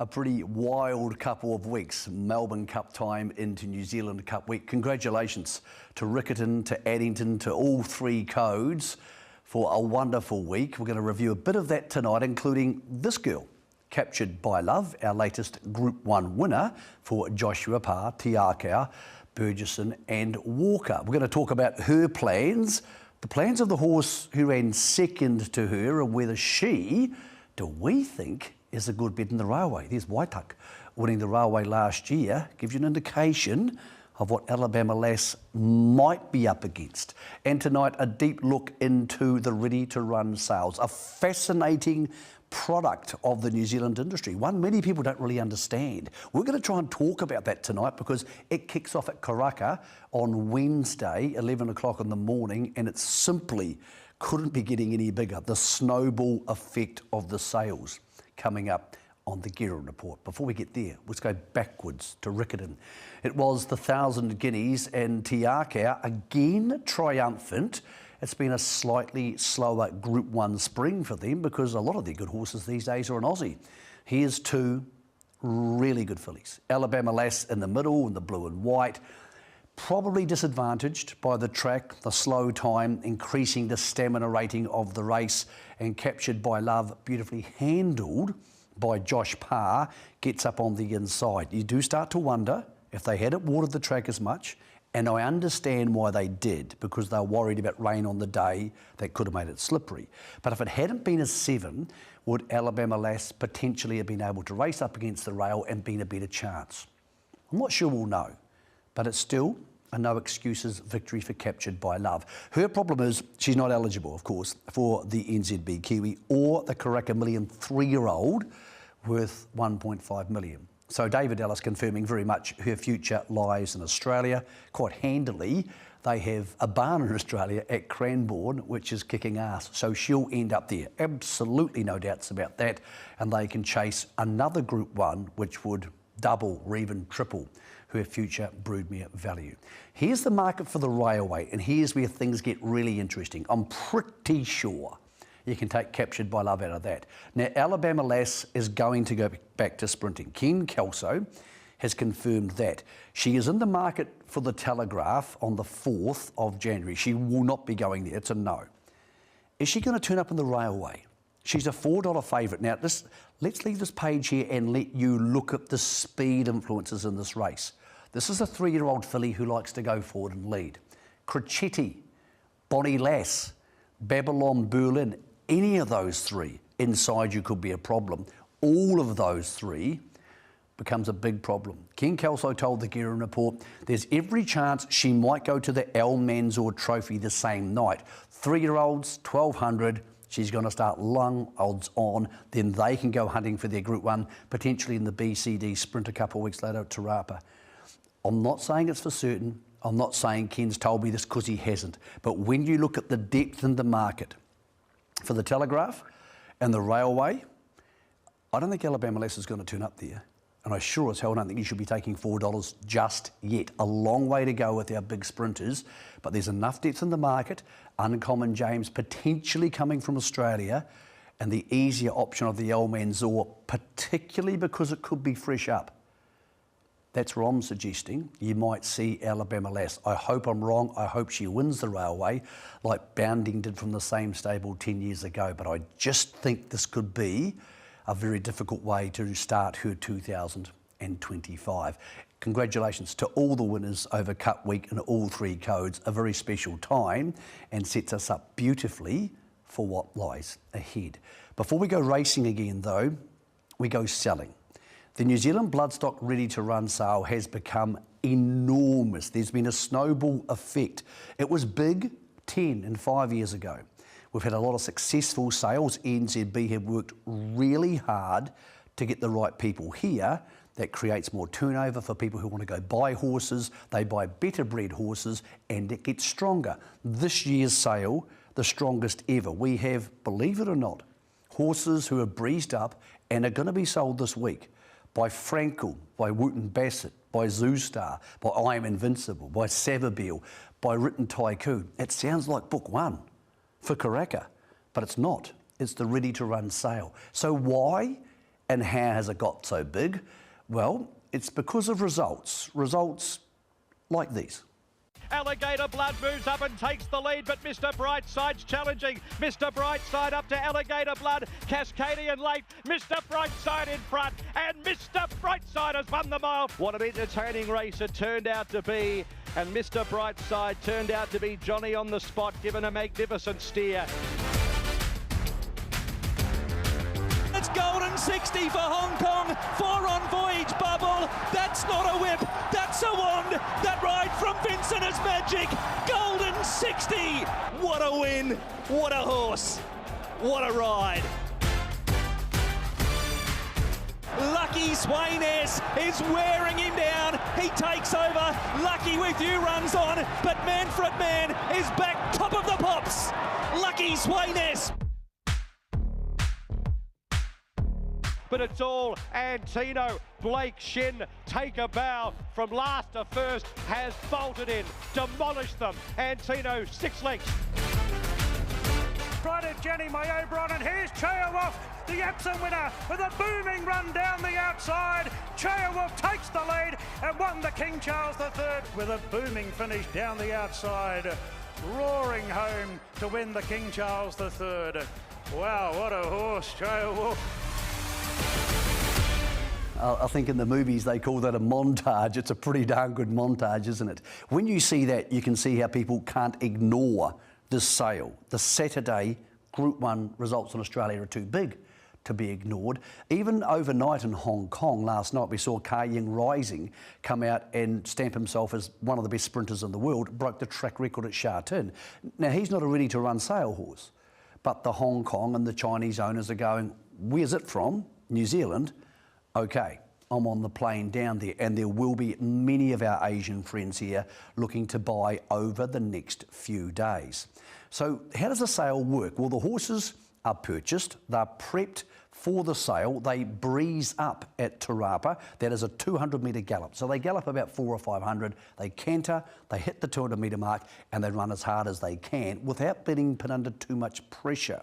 a pretty wild couple of weeks. Melbourne Cup time into New Zealand Cup week. Congratulations to Riccarton, to Addington, to all three codes for a wonderful week. We're going to review a bit of that tonight, including this girl, Captured by Love, our latest Group 1 winner for Joshua Parr, Tiakau, Burgesson and Walker. We're going to talk about her plans, the plans of the horse who ran second to her, and whether she, do we think, is a good bet in the railway. There's Waitak winning the railway last year. Gives you an indication of what Alabama Lass might be up against. And tonight, a deep look into the ready-to-run sales. A fascinating product of the New Zealand industry, one many people don't really understand. We're going to try and talk about that tonight because it kicks off at Karaka on Wednesday, 11 o'clock in the morning, and it simply couldn't be getting any bigger. The snowball effect of the sales coming up on the Gearin Report. Before we get there, let's go backwards to Riccarton. It was the 1,000 guineas and Tiakau again triumphant. It's been a slightly slower Group 1 spring for them because a lot of their good horses these days are an Aussie. Here's two really good fillies. Alabama Lass in the middle in the blue and white. Probably disadvantaged by the track, the slow time, increasing the stamina rating of the race, and Captured by Love, beautifully handled by Josh Parr, gets up on the inside. You do start to wonder if they hadn't watered the track as much, and I understand why they did, because they were worried about rain on the day that could have made it slippery. But if it hadn't been a 7, would Alabama Lass potentially have been able to race up against the rail and been a better chance? I'm not sure we'll know. But it's still a no excuses victory for Captured by Love. Her problem is she's not eligible, of course, for the NZB Kiwi or the Karaka Million 3-year-old worth 1.5 million. So David Ellis confirming very much her future lies in Australia. Quite handily, they have a barn in Australia at Cranbourne, which is kicking ass. So she'll end up there. Absolutely no doubts about that. And they can chase another Group 1, which would double or even triple her future broodmare value. Here's the market for the railway, and here's where things get really interesting. I'm pretty sure you can take Captured by Love out of that. Now, Alabama Lass is going to go back to sprinting. Kane Jones has confirmed that. She is in the market for the Telegraph on the 4th of January. She will not be going there. It's a no. Is she going to turn up in the railway? She's a $4 favourite. Now, let's leave this page here and let you look at the speed influences in this race. This is a 3-year-old filly who likes to go forward and lead. Crecchetti, Bonnie Lass, Babylon Berlin, any of those three inside you could be a problem. All of those three becomes a big problem. King Kelso told the Gearin Report there's every chance she might go to the Al Mansour Trophy the same night. 3-year-olds, 1,200. She's going to start long odds on, then they can go hunting for their Group 1, potentially in the BCD sprint a couple of weeks later at Te Rapa. I'm not saying it's for certain. I'm not saying Ken's told me this because he hasn't. But when you look at the depth in the market for the Telegraph and the railway, I don't think Alabama Lass is going to turn up there. And I sure as hell don't think you should be taking $4 just yet. A long way to go with our big sprinters, but there's enough depth in the market. Uncommon James potentially coming from Australia, and the easier option of the El Mansour, particularly because it could be fresh up. That's where I'm suggesting you might see Alabama Lass. I hope I'm wrong. I hope she wins the railway like Bounding did from the same stable 10 years ago. But I just think this could be a very difficult way to start her 2025. Congratulations to all the winners over Cup Week in all three codes. A very special time and sets us up beautifully for what lies ahead. Before we go racing again though, we go selling. The New Zealand Bloodstock ready-to-run sale has become enormous. There's been a snowball effect. It was big 10 and 5 years ago. We've had a lot of successful sales. NZB have worked really hard to get the right people here. That creates more turnover for people who want to go buy horses. They buy better bred horses and it gets stronger. This year's sale, the strongest ever. We have, believe it or not, horses who have breezed up and are going to be sold this week. By Frankel, by Wooten Bassett, by Zoostar, by I Am Invincible, by Savabeel, by Written Tycoon. It sounds like book 1 for Karaka, but it's not. It's the ready-to-run sale. So why And how has it got so big? Well, it's because of results. Results like these. Alligator Blood moves up and takes the lead, but Mr. Brightside's challenging. Mr. Brightside up to Alligator Blood, Cascadian late, Mr. Brightside in front, and Mr. Brightside has won the mile. What an entertaining race it turned out to be, and Mr. Brightside turned out to be Johnny on the spot, given a magnificent steer. It's golden 60 for Hong Kong, 4 on voyage bubble. That's not a whip, that's a wand. That ride from Vincent is magic. Golden 60. What a win, what a horse, what a ride. Lucky Swainess is wearing him down. He takes over. Lucky with you runs on, but Manfred Man is back top of the pops. Lucky Swainess. But it's all Antino. Blake Shin, take a bow from last to first, has bolted in, demolished them. Antino, 6 lengths. Right at Jenny Mayo-Bron, and here's Cheowolf, the Epsom winner, with a booming run down the outside. Cheowolf takes the lead and won the King Charles III with a booming finish down the outside. Roaring home to win the King Charles III. Wow, what a horse, Cheowolf. I think in the movies they call that a montage. It's a pretty darn good montage, isn't it? When you see that, you can see how people can't ignore this sale. The Saturday Group 1 results in Australia are too big to be ignored. Even overnight in Hong Kong last night, we saw Ka Ying Rising come out and stamp himself as one of the best sprinters in the world, broke the track record at Sha Tin. Now, he's not a ready-to-run sale horse, but the Hong Kong and the Chinese owners are going, where's it from? New Zealand. Okay, I'm on the plane down there, and there will be many of our Asian friends here looking to buy over the next few days. So how does a sale work? Well, the horses are purchased, they're prepped for the sale, they breeze up at Te Rapa. That is a 200-metre gallop. So they gallop about 400 or 500, they canter, they hit the 200-metre mark, and they run as hard as they can without being put under too much pressure.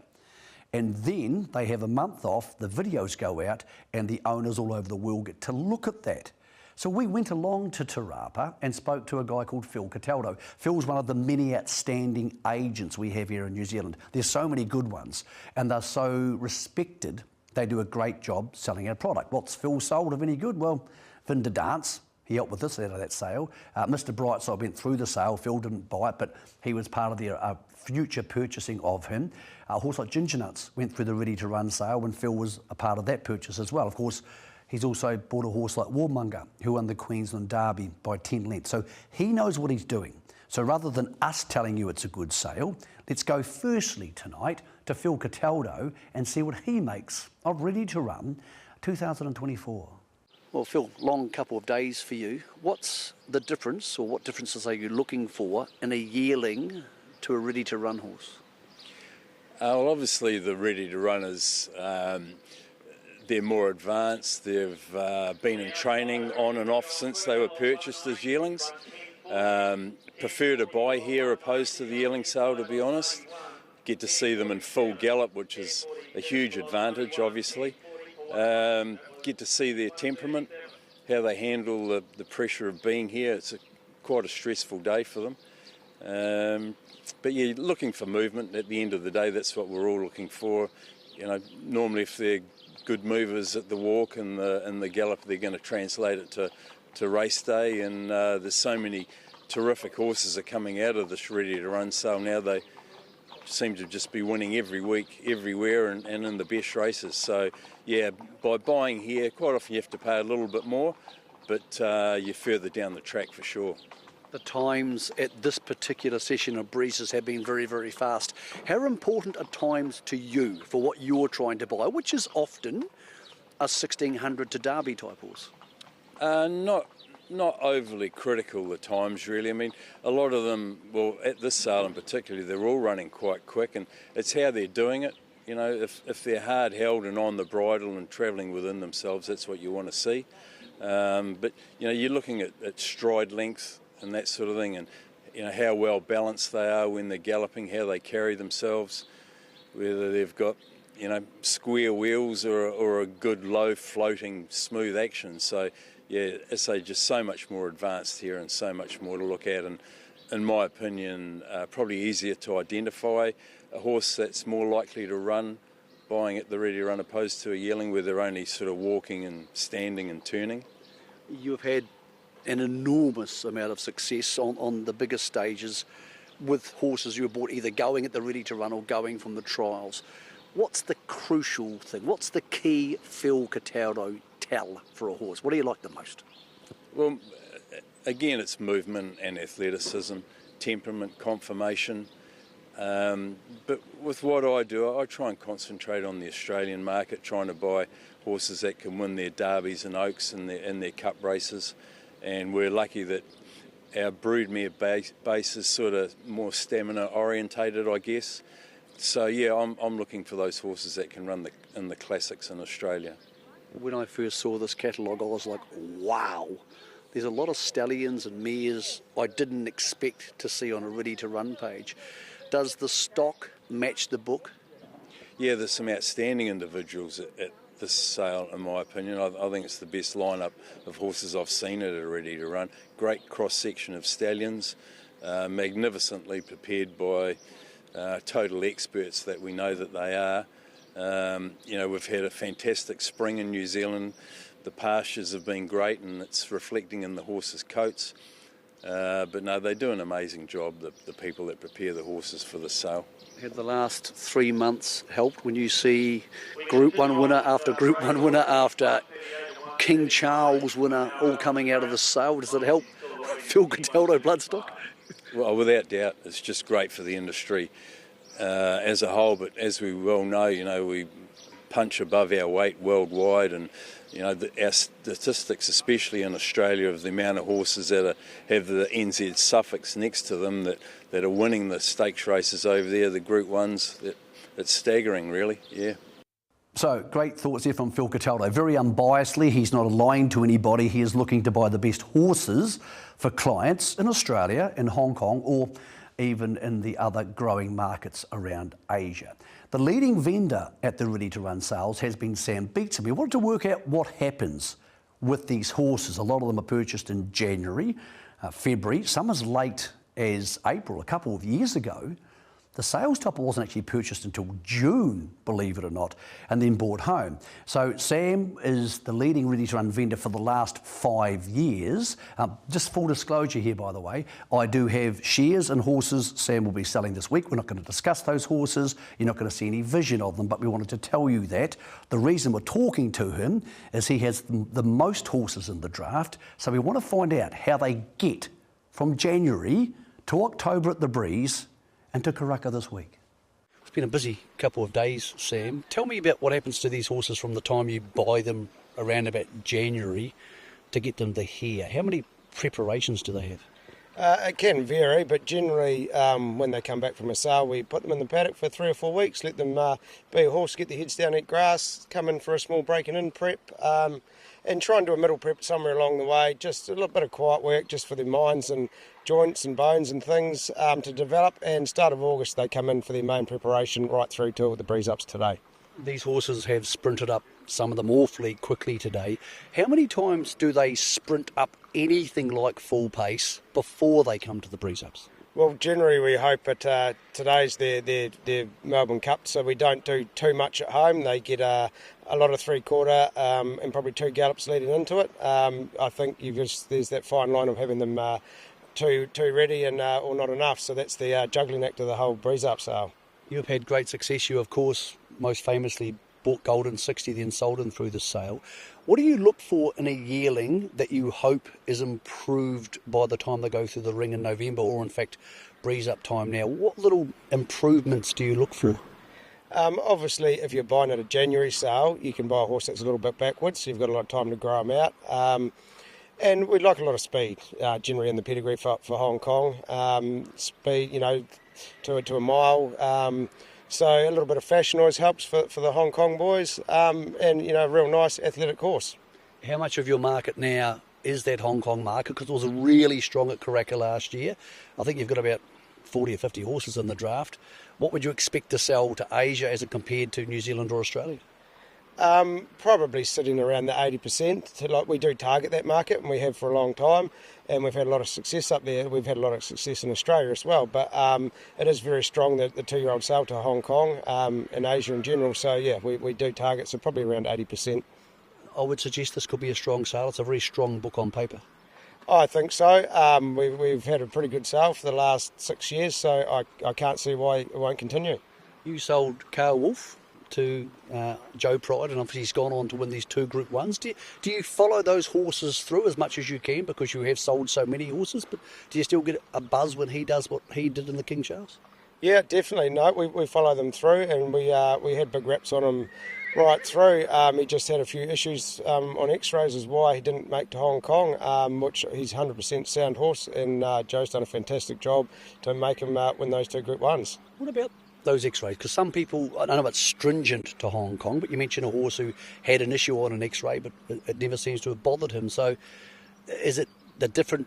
And then they have a month off, the videos go out, and the owners all over the world get to look at that. So we went along to Te Rapa and spoke to a guy called Phil Cataldo. Phil's one of the many outstanding agents we have here in New Zealand. There's so many good ones, and they're so respected. They do a great job selling our product. What's Phil sold of any good? Well, Vin de Dance. He helped with this out of that sale. Mr. Brightside went through the sale. Phil didn't buy it, but he was part of the future purchasing of him. A horse like Ginger Nuts went through the ready-to-run sale when Phil was a part of that purchase as well. Of course, he's also bought a horse like Warmonger, who won the Queensland Derby by 10 lengths. So he knows what he's doing. So rather than us telling you it's a good sale, let's go firstly tonight to Phil Cataldo and see what he makes of ready-to-run 2024. Well, Phil, long couple of days for you. What's the difference, or what differences are you looking for in a yearling to a ready-to-run horse? Well, obviously the ready-to-runners, they're more advanced. They've been in training on and off since they were purchased as yearlings. Prefer to buy here opposed to the yearling sale, to be honest. Get to see them in full gallop, which is a huge advantage, obviously. Get to see their temperament, how they handle the pressure of being here. It's quite a stressful day for them. But yeah, looking for movement at the end of the day, that's what we're all looking for. You know, normally if they're good movers at the walk and the gallop, they're going to translate it to race day. And there's so many terrific horses are coming out of this ready-to-run sale now. They seem to just be winning every week, everywhere, and in the best races. So, yeah, by buying here, quite often you have to pay a little bit more, but you're further down the track for sure. The times at this particular session of breezes have been very, very fast. How important are times to you for what you're trying to buy, which is often a 1600 to Derby type horse? Not overly critical, the times, really. I mean, a lot of them, well, at this sale in particular, they're all running quite quick, and it's how they're doing it. You know, if they're hard held and on the bridle and travelling within themselves, that's what you want to see. But, you know, you're looking at stride length and that sort of thing, and, you know, how well balanced they are when they're galloping, how they carry themselves, whether they've got, square wheels or a good low floating smooth action. So yeah, as I say, just so much more advanced here and so much more to look at, and in my opinion, probably easier to identify a horse that's more likely to run buying at the Ready to Run opposed to a yearling where they're only sort of walking and standing and turning. You've had an enormous amount of success on the bigger stages with horses you were bought either going at the Ready to Run or going from the trials. What's the crucial thing? What's the key Phil Cataldo tell for a horse? What do you like the most? Well, again, it's movement and athleticism, temperament, conformation. But with what I do, I try and concentrate on the Australian market, trying to buy horses that can win their derbies and oaks and their cup races. And we're lucky that our broodmare base is sort of more stamina orientated, I guess. So yeah, I'm looking for those horses that can run in the classics in Australia. When I first saw this catalogue, I was like, wow. There's a lot of stallions and mares I didn't expect to see on a Ready to Run page. Does the stock match the book? Yeah, there's some outstanding individuals at this sale, in my opinion. I think it's the best lineup of horses I've seen at a Ready to Run. Great cross-section of stallions, magnificently prepared by total experts that we know that they are. We've had a fantastic spring in New Zealand. The pastures have been great and it's reflecting in the horses' coats. But no, they do an amazing job, the people that prepare the horses for the sale. Have the last 3 months helped when you see Group 1 winner after Group 1 winner after King Charles winner all coming out of the sale? Does it help Phil Cataldo bloodstock? Well, without doubt, it's just great for the industry as a whole. But as we well know, we punch above our weight worldwide, and our statistics, especially in Australia, of the amount of horses that have the NZ suffix next to them that are winning the stakes races over there, the Group 1s, it's staggering, really, yeah. So, great thoughts there from Phil Cataldo. Very unbiasedly, he's not lying to anybody. He is looking to buy the best horses for clients in Australia, in Hong Kong, or even in the other growing markets around Asia. The leading vendor at the Ready to Run sales has been Sam Beatson. We wanted to work out what happens with these horses. A lot of them are purchased in January, February, some as late as April, a couple of years ago. The sales topper wasn't actually purchased until June, believe it or not, and then brought home. So Sam is the leading Ready to Run vendor for the last 5 years. Just full disclosure here, by the way, I do have shares and horses Sam will be selling this week. We're not going to discuss those horses. You're not going to see any vision of them, but we wanted to tell you that. The reason we're talking to him is he has the most horses in the draft. So we want to find out how they get from January to October at the Breeze and to Karaka this week. It's been a busy couple of days, Sam. Tell me about what happens to these horses from the time you buy them around about January to get them to here. How many preparations do they have? It can vary, but generally when they come back from a sale, we put them in the paddock for 3 or 4 weeks, let them be a horse, get their heads down, eat grass, come in for a small breaking in prep, and try and do a middle prep somewhere along the way, just a little bit of quiet work just for their minds and joints and bones and things to develop. And start of August they come in for their main preparation right through to the breeze ups today. These horses have sprinted up, some of them awfully quickly today. How many times do they sprint up anything like full pace before they come to the breeze ups? Well, generally we hope that today's their Melbourne Cup, so we don't do too much at home. They get a lot of 3/4 and probably 2 gallops leading into it. I think there's that fine line of having them too ready and or not enough, so that's the juggling act of the whole breeze up sale. You've had great success. You, of course, most famously bought Golden 60, then sold them through the sale. What do you look for in a yearling that you hope is improved by the time they go through the ring in November, or in fact breeze up time now? What little improvements do you look for? Obviously, if you're buying at a January sale, you can buy a horse that's a little bit backwards, so you've got a lot of time to grow them out. And we'd like a lot of speed, generally in the pedigree for Hong Kong. Speed, to a mile. So a little bit of fashion always helps for the Hong Kong boys, and a real nice athletic horse. How much of your market now is that Hong Kong market? Because it was really strong at Karaka last year. I think you've got about 40 or 50 horses in the draft. What would you expect to sell to Asia as compared to New Zealand or Australia? Probably sitting around the 80%. We do target that market, and we have for a long time, and we've had a lot of success up there. We've had a lot of success in Australia as well, but it is very strong that the 2-year-old sale to Hong Kong and Asia in general. So yeah, we do target, so probably around 80%. I would suggest this could be a strong sale. It's a very strong book on paper. I think so. We've had a pretty good sale for the last 6 years, so I can't see why it won't continue. You sold Carl Wolf to Joe Pride, and obviously he's gone on to win these 2 Group 1s. Do you follow those horses through as much as you can, because you have sold so many horses, but do you still get a buzz when he does what he did in the King Charles? Yeah, definitely. No, we follow them through, and we had big raps on him right through. He just had a few issues on x-rays is why he didn't make to Hong Kong, which he's 100% sound horse, and Joe's done a fantastic job to make him win those 2 Group 1s. What about those x-rays? Because some people, I don't know if it's stringent to Hong Kong, but you mentioned a horse who had an issue on an x-ray, but it never seems to have bothered him. So is it the different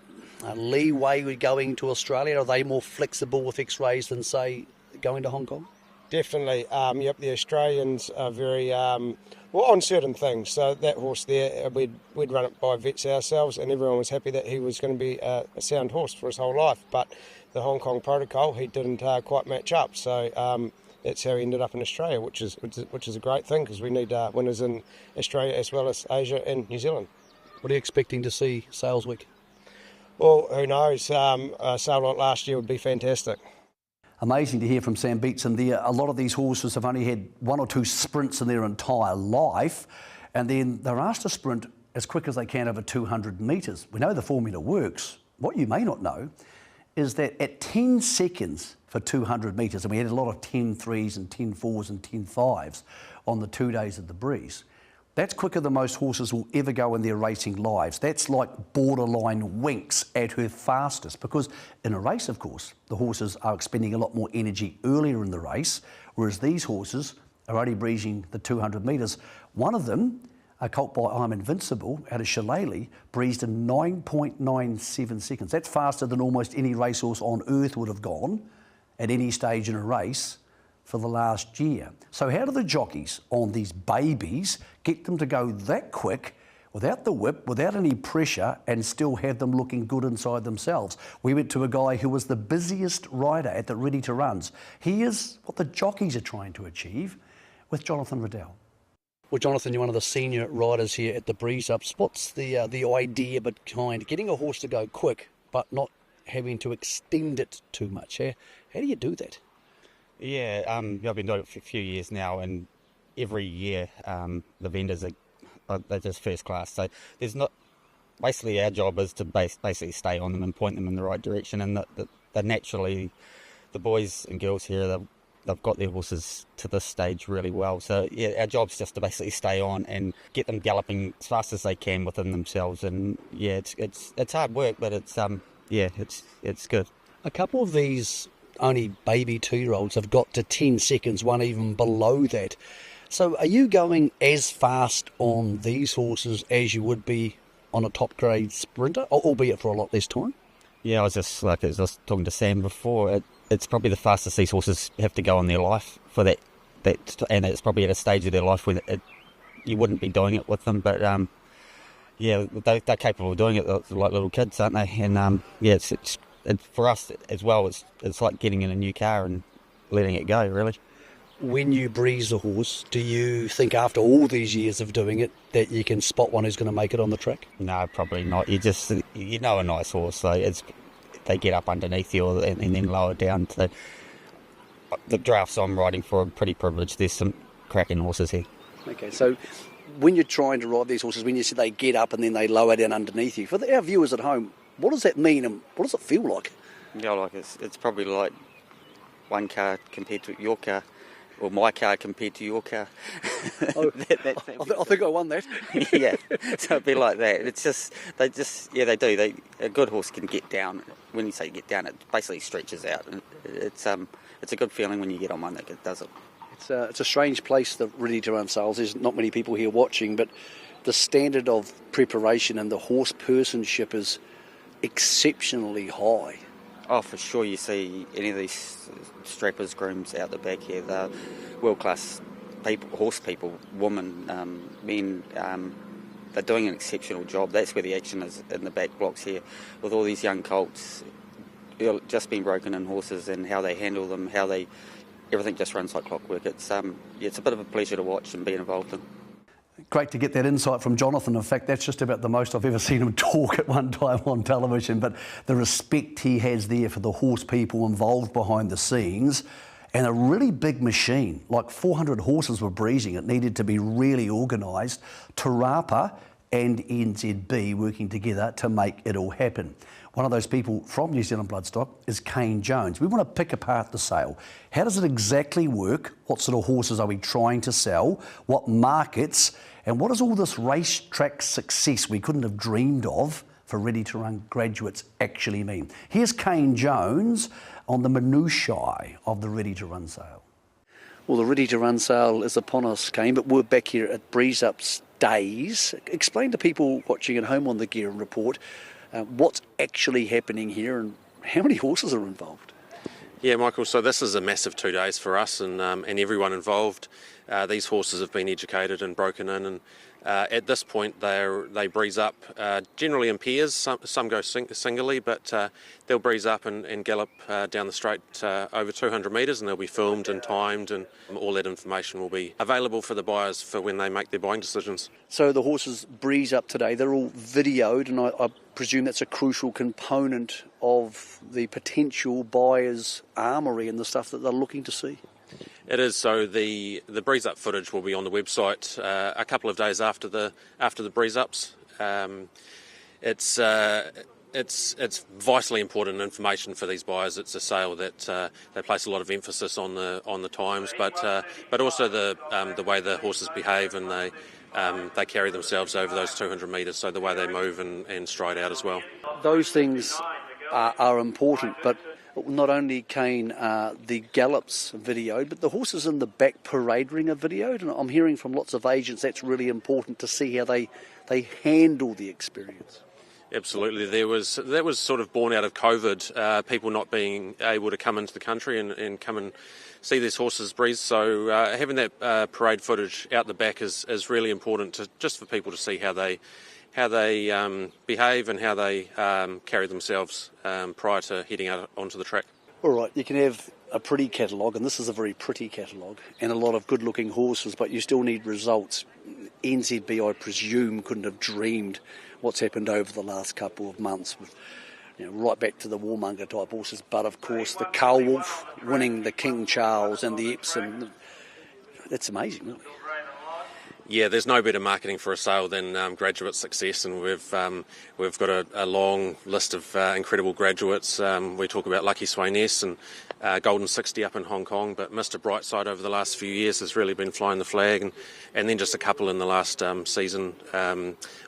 leeway with going to Australia? Are they more flexible with x-rays than, say, going to Hong Kong? Definitely. Yep, the Australians are very on certain things. So that horse there, we'd run it by vets ourselves, and everyone was happy that he was going to be a sound horse for his whole life. But the Hong Kong protocol, he didn't quite match up. So that's how he ended up in Australia, which is a great thing, because we need winners in Australia as well as Asia and New Zealand. What are you expecting to see sales week? Well, who knows? A sale like last year would be fantastic. Amazing to hear from Sam Beatson there. A lot of these horses have only had 1 or 2 sprints in their entire life, and then they're asked to sprint as quick as they can over 200 metres. We know the formula works. What you may not know is that at 10 seconds for 200 metres, and we had a lot of 10.3s and 10.4s and 10.5s on the 2 days of the breeze, that's quicker than most horses will ever go in their racing lives. That's like borderline Winx at her fastest, because in a race, of course, the horses are expending a lot more energy earlier in the race, whereas these horses are only breezing the 200 metres. One of them, a colt by I'm Invincible out of Shillelagh, breezed in 9.97 seconds. That's faster than almost any racehorse on earth would have gone at any stage in a race for the last year. So how do the jockeys on these babies get them to go that quick without the whip, without any pressure, and still have them looking good inside themselves? We went to a guy who was the busiest rider at the Ready to Runs. He is what the jockeys are trying to achieve with Jonathan Riddell. Well, Jonathan, you're one of the senior riders here at the Breeze Ups. What's the idea behind getting a horse to go quick but not having to extend it too much? How do you do that? Yeah, I've been doing it for a few years now, and every year the vendors they're just first class. So there's not. Basically, our job is to basically stay on them and point them in the right direction, and they're naturally, the boys and girls here, they've got their horses to this stage really well. So yeah, our job's just to basically stay on and get them galloping as fast as they can within themselves. And yeah, it's hard work, but it's good. A couple of these only baby 2-year-olds have got to 10 seconds, one even below that. So are you going as fast on these horses as you would be on a top grade sprinter, albeit for a lot less time? Yeah, I was just talking to Sam before. It's probably the fastest these horses have to go in their life for that, and it's probably at a stage of their life where you wouldn't be doing it with them. But yeah, they're capable of doing it. They're like little kids, aren't they? And yeah, it's for us as well. It's like getting in a new car and letting it go, really. When you breeze a horse, do you think after all these years of doing it that you can spot one who's going to make it on the track? No, probably not. You know a nice horse, so they get up underneath you and then lower down. So the drafts I'm riding for are pretty privileged. There's some cracking horses here. Okay, so when you're trying to ride these horses, when you say they get up and then they lower down underneath you, for our viewers at home, what does that mean and what does it feel like? Yeah, like it's probably like one car compared to your car, or my car compared to your car. Oh, I think I won that. Yeah, so it'd be like that. It's just they do. A good horse can get down. When you say get down, it basically stretches out. And it's a good feeling when you get on one that does it. It's a strange place, the Ready to Run sales. There's not many people here watching, but the standard of preparation and the horse personship is exceptionally high. Oh, for sure. You see any of these strappers, grooms out the back here, they're world-class people, horse people, women, men. They're doing an exceptional job. That's where the action is, in the back blocks here, with all these young colts just being broken in horses and how they handle them, everything just runs like clockwork. It's a bit of a pleasure to watch and be involved in. Great to get that insight from Jonathan. In fact, that's just about the most I've ever seen him talk at one time on television, but the respect he has there for the horse people involved behind the scenes, and a really big machine, like 400 horses were breezing. It needed to be really organised. Te Rapa and NZB working together to make it all happen. One of those people from New Zealand Bloodstock is Kane Jones. We want to pick apart the sale. How does it exactly work? What sort of horses are we trying to sell? What markets? And what does all this racetrack success we couldn't have dreamed of for ready-to-run graduates actually mean? Here's Kane Jones on the minutiae of the ready-to-run sale. Well, the ready-to-run sale is upon us, Kane, but we're back here at Breeze Up's Days. Explain to people watching at home on the Gear and Report what's actually happening here and how many horses are involved. Yeah, Michael, so this is a massive 2 days for us and everyone involved. These horses have been educated and broken in, and at this point they breeze up generally in pairs. Some go singly, but they'll breeze up and gallop down the straight over 200 metres, and they'll be filmed and timed, and all that information will be available for the buyers for when they make their buying decisions. So the horses breeze up today, they're all videoed, and I presume that's a crucial component of the potential buyer's armoury and the stuff that they're looking to see. It is. So the breeze up footage will be on the website a couple of days after the breeze ups. It's vitally important information for these buyers. It's a sale that they place a lot of emphasis on the times, but also the way the horses behave, and they carry themselves over those 200 metres. So the way they move and stride out as well. Those things are important, but not only Kane, the gallops videoed, but the horses in the back parade ring are videoed, and I'm hearing from lots of agents that's really important to see how they handle the experience. Absolutely. That was sort of born out of COVID, people not being able to come into the country and come and see these horses breeze. So having that parade footage out the back is really important just for people to see how they behave and how they carry themselves prior to heading out onto the track. All right, you can have a pretty catalogue, and this is a very pretty catalogue, and a lot of good-looking horses, but you still need results. NZB, I presume, couldn't have dreamed what's happened over the last couple of months, with right back to the warmonger type horses, but of course the Cull Wolf winning the King Charles and the Epsom. That's amazing, really. Yeah, there's no better marketing for a sale than graduate success, and we've got a long list of incredible graduates. We talk about Lucky Swainess and Golden 60 up in Hong Kong, but Mr. Brightside over the last few years has really been flying the flag, and then just a couple in the last season.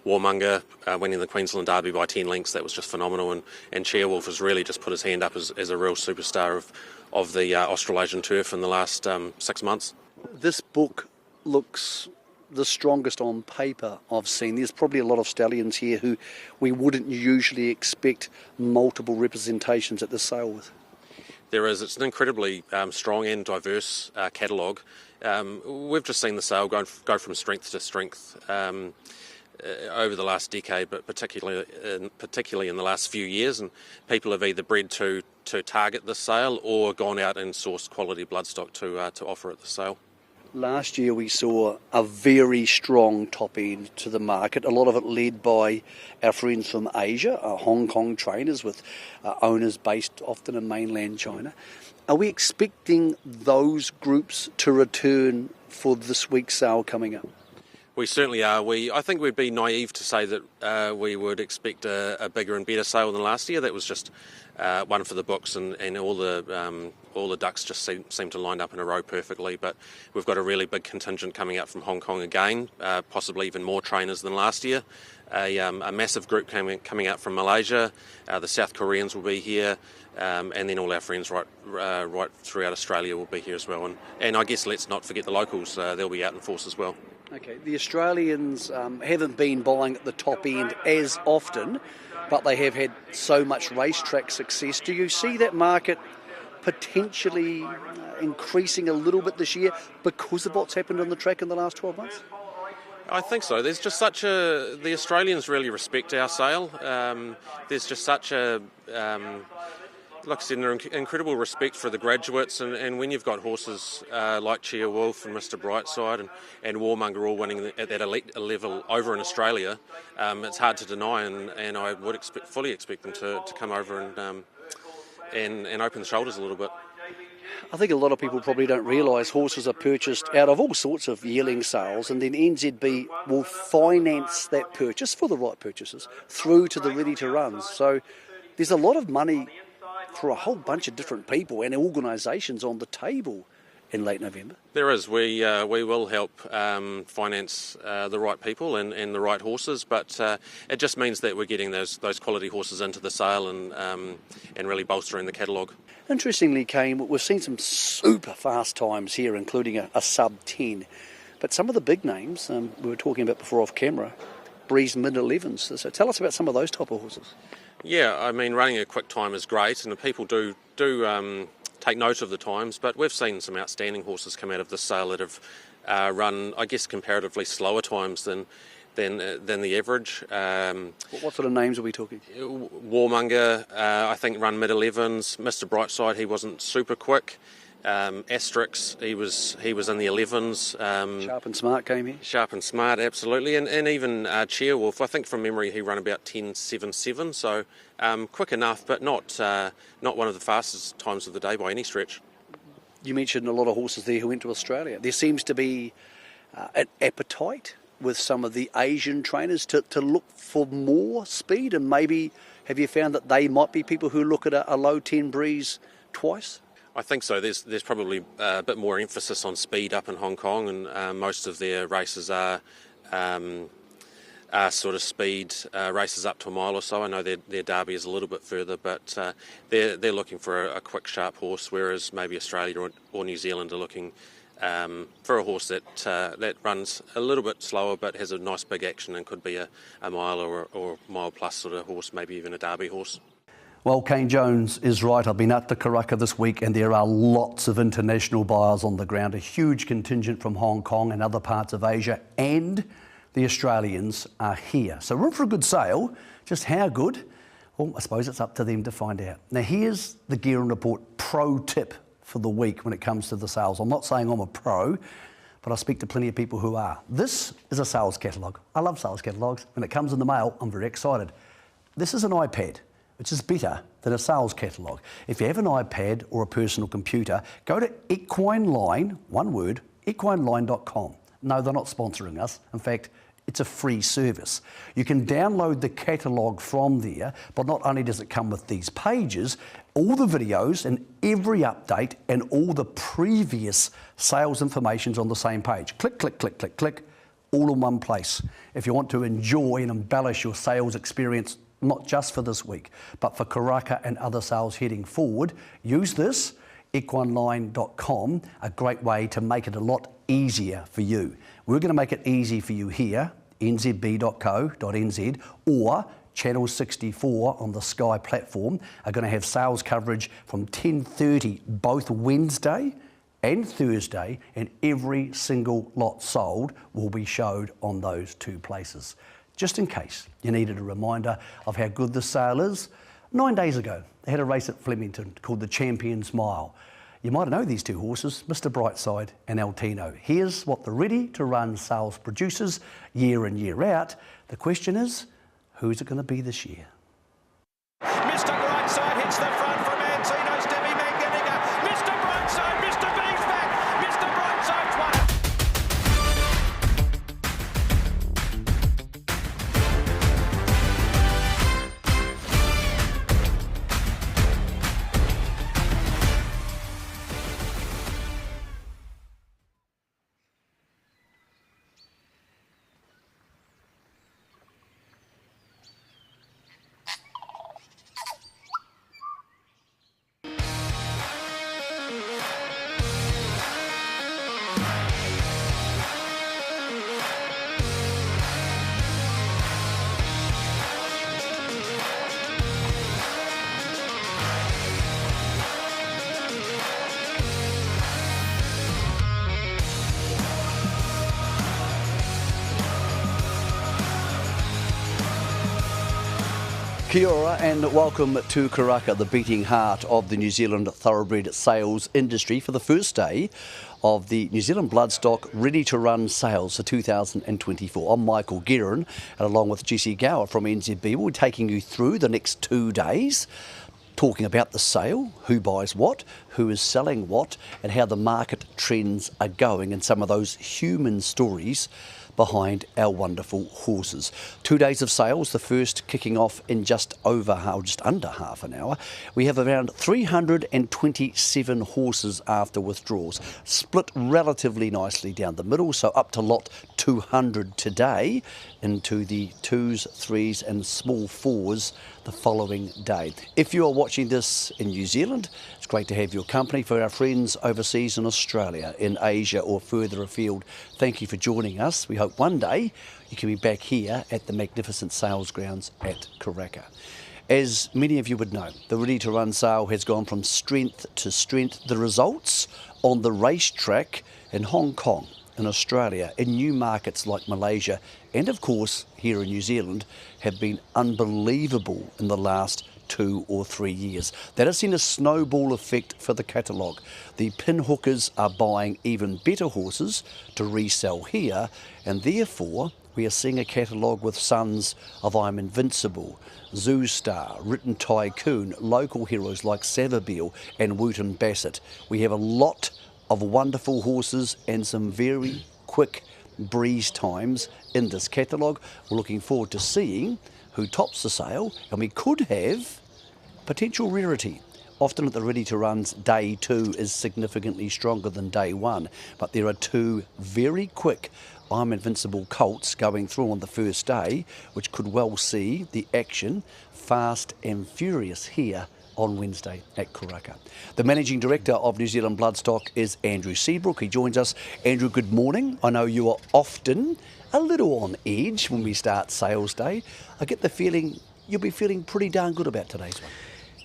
Warmonger winning the Queensland Derby by 10 lengths, that was just phenomenal, and Chairwolf has really just put his hand up as a real superstar of the Australasian turf in the last 6 months. This book looks the strongest on paper I've seen. There's probably a lot of stallions here who we wouldn't usually expect multiple representations at the sale with. There is. It's an incredibly strong and diverse catalogue. We've just seen the sale go from strength to strength over the last decade, but particularly in the last few years, and people have either bred to target the sale or gone out and sourced quality bloodstock to offer at the sale. Last year we saw a very strong top end to the market, a lot of it led by our friends from Asia, Hong Kong trainers with owners based often in mainland China. Are we expecting those groups to return for this week's sale coming up? We certainly are. I think we'd be naive to say that we would expect a bigger and better sale than last year. That was just one for the books, and all the ducks just seem to line up in a row perfectly. But we've got a really big contingent coming up from Hong Kong again, possibly even more trainers than last year. A massive group coming out from Malaysia. The South Koreans will be here, and then all our friends right throughout Australia will be here as well. And I guess let's not forget the locals. They'll be out in force as well. Okay, the Australians haven't been buying at the top end as often. but they have had so much racetrack success. Do you see that market potentially increasing a little bit this year because of what's happened on the track in the last 12 months? I think so. There's just the Australians really respect our sale. There's just such a, like I said, an incredible respect for the graduates, and when you've got horses like Cheer Wolf and Mr. Brightside and Warmonger all winning at that elite level over in Australia, it's hard to deny, and I would fully expect them to come over and open the shoulders a little bit. I think a lot of people probably don't realise horses are purchased out of all sorts of yearling sales, and then NZB will finance that purchase for the right purchases through to the ready to runs. So there's a lot of money for a whole bunch of different people and organisations on the table in late November. There is. We will help finance the right people and the right horses, but it just means that we're getting those quality horses into the sale and really bolstering the catalogue. Interestingly, Kane, we've seen some super fast times here, including a sub-10. But some of the big names, we were talking about before off camera, breeze mid-11s. So tell us about some of those type of horses. Yeah, I mean, running a quick time is great, and the people do take note of the times, but we've seen some outstanding horses come out of this sale that have run, I guess, comparatively slower times than the average. What sort of names are we talking? Warmonger, I think, run mid-11s. Mr. Brightside, he wasn't super quick. Asterix, he was in the 11s. Sharp and Smart came here. Sharp and Smart, absolutely. And even Cheerwolf, I think from memory he ran about 10.77, so quick enough, but not one of the fastest times of the day by any stretch. You mentioned a lot of horses there who went to Australia. There seems to be an appetite with some of the Asian trainers to look for more speed, and maybe have you found that they might be people who look at a low 10 breeze twice? I think so. There's probably a bit more emphasis on speed up in Hong Kong, and most of their races are sort of speed races up to a mile or so. I know their derby is a little bit further, but they're looking for a quick, sharp horse, whereas maybe Australia or New Zealand are looking for a horse that runs a little bit slower but has a nice big action and could be a mile or mile plus sort of horse, maybe even a derby horse. Well, Kane Jones is right. I've been up to Karaka this week, and there are lots of international buyers on the ground, a huge contingent from Hong Kong and other parts of Asia, and the Australians are here. So room for a good sale. Just how good? Well, I suppose it's up to them to find out. Now, here's the Gear and Report pro tip for the week when it comes to the sales. I'm not saying I'm a pro, but I speak to plenty of people who are. This is a sales catalogue. I love sales catalogues. When it comes in the mail, I'm very excited. This is an iPad, which is better than a sales catalogue. If you have an iPad or a personal computer, go to equineline, one word, equineline.com. No, they're not sponsoring us. In fact, it's a free service. You can download the catalogue from there, but not only does it come with these pages, all the videos and every update and all the previous sales information's on the same page. Click, click, click, click, click, all in one place. If you want to enjoy and embellish your sales experience, not just for this week, but for Karaka and other sales heading forward, use this, equineline.com, a great way to make it a lot easier for you. We're going to make it easy for you here, nzb.co.nz, or Channel 64 on the Sky platform are going to have sales coverage from 10:30 both Wednesday and Thursday, and every single lot sold will be showed on those two places. Just in case you needed a reminder of how good the sale is, 9 days ago they had a race at Flemington called the Champions Mile. You might know these two horses, Mr. Brightside and Altino. Here's what the Ready to Run sales produces year in, year out. The question is, who's it going to be this year? Mr. Brightside hits the front from Antino's Debbie Magnetica. Mr. Brightside, Mr. B's back. Mr. Brightside's won it. Kia ora and welcome to Karaka, the beating heart of the New Zealand thoroughbred sales industry, for the first day of the New Zealand Bloodstock Ready to Run sales for 2024. I'm Michael Guerin, and along with Jesse Gower from NZB, we're taking you through the next 2 days, talking about the sale, who buys what, who is selling what, and how the market trends are going, and some of those human stories behind our wonderful horses. 2 days of sales, the first kicking off in just under half an hour. We have around 327 horses after withdrawals, split relatively nicely down the middle, so up to lot 200 today, into the 2s, 3s and small 4s the following day. If you are watching this in New Zealand, it's great to have your company. For our friends overseas in Australia, in Asia or further afield, thank you for joining us. We hope one day you can be back here at the magnificent sales grounds at Karaka. As many of you would know, the Ready to Run sale has gone from strength to strength. The results on the racetrack in Hong Kong, in Australia, in new markets like Malaysia, and of course here in New Zealand, have been unbelievable in the last 2 or 3 years. That has seen a snowball effect for the catalogue. The pinhookers are buying even better horses to resell here, and therefore we are seeing a catalogue with sons of I'm Invincible, Zoo Star, Written Tycoon, local heroes like Savabeel and Wooten Bassett. We have a lot of wonderful horses and some very quick breeze times in this catalogue. We're looking forward to seeing who tops the sale, and we could have potential rarity. Often at the Ready to Runs, day 2 is significantly stronger than day 1, but there are 2 very quick I'm Invincible colts going through on the first day, which could well see the action fast and furious here on Wednesday at Karaka. The Managing Director of New Zealand Bloodstock is Andrew Seabrook. He joins us. Andrew, good morning. I know you are often a little on edge when we start sales day. I get the feeling you'll be feeling pretty darn good about today's one.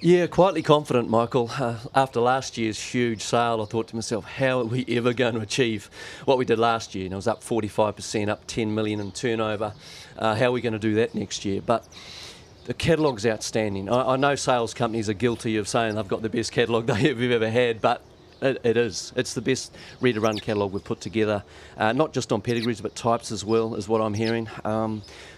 Yeah, quietly confident, Michael. After last year's huge sale, I thought to myself, how are we ever going to achieve what we did last year? And it was up 45%, up 10 million in turnover. How are we going to do that next year? But the catalogue's outstanding. I know sales companies are guilty of saying they've got the best catalogue they've ever had, but it is. It's the best Ready to Run catalogue we've put together, not just on pedigrees, but types as well, is what I'm hearing.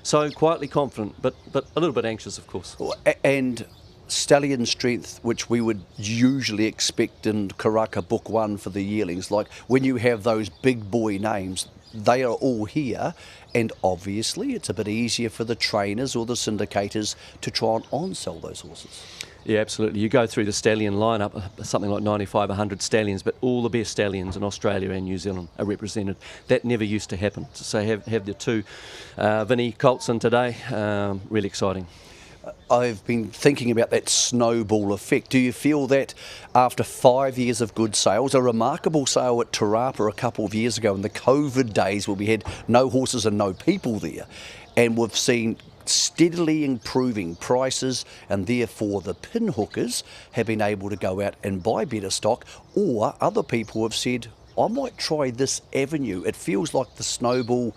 So quietly confident, but a little bit anxious, of course. And stallion strength, which we would usually expect in Karaka Book 1 for the yearlings, like when you have those big boy names, they are all here, and obviously it's a bit easier for the trainers or the syndicators to try and on-sell those horses. Yeah, absolutely. You go through the stallion lineup, something like 95, 100 stallions, but all the best stallions in Australia and New Zealand are represented. That never used to happen. So have the 2 Vinnie colts in today, really exciting. I've been thinking about that snowball effect. Do you feel that after 5 years of good sales, a remarkable sale at Te Rapa a couple of years ago in the COVID days where we had no horses and no people there, and we've seen steadily improving prices, and therefore the pinhookers have been able to go out and buy better stock, or other people have said, I might try this avenue. It feels like the snowball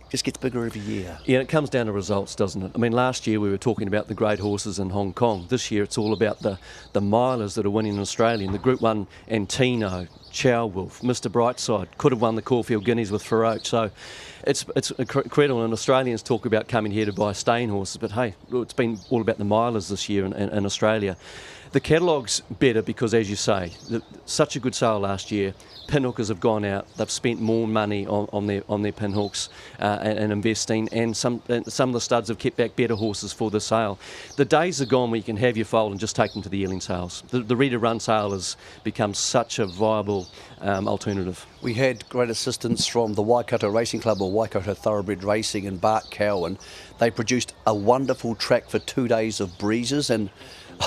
just gets bigger every year. Yeah, it comes down to results, doesn't it? I mean, last year we were talking about the great horses in Hong Kong. This year it's all about the milers that are winning in Australia. And the Group 1 Antino, Chow Wolf, Mr Brightside, could have won the Caulfield Guineas with Feroce. So it's incredible. And Australians talk about coming here to buy staying horses, but hey, it's been all about the milers this year in Australia. The catalogue's better because, as you say, such a good sale last year. Pinhookers have gone out. They've spent more money on their pinhooks and investing, and some of the studs have kept back better horses for the sale. The days are gone where you can have your foal and just take them to the yearling sales. The Ready to Run sale has become such a viable alternative. We had great assistance from the Waikato Racing Club, or Waikato Thoroughbred Racing, and Bart Cowan. They produced a wonderful track for 2 days of breezes, and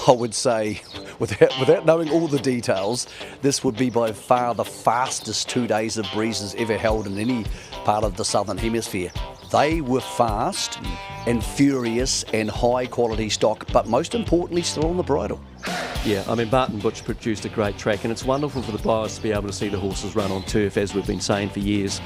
I would say, without knowing all the details, this would be by far the fastest 2 days of breezes ever held in any part of the Southern Hemisphere. They were fast and furious and high quality stock, but most importantly still on the bridle. Yeah, I mean, Barton Butch produced a great track, and it's wonderful for the buyers to be able to see the horses run on turf, as we've been saying for years.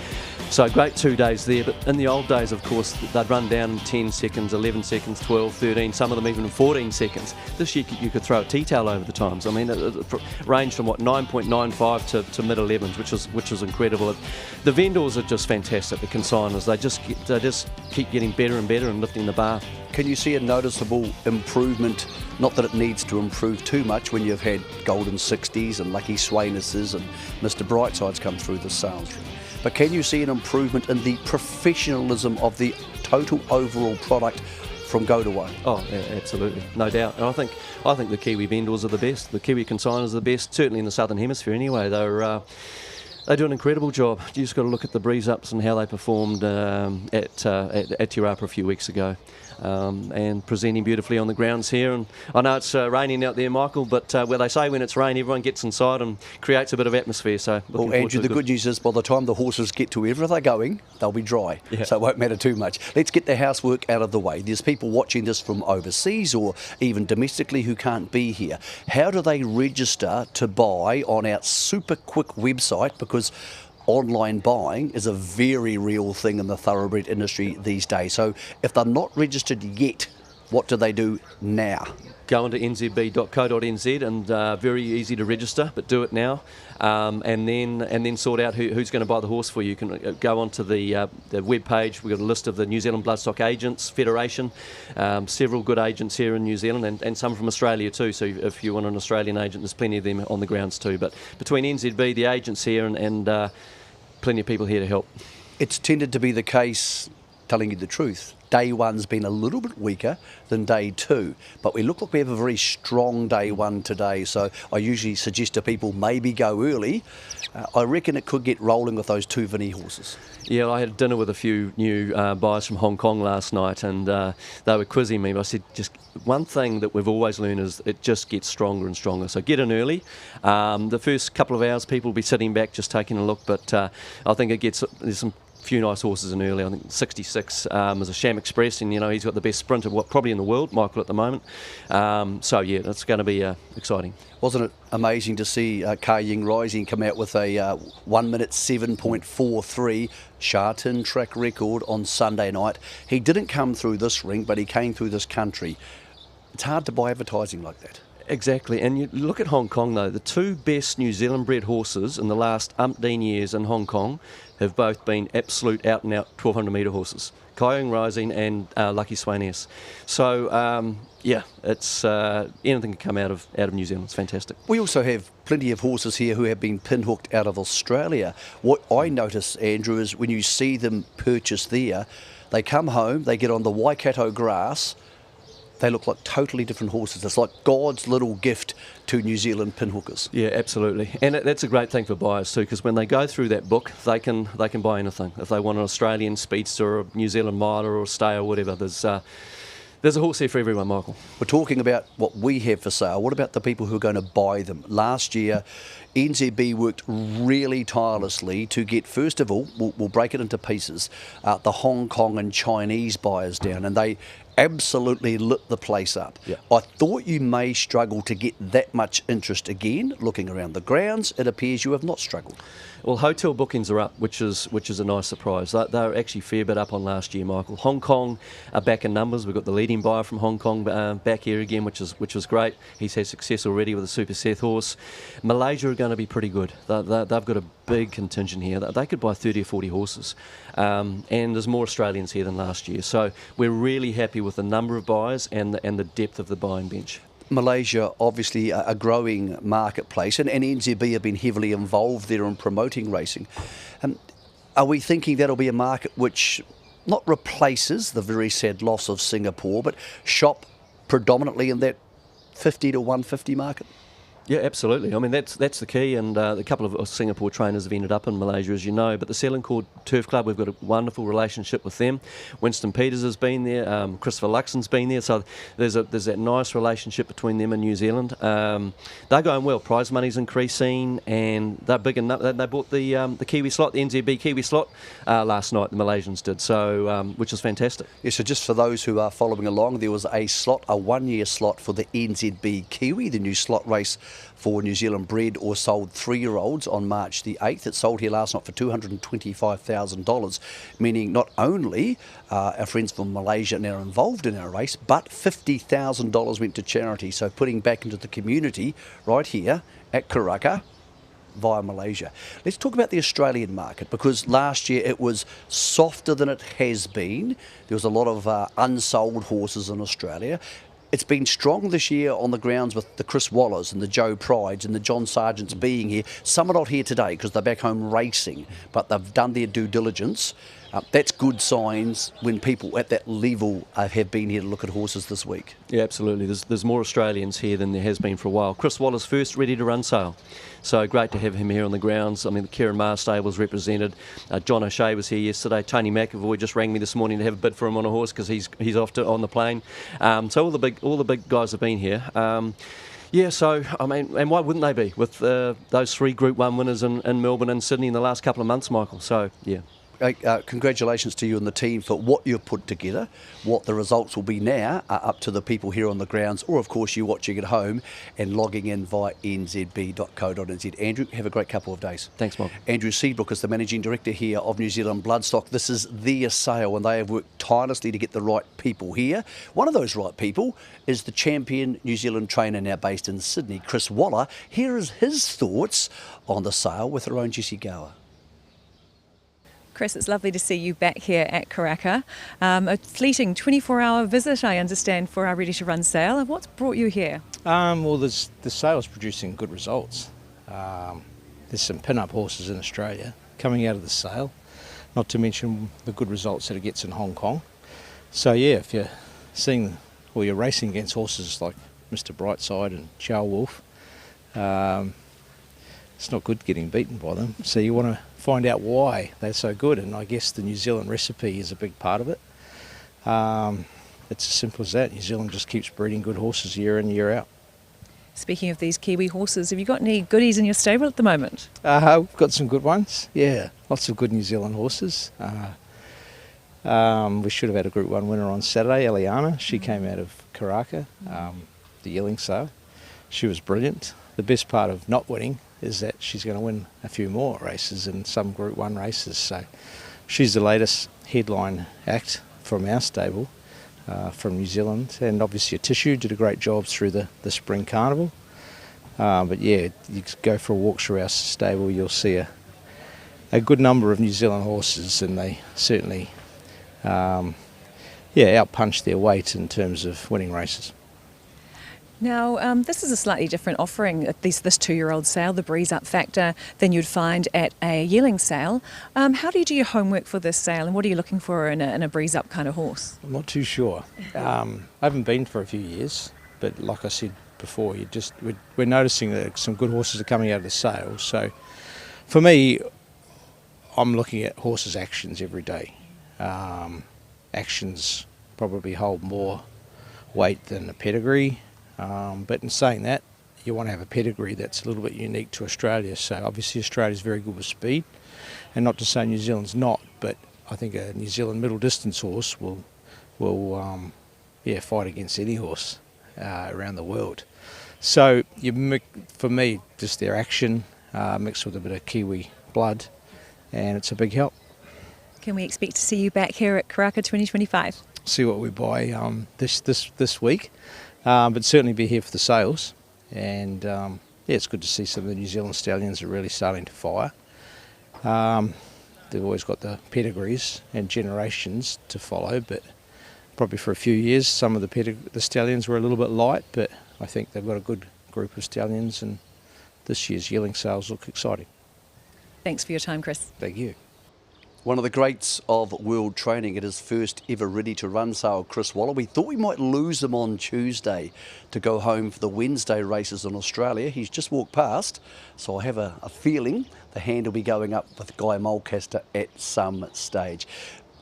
So great 2 days there, but in the old days, of course, they'd run down in 10 seconds, 11 seconds, 12, 13, some of them even in 14 seconds. This year you could throw a tea towel over the times. I mean, it ranged from, 9.95 to mid-11s, which is incredible. The vendors are just fantastic, the consigners. They just keep getting better and better and lifting the bar. Can you see a noticeable improvement? Not that it needs to improve too much when you've had Golden 60s and Lucky Swainesses and Mr. Brightsides come through the sales room. But can you see an improvement in the professionalism of the total overall product from go to way? Oh, yeah, absolutely, no doubt. And I think the Kiwi vendors are the best. The Kiwi consigners are the best, certainly in the Southern Hemisphere anyway. They do an incredible job. You just got to look at the breeze ups and how they performed at Te Rapa a few weeks ago. And presenting beautifully on the grounds here. And I know it's raining out there, Michael, but where they say when it's rain, everyone gets inside and creates a bit of atmosphere. So, well, Andrew, the good news is by the time the horses get to wherever they're going, they'll be dry, so it won't matter too much. Let's get the housework out of the way. There's people watching this from overseas or even domestically who can't be here. How do they register to buy on our super quick website? Because online buying is a very real thing in the thoroughbred industry these days. So if they're not registered yet, what do they do now? Go into nzb.co.nz and very easy to register, but do it now, and then sort out who's going to buy the horse for you. You can go onto the web page. We've got a list of the New Zealand Bloodstock Agents Federation, several good agents here in New Zealand, and some from Australia too. So if you want an Australian agent, there's plenty of them on the grounds too. But between NZB, the agents here, and plenty of people here to help. It's tended to be the case, telling you the truth, day one's been a little bit weaker than day two, but we look like we have a very strong day one today. So I usually suggest to people maybe go early. I reckon it could get rolling with those two Vinny horses. Yeah, I had dinner with a few new buyers from Hong Kong last night, and they were quizzing me. I said, just one thing that we've always learned is it just gets stronger and stronger. So get in early. The first couple of hours, people will be sitting back just taking a look, but I think there's some few nice horses in early. I think 66 is a Sham Express, and he's got the best sprinter probably in the world, Michael, at the moment. So yeah, it's going to be exciting. Wasn't it amazing to see Ka Ying Rising come out with a 1 minute 7.43 Sha-Tin track record on Sunday night? He didn't come through this ring, but he came through this country. It's hard to buy advertising like that. Exactly, and you look at Hong Kong though, the two best New Zealand bred horses in the last umpteen years in Hong Kong have both been absolute out and out 1200 metre horses, Ka Ying Rising and Lucky Swainesses. So yeah, it's anything can come out of New Zealand. It's fantastic. We also have plenty of horses here who have been pinhooked out of Australia. What I notice, Andrew, is when you see them purchased there, they come home, they get on the Waikato grass. They look like totally different horses. It's like God's little gift to New Zealand pinhookers. Yeah, absolutely. And that's a great thing for buyers too, because when they go through that book, they can buy anything. If they want an Australian Speedster or a New Zealand Miler or a Stay or whatever, there's a horse here for everyone, Michael. We're talking about what we have for sale. What about the people who are going to buy them? Last year, NZB worked really tirelessly to get, first of all, we'll break it into pieces, the Hong Kong and Chinese buyers down, and they absolutely lit the place up. Yeah. I thought you may struggle to get that much interest again. Looking around the grounds, it appears you have not struggled. Well, hotel bookings are up, which is a nice surprise. They're actually a fair bit up on last year, Michael. Hong Kong are back in numbers. We've got the leading buyer from Hong Kong back here again, which is great. He's had success already with a Super Seth horse. Malaysia are going to be pretty good. They've got a big contingent here. They could buy 30 or 40 horses. And there's more Australians here than last year. So we're really happy with the number of buyers and the depth of the buying bench. Malaysia, obviously a growing marketplace, and NZB have been heavily involved there in promoting racing. Are we thinking that'll be a market which not replaces the very sad loss of Singapore, but shop predominantly in that 50 to 150 market? Yeah, absolutely. I mean, that's the key, and a couple of Singapore trainers have ended up in Malaysia, as you know. But the Selangor Turf Club, we've got a wonderful relationship with them. Winston Peters has been there, Christopher Luxon's been there, so there's that nice relationship between them and New Zealand. They're going well. Prize money's increasing, and they're big enough. They bought the Kiwi slot, the NZB Kiwi slot, last night. The Malaysians did, so which is fantastic. Yeah, so just for those who are following along, there was a slot, a one-year slot for the NZB Kiwi, the new slot race for New Zealand bred or sold 3-year-olds on March the 8th. It sold here last night for $225,000, meaning not only our friends from Malaysia now involved in our race, but $50,000 went to charity, so putting back into the community right here at Karaka via Malaysia. Let's talk about the Australian market, because last year it was softer than it has been. There was a lot of unsold horses in Australia. It's been strong this year on the grounds with the Chris Wallers and the Joe Prides and the John Sargents being here. Some are not here today because they're back home racing, but they've done their due diligence. That's good signs when people at that level have been here to look at horses this week. Yeah, absolutely. There's more Australians here than there has been for a while. Chris Waller's first ready to run sale. So great to have him here on the grounds. I mean, the Kieran Maher stable's represented. John O'Shea was here yesterday. Tony McAvoy just rang me this morning to have a bid for him on a horse because he's off on the plane. So all the big guys have been here. Yeah, so, I mean, and why wouldn't they be with those 3 Group 1 winners in Melbourne and Sydney in the last couple of months, Michael? So, yeah. Congratulations to you and the team for what you've put together. What the results will be now are up to the people here on the grounds, or of course you watching at home and logging in via nzb.co.nz. Andrew, have a great couple of days. Thanks, Mark. Andrew Seabrook is the Managing Director here of New Zealand Bloodstock. This is their sale and they have worked tirelessly to get the right people here. One of those right people is the champion New Zealand trainer now based in Sydney, Chris Waller. Here is his thoughts on the sale with our own Jessie Gower. Chris, it's lovely to see you back here at Karaka. A fleeting 24-hour visit, I understand, for our Ready to Run sale. What's brought you here? Well, the sale's producing good results. There's some pin-up horses in Australia coming out of the sale, not to mention the good results that it gets in Hong Kong. So yeah, if you're seeing or you're racing against horses like Mr. Brightside and Chow Wolf, it's not good getting beaten by them. So you want to find out why they're so good, and I guess the New Zealand recipe is a big part of it. It's as simple as that. New Zealand just keeps breeding good horses year in, year out. Speaking of these Kiwi horses, have you got any goodies in your stable at the moment? We've got some good ones, yeah. Lots of good New Zealand horses. We should have had a Group 1 winner on Saturday, Eliana. She came out of Karaka, the yearling sale. She was brilliant. The best part of not winning is that she's going to win a few more races in some Group 1 races. So she's the latest headline act from our stable, from New Zealand. And obviously Tissue did a great job through the Spring Carnival. But yeah, you go for a walk through our stable, you'll see a good number of New Zealand horses, and they certainly outpunch their weight in terms of winning races. Now, this is a slightly different offering, at least this 2-year-old sale, the breeze up factor, than you'd find at a yearling sale. How do you do your homework for this sale, and what are you looking for in a breeze up kind of horse? I'm not too sure. I haven't been for a few years, but like I said before, we're noticing that some good horses are coming out of the sale. So for me, I'm looking at horses' actions every day. Actions probably hold more weight than the pedigree. But in saying that, you want to have a pedigree that's a little bit unique to Australia. So obviously Australia's very good with speed, and not to say New Zealand's not, but I think a New Zealand middle distance horse will fight against any horse around the world. So for me, just their action mixed with a bit of Kiwi blood, and it's a big help. Can we expect to see you back here at Karaka 2025? See what we buy this week. But certainly be here for the sales, and it's good to see some of the New Zealand stallions are really starting to fire. They've always got the pedigrees and generations to follow, but probably for a few years some of the stallions were a little bit light, but I think they've got a good group of stallions, and this year's yearling sales look exciting. Thanks for your time, Chris. Thank you. One of the greats of world training at his first ever Ready to Run sale, Chris Waller. We thought we might lose him on Tuesday to go home for the Wednesday races in Australia. He's just walked past, so I have a feeling the hand will be going up with Guy Mulcaster at some stage.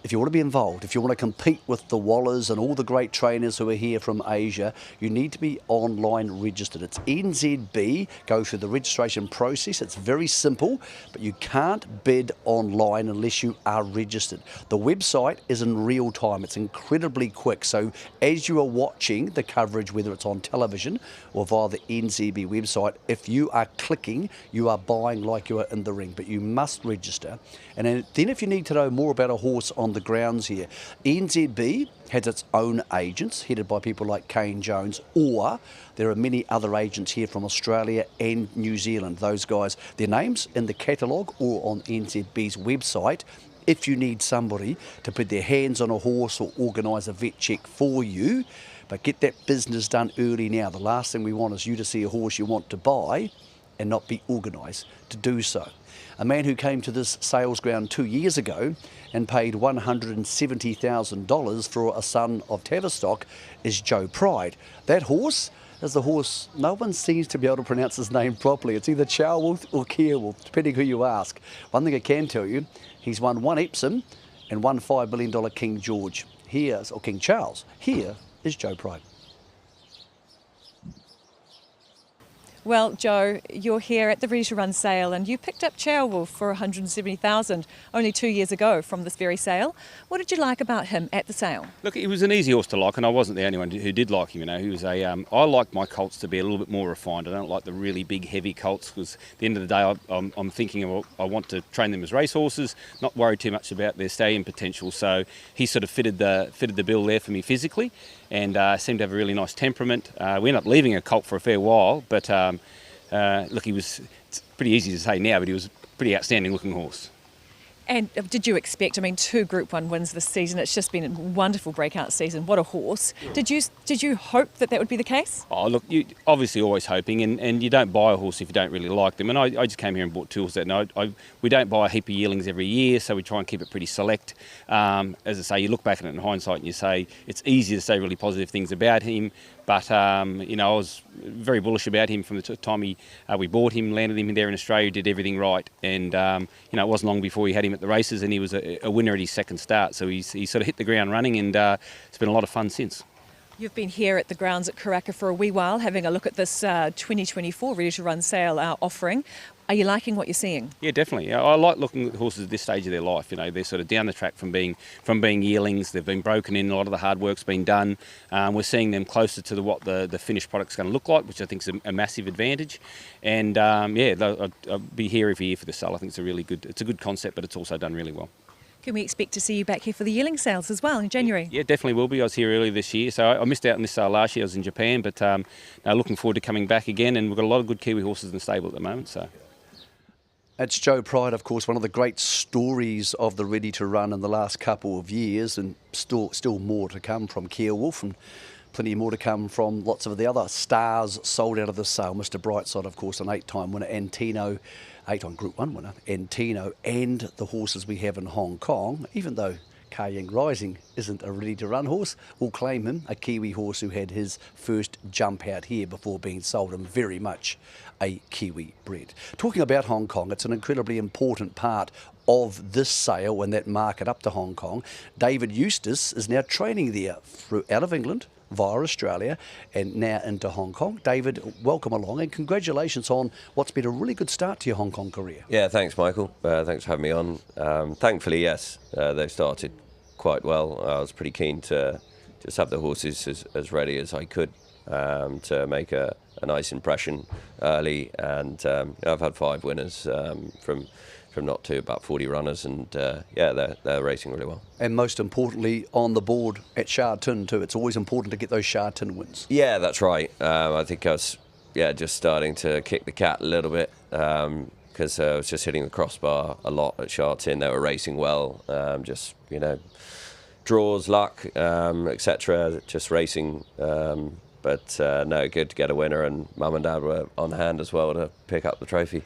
If you want to be involved, if you want to compete with the Wallers and all the great trainers who are here from Asia, you need to be online registered. It's NZB, go through the registration process. It's very simple, but you can't bid online unless you are registered. The website is in real time. It's incredibly quick. So as you are watching the coverage, whether it's on television or via the NZB website, if you are clicking, you are buying like you are in the ring, but you must register. And then if you need to know more about a horse on the grounds here, NZB has its own agents headed by people like Kane Jones, or there are many other agents here from Australia and New Zealand. Those guys, their names in the catalogue or on NZB's website. If you need somebody to put their hands on a horse or organise a vet check for you, but get that business done early now. The last thing we want is you to see a horse you want to buy and not be organised to do so. A man who came to this sales ground 2 years ago and paid $170,000 for a son of Tavistock is Joe Pride. That horse is the horse, no one seems to be able to pronounce his name properly. It's either Chowolf or Keirwolf, depending who you ask. One thing I can tell you, he's won one Epsom and one $5 million King George. Or King Charles. Here is Joe Pride. Well, Joe, you're here at the Ready to Run sale and you picked up Chowolf for $170,000 only 2 years ago from this very sale. What did you like about him at the sale? Look, he was an easy horse to like, and I wasn't the only one who did like him. You know, he was I like my colts to be a little bit more refined. I don't like the really big, heavy colts because at the end of the day, I'm thinking I want to train them as racehorses, not worry too much about their stallion potential. So he sort of fitted the bill there for me physically, and seemed to have a really nice temperament. We ended up leaving a colt for a fair while, but look, it's pretty easy to say now, but he was a pretty outstanding looking horse. And did you expect, 2 Group 1 wins this season, it's just been a wonderful breakout season, what a horse. Did you hope that would be the case? Oh, look, you obviously always hoping, and you don't buy a horse if you don't really like them. And I just came here and bought 2 horses that night. We don't buy a heap of yearlings every year, so we try and keep it pretty select. As I say, you look back at it in hindsight and you say it's easy to say really positive things about him, but I was very bullish about him from the time we bought him, landed him there in Australia, did everything right, and it wasn't long before we had him at the races, and he was a winner at his second start. So he sort of hit the ground running, and it's been a lot of fun since. You've been here at the grounds at Karaka for a wee while, having a look at this 2024 Ready to Run sale offering. Are you liking what you're seeing? Yeah, definitely. I like looking at horses at this stage of their life. They're sort of down the track from being yearlings. They've been broken in. A lot of the hard work's been done. We're seeing them closer to what the finished product's going to look like, which I think is a massive advantage. And I'll be here every year for the sale. I think it's a good concept, but it's also done really well. Can we expect to see you back here for the yearling sales as well in January? Yeah, definitely will be. I was here earlier this year, so I missed out on this sale last year. I was in Japan, but looking forward to coming back again. And we've got a lot of good Kiwi horses in the stable at the moment. So. It's Joe Pride, of course, one of the great stories of the Ready to Run in the last couple of years, and still more to come from Keirwolf, and plenty more to come from lots of the other stars sold out of the sale. Mr. Brightside, of course, an 8-time winner, Antino, 8-time Group 1 winner, Antino, and the horses we have in Hong Kong, even though Kaying Rising isn't a Ready to Run horse, we'll claim him a Kiwi horse who had his first jump out here before being sold, and very much a Kiwi bred. Talking about Hong Kong, it's an incredibly important part of this sale and that market up to Hong Kong. David Eustace is now training there out of England via Australia and now into Hong Kong. David, welcome along and congratulations on what's been a really good start to your Hong Kong career. Yeah, thanks Michael. Thanks for having me on. Thankfully, yes, they've started quite well. I was pretty keen to just have the horses as ready as I could to make a nice impression early, and I've had 5 winners from not to about 40 runners, and they're racing really well. And most importantly, on the board at Sha Tin too. It's always important to get those Sha Tin wins. Yeah, that's right. I think I was just starting to kick the cat a little bit because I was just hitting the crossbar a lot at Sha Tin. They were racing well, draws, luck, etc. Just racing. But good to get a winner, and Mum and Dad were on hand as well to pick up the trophy.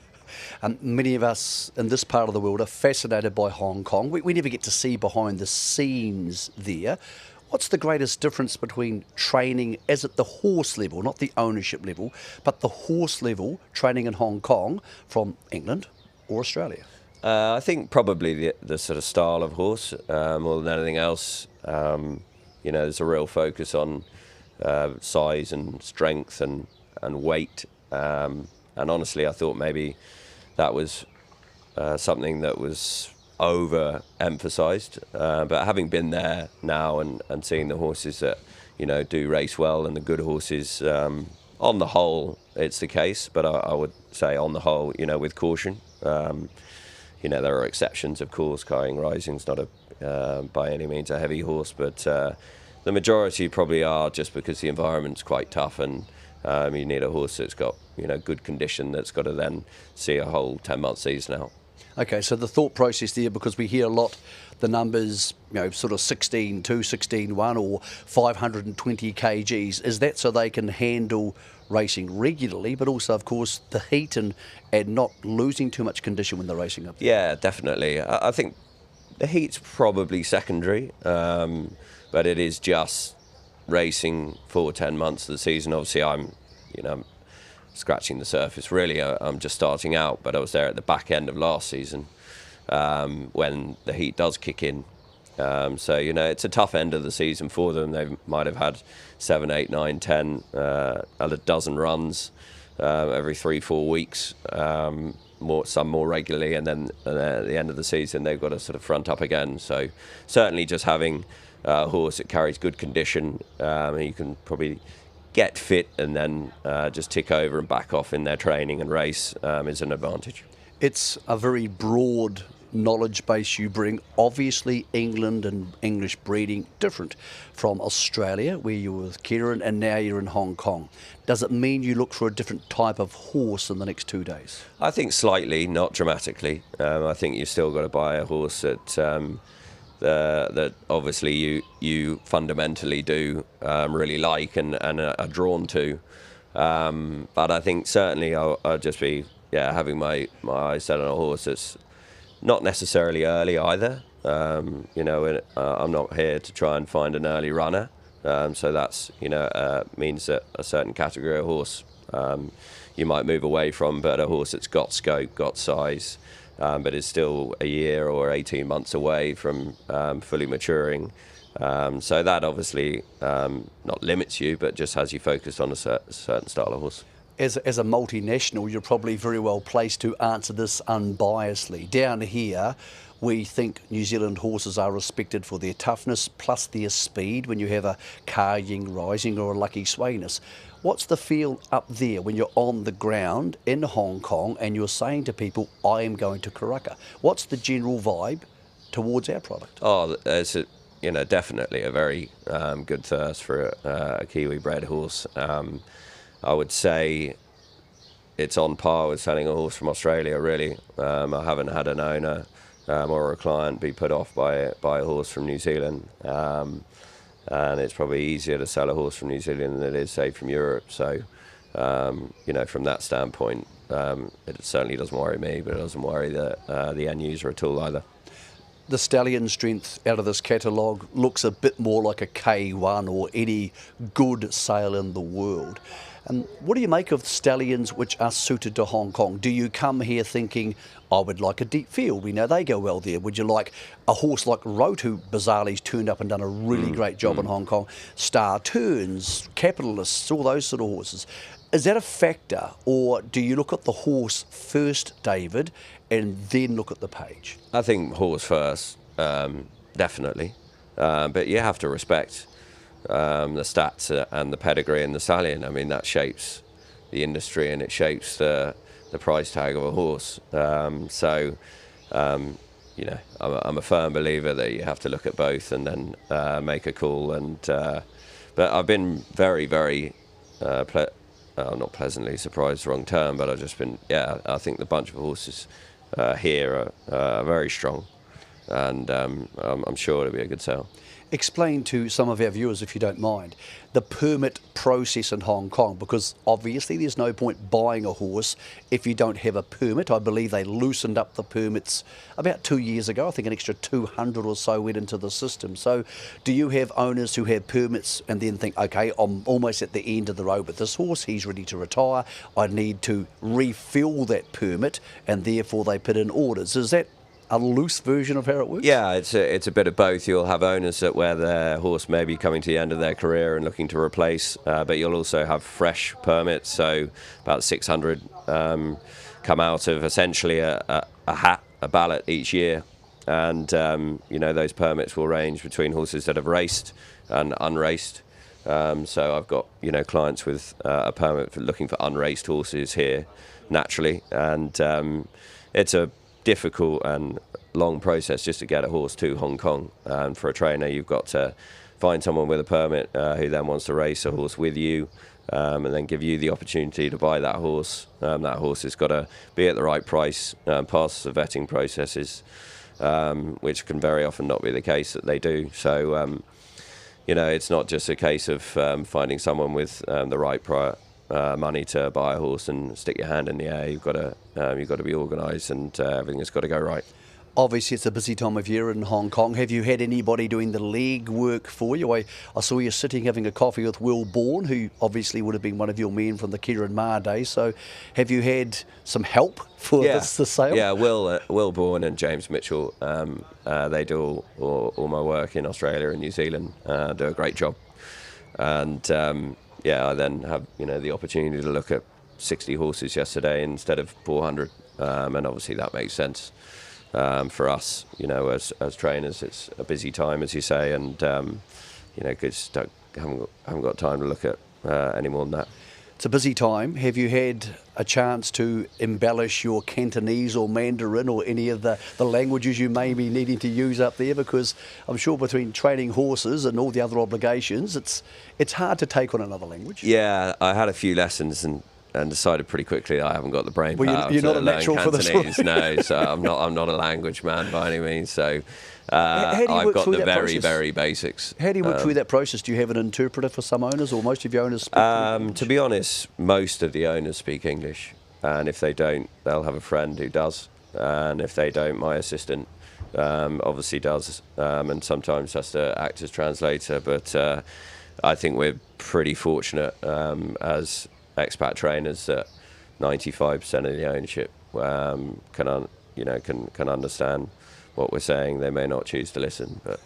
Many of us in this part of the world are fascinated by Hong Kong. We never get to see behind the scenes there. What's the greatest difference between training as at the horse level, not the ownership level, but the horse level, training in Hong Kong from England or Australia? I think probably the sort of style of horse more than anything else. There's a real focus on size and strength and weight. And honestly, I thought maybe that was something that was overemphasised. But having been there now and seeing the horses that, do race well and the good horses, on the whole, it's the case. But I would say on the whole, with caution. There are exceptions, of course. Kying Rising's not by any means a heavy horse, but the majority probably are, just because the environment's quite tough, and you need a horse that's got good condition, that's got to then see a whole 10-month season out. Okay, so the thought process there, because we hear a lot the numbers, sort of 16-2, 16-1 or 520 kgs, is that so they can handle racing regularly, but also, of course, the heat and not losing too much condition when they're racing up there? Yeah, definitely. I think the heat's probably secondary, but it is just racing for 10 months of the season. Obviously, I'm scratching the surface, really. I'm just starting out, but I was there at the back end of last season when the heat does kick in. So, it's a tough end of the season for them. They might have had 7, 8, 9, 10, a dozen runs every 3-4 weeks, some more regularly, and then at the end of the season they've got to sort of front up again. So certainly just having a horse that carries good condition, you can probably get fit and then just tick over and back off in their training and race is an advantage. It's a very broad knowledge base you bring. Obviously, England and English breeding different from Australia, where you were with Kieran, and now you're in Hong Kong. Does it mean you look for a different type of horse in the next 2 days? I think slightly, not dramatically. I think you've still got to buy a horse that obviously you fundamentally do really like and are drawn to. But I think certainly I'll just be having my eyes set on a horse that's not necessarily early either. I'm not here to try and find an early runner. So that's means that a certain category of horse you might move away from, but a horse that's got scope, got size, but is still a year or 18 months away from fully maturing. So that obviously not limits you, but just has you focused on a certain style of horse. As a multinational, you're probably very well placed to answer this unbiasedly. Down here, we think New Zealand horses are respected for their toughness plus their speed when you have a Karaka Rising or a Lucky Sweyness. What's the feel up there when you're on the ground in Hong Kong and you're saying to people, I am going to Karaka? What's the general vibe towards our product? Oh, it's definitely a very good thirst for a Kiwi bred horse. I would say it's on par with selling a horse from Australia, really. I haven't had an owner or a client be put off by a horse from New Zealand. And it's probably easier to sell a horse from New Zealand than it is, say, from Europe. So, from that standpoint, it certainly doesn't worry me, but it doesn't worry the end user at all either. The stallion strength out of this catalogue looks a bit more like a K1 or any good sale in the world. What do you make of stallions which are suited to Hong Kong? Do you come here thinking, I would like a deep field? We know they go well there. Would you like a horse like Rote, who bizarrely's turned up and done a really great job in Hong Kong? Star Turns, Capitalists, all those sort of horses. Is that a factor, or do you look at the horse first, David, and then look at the page? I think horse first, definitely. But you have to respect the stats and the pedigree and the stallion. I mean, that shapes the industry and it shapes the price tag of a horse. I'm a firm believer that you have to look at both and then make a call. But I've been very, very not pleasantly surprised, wrong term, but I've just been, I think the bunch of horses here are very strong, and I'm sure it'll be a good sale. Explain to some of our viewers, if you don't mind, the permit process in Hong Kong, because obviously there's no point buying a horse if you don't have a permit. I believe they loosened up the permits about 2 years ago. I think an extra 200 or so went into the system. So do you have owners who have permits and then think, okay, I'm almost at the end of the road with this horse, he's ready to retire, I need to refill that permit, and therefore they put in orders? Is that a loose version of how it works? Yeah, it's a bit of both. You'll have owners that where their horse may be coming to the end of their career and looking to replace, but you'll also have fresh permits. So about 600 come out of essentially a ballot each year, and those permits will range between horses that have raced and unraced. So I've got clients with a permit for looking for unraced horses here naturally, and it's a difficult and long process just to get a horse to Hong Kong. And for a trainer, you've got to find someone with a permit who then wants to race a horse with you, and then give you the opportunity to buy that horse. That horse has got to be at the right price, pass the vetting processes, which can very often not be the case that they do. So, it's not just a case of finding someone with the right money to buy a horse and stick your hand in the air. You've got to be organised, and everything has got to go right. Obviously, it's a busy time of year in Hong Kong. Have you had anybody doing the leg work for you? I saw you sitting having a coffee with Will Bourne, who obviously would have been one of your men from the Kieran Ma days. So have you had some help for this sale? Yeah, Will Bourne and James Mitchell, they do all my work in Australia and New Zealand, do a great job. And I then have the opportunity to look at 60 horses yesterday instead of 400, and obviously that makes sense. For us, as trainers, it's a busy time, as you say, and just haven't got time to look at any more than that. It's a busy time. Have you had a chance to embellish your Cantonese or Mandarin or any of the languages you may be needing to use up there? Because I'm sure between training horses and all the other obligations, it's hard to take on another language. Yeah, I had a few lessons and decided pretty quickly I haven't got the brain power. You're not a natural for this one. No, so I'm not a language man by any means. So I've got the very basics. How do you work through that process? Do you have an interpreter for some owners, or most of your owners speak English? To be honest, most of the owners speak English, and if they don't, they'll have a friend who does, and if they don't, my assistant obviously does, and sometimes has to act as translator. But I think we're pretty fortunate as expat trainers that 95% of the ownership can understand what we're saying. They may not choose to listen, but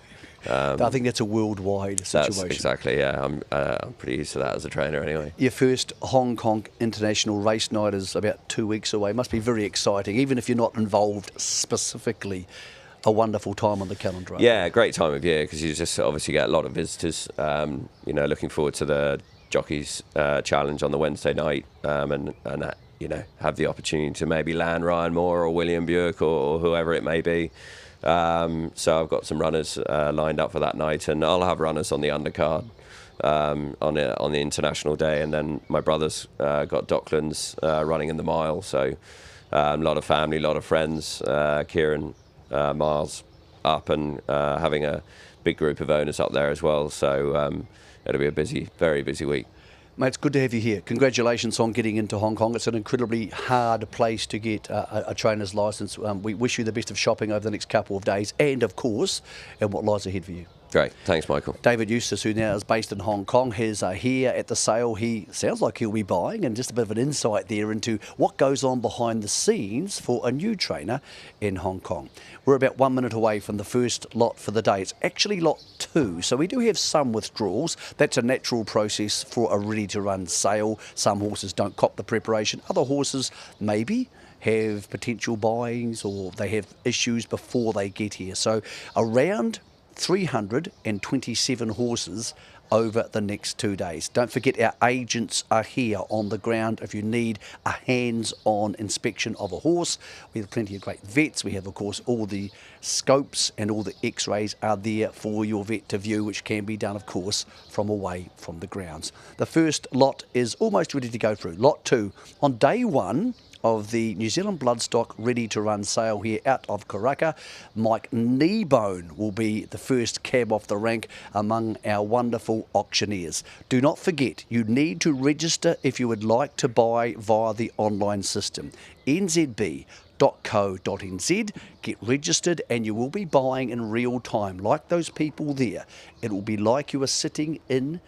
I think that's a worldwide situation. That's exactly, yeah. I'm pretty used to that as a trainer anyway. Your first Hong Kong International Race Night is about 2 weeks away. Must be very exciting, even if you're not involved specifically. A wonderful time on the calendar. Yeah, great time of year, because you just obviously get a lot of visitors. Looking forward to the Jockey's challenge on the Wednesday night, and have the opportunity to maybe land Ryan Moore or William Buick or whoever it may be. So I've got some runners lined up for that night, and I'll have runners on the undercard on the international day, and then my brother's got Docklands running in the mile. So a lot of family, a lot of friends. Kieran Miles up, and having a big group of owners up there as well. So it'll be a very busy week. Mate, it's good to have you here. Congratulations on getting into Hong Kong. It's an incredibly hard place to get a trainer's licence. We wish you the best of shopping over the next couple of days, and of course, and what lies ahead for you. Great, thanks Michael. David Eustace, who now is based in Hong Kong, is here at the sale. He sounds like he'll be buying, and just a bit of an insight there into what goes on behind the scenes for a new trainer in Hong Kong. We're about 1 minute away from the first lot for the day. It's actually lot 2, so we do have some withdrawals. That's a natural process for a ready-to-run sale. Some horses don't cop the preparation. Other horses maybe have potential buyings, or they have issues before they get here. So around 327 horses over the next 2 days. Don't forget our agents are here on the ground if you need a hands-on inspection of a horse. We have plenty of great vets. We have, of course, all the scopes and all the x-rays are there for your vet to view, which can be done, of course, from away from the grounds. The first lot is almost ready to go through. Lot 2 on day 1 of the New Zealand Bloodstock Ready to Run sale here out of Karaka. Mike Kneebone will be the first cab off the rank among our wonderful auctioneers. Do not forget, you need to register if you would like to buy via the online system. NZB.co.nz. Get registered and you will be buying in real time, like those people there. It will be like you are sitting in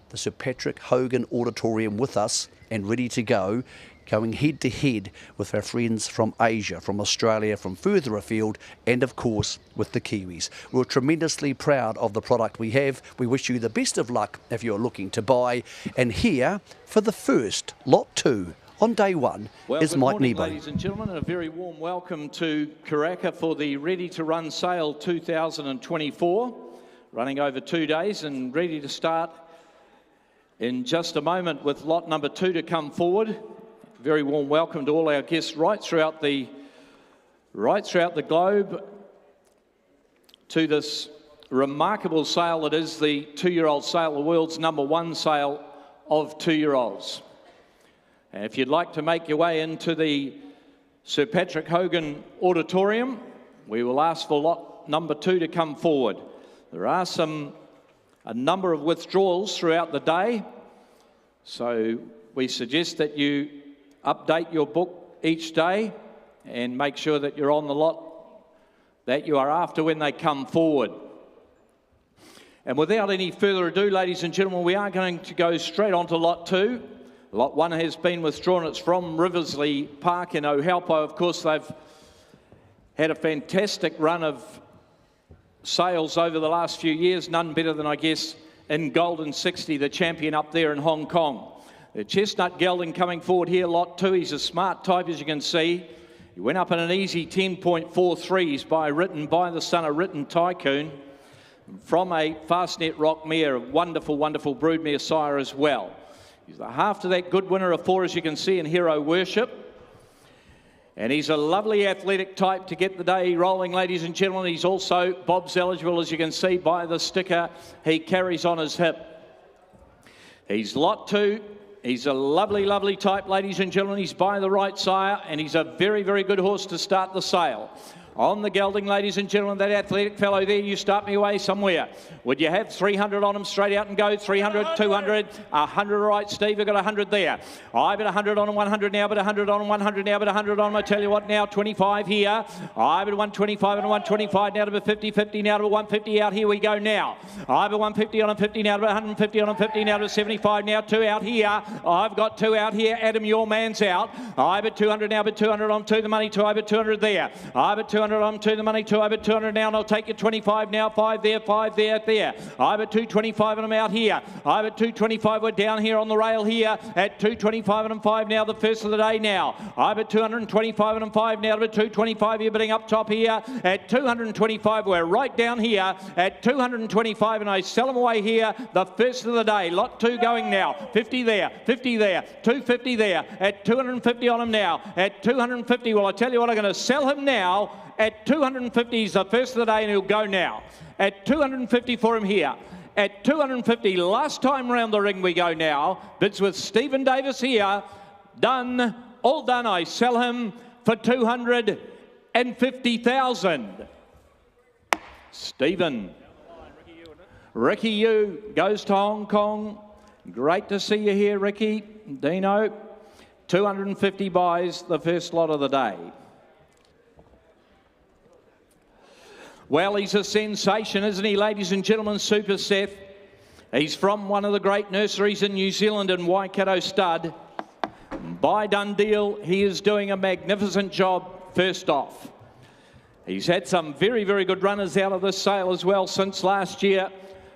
the Sir Patrick Hogan Auditorium with us and ready to go, going head to head with our friends from Asia, from Australia, from further afield, and of course with the Kiwis. We're tremendously proud of the product we have. We wish you the best of luck if you're looking to buy. And here for the first lot 2 on day 1 is Mike Kneebone. Ladies and gentlemen, and a very warm welcome to Karaka for the Ready to Run Sale 2024, running over 2 days and ready to start in just a moment with lot number 2 to come forward. Very warm welcome to all our guests right throughout the globe to this remarkable sale that is the 2-year-old sale, the world's #1 sale of 2-year-olds. And if you'd like to make your way into the Sir Patrick Hogan Auditorium, we will ask for lot number 2 to come forward. There are a number of withdrawals throughout the day, so we suggest that you update your book each day and make sure that you're on the lot that you are after when they come forward. And without any further ado, ladies and gentlemen, we are going to go straight on to lot 2. Lot 1 has been withdrawn. It's from Riversley Park in Ohalpo. Of course, they've had a fantastic run of sales over the last few years, none better than, I guess, in Golden 60, the champion up there in Hong Kong. The Chestnut Gelding coming forward here, lot 2. He's a smart type, as you can see. He went up in an easy 10.43s written by the son of Written Tycoon from a Fastnet Rock mare, a wonderful, wonderful broodmare sire as well. He's the half to that good winner of 4, as you can see, in Hero Worship. And he's a lovely athletic type to get the day rolling, ladies and gentlemen. He's also Bob's eligible, as you can see by the sticker he carries on his hip. He's lot 2. He's a lovely, lovely type, ladies and gentlemen. He's by the right sire, and he's a very, very good horse to start the sale. On the gelding, ladies and gentlemen, that athletic fellow there, you start me away somewhere. Would you have 300 on him straight out and go? 300, 200, 100, all right, Steve, we've got 100 there. I bet 100 on him, 100 now, but 100 on him, 100 now, but 100 on him. I tell you what now, 25 here. I bet 125 and 125 now to be 50, 50 now to 150 out. Here we go now. I bet 150 on him, 50 now to 150 on him, 50 now to 75 now, 2 out here. I've got 2 out here. Adam, your man's out. I bet 200 now, but 200 on 2, the money 2, I bet 200 there. I bet 200 on 2, the money 2, I bet 200 now, and I'll take you 25 now, 5 there, 5 there, there. I bet 225 and I'm out here. I bet 225, we're down here on the rail here at 225 and I'm 5 now, the first of the day now. I bet 225 and I'm 5 now, but 225 here, bidding up top here at 225. We're right down here at 225 and I sell them away here, the first of the day. Lot 2 going now, 50 there, 50 there, 250 there, at 250 on him now, at 250. Well, I tell you what, I'm going to sell him now at 250. He's the first of the day and he'll go now. At 250 for him here. At 250, last time round the ring we go now. Bids with Stephen Davis here. Done, all done. I sell him for 250,000. Stephen. Ricky Yu goes to Hong Kong. Great to see you here, Ricky. Dino, 250 buys, the first lot of the day. Well, he's a sensation, isn't he, ladies and gentlemen? Super Seth. He's from one of the great nurseries in New Zealand in Waikato Stud. By Dundeel, he is doing a magnificent job first off. He's had some very, very good runners out of this sale as well since last year.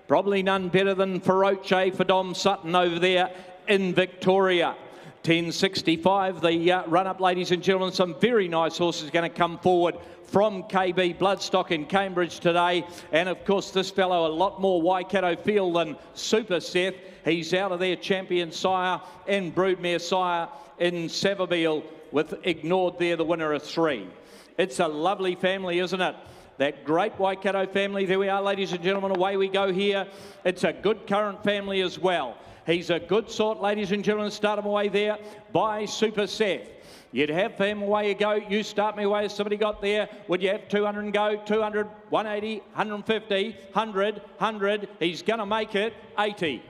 Probably none better than Feroce for Dom Sutton over there in Victoria. 10.65, the run-up, ladies and gentlemen. Some very nice horses going to come forward from KB Bloodstock in Cambridge today. And, of course, this fellow a lot more Waikato feel than Super Seth. He's out of there, Champion Sire and Broodmare Sire in Savabeel with Ignored there, the winner of 3. It's a lovely family, isn't it? That great Waikato family. There we are, ladies and gentlemen. Away we go here. It's a good current family as well. He's a good sort, ladies and gentlemen. Start him away there by Super Seth. You'd have him, away you go. You start me away. Has somebody got there? Would you have 200 and go? 200, 180, 150, 100, 100. He's going to make it 80.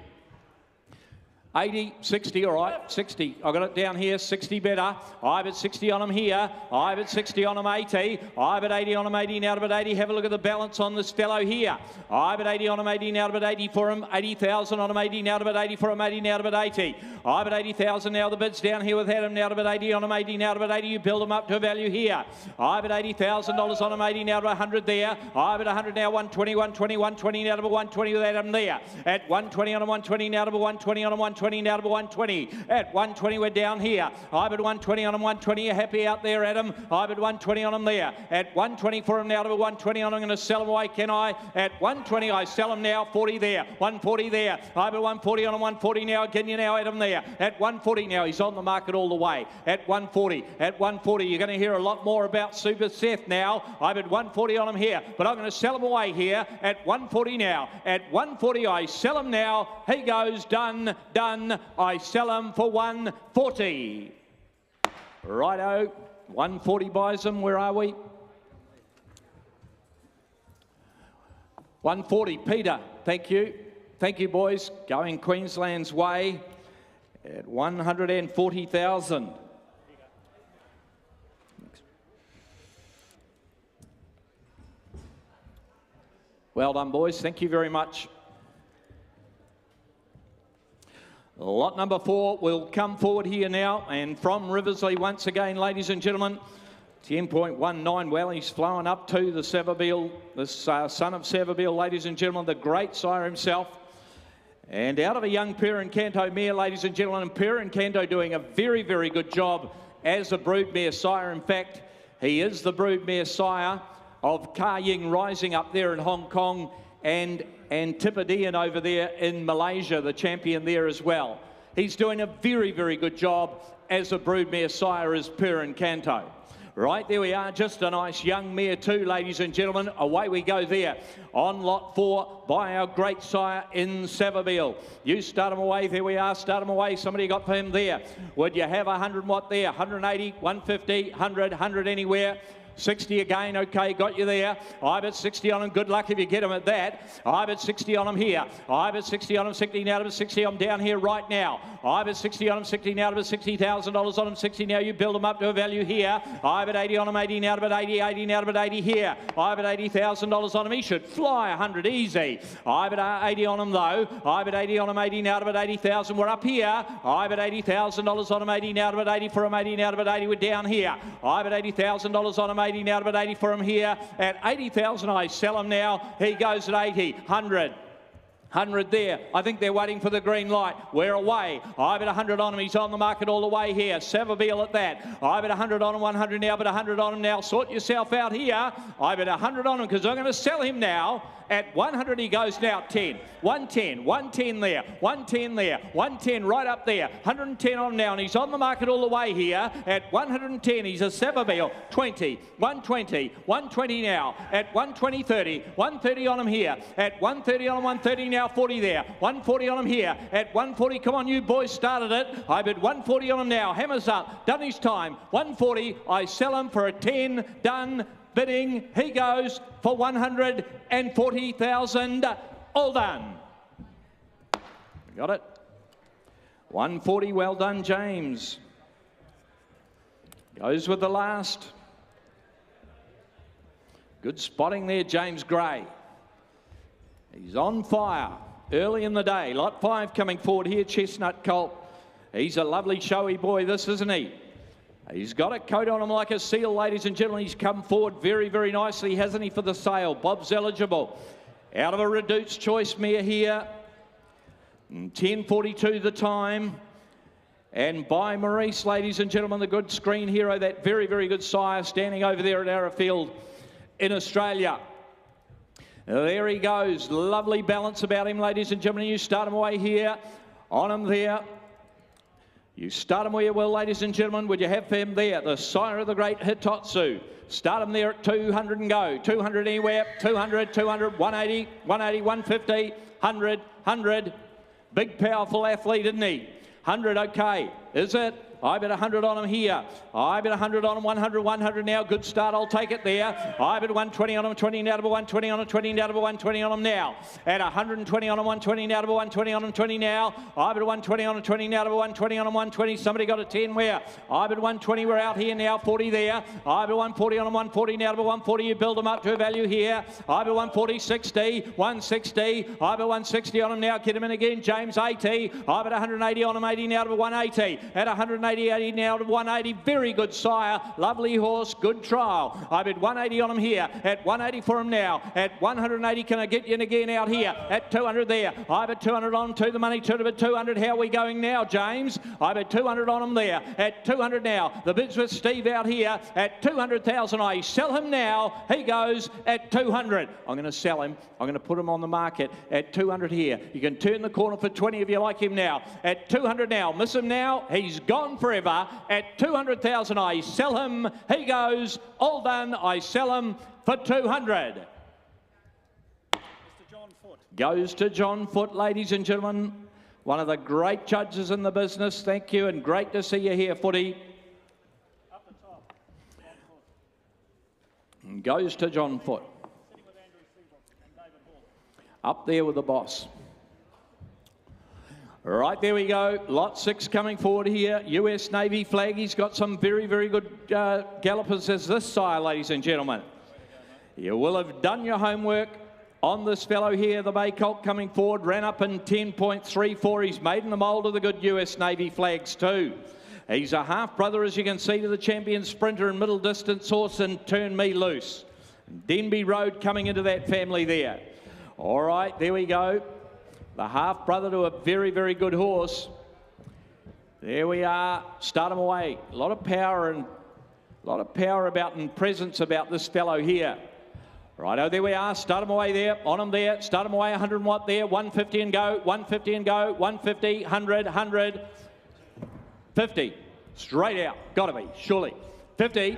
80, 60, all right, 60. I've got it down here, 60 better. I've at 60 on him here. I've at 60 on him, 80. I've at 80 on him, 80, now to about 80. Have a look at the balance on this fellow here. I've at 80 on him, 80, now to about 80 for him. 80,000 on him, 80, now to about 80 for him, 80, now to about 80. I've at 80,000 now, the bid's down here with Adam, now to about 80 on him, 80, now to about 80. You build him up to a value here. I've at $80,000 on him, 80, now to 100 there. I've at 100 now, 120, 120, 120, now to 120 with Adam there. At 120 on him, 120, now to 120 on him, 120, now to 120. At 120, we're down here. I've at 120 on him, 120. You're happy out there, Adam? I've at 120 on him there. At 120 for him now to 120 on him. I'm going to sell him away, can I? At 120, I sell him now. 40 there. 140 there. I've at 140 on him, 140 now. Again, you now, Adam there. At 140 now, he's on the market all the way. At 140. At 140, you're going to hear a lot more about Super Seth now. I've at 140 on him here, but I'm going to sell him away here at 140 now. At 140, I sell him now. He goes, done, done. I sell him for 140. Righto, 140 buys him. Where are we? 140, Peter. Thank you. Thank you, boys. Going Queensland's way at 140,000. Well done, boys. Thank you very much. Lot number 4 will come forward here now, and from Riversley once again, ladies and gentlemen, 10.19. Well, he's flowing up to the Savabeel, the son of Savabeel, ladies and gentlemen, the great sire himself. And out of a young Perrin Canto mare, ladies and gentlemen, and Perrin Canto doing a very, very good job as a broodmare sire. In fact, he is the broodmare sire of Ka Ying Rising up there in Hong Kong, and Tipadian over there in Malaysia, the champion there as well. He's doing a very, very good job as a broodmare sire as Perrin Canto. Right, there we are, just a nice young mare too, ladies and gentlemen. Away we go there on lot 4 by our great sire in Savabeel. You start him away, there we are, start him away. Somebody got for him there. Would you have 100 watt there? 180, 150, 100, 100 anywhere. 60 again, okay, got you there. I've at 60 on him, good luck if you get him at that. I've at 60 on him here. I've at 60 on him, 60 now to 60, I'm down here right now. I've at 60 on him, 60 now to $60,000 on him, 60 now, you build him up to a value here. I've at 80 on him, 80 now to about 80, 80 now to about 80 here. I've at $80,000 on him, he should fly 100 easy. I've at 80 on him though. I've at 80 on him, 80 now to about 80,000, we're up here. I've at $80,000 on him, 80 now to about 80 for him, 80 now to about 80, we're down here. I've at $80,000 on him, 80 now to about 80 for him here. At 80,000, I sell him now. He goes at 80, 100. 100 there. I think they're waiting for the green light. We're away. I've at 100 on him. He's on the market all the way here. Savabeel at that. I've at 100 on him, 100 now, but 100 on him now. Sort yourself out here. I've at 100 on him because I'm going to sell him now. At 100 he goes now, 10, 110, 110 there, 110 there, 110 right up there, 110 on him now, and he's on the market all the way here. At 110 he's a Savabeel, 20, 120, 120 now, at 120, 30, 130 on him here, at 130 on him, 130 now, 40 there, 140 on him here, at 140, come on you boys, started it. I've at 140 on him now, hammers up, done his time, 140, I sell him for a 10, done. Bidding, he goes for 140,000, all done. Got it. 140, well done, James. Goes with the last. Good spotting there, James Gray. He's on fire early in the day. Lot 5 coming forward here, Chestnut Colt. He's a lovely showy boy, this, isn't he? He's got a coat on him like a seal, ladies and gentlemen. He's come forward very, very nicely, hasn't he, for the sale? Bob's eligible. Out of a Reduced Choice mare here. 10.42 the time. And by Maurice, ladies and gentlemen, the good screen hero, that very, very good sire standing over there at Arrowfield in Australia. There he goes. Lovely balance about him, ladies and gentlemen. You start him away here. On him there. You start him where you will, ladies and gentlemen. Would you have him there? The sire of the great Hitotsu. Start him there at 200 and go. 200 anywhere. 200, 200, 180, 180, 150, 100, 100. Big, powerful athlete, isn't he? 100, okay. Is it? I bet 100 on him here. I bet 100 on him, 100, 100 now. Good start, I'll take it there. I bet 120 on him, 20 now to 120 on him, 20 now to 120 on him now. At 120 on him, 120 now to 120 on him, 20 now. I bet 120 on him, 20 now to 120 on him, 120. Somebody got a 10 where? I bet 120, we're out here now, 40 there. I bet 140 on him, 140 now to 140. You build them up to a value here. I bet 140, 60, 160. I bet 160 on him now, get him in again. James 80. I bet 180 on him, 80 now to 180. At 180, 80 now to 180. Very good sire. Lovely horse. Good trial. I bet 180 on him here. At 180 for him now. At 180, can I get you in again out here? At 200 there. I bet 200 on him to the money. 200. How are we going now, James? I bet 200 on him there. At 200 now. The bids with Steve out here. At 200,000. I sell him now. He goes at 200. I'm going to sell him. I'm going to put him on the market at 200 here. You can turn the corner for 20 if you like him now. At 200 now. Miss him now. He's gone forever. At 200,000, I sell him. He goes, all done. I sell him for 200. Goes to John Foot, ladies and gentlemen. One of the great judges in the business. Thank you, and great to see you here, Footy. Up the top. Goes to John Foot. Up there with the boss. Right, there we go. Lot 6 coming forward here. US Navy flag. He's got some very, very good gallopers as this sire, ladies and gentlemen. You will have done your homework on this fellow here. The Bay Colt coming forward. Ran up in 10.34. He's made in the mould of the good US Navy flags too. He's a half-brother, as you can see, to the champion sprinter and middle distance horse and Turn Me Loose. Denby Road coming into that family there. All right, there we go. The half-brother to a very, very good horse. There we are. Start him away. A lot of power about and presence about this fellow here. Righto, there we are. Start him away there. On him there. Start him away. 100 watt there. 150 and go. 150 and go. 150. 100. 100. 50. Straight out. Got to be. Surely. 50.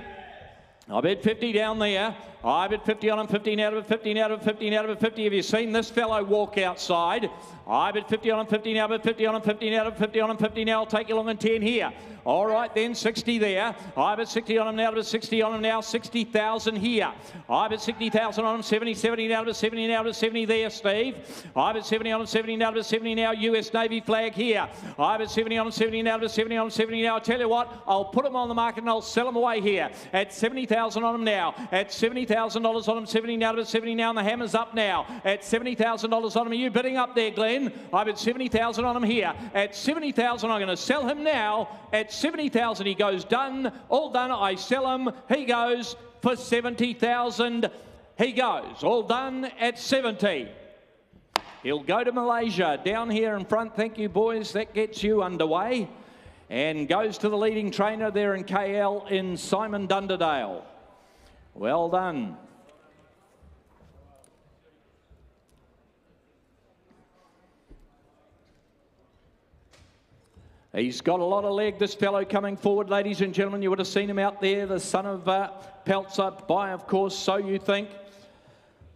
I bet 50 down there. I bet 50 on him, 15 out of it, 15 out of it, 15 out of it, 50. Have you seen this fellow walk outside? I bet 50 on him, 15 out of it, 50 on him, 15 out of it, 50 on him, 50 now. I'll take you along in 10 here. All right then, 60 there. I bet 60 on him now, but 60 on him now, 60,000 here. I bet 60,000 on him, 70, 70 now, but 70 now, but 70 there, Steve. I bet 70 on him, 70 now, but 70 now, US Navy flag here. I bet 70 on him, 70 now, but 70 on him, 70 now. I tell you what, I'll put him on the market and I'll sell him away here at 70,000 on him now. At $70,000 on him, 70 now, but 70 now, and the hammer's up now. At $70,000 on him. Are you bidding up there, Glenn? I bet 70,000 on him here. At 70,000, I'm going to sell him now. At 70,000, he goes done. All done. I sell him. He goes for 70,000. He goes. All done at 70. He'll go to Malaysia. Down here in front. Thank you, boys. That gets you underway. And goes to the leading trainer there in KL in Simon Dunderdale. Well done. He's got a lot of leg, this fellow coming forward, ladies and gentlemen. You would have seen him out there, the son of Peltzer, by, of course, So You Think.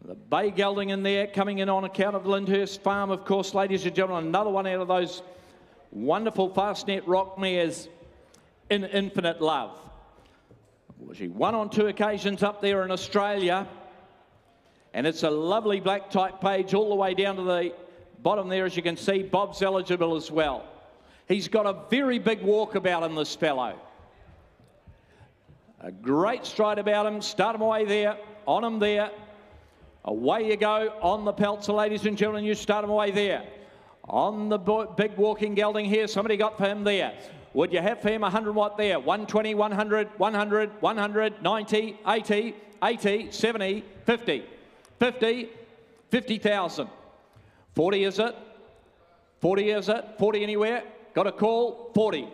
The bay gelding in there, coming in on account of Lyndhurst Farm, of course, ladies and gentlemen. Another one out of those wonderful Fastnet Rock mares in Infinite Love. She won on 2 occasions up there in Australia. And it's a lovely black type page all the way down to the bottom there, as you can see. Bob's eligible as well. He's got a very big walk about him, this fellow. A great stride about him. Start him away there. On him there. Away you go. On the Peltzer, ladies and gentlemen. You start him away there. On the big walking gelding here. Somebody got for him there. Would you have for him 100 watt there? 120, 100, 100, 100, 90, 80, 80, 70, 50, 50, 50,000. 40 is it? 40 is it? 40 anywhere? Got a call? 40.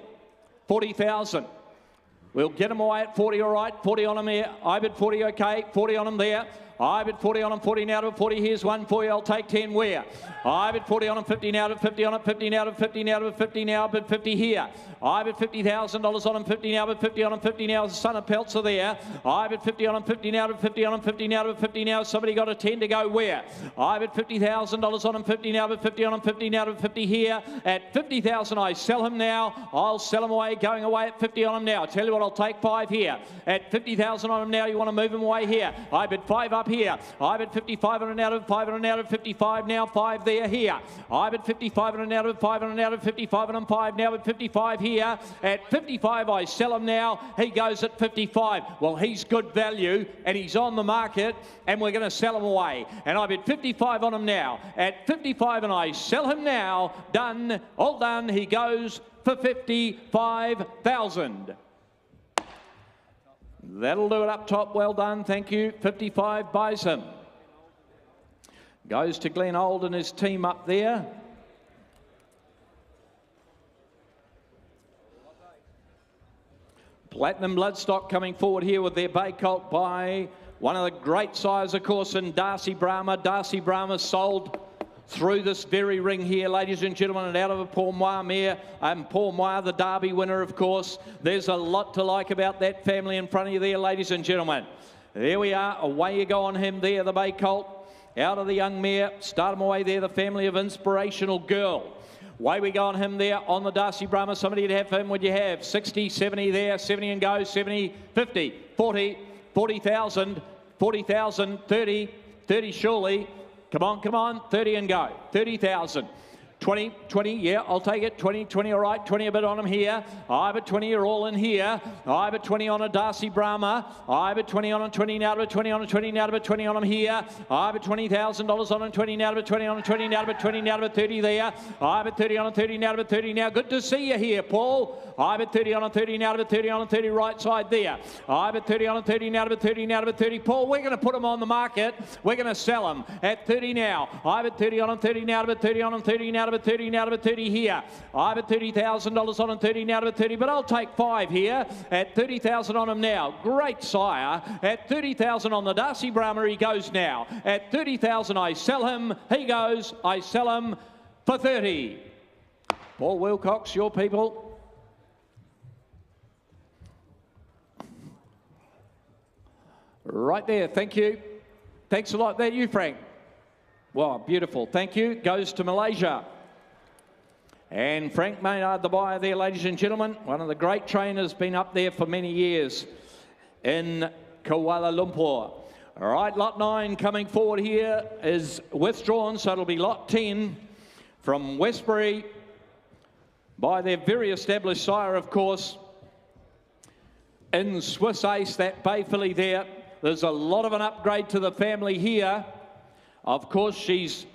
40,000. We'll get him away at 40, all right. 40 on him here. I bid 40, okay. 40 on him there. I bid 40 on him, 40 now to 40. Here's one for you. I'll take 10 where? I bid 40 on him, 50 now to 50 on it, 50 now to 50 now to 50 now, bid 50 here. I bid $50,000 on him, 50 now, bid 50 on him, 50 now. The son of Peltzer there. I bid 50 on him, 50 now to 50 on him, 50 now to 50 now. Somebody got a 10 to go where? I bid $50,000 on him, 50 now, bid 50 on him, 50 now to 50 here. At 50,000, I sell him now. I'll sell him away, going away at 50 on him now. Tell you what, I'll take 5 here. At 50,000 on him now, you want to move him away here. I bid 5 up here. I bid 55 on and out of 5 on and out of 55 now, 5 there here. I bid 55 on and out of 5 on and out of 55 on and 5 now, bid 55 here. At 55, I sell him now. He goes at 55. Well, he's good value and he's on the market and we're going to sell him away. And I bid 55 on him now. At 55 and I sell him now. Done. All done. He goes for 55,000. That'll do it up top. Well done. Thank you. 55 buys him. Goes to Glenn Old and his team up there. Platinum Bloodstock coming forward here with their bay colt by one of the great sires, of course, in Darcy Brahma. Darcy Brahma sold through this very ring here, ladies and gentlemen, and out of a Paul Moir mare. Paul Moir, the Derby winner, of course. There's a lot to like about that family in front of you there, ladies and gentlemen. There we are. Away you go on him there, the bay colt. Out of the young mare. Start him away there, the family of Inspirational Girl. Away we go on him there, on the Darcy Brahma. Somebody to have him, would you have? 60, 70 there, 70 and go, 70, 50, 40, 40,000, 40,000, 30, 30 surely. Come on, 30 and go, 30,000. 20, 20, yeah, I'll take it. 20, 20, all right. 20 a bit on him here. I bid 20, you're all in here. I bid 20 on a Darcy Brahma. I bid 20 on a 20 now to 20 on a 20 now to 20 on him here. I bid $20,000 on a 20 now to 20 on a 20 now to 20 now to 30 there. I bid 30 on a 30 now to 30 now. Good to see you here, Paul. I bid 30 on a 30 now to 30 on a 30 right side there. I bid 30 on a 30 now to 30 now to 30. Paul, we're going to put him on the market. We're going to sell him at 30 now. I bid 30 on a 30 now to 30 on a 30 now to 30 now to 30 here. I bid $30,000 on him, 30 now to 30, but I'll take 5 here at 30,000 on him now. Great sire. At 30,000 on the Darcy Brahma, he goes now. At 30,000, I sell him. He goes. I sell him for 30. Paul Wilcox, your people. Right there. Thank you. Thanks a lot. There you, Frank. Wow, beautiful. Thank you. Goes to Malaysia. And Frank Maynard, the buyer there, ladies and gentlemen. One of the great trainers, been up there for many years in Kuala Lumpur. All right, lot 9 coming forward here is withdrawn, so it'll be lot 10 from Westbury by their very established sire, of course, in Swiss Ace, that bay filly there. There's a lot of an upgrade to the family here. Of course, she's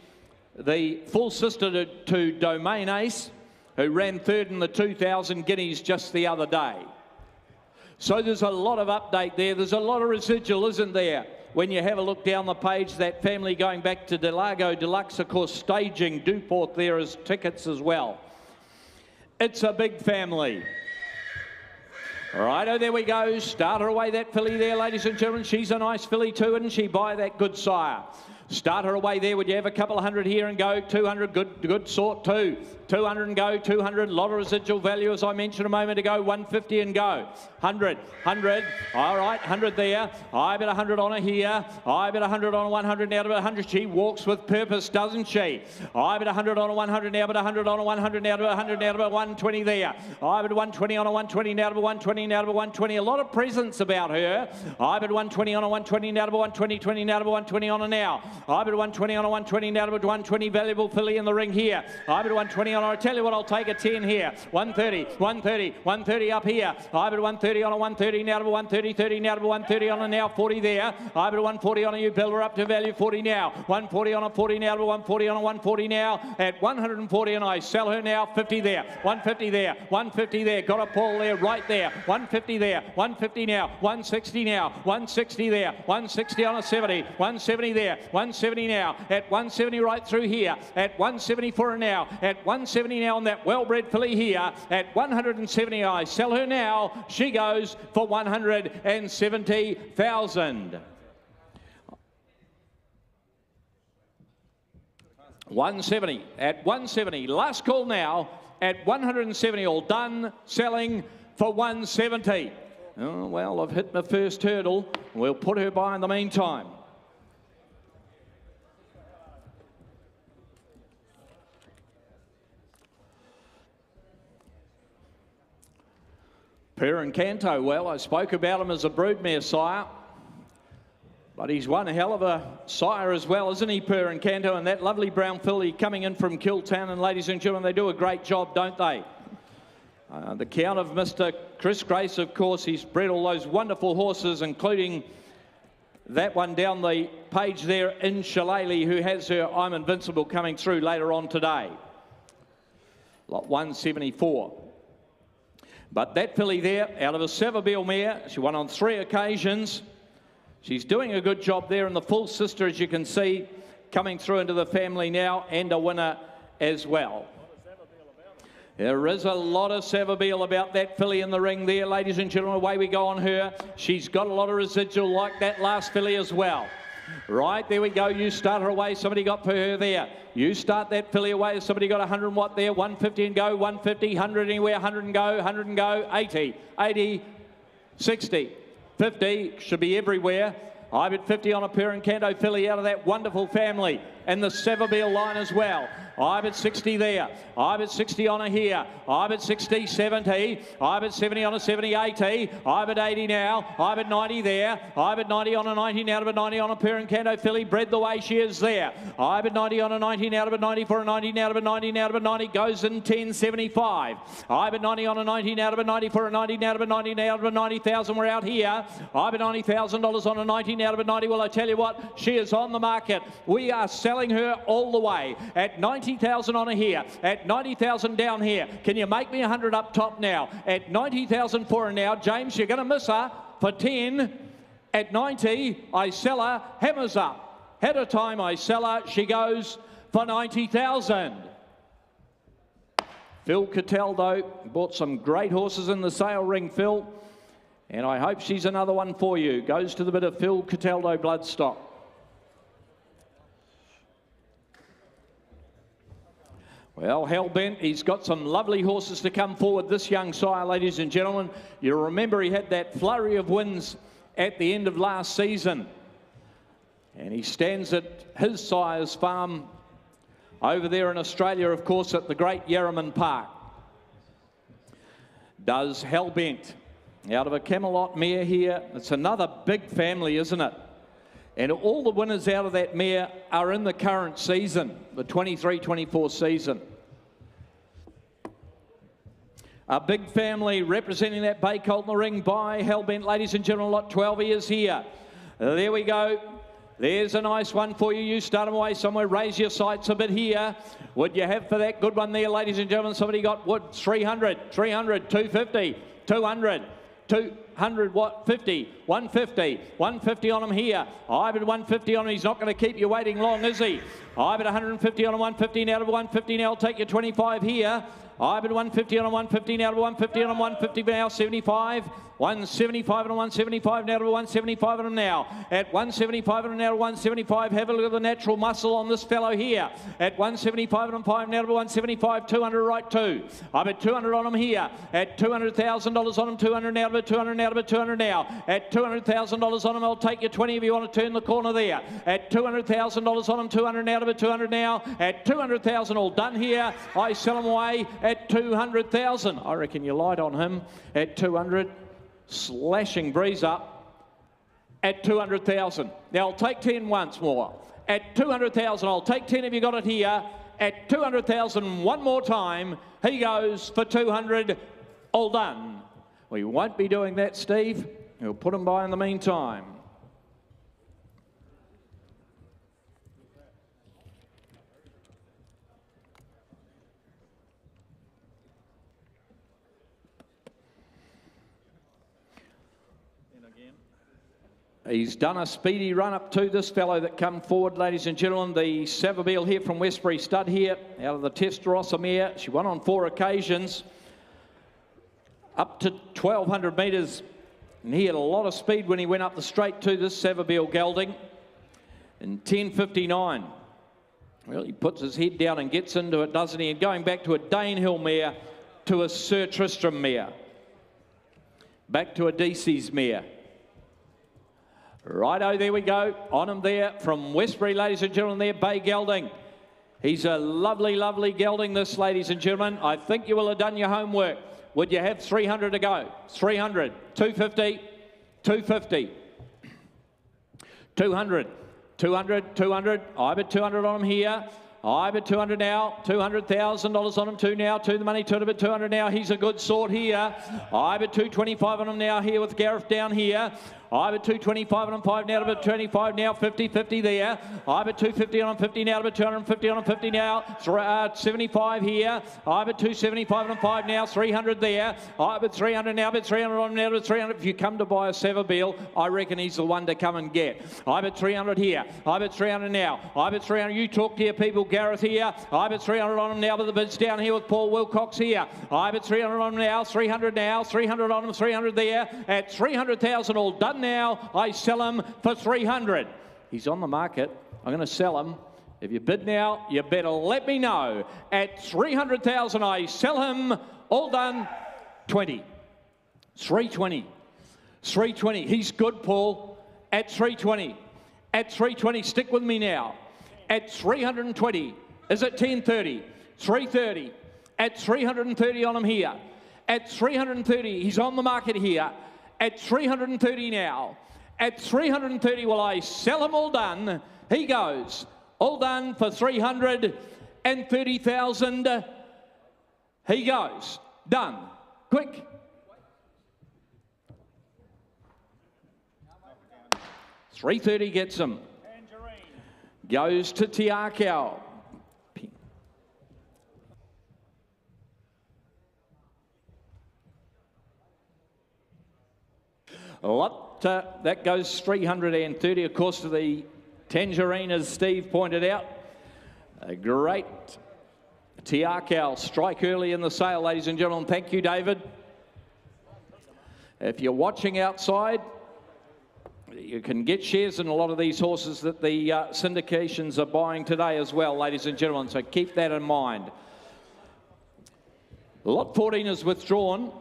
the full sister to Domain Ace, who ran 3rd in the 2,000 guineas just the other day. So there's a lot of update there. There's a lot of residual, isn't there? When you have a look down the page, that family going back to Delago Deluxe, of course, staging Duport there as tickets as well. It's a big family. Righto, there we go. Start her away, that filly there, ladies and gentlemen. She's a nice filly too, isn't she? By that good sire. Start her away there. Would you have a couple of hundred here and go? 200, good sort too. 200 and go, 200, lot of residual value as I mentioned a moment ago. 150 and go. 100, all right, 100 there. I bet 100 on her here. I bet 100 on a 100 now to 100. She walks with purpose, doesn't she? I bet 100 on a 100 now, but 100 on a 100 now to 100 now to 120 there. I bet 120 on a 120 now to 120 now to 120. A lot of presence about her. I bet 120 on a 120 now to 120, 20 now to 120 on her now. I bet 120 on a 120 now to 120. Valuable filly in the ring here. I bet 120 on her. I tell you what, I'll take a 10 here. 130, 130, 130 up here. I bet 130 on a 130 now to 130, 30 now to 130 on a now 40 there. I bet 140 on a you build her up to value 40 now. 140 on a 40 now to 140 on a 140 now at 140 and I sell her now 50 there. 150 there. 150 there. Got a Paul there right there. 150 there. 150 now. 160 now. 160 there. 160 on a 70. 170 there. 170 now. At 170 right through here. At 170 for her now. At 170 170 now on that well-bred filly here. At 170, I sell her now. She goes for 170,000. 170 at 170. Last call now at 170. All done. Selling for 170. Oh, well, I've hit my first hurdle. We'll put her by in the meantime. Canto, well, I spoke about him as a broodmare sire, but he's one hell of a sire as well, isn't he, Canto? And that lovely brown filly coming in from Kiltown, and ladies and gentlemen, they do a great job, don't they? The count of Mr. Chris Grace, of course, he's bred all those wonderful horses, including that one down the page there in Shillelagh, who has her I'm Invincible coming through later on today. Lot 174. But that filly there, out of a Savabeel mare, she won on 3 occasions. She's doing a good job there, and the full sister, as you can see, coming through into the family now, and a winner as well. There is a lot of Savabeel about that filly in the ring there, ladies and gentlemen. Away we go on her. She's got a lot of residual like that last filly as well. Right, there we go. You start her away. Somebody got for her there. You start that filly away. Somebody got 100 and what there? 150 and go. 150, 100 anywhere. 100 and go. 100 and go. 80, 80, 60, 50. Should be everywhere. I bet 50 on a Canto filly out of that wonderful family. And the Savabeel line as well. I bet 60 there. I bet 60 on a here. I bet 60, 70. I bet 70 on a 70, 80. I bet 80 now. I bet 90 there. I bet 90 on a 90 now. I bet 90 on a Canto filly. Bred the way she is there. I bet 90 on a 90 now. I bet 90 for a 90 now. I bet 90 now. I bet 90 goes in 10.75. I bet 90 on a 90 now. I bet 90 for a 90 now. I bet 90 now. I bet 90,000. We're out here. I bet $90,000 on a 90 now. I bet 90. Well, I tell you what, she is on the market. We are selling her all the way at 90,000 on a here, at 90,000 down here. Can you make me 100 up top now? At 90,000 for her now. James, you're going to miss her for 10. At 90, I sell her. Hammers up. Head of time, I sell her. She goes for 90,000. Phil Cataldo bought some great horses in the sale ring, Phil. And I hope she's another one for you. Goes to the bit of Phil Cataldo bloodstock. Well, Hellbent, he's got some lovely horses to come forward, this young sire, ladies and gentlemen. You'll remember he had that flurry of wins at the end of last season. And he stands at his sire's farm over there in Australia, of course, at the great Yarraman Park. Does Hellbent. Out of a Camelot mare here. It's another big family, isn't it? And all the winners out of that mare are in the current season, the 23-24 season. A big family representing that bay colt in the ring by Hellbent. Ladies and gentlemen, lot 12 is here. There we go. There's a nice one for you. You start them away somewhere. Raise your sights a bit here. Would you have for that good one there, ladies and gentlemen? Somebody got what? 300, 300, 250, 200. 200 what? 50, 150, 150 on him here. I bet 150 on him. He's not going to keep you waiting long, is he? I bet 150 on a 150 now to 150 now. I'll take you 25 here. I bet 150 on a 150 now to 150 on a 150 now. 75, 175 and a 175 now to 175 on him now. At 175 and now to 175. Have a look at the natural muscle on this fellow here. At 175 and 5 now to 175. 200 right two. I bet 200 on him here. At $200,000 on him. 200 now to 200 now to 200 now. At $200,000 on him. I'll take you 20 if you want to turn the corner there. At $200,000 on him. 200 now to 200 now. At 200,000 all done here. I sell him away at 200,000. I reckon you light on him at 200. Slashing breeze up at 200,000. Now I'll take 10 once more. At 200,000, I'll take 10 if you got it here. At 200,000, one more time. He goes for 200. All done. We won't be doing that, Steve. We'll put him by in the meantime. He's done a speedy run up to this fellow that come forward, ladies and gentlemen. The Savabeel here from Westbury Stud here, out of the Testarossa mare. She won on 4 occasions. Up to 1,200 metres. And he had a lot of speed when he went up the straight to this Savabeel gelding. In 10.59. Well, he puts his head down and gets into it, doesn't he? And going back to a Danehill mare, to a Sir Tristram mare. Back to a DC's mare. Righto, there we go. On him there from Westbury, ladies and gentlemen, there, Bay Gelding. He's a lovely, lovely gelding, this, ladies and gentlemen. I think you will have done your homework. Would you have 300 to go? 300, 250, 250, 200, 200, 200. I bet 200 on him here. I bet 200 now, $200,000 on him too now, to the money, to the bit 200 now. He's a good sort here. I bet 225 on him now here with Gareth down here. I bet 225 on him 5 now, to bit 25 now, 50, 50 there. I bet 250 on him 50 now, to bit 250 on him 50 now, 75 here. I bet 275 on him 5 now, 300 there. I bet 300 now, bet 300 on him now, to 300. If you come to buy a Savabeel, I reckon he's the one to come and get. I bet 300 here. I bet 300 now. I bet 300. You talk to your people, Gareth here. I bet 300 on him now, but the bid's down here with Paul Wilcox here. I bet 300 on him now, 300 now, 300 on him, 300 there. At 300,000 all done now. I sell him for 300. He's on the market. I'm going to sell him. If you bid now, you better let me know. At 300,000, I sell him. All done. 20. 320. 320. He's good, Paul. At 320. At 320. Stick with me now. At 320. Is it 1030? 330. At 330 on him here. At 330. He's on the market here. At 330 now. At 330, will I sell him? All done. He goes. All done for 330,000. He goes. Done. Quick. $330 gets him. Goes to Tiakau. That goes 330, of course, to the Tangerine, as Steve pointed out. A great Tiakau strike early in the sale, ladies and gentlemen. Thank you, David. If you're watching outside, you can get shares in a lot of these horses that the syndications are buying today as well, ladies and gentlemen, so keep that in mind. Lot 14 is withdrawn.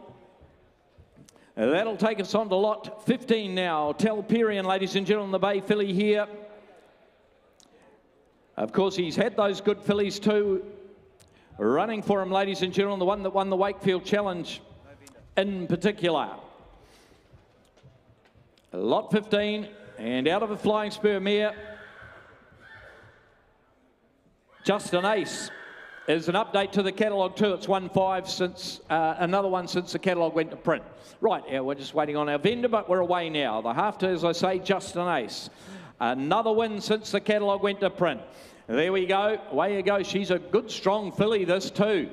That'll take us on to lot 15 now. Telperion, ladies and gentlemen, the Bay filly here. Of course, he's had those good fillies too running for him, ladies and gentlemen, the one that won the Wakefield Challenge in particular. Lot 15, and out of a Flying Spur mare, Justin Ace is an update to the catalogue too. It's won 5 since, another one since the catalogue went to print. Right, yeah, we're just waiting on our vendor, but we're away now. The half to, as I say, Justin Ace. Another win since the catalogue went to print. There we go, away you go. She's a good, strong filly, this too.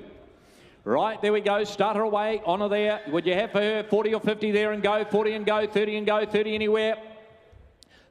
Right, there we go, start her away, on her there. Would you have for her 40 or 50 there and go, 40 and go, 30 and go, 30 anywhere.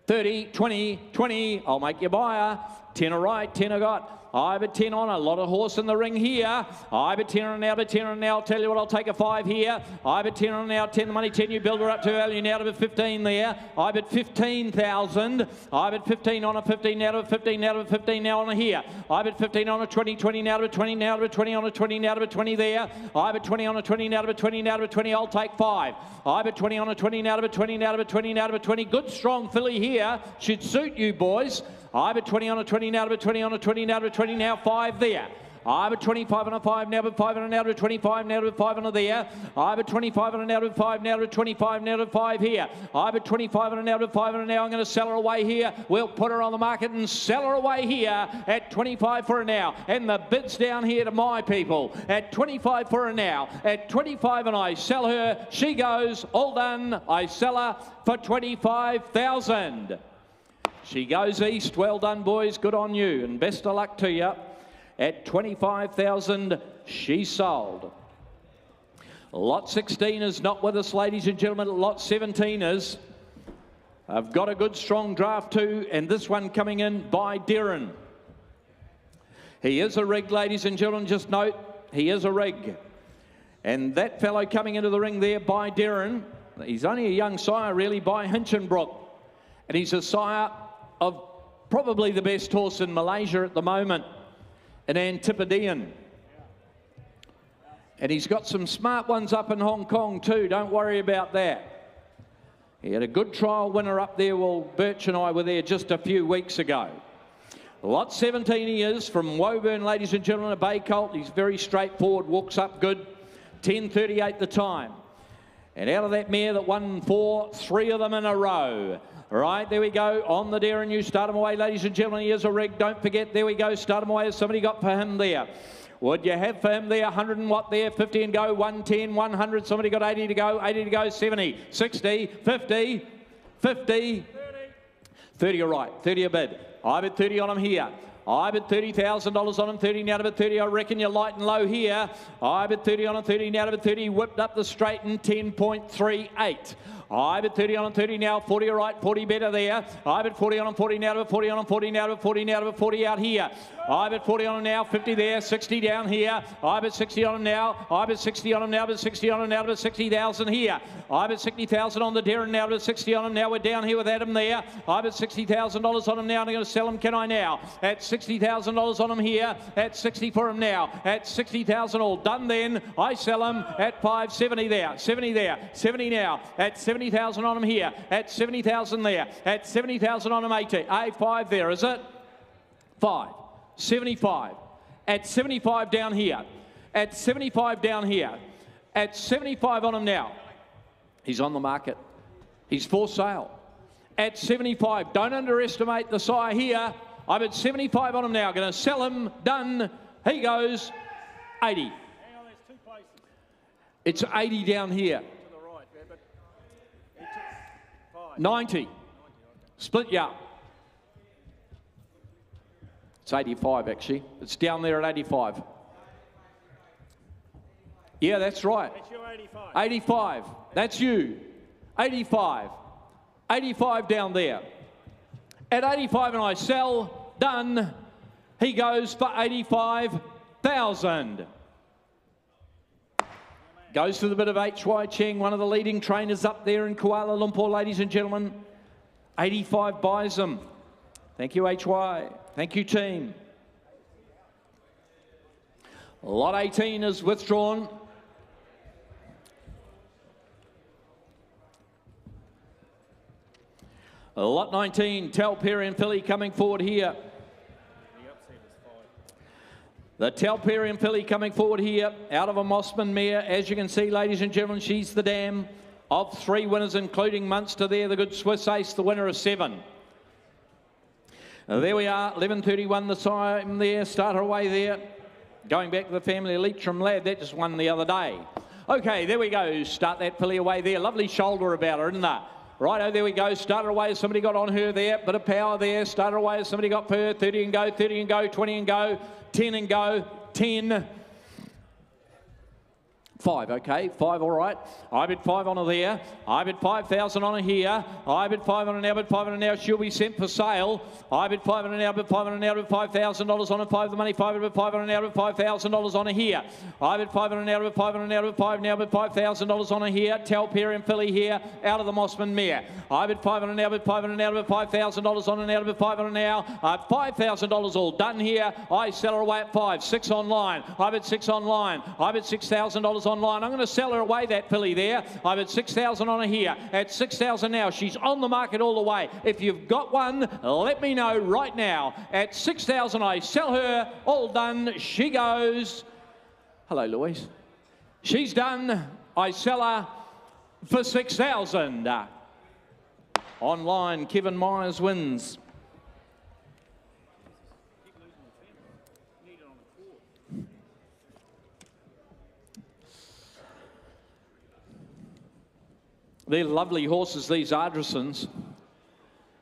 30, 20, 20, I'll make you buyer. 10 a right, 10 I got. I bet 10 on, a lot of horse in the ring here. I bet 10 on now, bet 10 on now. I'll tell you what, I'll take a 5 here. I bet 10 on now, 10 the money, 10 you build her up to value now to bet 15 there. I bet 15,000. I bet 15 on a 15 now to bet 15 now to bet 15 now on a here. I bet 15 on a 20, 20 now to bet 20 now to bet 20 on a 20 now to bet 20 there. I bet 20 on a 20 now to bet 20 now to bet 20. I'll take 5. I bet 20 on a 20 now to bet 20 now to bet 20 now to bet 20. Good strong filly here. Should suit you boys. I bet 20 on a 20 now to bet 20 on a 20 now to bet 20 now. 5 there. I bet 25 on a 5 now, but 5 on a now to 25 now to 5 on a there. I bet 25 on a now to 5 now to 25 now to 5 here. I bet 25 on a now to 5 on a now. I'm going to sell her away here. We'll put her on the market and sell her away here at 25 for a now. And the bid's down here to my people at 25 for a now. At 25 and I sell her. She goes. All done. I sell her for 25,000. She goes east. Well done, boys. Good on you. And best of luck to you. At 25,000, she's sold. Lot 16 is not with us, ladies and gentlemen. Lot 17 is. I've got a good strong draft too, and this one coming in by Darren. He is a rig, ladies and gentlemen, just note, he is a rig. And that fellow coming into the ring there by Darren, he's only a young sire really, by Hinchinbrook. And he's a sire of probably the best horse in Malaysia at the moment, an Antipodean. And he's got some smart ones up in Hong Kong too, don't worry about that. He had a good trial winner up there while Birch and I were there just a few weeks ago. Lot 17 he is, from Woburn, ladies and gentlemen, a bay colt. He's very straightforward, walks up good. 10:38 the time. And out of that mare that won 3 of them in a row. Right, there we go, on the Darren, you start him away, ladies and gentlemen. He is a rig, don't forget, there we go, start him away. Has somebody got for him there? Would you have for him there, 100 and what there, 50 and go, 110, 100, somebody got 80 to go, 80 to go, 70, 60, 50, 50, 30 a right, 30 a bid. I bid 30 on him here. I bid $30,000 on him, 30 now to bid 30. I reckon you're light and low here. I bid 30 on him, 30 now to bid 30. Whipped up the straight and 10.38. I bid 30 on him, 30 now, 40 all right, 40 better there. I bid 40 on him, 40 now to bid 40 on him, 40 now to bid 40 now to bid 40 out here. I bid 40 on him now, 50 there, 60 down here. I bid 60 on him now. I bid 60 on him now, bid 60 on him now to bid 60,000 here. I bid 60,000 on the Darren now, bid 60 on him now. We're down here with Adam there. I bid $60,000 on him now. I'm going to sell him, can I now? At $60,000 on him here. At 60 for him now. At 60,000 all done then. I sell him at 570 there. 70 there. 70 now. At 70,000 on him here. At 70,000 there. At 70,000 on him 80. A5 there, is it? 5. 75. At 75 down here. At 75 down here. At 75 on him now. He's on the market. He's for sale. At 75. Don't underestimate the sire here. I'm at 75 on him now. Going to sell him. Done. He goes 80. It's 80 down here. 90. Split you up. It's 85 actually. It's down there at 85. Yeah, that's right. That's your 85. 85. That's you. 85. 85 down there. At 85 and I sell. Done. He goes for 85,000. Goes to the bit of H.Y. Cheng, one of the leading trainers up there in Kuala Lumpur, ladies and gentlemen. 85 buys them. Thank you, H.Y. Thank you, team. Lot 18 is withdrawn. Lot 19, Talperian filly coming forward here. The Talperian filly coming forward here, out of a Mossman mare. As you can see, ladies and gentlemen, she's the dam of 3 winners, including Munster there, the good Swiss ace, the winner of 7. There we are, 11:31 the time there, start her away there. Going back to the family Leitrim lad, that just won the other day. Okay, there we go, start that filly away there. Lovely shoulder about her, isn't there? Righto, there we go, start her away as somebody got on her there. Bit of power there, start her away as somebody got per. 30 and go, 30 and go, 20 and go, 10 and go, 10. 5, okay, 5, all right. I bid 5 on her there. I bid 5,000 on her here. I bid 5 on her now, bid 5 on her now. She'll be sent for sale. I bid 5 on her now, bid 5 on her now, bid $5,000 on her. 5 the money, 5, bid 5 on her now, bid $5,000 on her here. I bid 5 on her now, bid 5 on her now, bid 5 now, bid $5,000 on her here. Talperian filly here, out of the Mossman mare. I bid 5 on her now, bid 5 on her now, bid $5,000 on her now, bid 5 on her now. $5,000 all done here. I sell her away at 5. 6 online. I bid 6 online. I bid $6,000 online. I'm going to sell her away, that filly there. I bid 6,000 on her here. At 6,000 now, she's on the market all the way. If you've got one, let me know right now. At 6,000, I sell her. All done. She goes. Hello, Louise. She's done. I sell her for 6,000. Online, Kevin Myers wins. They're lovely horses, these Ardressons.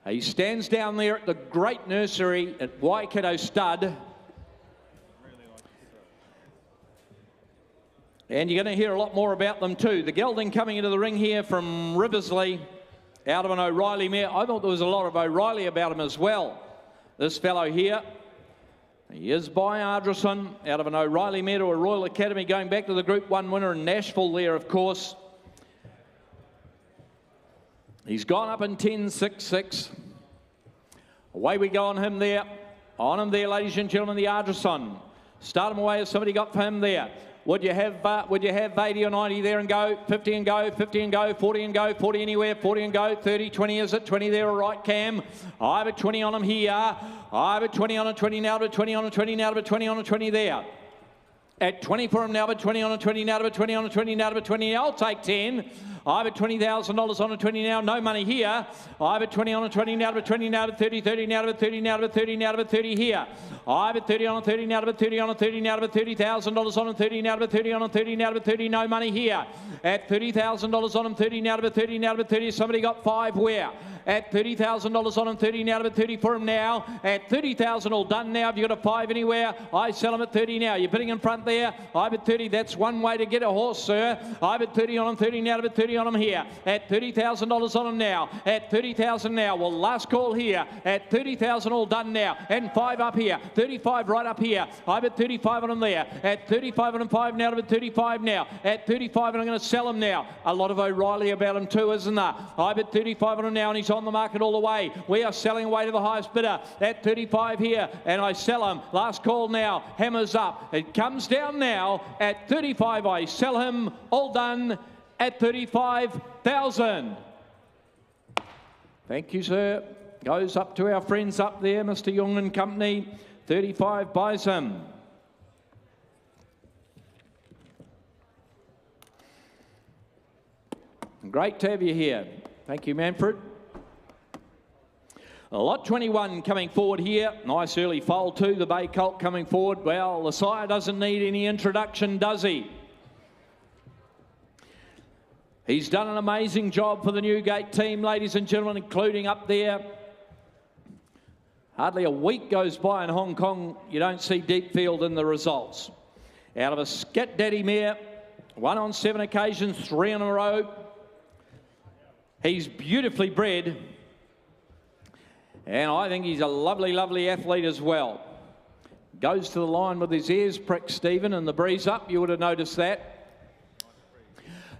He stands down there at the great nursery at Waikato Stud. And you're going to hear a lot more about them too. The gelding coming into the ring here from Riversley. out of an O'Reilly mare. I thought there was a lot of O'Reilly about him as well. This fellow here, he is by Ardrison, out of an O'Reilly mare to a Royal Academy, going back to the Group 1 winner in Nashville there, of course. He's gone up in 10.66. Away we go on him there. On him there, ladies and gentlemen, the Ardrison. Start him away. Has somebody got for him there? Would you have 80 or 90 there and go? 50 and go, 50 and go, 40 and go, 40 anywhere, 40 and go, 30, 20 is it? 20 there, all right, Cam. I have 20 on him here. I have 20 on a 20 now, but 20 on a 20 now, but 20 on a 20 there. At 20 for him now, but 20 on a 20 now, but 20 on a 20 now, but 20 now. I'll take 10. I have $20,000 on a 20 now, no money here. I have 20 on a 20 now, but 20 now, but 30, 30 now, but 30 now, but 30 now, but 30 here. I have 30 on a 30 now, but 30 on a 30 now, but $30,000 on a 30 now, but 30 on a 30 now, but 30, no money here. At $30,000 on him, 30 now, but 30 now, but 30. Somebody got 5 where? At $30,000 on him, 30 now, but 30 for him now. At 30,000 all done now. Have you got a 5 anywhere? I sell him at 30 now. You're bidding in front there. I bet 30. That's one way to get a horse, sir. I bet 30 on him, 30 now, but 30 on him here. At $30,000 on him now. At 30,000 now. Well, last call here. At 30,000 all done now. And 5 up here. 35 right up here. I bet 35 on him there. At 35 on him, 5 now, but 35 now. At 35, and I'm going to sell him now. A lot of O'Reilly about him too, isn't there? I bet 35 on him now, and he's on the market all the way. We are selling away to the highest bidder at 35 here, and I sell him. Last call now. Hammers up. It comes down now at 35. I sell him. All done at 35,000. Thank you, sir. Goes up to our friends up there, Mr. Young and Company. 35 buys him. Great to have you here. Thank you, Manfred. Lot 21 coming forward here. Nice early foal too. The Bay Colt coming forward. Well, the sire doesn't need any introduction, does he? He's done an amazing job for the Newgate team, ladies and gentlemen, including up there. Hardly a week goes by in Hong Kong, you don't see Deepfield in the results. Out of a Scat Daddy mare, 1 on 7 occasions, 3 in a row. He's beautifully bred. And I think he's a lovely, lovely athlete as well. Goes to the line with his ears pricked, Stephen, and the breeze up. You would have noticed that.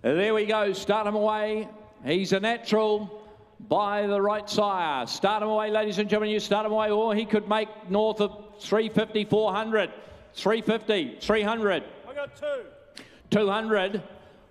There we go. Start him away. He's a natural by the right sire. Start him away, ladies and gentlemen. You start him away. Oh, he could make north of 350, 400, 350, 300. I got 2. 200.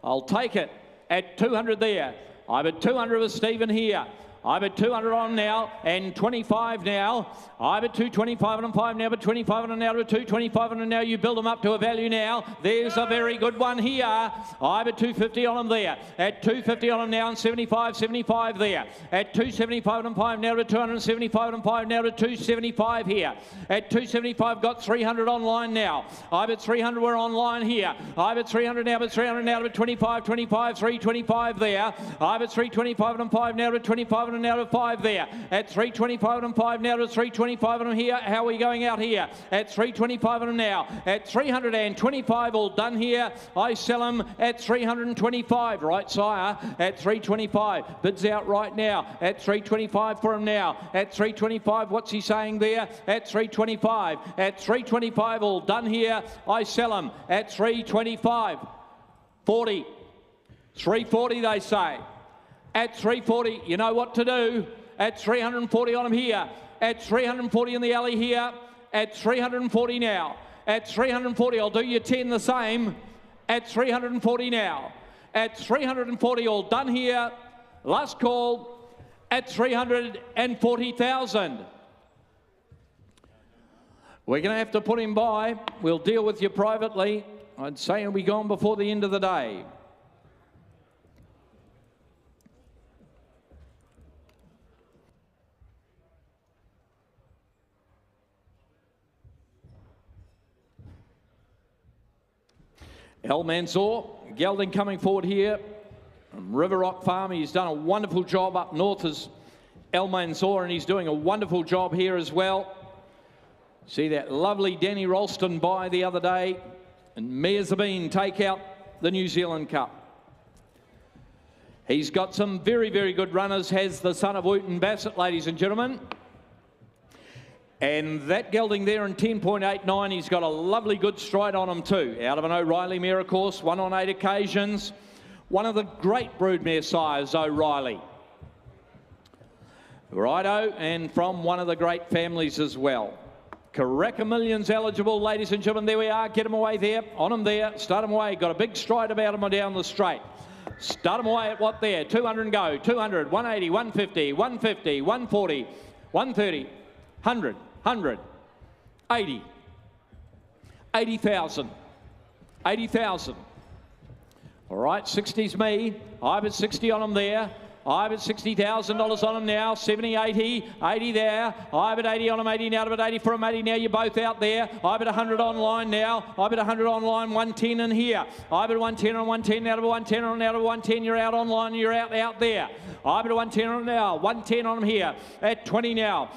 I'll take it at 200 there. I'm at 200 with Stephen here. I'm at 200 on now and 25 now. I'm at 225 on them 5 now, but 25 on them now to 225 on them now. You build them up to a value now. There's a very good one here. I'm at 250 on them there. At 250 on them now and 75, 75 there. At 275 on them 5 now to 275 on them 5 now to 275 here. At 275 got 300 online now. I'm at 300 we're online here. I'm at 300 now, but 300 now to 25, 25, 325 there. I'm at 325 on them 5 now to 25 and now to 5 there. At 325 and 5 now to 325 on them here. How are we going out here? At 325 on them now. At 325 all done here. I sell them at 325. Right, sire. At 325. Bids out right now. At 325 for him now. At 325. What's he saying there? At 325. At 325 all done here. I sell them at 325. 40. 340 they say. At 340, you know what to do. At 340 on him here. At 340 in the alley here. At 340 now. At 340, I'll do you 10 the same. At 340 now. At 340, all done here. Last call at 340,000. We're going to have to put him by. We'll deal with you privately. I'd say he'll be gone before the end of the day. El Mansour, gelding coming forward here from River Rock Farm. He's done a wonderful job up north as El Mansour, and he's doing a wonderful job here as well. See that lovely Danny Ralston buy the other day, and Mia Zabine take out the New Zealand Cup. He's got some very, very good runners, has the son of Wooten Bassett, ladies and gentlemen. And that gelding there in 10.89, he's got a lovely good stride on him too. Out of an O'Reilly mare, of course, won on 8 occasions. One of the great broodmare sires, O'Reilly. Righto, and from one of the great families as well. Karaka Millions eligible, ladies and gentlemen. There we are. Get him away there. On him there. Start him away. Got a big stride about him down the straight. Start him away at what there? 200 and go. 200, 180, 150, 150, 140, 130, 100. 100, 80, 80,000, 80,000. All right, 60's me. I've at 60 on them there. I've at $60,000 on them now. 70, 80, 80 there. I've at 80 on them, 80 now. I've at 80 for them, 80 now. You're both out there. I've at 100 online now. I've at 100 online, 110 in here. I've at 110 on 110 out of 110 on out of 110. You're out online. You're out there. I've at 110 on now. 110 on them here. At 20 now.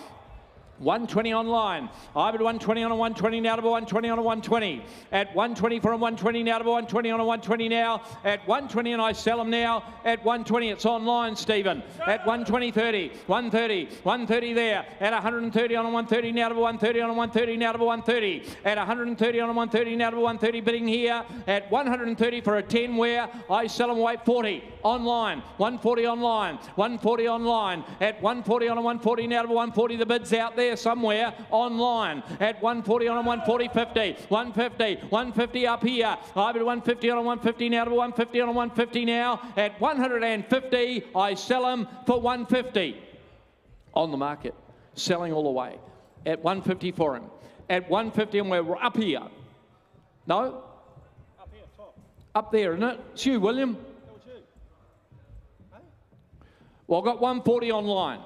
120 online. I've at 120 on a 120 now to 120 on a 120. At 120 for a 120 now to 120 on a 120 now. At 120 and I sell them now. At 120 it's online, Stephen. At 120, 30, 130, 130 there. At 130 on a 130 now to 130 on a 130 now to 130. At 130 on a 130 now to 130 bidding here. At 130 for a 10 where I sell them away 40 online. 140 online. 140 online. At 140 on a 140 now to 140 the bid's out there somewhere online. At 140 on a 140, 50, 150, 150 up here. I've at 150 on a 150 now to 150 on a 150 now. At 150, I sell them for 150 on the market. Selling all the way. At 150 for him. At 150 and we're up here. No? Up here, top. Up there, isn't it? It's you, William. That was you. Hey? Well, I've got 140 online.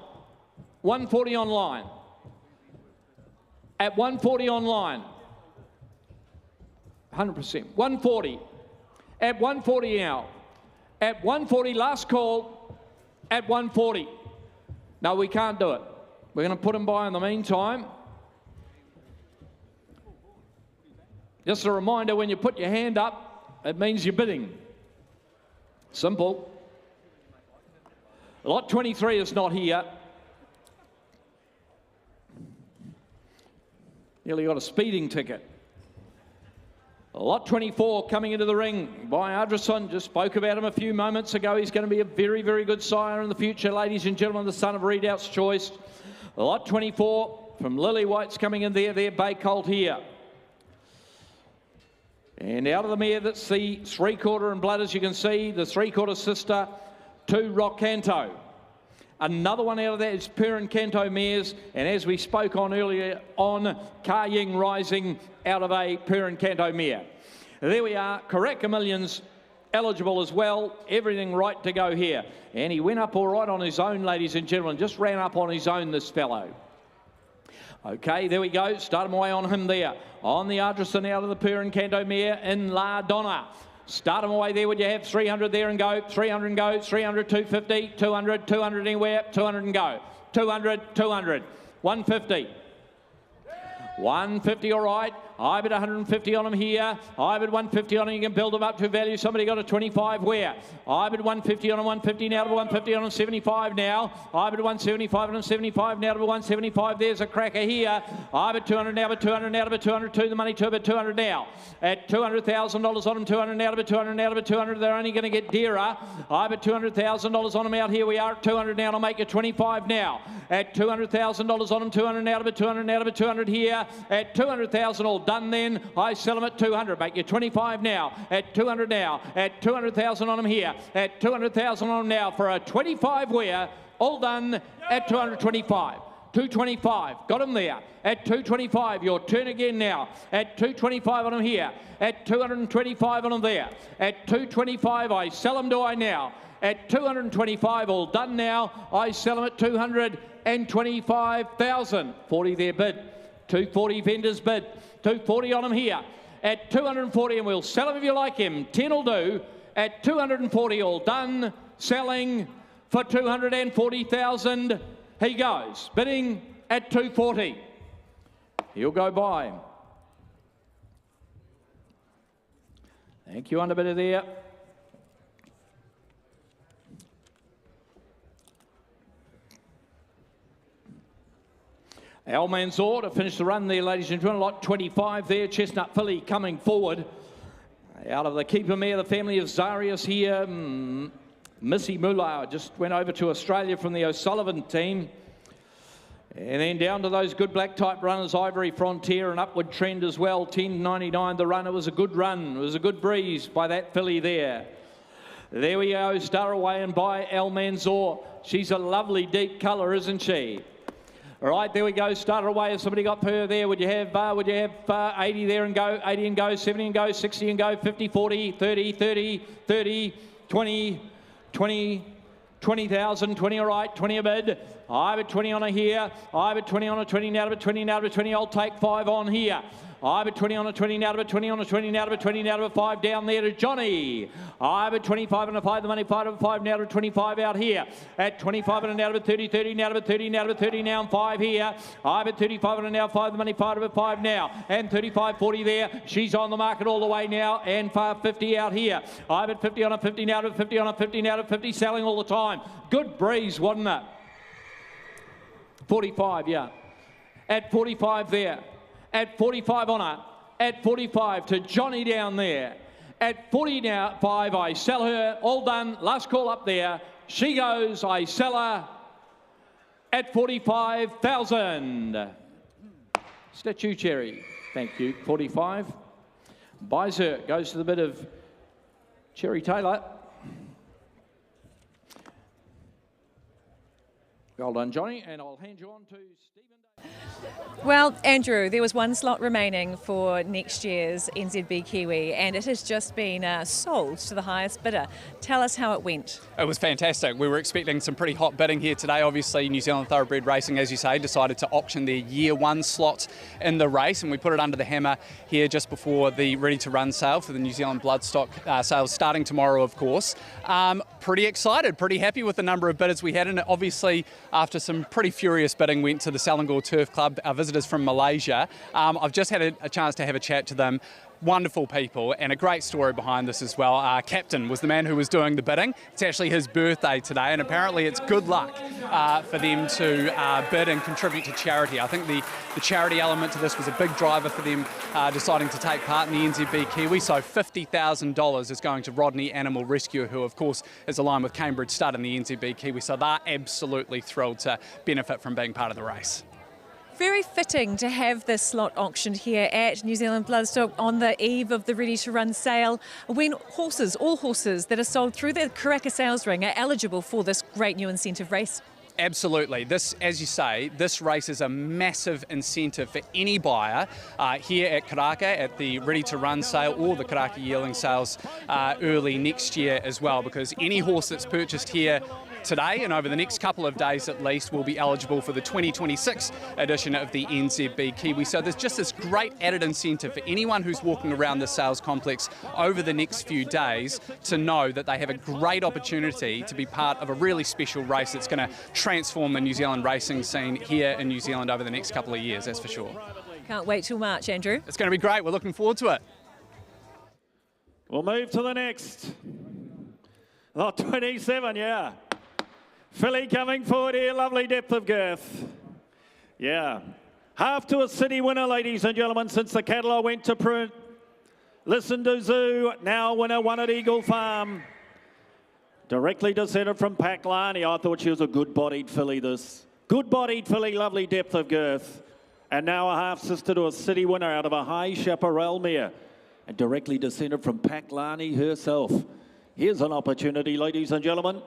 140 online. At 140 online, 100%, 140, at 140 now, at 140 last call, at 140. No, we can't do it. We're going to put them by in the meantime. Just a reminder, when you put your hand up, it means you're bidding. Simple. Lot 23 is not here. Nearly got a speeding ticket. Lot 24 coming into the ring by Ardrason. Just spoke about him a few moments ago. He's going to be a very, very good sire in the future, ladies and gentlemen, the son of Readout's Choice. Lot 24 from Lily White's coming in there. Their Bay Colt here. And out of the mare, that's the 3/4 in blood, as you can see. The 3/4 sister to Rock Canto. Another one out of that is Perrin Canto mares, and as we spoke on earlier on, Ka Ying rising out of a Perrin Canto mare. There we are, Karaka Millions eligible as well, everything right to go here. And he went up all right on his own, ladies and gentlemen, just ran up on his own, this fellow. Okay, there we go, start him away on him there. On the Ardrason out of the Perrin Canto mare in La Donna. Start them away there. Would you have 300 there and go? 300 and go. 300, 250, 200, 200 anywhere. 200 and go. 200, 200. 150. 150, all right. I bid 150 on them here. I bid 150 on them. You can build them up to value. Somebody got a 25 where? I bid 150 on them, 150 now to 150 on them, 75 now. I bid 175 on them, 75 now to 175. There's a cracker here. I bid 200 now, but 200 now to bid 202. The money to bid 200 now. At $200,000 on them, 200 now to bid 200 now to bid 200. They're only going to get dearer. I bid $200,000 on them out here. We are at 200 now. I'll make you 25 now. At $200,000 on them, 200 now to bid 200 now to bid 200 here. At 200,000 all done then. I sell them at 200. Make you 25 now. At 200 now. At 200,000 on them here. At 200,000 on them now for a 25 wear. All done at 225. 225. Got them there. At 225. Your turn again now. At 225 on them here. At 225 on them there. At 225 I sell them to I now. At 225 all done now. I sell them at 225,000. 40 there bid. 240 vendors bid. 240 on them here. At 240 and we'll sell him if you like him. 10 will do. At 240 all done. Selling for 240,000. He goes. Bidding at 240. He'll go by. Thank you, underbidder there. Al Mansour to finish the run there, ladies and gentlemen. Lot 25 there. Chestnut Filly coming forward. Out of the keeper mare, the family of Zarius here. Missy Mullah just went over to Australia from the O'Sullivan team. And then down to those good black type runners, Ivory Frontier, an upward trend as well. 10.99 the run. It was a good run. It was a good breeze by that filly there. There we go. Star Away and by Al Mansour. She's a lovely deep colour, isn't she? All right, there we go. Start away. Has somebody got her there? Would you have 80 there and go, 80 and go, 70 and go, 60 and go, 50, 40, 30, 30, 30, 20, 20, 20,000, 20 all right, 20 a bid. I've at 20 on a here. I've at 20 on a 20 now to 20 now to 20. I'll take 5 on here. I've at 20 on a 20 now to 20 on a 20 now to 20 now to 5 down there to Johnny. I've at 25 on a 5, the money 5 of 5 now to 25 out here. At 25 on a now to 30, 30 now to 30 now to 30 now and 5 here. I've at 35 on a now 5, the money 5 of 5 now and 35, 40 there. She's on the market all the way now and 50 out here. I've at 50 on a 50 now to 50 on a 50 now to 50 selling all the time. Good breeze, wasn't it? 45, yeah. At 45 there. At 45 on her. At 45 to Johnny down there. At 40 now, 5, I sell her. All done. Last call up there. She goes. I sell her at 45,000. Statue Cherry. Thank you. 45. Buys her. Goes to the bit of Cherry Taylor. Well done, Johnny. And I'll hand you on to Stephen. Well, Andrew, there was one slot remaining for next year's NZB Kiwi, and it has just been sold to the highest bidder. Tell us how it went. It was fantastic. We were expecting some pretty hot bidding here today. Obviously, New Zealand Thoroughbred Racing, as you say, decided to auction their year 1 slot in the race, and we put it under the hammer here just before the Ready to Run sale for the New Zealand Bloodstock sales starting tomorrow, of course. Pretty excited, pretty happy with the number of bidders we had, and obviously, after some pretty furious bidding, went to the Selangor Turf Club, our visitors from Malaysia. I've just had a chance to have a chat to them. Wonderful people, and a great story behind this as well. Captain was the man who was doing the bidding. It's actually his birthday today, and apparently it's good luck for them to bid and contribute to charity. I think the charity element to this was a big driver for them deciding to take part in the NZB Kiwi. So $50,000 is going to Rodney Animal Rescue, who of course is aligned with Cambridge Stud in the NZB Kiwi. So they're absolutely thrilled to benefit from being part of the race. Very fitting to have this slot auctioned here at New Zealand Bloodstock on the eve of the Ready to Run sale, when horses, all horses that are sold through the Karaka Sales Ring are eligible for this great new incentive race. Absolutely. This, as you say, this race is a massive incentive for any buyer here at Karaka at the Ready to Run sale or the Karaka yearling sales early next year as well, because any horse that's purchased here today and over the next couple of days at least will be eligible for the 2026 edition of the NZB Kiwi. So there's just this great added incentive for anyone who's walking around the sales complex over the next few days to know that they have a great opportunity to be part of a really special race that's going to transform the New Zealand racing scene here in New Zealand over the next couple of years, that's for sure. Can't wait till March, Andrew. It's going to be great. We're looking forward to it. We'll move to the next. Lot 27, yeah. Filly coming forward here, lovely depth of girth. Yeah. Half to a city winner, ladies and gentlemen, since the catalogue went to print. Listen to Zoo, now winner, won at Eagle Farm. Directly descended from Paklani. I thought she was a good-bodied filly, this. Good-bodied filly, lovely depth of girth. And now a half-sister to a city winner out of a high chaparral mare. And directly descended from Paklani herself. Here's an opportunity, ladies and gentlemen.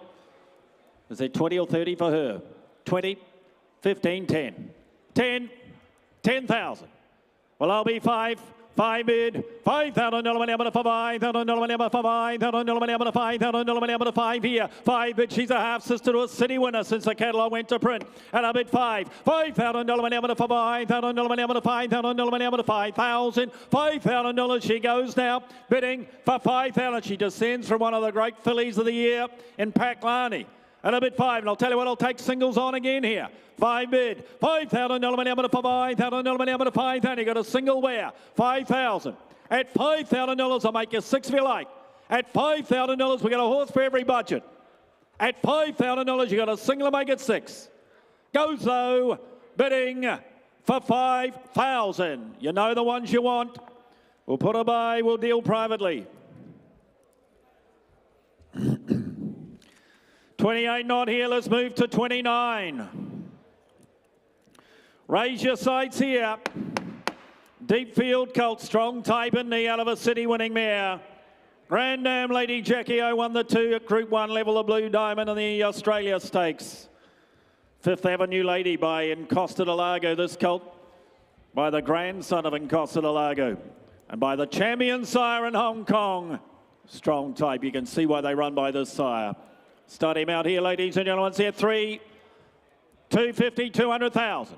Is it 20 or 30 for her? 20, 15, 10. 10, 10,000. Well, I'll be 5 bid. $5,000 for $5,000 for $5,000 $5,000 $5 here. 5 bid. She's a half sister to a city winner since the catalogue went to print. And I bid 5. $5,000 for $5,000 $5,000 $5,000. $5,000 she goes now, bidding for $5,000. She descends from one of the great fillies of the year in Paklani. And a bid 5, and I'll tell you what, I'll take singles on again here. 5 bid, $5,000 for $5,000 $5,000. You got a single wear, 5,000. At $5,000, I'll make you 6 if you like. At $5,000, we got a horse for every budget. At $5,000, you got a single and make it 6. Goes though, bidding for 5,000. You know the ones you want. We'll put a buy, we'll deal privately. 28 not here, let's move to 29. Raise your sights here. Deep field colt, strong type in the out of a city winning mare. Grand Dam Lady Jockey won the 2 at Group 1 level of Blue Diamond in the Australia Stakes. Fifth Avenue Lady by Encosta de Lago, this colt by the grandson of Encosta de Lago. And by the champion sire in Hong Kong. Strong type, you can see why they run by this sire. Start him out here, ladies and gentlemen. See it, 3, 250, 200,000.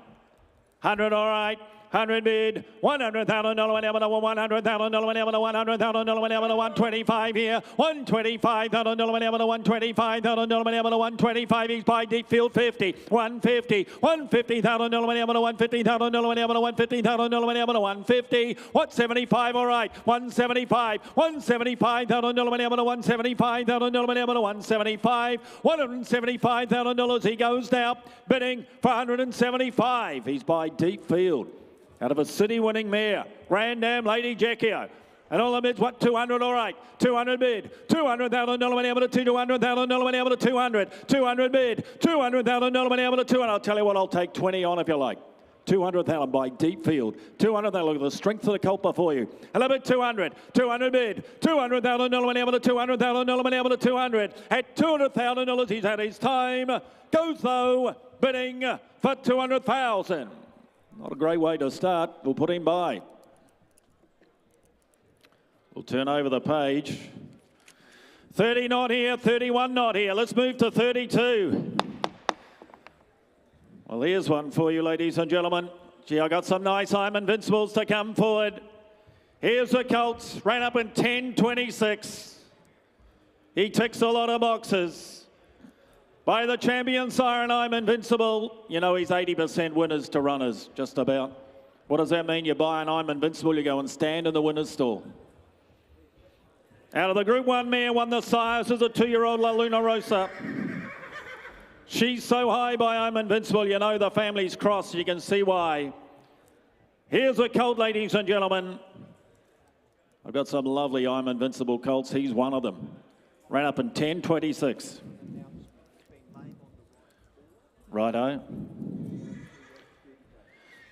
100, all right. 100 bid, $100,000 whenever the $100,000 whenever the $100,000 whenever the 125 here, $125,000 whenever the $125,000 whenever the 125. He's by deep field 50, 150, $150,000 whenever the $150,000 whenever the $150,000 whenever the 150, 175 all right, 175, $175,000 whenever the $175,000 whenever the 175, $175,000 he goes now, bidding for 175. He's by deep field. Out of a city-winning mare, Grand Dam Lady Jockey. And all the bids, what, 200, all right. 200 bid, $200,000 whenever the $200,000 whenever the 200. 200 bid, $200,000 whenever the 200. I'll tell you what, I'll take 20 on if you like. 200,000 by deep field. 200,000, look at the strength of the colt before you. A little bit 200. 200 bid, $200,000 whenever the $200,000 whenever the 200. At $200,000, he's had his time. Goes though, bidding for 200,000. Not a great way to start. We'll put him by. We'll turn over the page. 30 not here, 31 not here. Let's move to 32. Well, here's one for you, ladies and gentlemen. Gee, I got some nice I'm Invincibles to come forward. Here's the Colts, ran up in 10.26. He ticks a lot of boxes. By the champion sire, I'm Invincible. You know he's 80% winners to runners, just about. What does that mean? You buy an I'm Invincible, you go and stand in the winner's stall. Out of the Group 1 mare, won the sires is a 2-year-old La Luna Rosa. She's so high by I'm Invincible, you know the family's crossed, you can see why. Here's a colt, ladies and gentlemen. I've got some lovely I'm Invincible colts. He's one of them. Ran up in 10.26. Righto.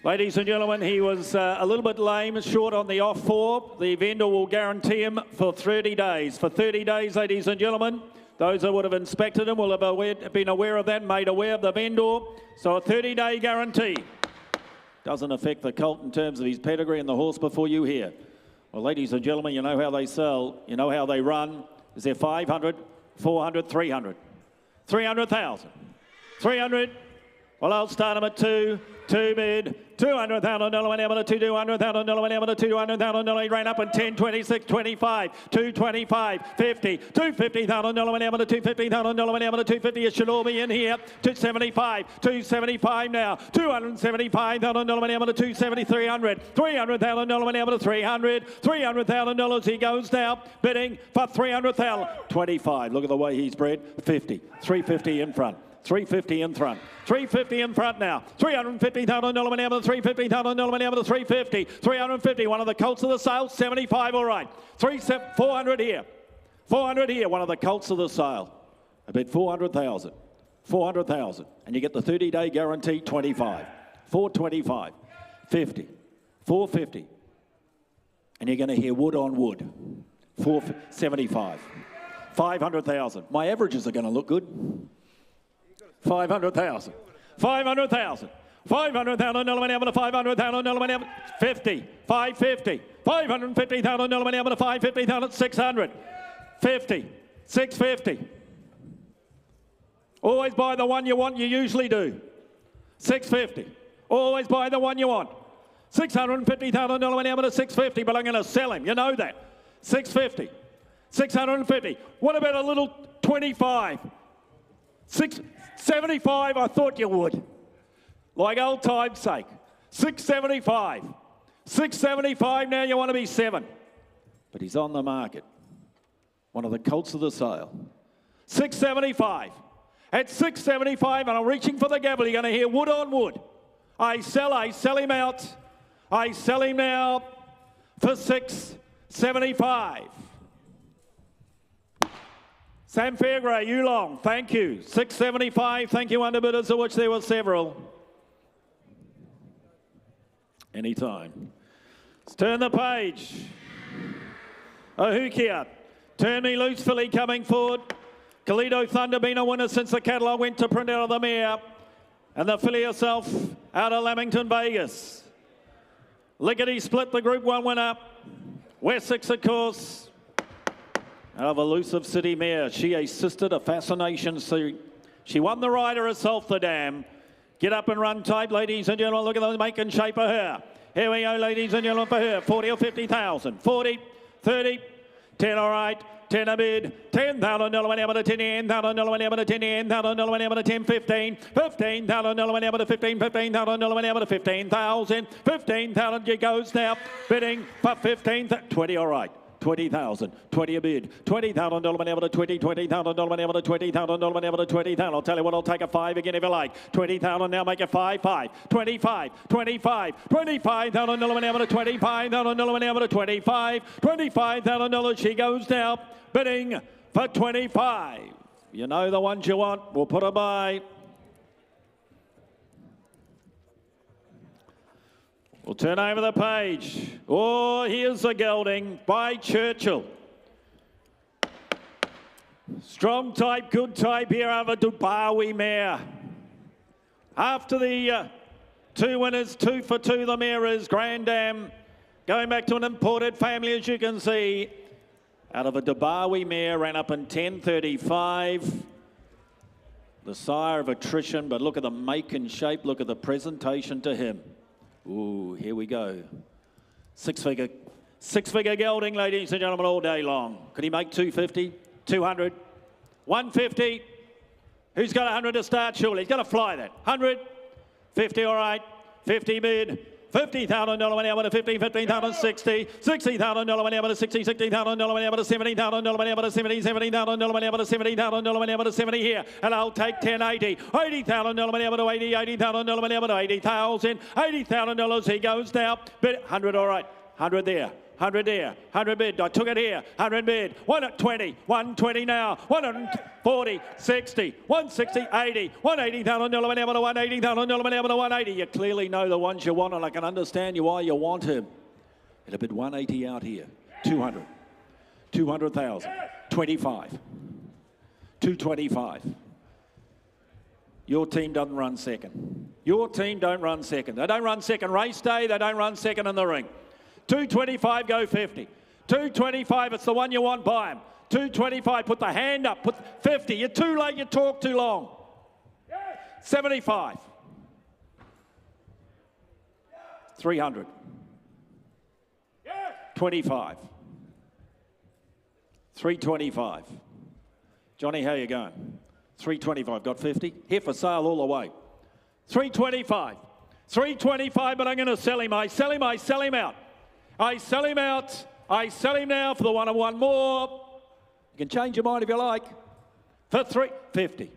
Ladies and gentlemen, he was a little bit lame, short on the off 4. The vendor will guarantee him for 30 days. For 30 days, ladies and gentlemen, those that would have inspected him will have been aware of that, made aware of the vendor. So a 30-day guarantee. Doesn't affect the colt in terms of his pedigree and the horse before you here. Well, ladies and gentlemen, you know how they sell. You know how they run. Is there 500, 400, 300? 300,000. 300. Well, I'll start him at 2 bid, $200,000 whenever the $200,000 whenever the $200,000. He ran up in 10.26, 25, 225, 50, $250,000 whenever the $250,000 whenever the 250. It should all be in here. 275, 275 now, $275,000 whenever the 270, 300, $300,000 whenever the 300, $300,000. He goes now, bidding for 300,000. 25. Look at the way he's bred. 50, 350 in front. 350 in front. 350 in front now. $350,000 whenever the $350,000 whenever the 350. 350. One of the colts of the sale. 75 all right. 400 here. 400 here. One of the colts of the sale. I bet 400,000. 400,000. And you get the 30-day guarantee. 25. 425. 50. 450. And you're going to hear wood on wood. 475. 500,000. My averages are going to look good. 500,000. 500,000. $500,000 whenever the $500,000 whenever 50. 550. $550,000 whenever the 550,000. 600. 50. 650. Always buy the one you want. You usually do. 650. Always buy the one you want. $650,000 whenever the 650. But I'm going to sell him. You know that. 650. 650. What about a little 25? 675, I thought you would. Like old time's sake. 675. 675, now you want to be 7. But he's on the market. One of the colts of the sale. 675. At 675, and I'm reaching for the gavel, you're going to hear wood on wood. I sell him out. I sell him now for $6.75. Sam Fairgrave, you long, thank you. $6.75, thank you, underbidders, of which there were several. Anytime. Let's turn the page. Ahukia, Turn Me Loose filly coming forward. Kalido Thunder been a winner since the catalogue went to print out of the mare. And the filly herself out of Lamington, Vegas. Lickety Split, the Group 1 winner. Wessex, of course. Out of Elusive City mare. She assisted a Fascination suit. She won the rider herself, the dam. Get up and run tight, ladies and gentlemen. Look at the make and shape of her. Here we go, ladies and gentlemen, for her. 40 or 50,000. 40, 30, 10, all right. 10 a bid, $10,000 whenever to 10, $10,000 whenever to 10, $10,000 whenever to 10, 15, $15,000 whenever to 15, $15,000 whenever to 15,000, 15,000 she goes now, bidding for 15, 20, all right. 20,000, 20 a bid, $20,000 whenever to 20, $20,000 whenever to 20,000 whenever to 20,000. I'll tell you what, I'll take a 5 again if you like. 20,000 now, make it 5, 5, 25, 25, $25,000 whenever to 25,000 whenever to 25, $25,000 she goes now, bidding for 25. You know the ones you want, we'll put her by. We'll turn over the page. Oh, here's the gelding by Churchill. Strong type, good type here over Dubawi mare. After the two winners, 2 for 2, the mare is Grand Dam. Going back to an imported family, as you can see. Out of a Dubawi mare, ran up in 10.35. The sire of attrition, but look at the make and shape, look at the presentation to him. Ooh, here we go. Six-figure gelding, ladies and gentlemen, all day long. Could he make 250, 200, 150? Who's got 100 to start? Surely he's going to fly that. 100, 50, all right. 50 bid. $50,000 whenever to 50, $15,000, 60, $60,000 whenever to 60, $60,000 whenever to $70,000 whenever to 70, $70,000 whenever to $70,000 whenever to 70 here. And I'll take 1080, $80,000 whenever to 80, $80,000 whenever to 80,000, $80,000 he goes now. Bid 100, all right, 100 there. 100 there, 100 bid, I took it here, 100 bid, 120, 120 now, 140, 60, 160, 80, $180,000 whenever to 180,000 whenever to 180. You clearly know the ones you want, and I can understand you why you want him. It'll bid 180 out here, 200, 200,000, 25, 225. Your team doesn't run second. Your team don't run second. They don't run second race day, they don't run second in the ring. 225, go 50. 225, it's the one you want, buy him. 225, put the hand up, put 50. You're too late, you talk too long. 75. 300. 25. 325. Johnny, how you going? 325, got 50. Here for sale all the way. 325. 325, but I'm going to sell him. I sell him out. I sell him out. I sell him now for the one and one more. You can change your mind if you like. For 350.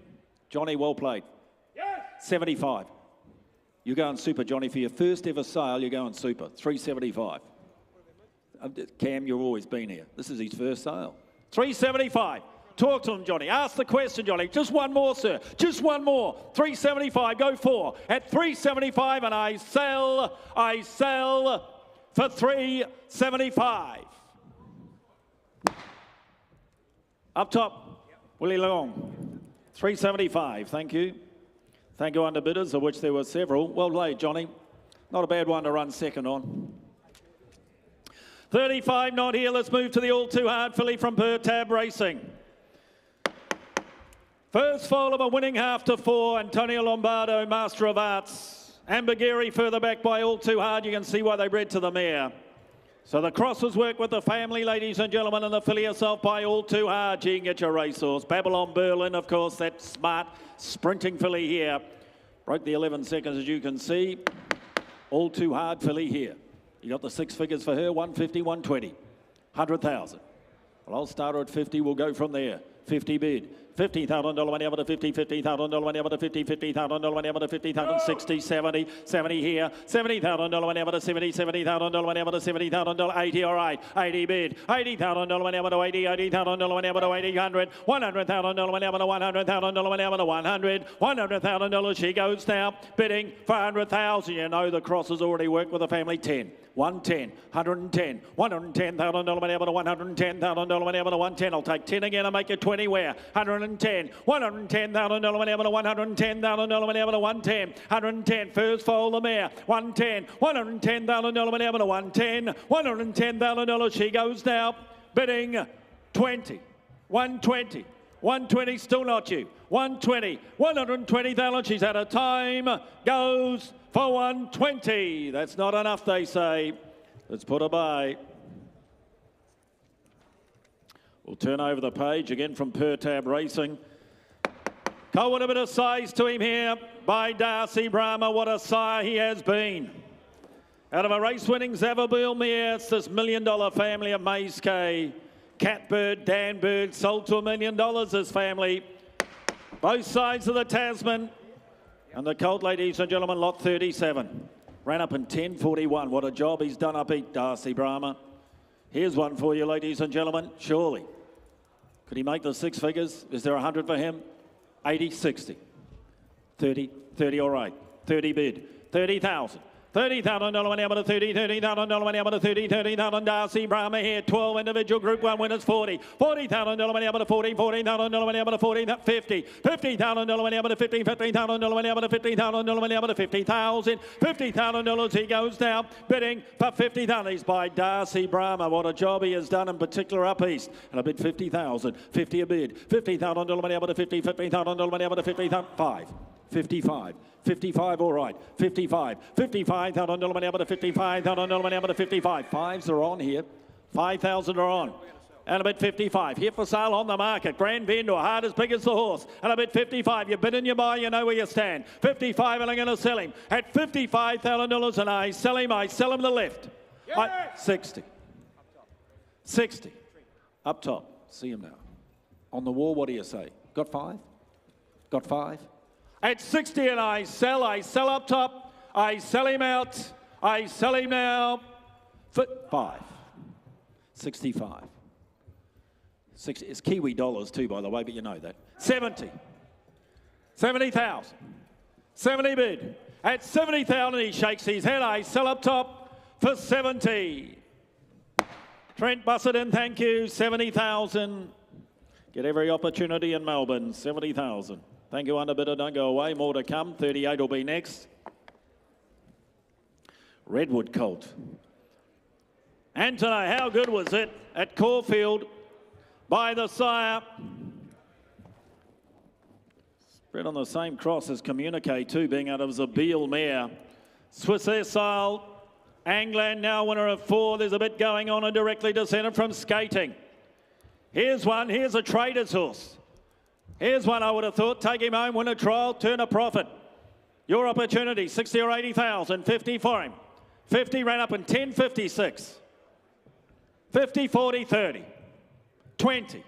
Johnny, well played. Yes. 75. You're going super, Johnny. For your first ever sale, you're going super. 375. Cam, you've always been here. This is his first sale. 375. Talk to him, Johnny. Ask the question, Johnny. Just one more, sir. Just one more. 375. Go 4. At 375, and I sell for 375. Up top, Willie Long. 375. Thank you. Thank you, underbidders, of which there were several. Well played, Johnny. Not a bad one to run second on. 35 not here. Let's move to the all too hard filly from Tab Racing. First foal of a winning half to 4, Antonio Lombardo, Master of Arts. Ambigeri further back by All Too Hard. You can see why they bred to the mare. So the crosses work with the family, ladies and gentlemen, and the filly herself by All Too Hard. You can get your racehorse. Babylon Berlin, of course, that smart sprinting filly here. Broke the 11 seconds, as you can see. All Too Hard filly here. You got the 6 figures for her, 150, 120, 100,000. Well, I'll start her at 50. We'll go from there. 50 bid. $50,000 money over to 50, $50,000 money over to 50, $50,000 money over to 50,000, 60, 70, 70 here, $70,000 money over to 70, $70,000 money over to $70,000, 80, all right, 80 bid, $80,000 money over to 80, $80,000 money over to 80, $100,000 money over to $100,000 money over to 100, $100,000 she goes now, bidding for $100,000. You know the cross has already worked with the family. 10, 110, 110, $110,000 money over to $110,000 money over to 110. I'll take 10 again and make it 20 where? 110, $110,000 money over to $110,000 money over to 110, 110, first foal the mare, 110, $110,000 money over to 110, $110,000 she goes now, bidding 20, 120, 120, still not you, 120, 120,000, she's out of time, goes for 120. That's not enough, they say. Let's put her by. We'll turn over the page again from Pertab Racing. With a bit of size to him here by Darcy Brahma. What a sire he has been. Out of a race-winning Zavabil mare, it's this $1 million family of Maze K. Catbird, Danbird, sold to $1 million, this family. Both sides of the Tasman. And the colt, ladies and gentlemen, lot 37. Ran up in 10.41. What a job he's done up at Darcy Brahma. Here's one for you, ladies and gentlemen. Surely. Could he make the six figures? Is there 100 for him? 80, 60. 30, 30, all right. 30 bid. 30,000. $30,000 money over to 30, $30,000 money over to 30, $30,000. Darcy Brahma here, 12 individual Group 1 winners, 40, $40,000 money over to 40, $40,000 money over to 40, 50, $50,000 money over to 50, $50,000 money over to 50,000 money over to 50,000, $50,000 he goes now, bidding for 50,000. He's by Darcy Brahma. What a job he has done in particular up east. And a bid 50,000, 50 a bid, $50,000 money over to 50, $50,000 money over to 55, 55. 55, all right. 55. $55,000 money over to 55,000 money over to 55. Fives are on here. 5,000 are on. And a bit 55. Here for sale on the market. Grand Vendor, hard as big as the horse. And a bit 55. You bid and you buy, you know where you stand. 55, and I'm going to sell him at $55,000, and I sell him the left. 60. 60. Up top. See him now. On the wall, what do you say? Got 5? Got 5? At 60, and I sell up top, I sell him out, I sell him now for 5. 65. 60, it's Kiwi dollars too, by the way, but you know that. 70. 70,000. 70 bid. At 70,000, he shakes his head, I sell up top for 70. Trent Busserton, thank you, 70,000. Get every opportunity in Melbourne, 70,000. Thank you, underbidder. Don't go away. More to come. 38 will be next. Redwood Colt. Antono, how good was it at Caulfield by the sire? Spread on the same cross as Communique too, being out of Zabil mare. Swiss Airsail. Angland now winner of 4. There's a bit going on and directly descended from skating. Here's one. Here's a trader's horse. Here's one I would have thought. Take him home, win a trial, turn a profit. Your opportunity, 60 or 80,000, 50 for him. 50 ran up in 10.56. 50, 40, 30. 20.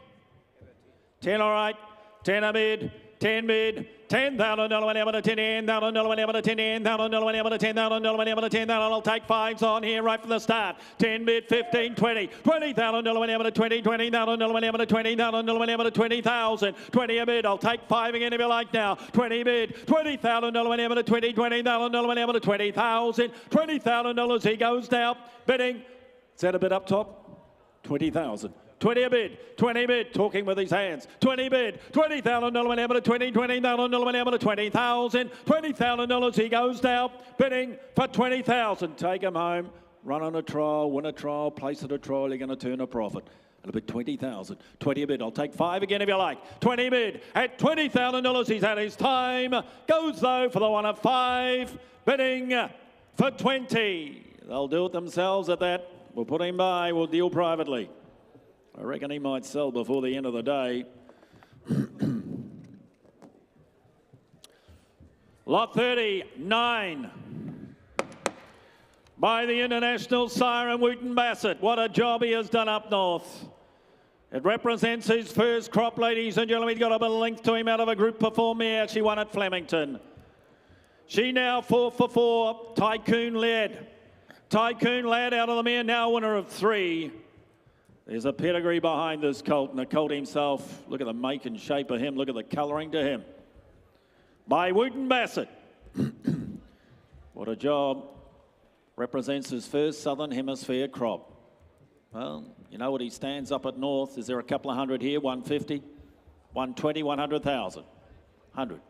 10 all right, 10 a bid, 10 bid, $10,000 money over to $10,000 money over to $10,000 money over to $10,000 money over to $10,000. I'll take 5s on here right from the start. 10 bid, 15, 20, $20,000 money over to 20, $20,000 money over to $20,000 money over to 20,000. 20 a bid. I'll take 5 again if you like now. 20 bid, $20,000 money over to 20, $20,000 money over to 20,000. $20,000 he goes now. Bidding. Is that a bid up top? 20,000. 20 a bid, 20 bid, talking with his hands. 20 bid, $20,000 money over to 20, $20,000 money over to 20,000. $20,000 he goes now, bidding for 20,000. Take him home, run on a trial, win a trial, place at a trial, you're going to turn a profit. A bid 20,000. 20 a bid. I'll take 5 again if you like. 20 bid at $20,000. He's had his time. Goes though for the one of 5. Bidding for 20. They'll do it themselves at that. We'll put him by. We'll deal privately. I reckon he might sell before the end of the day. Lot 39 by the international Siren Wooten Bassett. What a job he has done up north. It represents his first crop, ladies and gentlemen. He's got a bit of length to him out of a group perform mare. She won at Flemington. She now 4 for 4. Tycoon Lad. Tycoon Lad out of the mare, now winner of 3. There's a pedigree behind this colt, and the colt himself, look at the make and shape of him, look at the colouring to him. By Wooten Bassett. What a job. Represents his first Southern Hemisphere crop. Well, you know what, he stands up at North. Is there a couple of hundred here? 150, 120, 100,000. 100,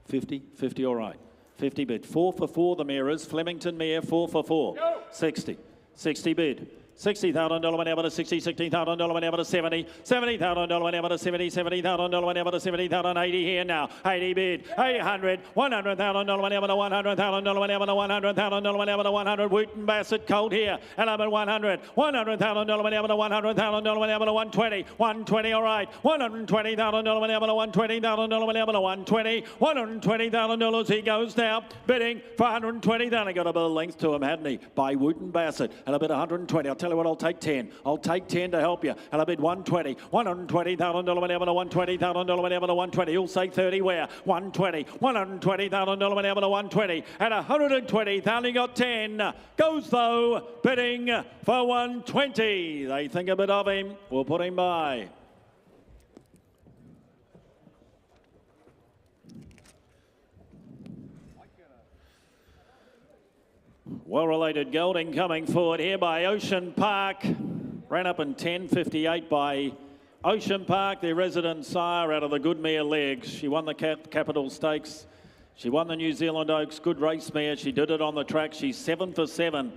50, 50, all right. 50 bid. 4 for 4, the mare is. Flemington mare, 4 for 4. 60, 60 bid. $60,000 whenever to 60, $60,000 whenever to 70, $70,000 whenever to 70, $70,000 whenever to 70,000, 80 here now, 80 bid, 800, $100,000 whenever to $100,000 whenever to $100,000 whenever to 100, Wooten Bassett colt here, and I'm at 100, $100,000 whenever to $100,000 whenever to 120, 120 all right, $120,000 whenever to $120,000 whenever to 120, $120,000 he goes now, bidding for 120, then he got a bit of length to him, hadn't he, by Wooten Bassett, and a bit 120, I'll tell you what, I'll take 10. I'll take 10 to help you. And I bid 120. $120,000 whenever to $120,000 whenever to 120. You'll say 30 where? 120. $120,000 whenever to 120. And 120,000 he got 10. Goes though, bidding for 120. They think a bit of him. We'll put him by. Well-related gelding coming forward here by Ocean Park. Ran up in 10.58 by Ocean Park, their resident sire out of the good mare Legs. She won the Capital Stakes. She won the New Zealand Oaks. Good race mare. She did it on the track. She's 7 for 7.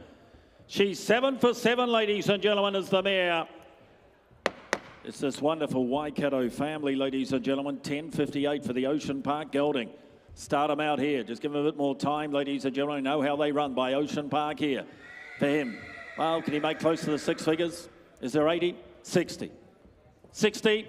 She's 7 for 7, ladies and gentlemen, is the mare. It's this wonderful Waikato family, ladies and gentlemen. 10.58 for the Ocean Park gelding. Start them out here. Just give them a bit more time, ladies and gentlemen. Know how they run by Ocean Park here. For him. Well, can he make close to the 6 figures? Is there 80? 60. 60.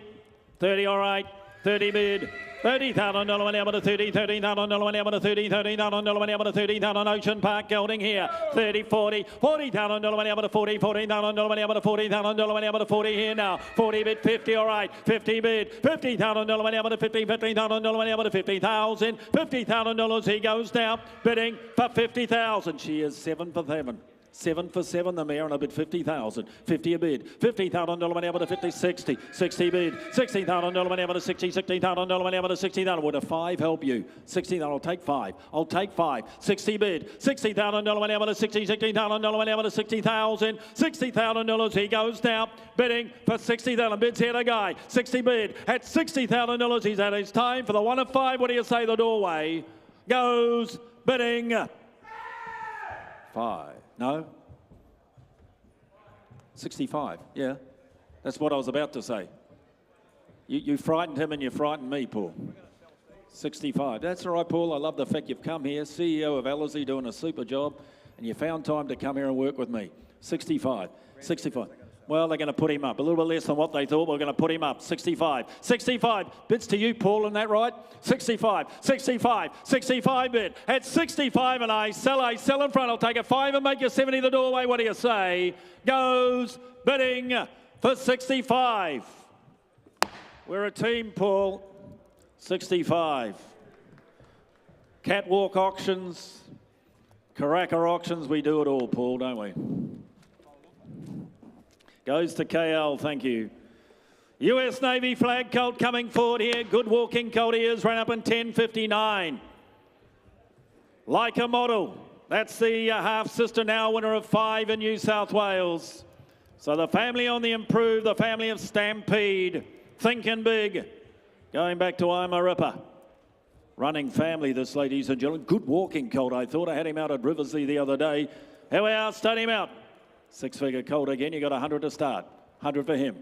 30, all right. 30 bid. $30,000 whenever to 30, $30,000 whenever to 30, $30,000 whenever to 30,000 Ocean Park gelding here. 30, 40, $40,000 whenever to 40, $40,000 whenever to 40,000 whenever to 40 here now. 40 bid, 50, all right. 50 bid, $50,000 whenever to 50, $50,000 whenever to 50,000. $50,000 he goes now, bidding for 50,000. She is 7 for 7. 7 for 7, the mare, and a bid 50,000. 50 a bid. $50,000 whenever to 50, 60. 60 bid. $60,000 whenever to 60. $60,000 whenever to 60,000. Would a 5 help you? 60,000. I'll take 5. I'll take 5. 60 bid. $60,000 whenever to 60. $60,000 whenever to 60,000. $60,000 he goes now, bidding for 60,000. Bids here to Guy. 60 bid. At $60,000 he's at his time for the 1 of 5. What do you say? The doorway goes bidding 5. No? 65, yeah. That's what I was about to say. You frightened him and you frightened me, Paul. 65. That's all right, Paul. I love the fact you've come here, CEO of Alizé, doing a super job, and you found time to come here and work with me. 65. 65. Well, they're going to put him up. A little bit less than what they thought. We're going to put him up. 65. 65. Bids to you, Paul, isn't that right? 65. 65. 65 bid. At 65 and I sell in front. I'll take a 5 and make you 70 the doorway. What do you say? Goes bidding for 65. We're a team, Paul. 65. Catwalk auctions. Karaka auctions. We do it all, Paul, don't we? Goes to KL, thank you. US Navy flag colt coming forward here. Good walking colt he is, ran up in 10.59. Like a model. That's the half-sister now, winner of 5 in New South Wales. So the family on the improve, the family of Stampede. Thinking big. Going back to I'm a Ripper. Running family, this, ladies and gentlemen. Good walking colt. I thought I had him out at Riversley the other day. Here we are, start him out. 6-figure colt again. You got 100 to start. 100 for him.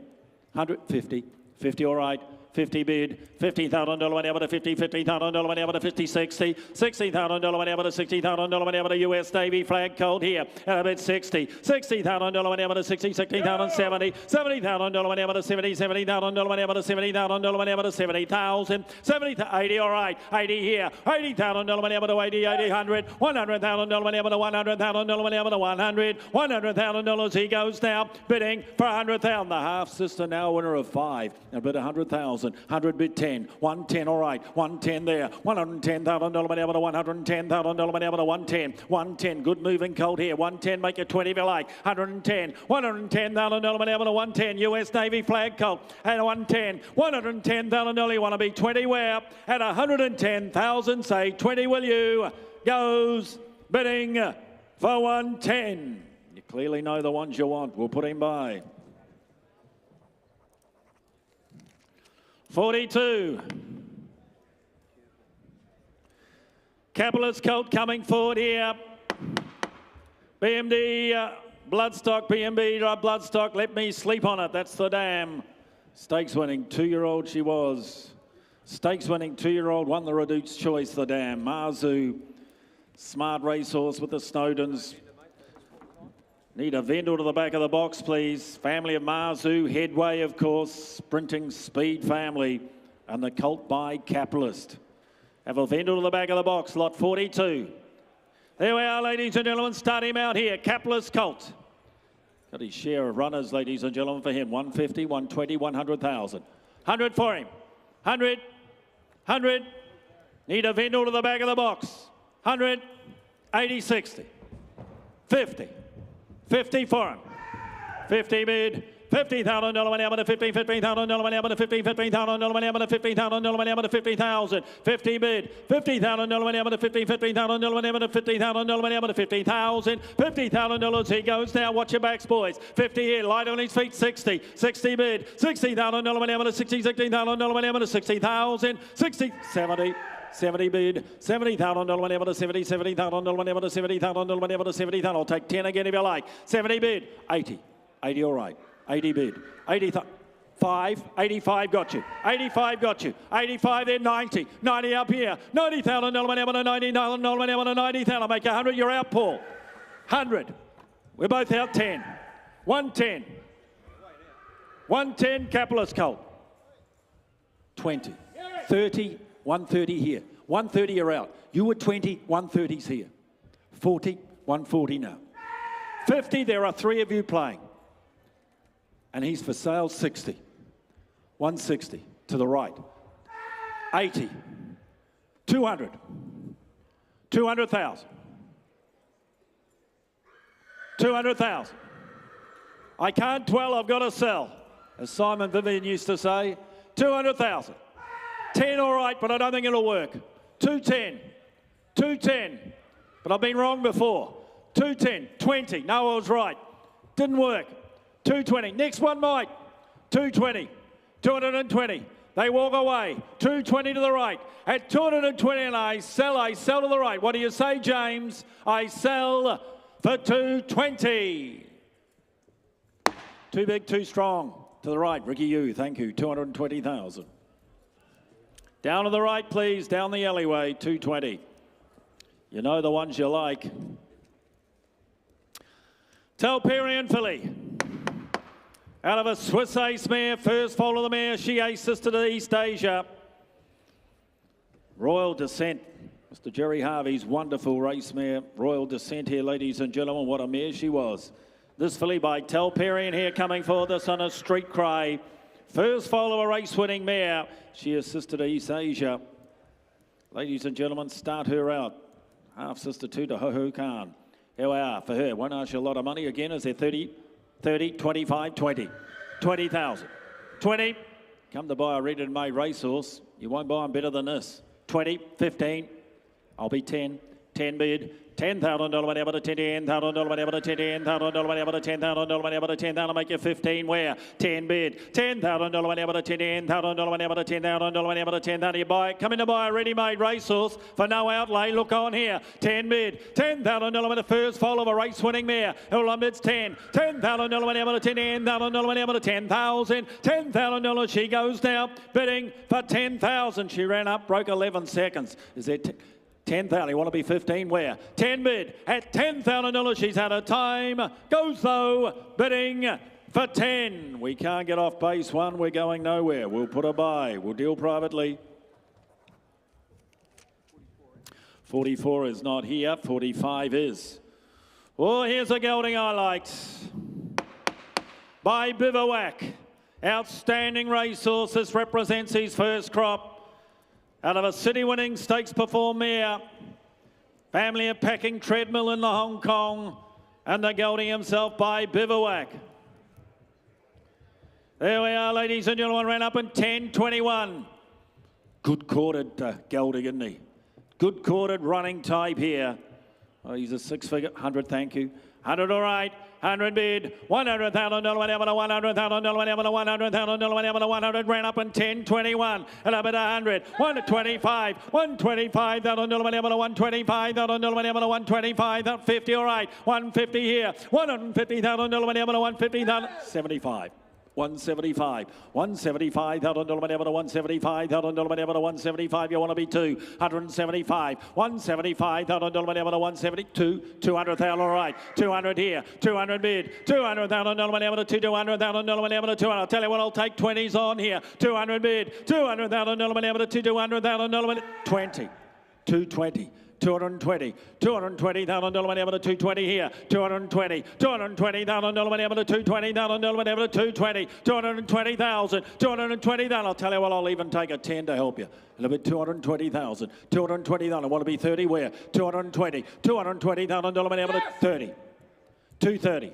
100, 50, 50 all right. 50 bid, $50,000 whenever to 50, $50,000 whenever to 50, 60, $60,000 whenever to $60,000 whenever to US Navy flag cold here at a bid 60, $60,000 whenever to 60, $60,000, 70, $70,000 whenever to 70, $70,000 whenever to $70,000 whenever to 70,000, 70, 80, all right, 80 here, $80,000 whenever to 80, 80, 100, $100,000 whenever to $100,000 whenever to 100, $100,000 he goes now, bidding for 100,000. The half sister now winner of 5, a bid 100,000, 100 bid 10, 110, all right, 110 there, $110,000 whenever to $110,000 whenever to 110, 110, good moving cold here, 110, make it 20 if you like, $110,000 whenever to 110, US Navy flag cold, at 110, $110,000, you want to be 20 where? At 110,000, say 20 will you, goes bidding for 110. You clearly know the ones you want, we'll put him by. 42. Capitalist Colt coming forward here. BMD Bloodstock, BMB Bloodstock, let me sleep on it, that's the dam. Stakes winning 2-year-old she was. Stakes winning 2-year-old won the Redout's Choice, the dam. Marzu, smart racehorse with the Snowdens. Need a vendor to the back of the box, please. Family of Marzu, Headway, of course, Sprinting Speed family, and the Colt by Capitalist. Have a vendor to the back of the box, lot 42. There we are, ladies and gentlemen, start him out here, Capitalist Colt. Got his share of runners, ladies and gentlemen, for him. 150, 120, 100,000. 100 for him. 100, 100. Need a vendor to the back of the box. 100, 80, 60. 50. 50 for him. 50 bid. $50,000 whenever to 50, $15,000 whenever to 50, $15,000 whenever to $15,000 whenever to 50,000, 50 bid, $50,000 whenever to 50, $15,000 whenever to $50,000 whenever to 50,000, $50,000 he goes now, watch your backs boys, 50 here, light on his feet, 60, 60 bid, $60,000 whenever to 60, $16,000 whenever to 60,000, 60, 70, 70 bid, $70,000 whenever to 70, $70,000 whenever to $70,000 whenever to 70,000, I'll take 10 again if you like, 70 bid, 80, 80 all right. 80 bid, 85, 85 got you, 85 got you, 85 then 90, 90 up here, $90,000 whenever to $90,000 whenever to 90,000, make 100, you're out Paul, 100, we're both out 10, 110, 110 Capitalist Colt, 20, 30, 130 here, 130 you're out, you were 20, 130's here, 40, 140 now, 50 there are 3 of you playing. And he's for sale 60, 160 to the right, 80, 200, 200,000, 200,000. I can't dwell, I've got to sell, as Simon Vivian used to say. 200,000, 10 all right, but I don't think it'll work. 210, 210, but I've been wrong before. 210, 20, no, I was right, didn't work. 220, next one might, 220, 220, they walk away, 220 to the right, at 220 and I sell to the right. What do you say, James? I sell for 220. Too big, too strong, to the right, Ricky Yu, thank you, 220,000. Down to the right, please, down the alleyway, 220. You know the ones you like. Telperian filly. Out of a Swiss Ace mare, first foal of the mare, she ace sister to East Asia. Royal Descent, Mr. Jerry Harvey's wonderful race mare. Royal Descent here, ladies and gentlemen, what a mare she was. This filly by Telperian here coming for this on a Street Cry. First foal of a race-winning mare. She is sister to East Asia. Ladies and gentlemen, start her out. Half sister to Ho Ho Khan. Here we are for her. Won't ask you a lot of money again. Is there 30? 30, 25, 20, 20,000, 20, come to buy a ready-made racehorse, you won't buy them better than this, 20, 15, I'll be 10, 10 bid, $10,000 whatever to $10,000 whatever to $10,000 whatever to $10,000 whatever to $10,000 make you 15 where 10 bid $10,000 whatever to $10,000 whatever to $10,000 whatever to $10,000 you buy it. Come in to buy a ready-made racehorse for no outlay. Look on here 10 bid $10,000 with the first foal of a race-winning mare. All on bids $10,000 whatever to $10,000 whatever to $10,000 $10,000 she goes now bidding for $10,000. She ran up, broke 11 seconds. Is there 10,000? You want to be 15 where? 10 bid at $10,000. She's had a time. Goes though bidding for 10. We can't get off base one. We're going nowhere. We'll put a buy. We'll deal privately. 44 is not here. 45 is. Oh, here's a gelding I liked. By Bivouac. Outstanding racehorse. This represents his first crop. Out of a city-winning stakes perform mare. Family of packing treadmill in the Hong Kong. And the gelding himself by Bivouac. There we are, ladies and gentlemen. Ran up in 10.21. Good corded gelding, isn't he? Good corded running type here. Oh, he's a six-figure. 100, thank you. 100, all right. 100 bid. $100,000 whatever to $100,000 whatever to $100,000 whatever to 100. Ran up in 10.21. And up at 100. 125. $125,000 whatever to $125,000 whatever to $125,000. 50, all right. 150 here. $150,000 whatever to $150,000. 75. 175, $175,000 whatever to $175,000 whatever to $175. You want to be 275, $175,000 whatever to $172, $200,000. All right, 200 here, 200 bid, $200,000 whatever to $200,000 whatever to 200. I'll tell you what, I'll take 20s on here. 200 bid, $200,000 whatever to $200,000 20, 220. $220,000 whatever to 220 here. $220,000 whatever to $220,000 whatever to 220. $220,000. I'll tell you what, I'll even take a 10 to help you. A little bit. $220,000. $220,000. I want to be 30 where? $220,000 whatever to 30. 230.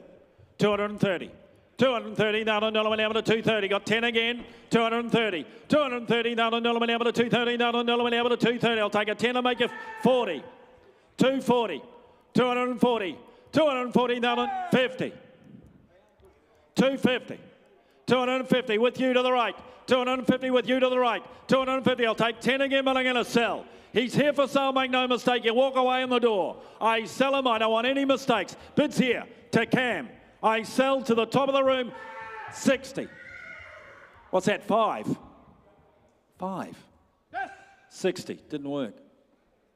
230. $230,000 whatever to 230. Got 10 again. $230,000 whatever to $230,000 whatever to 230. I'll take a 10 and make it 40. 240. 240. 240,000. 50. 250. 250 with you to the right. 250 with you to the right. 250. I'll take 10 again, but I'm going to sell. He's here for sale, make no mistake. You walk away in the door. I sell him. I don't want any mistakes. Bids here to Cam. I sell to the top of the room, 60. What's that, 5? 5. 60, didn't work.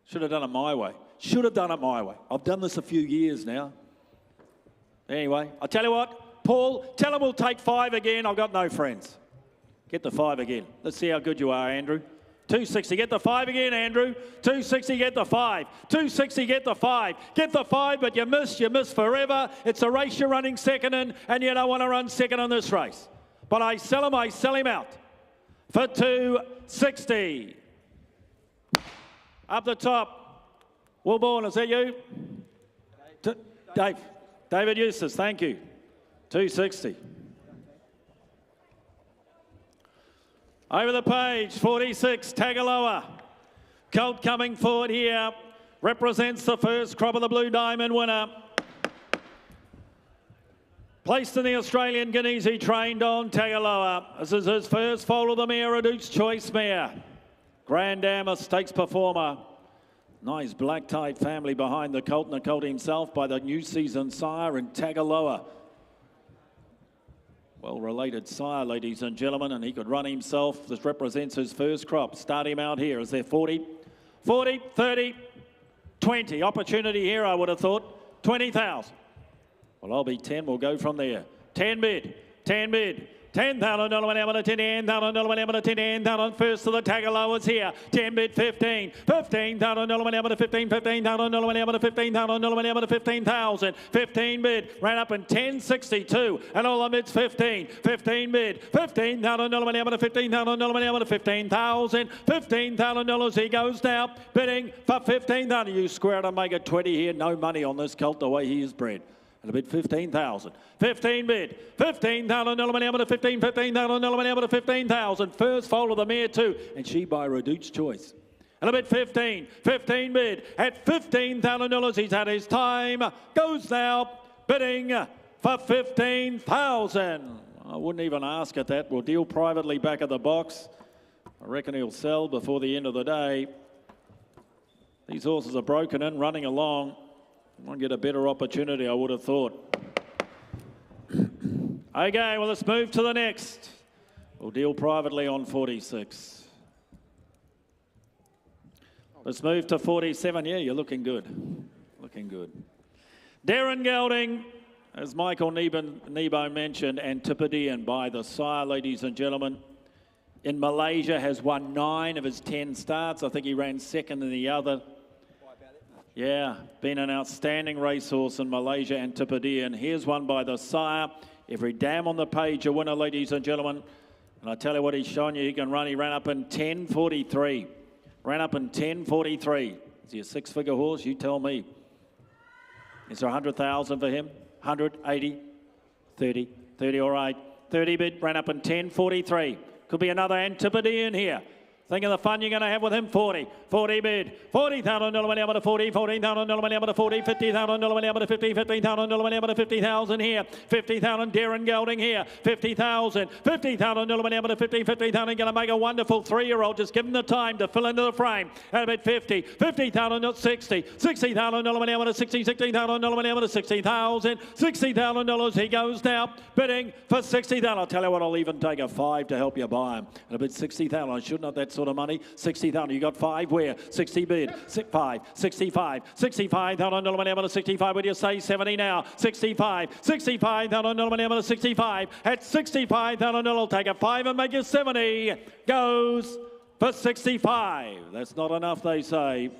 Should have done it my way. Should have done it my way. I've done this a few years now. Anyway, I'll tell you what, Paul, tell him we'll take 5 again. I've got no friends. Get the 5 again. Let's see how good you are, Andrew. 260, get the 5 again, Andrew. 260, get the 5. 260, get the 5. Get the 5, but you miss forever. It's a race you're running second in, and you don't want to run second in this race. But I sell him out for 260. Up the top, Wilborn, is that you? David Eustace, thank you. 260. Over the page, 46, Tagaloa. Colt coming forward here. Represents the first crop of the Blue Diamond winner. Placed in the Australian Guineas, he trained on Tagaloa. This is his first foal of the mare, a Duke's Choice mare. Grand Am, a stakes performer. Nice black-tied family behind the colt, and the colt himself by the new season sire in Tagaloa. Well-related sire, ladies and gentlemen, and he could run himself. This represents his first crop. Start him out here. Is there 40? 40, 30, 20. Opportunity here, I would have thought. 20,000. Well, I'll be 10. We'll go from there. 10 bid. 10 bid. $10,000 whatever to $10,000 whatever to $10,000. First to the Tagaloa's here. 10 bid 15. $15,000 whatever to 15. $15,000 whatever to $15,000 whatever to 15,000. 15 bid. Ran up in 10.62. And all the bids 15. 15 bid. $15,000 whatever to $15,000 whatever to 15,000. $15,000 he goes now. Bidding for $15,000. You square it and make it 20 here. No money on this colt the way he is bred. And a bid 15,000. 15 bid. $15,000 whatever to 15. $15,000 whatever to 15,000. First foal of the mare too. And she by Reduced Choice. And a bit 15 bid at $15,000. He's had his time. Goes now bidding for 15,000. I wouldn't even ask at that. We'll deal privately back at the box. I reckon he'll sell before the end of the day. These horses are broken in, running along. Won't get a better opportunity, I would have thought. Okay, well, let's move to the next. We'll deal privately on 46. Let's move to 47. Yeah, you're looking good. Looking good. Darren Gelding, as Michael Nebo mentioned, Antipodean by the sire, ladies and gentlemen. In Malaysia, has won 9 of his 10 starts. I think he ran second in the other. Yeah, been an outstanding racehorse in Malaysia, Antipodean. Here's one by the sire. Every dam on the page a winner, ladies and gentlemen. And I tell you what, he's shown you he can run. He ran up in 10.43. Ran up in 10.43. Is he a 6-figure horse? You tell me. Is there 100,000 for him? 100, 80, 30, 30, all right. 30 bid, ran up in 10.43. Could be another Antipodean here. Think of the fun you're going to have with him. 40 bid. $40,000 went out to 40. $14,000 went out to 40. $50,000 went out to 50. $15,000 went out to 50,000 here. 50,000 Darren Gelding here. 50,000. $50,000 went out to 50. 50,000 going to make a wonderful 3-year-old. Just give him the time to fill into the frame. At about 50. 50,000 not 60. $60,000 went out to 60. $60,000 went out to 60,000. $60,000 he goes now bidding for 60,000. I'll tell you what, I'll even take a 5 to help you buy him. At about 60,000. I shouldn't have that sort of money. 60,000. You got 5 where? 60 bid. 5. 65. $65,000 went out to 65. Would you say 70 now? 65. $65,000 went out to 65. At 65,000, I'll take a 5 and make it 70. Goes for 65. That's not enough, they say.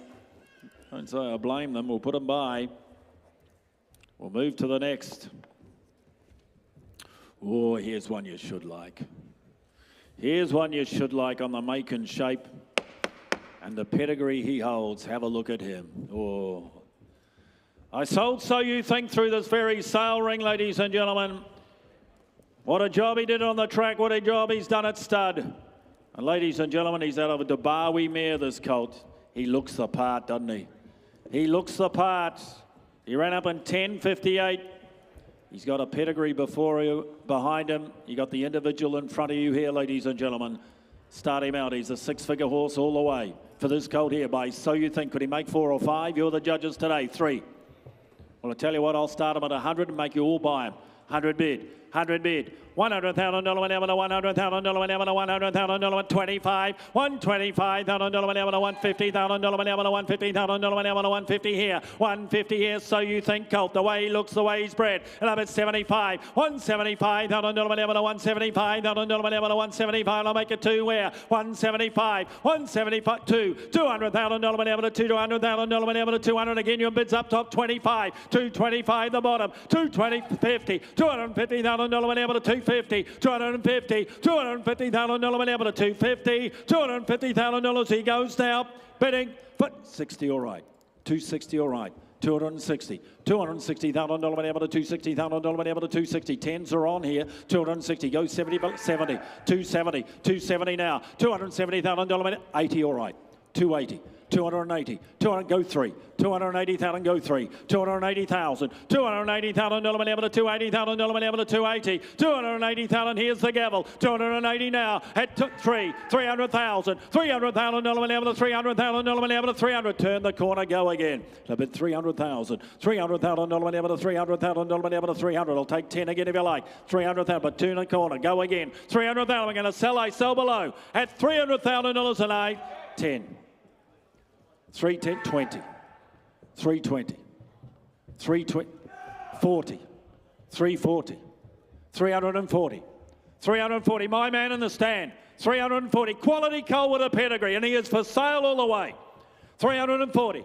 Don't say I blame them. We'll put them by. We'll move to the next. Oh, here's one you should like. Here's one you should like on the make and shape and the pedigree he holds. Have a look at him. Oh, I sold So You Think through this very sale ring, ladies and gentlemen. What a job he did on the track. What a job he's done at stud. And ladies and gentlemen, he's out of a Dabawi mare, this colt. He looks the part, doesn't he? He looks the part. He ran up in 10.58. He's got a pedigree behind him. You got the individual in front of you here, ladies and gentlemen. Start him out. He's a 6-figure horse all the way for this colt here by So You Think. Could he make 4 or 5? You're the judges today. 3. Well, I tell you what, I'll start him at 100 and make you all buy him. 100 bid. 100 bid. $100,000 went out to $100,000 went out to $100,000 went 25. $125,000 went out to $150,000 went out to $150,000 went out to 150 here. 150 here. So You Think colt. The way he looks, the way he's bred. And I'm at 75. $175,000 went out to $175,000 went out to 175. I'll make it 2 where? 175. 175. 2. $200,000 went out to $200,000 went out to 200 again. Your bids up top 25. 225 the bottom. 220 50. $250,000 went out to 250. 250. $250,000 went out to 250. $250,000 he goes now bidding for 60. All right. 260. All right. 260. $260,000 went out to $260,000 went out to 260. 10s are on here. 260. Go 70. 70. 270. 270 now. $270,000 went 80. All right. 280. 280. 200. Go 3. 280,000. Go 3. 280,000. $280,000 went out to $280,000 went out to 280. 280,000. Here's the gavel. 280 now. At 3. 300,000. $300,000 went out to $300,000 went out to 300. Turn the corner. Go again. A bit 300,000. $300,000 went out to $300,000 went out to 300. I'll take 10 again if you like. 300,000. But turn the corner. Go again. 300,000. We're going to sell. I sell below at $300,000 and 8. 10. 310, 20, 320, 320, 40, 340, 340, 340. My man in the stand, 340. Quality coal with a pedigree, and he is for sale all the way. 340,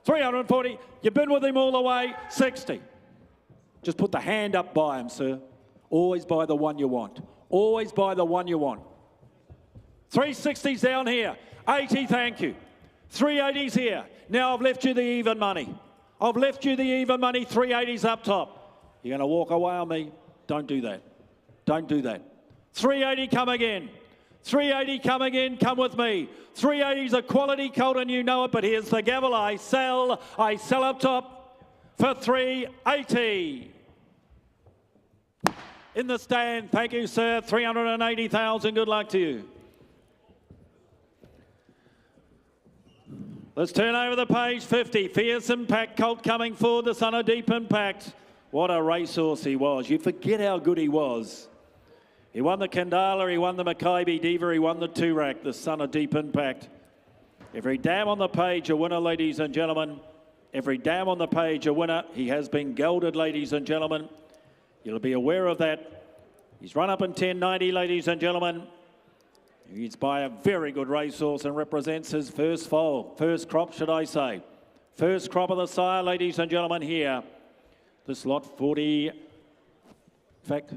340. You've been with him all the way. 60. Just put the hand up by him, sir. Always buy the one you want. Always buy the one you want. 360's down here. 80, thank you. 380's here. Now I've left you the even money. I've left you the even money. 380's up top. You're going to walk away on me. Don't do that. Don't do that. 380 come again. 380 coming in, come with me. 380's a quality colt and you know it, but here's the gavel. I sell up top for 380. In the stand, thank you, sir. 380,000, good luck to you. Let's turn over the page. 50, Fierce Impact colt coming forward, the son of Deep Impact. What a racehorse he was. You forget how good he was. He won the Kandala, he won the Mackay Diva, he won the Toorak, the son of Deep Impact. Every dam on the page a winner, ladies and gentlemen. Every dam on the page a winner. He has been gelded, ladies and gentlemen. You'll be aware of that. He's run up in 10.90, ladies and gentlemen. He's by a very good racehorse and represents his first foal, first crop, should I say. First crop of the sire, ladies and gentlemen, here. This lot 40. In fact,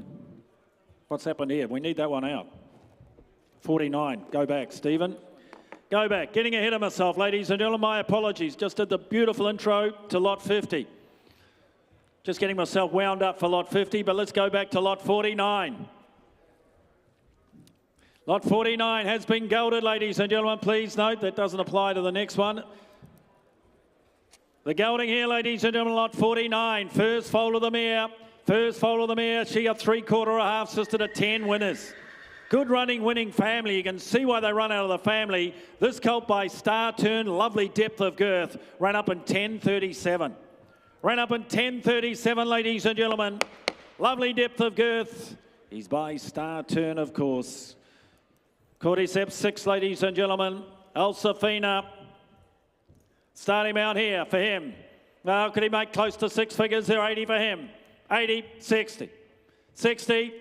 what's happened here? We need that one out. 49. Go back, Stephen. Go back. Getting ahead of myself, ladies and gentlemen. My apologies. Just did the beautiful intro to lot 50. Just getting myself wound up for lot 50, but let's go back to lot 49. Lot 49 has been gelded, ladies and gentlemen. Please note that doesn't apply to the next one. The gelding here, ladies and gentlemen, lot 49. First foal of the mare. First foal of the mare. She a 3/4 a half sister to 10 winners. Good running, winning family. You can see why they run out of the family. This colt by Star Turn, lovely depth of girth, ran up in 10.37. Ran up in 10.37, ladies and gentlemen. Lovely depth of girth. He's by Star Turn, of course. Cordyceps 6, ladies and gentlemen. Elsafina. Start him out here for him. Now, could he make close to 6 figures? There, 80 for him. 80, 60. 60,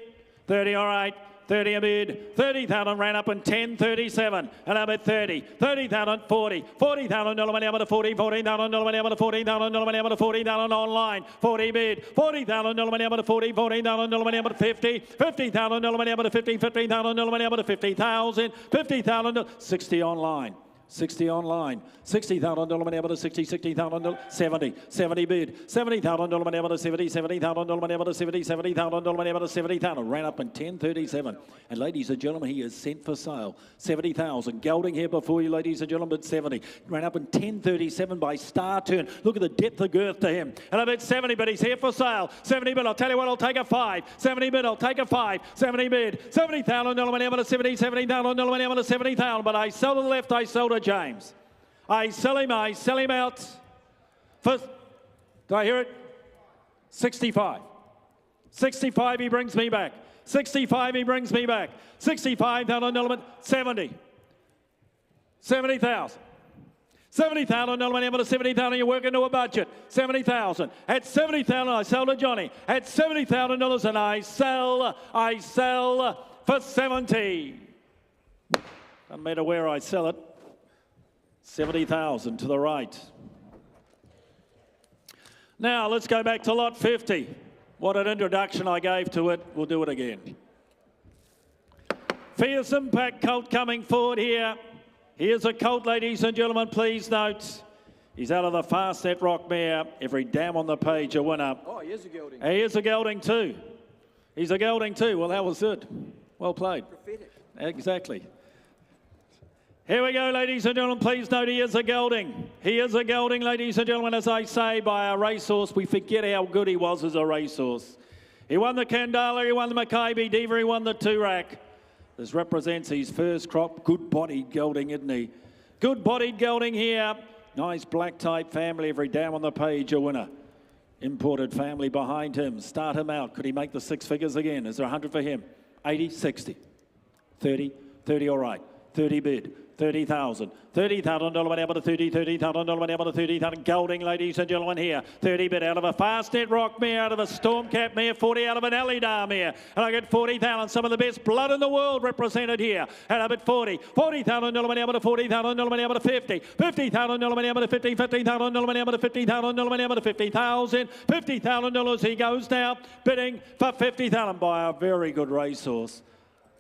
30, all right. 30 a bid, 30,000 ran up in 10.37, and I'm at 30, 30,000, 40, 40,000 to 40, 40,000 to 40,000 to 40,000 online, 40 bid, 40,000 to 40, 40,000 to 50, 50,000 to 50, 50,000 to 50,000, 50,000 to 60 online. 60 online, 60,000 to 60, 60,000 to 70, 70 bid, 70,000 to 70, 70,000 to 70, 70,000 to 70,000, ran up in 10.37. And ladies and gentlemen, he is sent for sale. 70,000, gelding here before you, ladies and gentlemen, 70. Ran up in 10.37 by Star Turn. Look at the depth of girth to him. And I bet 70, but he's here for sale. 70 bid, I'll tell you what, I'll take a 5. 70 bid, I'll take a 5. 70 bid, 70,000 to 70, 70,000 to 70,000, but I sell to the left, I sell to James. I sell him out. First, do I hear it? 65. 65, he brings me back. 65, he brings me back. 65,000 element, 70. 70,000. 70,000 element to 70,000, you work into a budget. 70,000. At 70,000, I sell to Johnny. At $70,000, and I sell for 70. Doesn't matter where I sell it. 70,000 to the right. Now, let's go back to lot 50. What an introduction I gave to it. We'll do it again. Fierce Impact colt coming forward here. Here's a colt, ladies and gentlemen, please note. He's out of the Fastnet Rock mare. Every dam on the page a winner. Oh, he is a gelding. He is a gelding too. He's a gelding too. Well, that was good. Well played. Prophetic. Exactly. Here we go, ladies and gentlemen. Please note he is a gelding. He is a gelding, ladies and gentlemen, as I say, by a racehorse. We forget how good he was as a racehorse. He won the Kandala, he won the Mackay Diva, he won the Toorak. This represents his first crop. Good-bodied gelding, isn't he? Good-bodied gelding here. Nice black-type family. Every dam on the page a winner. Imported family behind him. Start him out. Could he make the 6 figures again? Is there 100 for him? 80, 60. 30, 30 all right. 30 bid. 30,000. 30,000 able to 30, 30,000 able to 30,000. Gelding, ladies and gentlemen, here. 30 bid out of a Fastnet Rock mare, out of a Stormcat mare, 40 out of an Alidar mare. And I get 40,000. Some of the best blood in the world represented here. And I bet 40. 40,000 able to 40,000 able to 50. 50,000 able to 50. 50,000 able to 50,000 able to 50,000. $50,000 he goes now, bidding for 50,000 by a very good racehorse.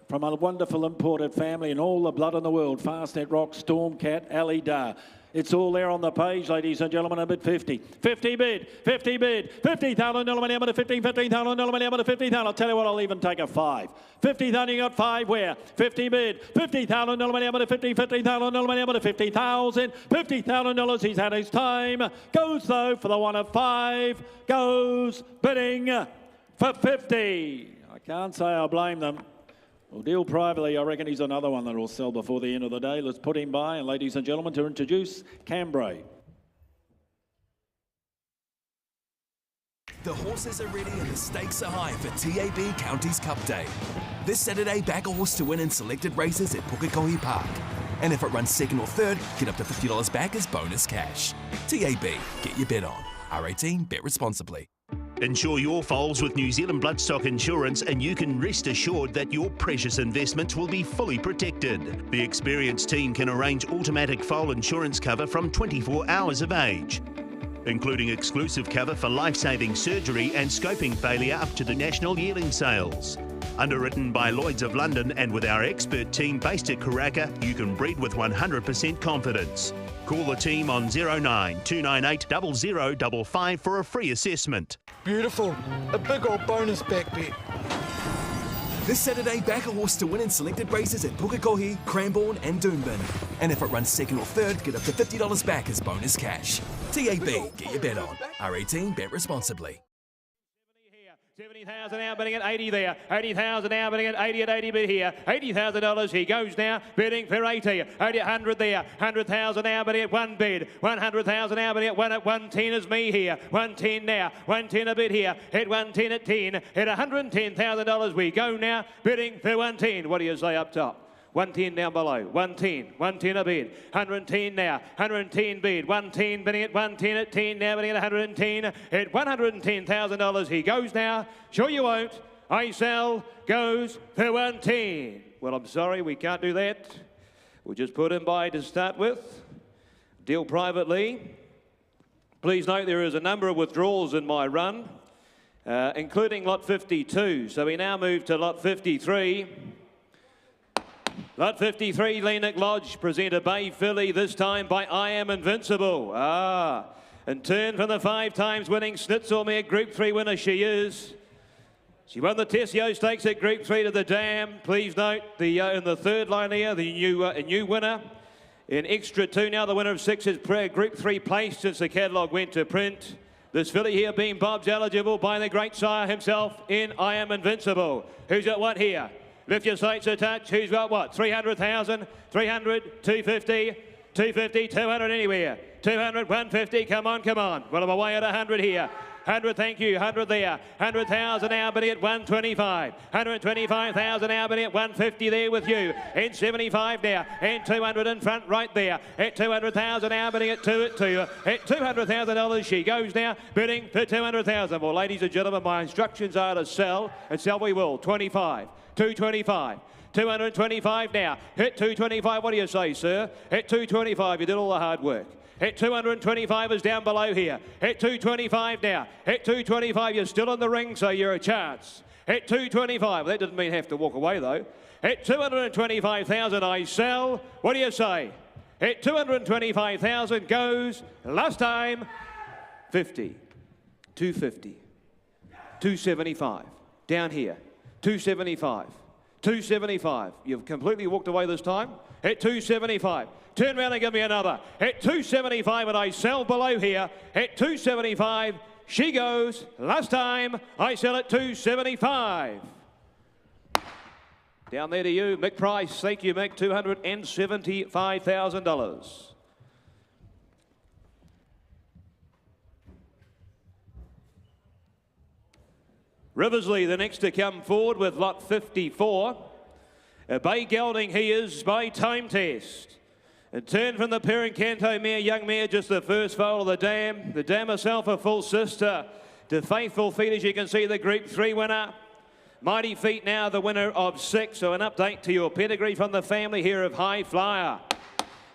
From a wonderful imported family and all the blood in the world. Fastnet Rock, Stormcat, Alidar. It's all there on the page, ladies and gentlemen. A bid 50. 50 bid. 50 bid. 50,000 million to 15. 15,000 million to 50,000. I'll tell you what, I'll even take a 5. 50,000, you got 5 where? 50 bid. 50,000 million to 15. 15,000 million to 50,000. $50,000. He's had his time. Goes though for the one of 5. Goes bidding for 50. I can't say I blame them. We'll deal privately. I reckon he's another one that will sell before the end of the day. Let's put him by. And ladies and gentlemen, to introduce Cambrai. The horses are ready and the stakes are high for TAB Counties Cup Day. This Saturday, back a horse to win in selected races at Pukekohe Park. And if it runs second or third, get up to $50 back as bonus cash. TAB, get your bet on. R18, bet responsibly. Insure your foals with New Zealand Bloodstock Insurance and you can rest assured that your precious investments will be fully protected. The experienced team can arrange automatic foal insurance cover from 24 hours of age, including exclusive cover for life-saving surgery and scoping failure up to the national yearling sales. Underwritten by Lloyd's of London and with our expert team based at Karaka, you can breed with 100% confidence. Call the team on 09 298 0055 for a free assessment. Beautiful. A big old bonus back bet. This Saturday, back a horse to win in selected races at Pukekohe, Cranbourne and Doomben. And if it runs second or third, get up to $50 back as bonus cash. TAB, get your bet on. R18, bet responsibly. 70,000 now bidding at 80 there. 80,000 now bidding at 80 at 80 bid here. $80,000 he goes now bidding for 80. 100 there. 100,000 now bidding at 1 bid. 100,000 now bidding at 1 at 110 is me here. 110 now. 110 a bid here. Hit 110 at 10. Hit $110,000 we go now bidding for 110. What do you say up top? 110 down below, 110, 110 a bid, 110 now, 110 bid, 110 bidding at 110 at 10, now bidding at 110, at $110,000 he goes now, sure you won't, I sell, goes for 110. Well, I'm sorry, we can't do that. We'll just put him by to start with, deal privately. Please note there is a number of withdrawals in my run, including lot 52, so we now move to lot 53. Lot 53, Leanick Lodge, present a Bay filly, this time by I Am Invincible. And turn from the 5 times winning Snitzelmere Group 3 winner she is. She won the Tessio Stakes at Group 3 to the Dam. Please note, in the third line here, the new winner. In Extra 2 now, the winner of 6 is Group 3 placed since the catalogue went to print. This filly here being Bob's eligible by the great sire himself in I Am Invincible. Who's got what here? Lift your sights a touch. Who's got what? 300,000, 300, 250, 250, 200 anywhere. 200, 150, come on, come on. Well, I'm away at 100 here. 100, thank you, 100 there. 100,000 now, bidding at 125. 125,000 now, bidding at 150 there with you. And 75 now, and 200 in front right there. At 200,000 now, bidding at 2 at 2. At $200,000 she goes now, bidding for 200,000. Well, ladies and gentlemen, my instructions are to sell, and sell we will. 25, 225. 225 now. Hit 225. What do you say, sir? Hit 225. You did all the hard work. Hit 225 is down below here. Hit 225 now. Hit 225. You're still in the ring, so you're a chance. Hit 225. That doesn't mean have to walk away, though. Hit 225,000. I sell. What do you say? Hit 225,000 goes. Last time, 50. 250. 275. Down here. 275. 275. You've completely walked away this time. Hit 275. Turn around and give me another. Hit 275 and I sell below here. Hit 275. She goes. Last time I sell at 275. Down there to you, Mick Price. Thank you, Mick. $275,000. Riversley, the next to come forward with lot 54. Bay gelding he is by time test. And turn from the Perencanto mare, young mare, just the first foal of the Dam. The Dam herself a full sister to Faithful Feet, as you can see, the Group 3 winner. Mighty Feet now the winner of 6. So an update to your pedigree from the family here of High Flyer.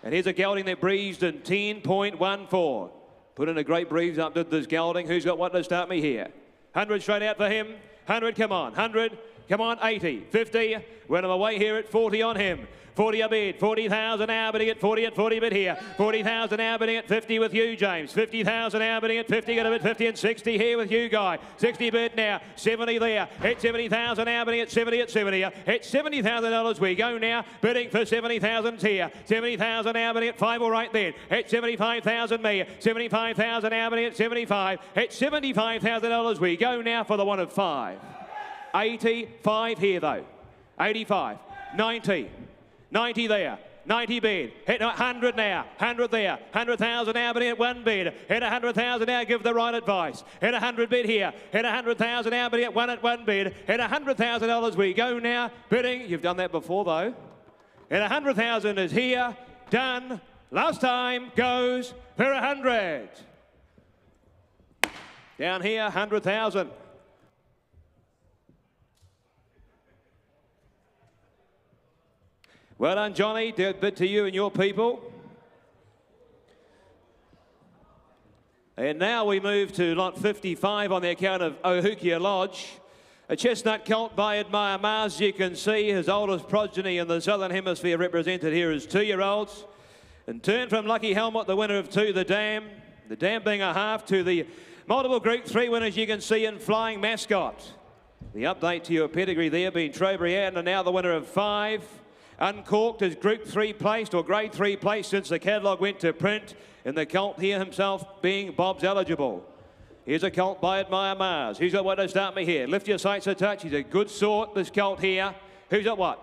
And here's a gelding that breezed in 10.14. Put in a great breeze up, did this gelding. Who's got what to start me here? 100 straight out for him. 100, come on. 100, come on, 80, 50, win him away here at 40 on him. 40 a bid, 40,000 now bidding at 40 bid here. 40,000 now bidding at 50 with you, James. 50,000 now bidding at 50, going to bid 50 and 60 here with you, Guy. 60 bid now, 70 there. Hit 70,000 now bidding at 70 at 70. Hit $70,000 we go now, bidding for 70,000 here. 70,000 now bidding at 5 all right then. Hit 75,000 me. 75,000 now bidding at 75. Hit $75,000 we go now for the one of 5. 85 here though. 85, 90. 90 there, 90 bid, hit 100 now, 100 there, 100,000 now, but hit 1 bid, hit 100,000 now, give the right advice, hit 100 bid here, hit 100,000 now, but hit 1 bid, hit $100,000 we go now, bidding, you've done that before though, hit 100,000 is here, done, last time goes for 100. Down here, 100,000. Well done, Johnny. Good bid to you and your people. And now we move to lot 55 on the account of Ohukia Lodge. A chestnut colt by Admire Mars, you can see. His oldest progeny in the Southern Hemisphere represented here is 2-year-olds. And turn from Lucky Helmet, the winner of 2, the Dam. The Dam being a half to the multiple Group 3 winners you can see in Flying Mascot. The update to your pedigree there being Trobriand, and now the winner of 5. Uncorked is Group 3 placed or Grade 3 placed since the catalogue went to print, and the colt here himself being Bob's eligible. Here's a colt by Admire Mars. Who's got what to start me here? Lift your sights a touch. He's a good sort, this colt here. Who's got what?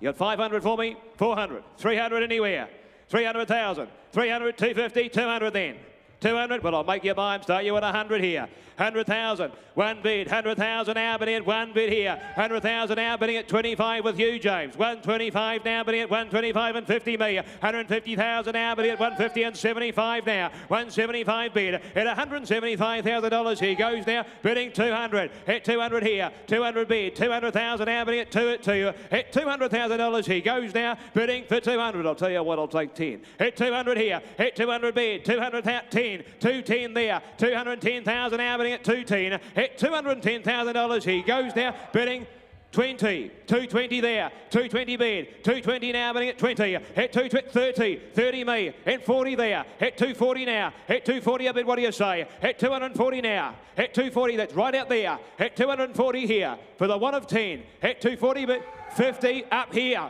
You got 500 for me? 400. 300 anywhere. 300,000. 300, 250, 200 then. 200, well, I'll make you buy him. Start you at 100 here. 100,000, 1 bid. 100,000 now bidding at 1 bid here. 100,000 now bidding at 25 with you, James. 125 now bidding at 125 and 50 me. 150,000 now bidding at 150 and 75 now. 175 bid at $175,000. He goes now, bidding 200. Hit 200 here. 200 bid. 200,000 now bidding at 2 at 2. Hit $200,000. He goes now, bidding for 200. I'll tell you what, I'll take 10. Hit 200 here. Hit 200 bid. 210. 210 there. 210,000 now bidding at 210. Hit $210,000. He goes now, bidding 20. 220 there. 220 bid. 220 now bidding at 20. Hit 230. 30 me. Hit 40 there. Hit 240 now. Hit 240 a bid. What do you say? Hit 240 now. Hit 240. That's right out there. Hit 240 here for the one of 10. Hit 240 bid. 50 up here.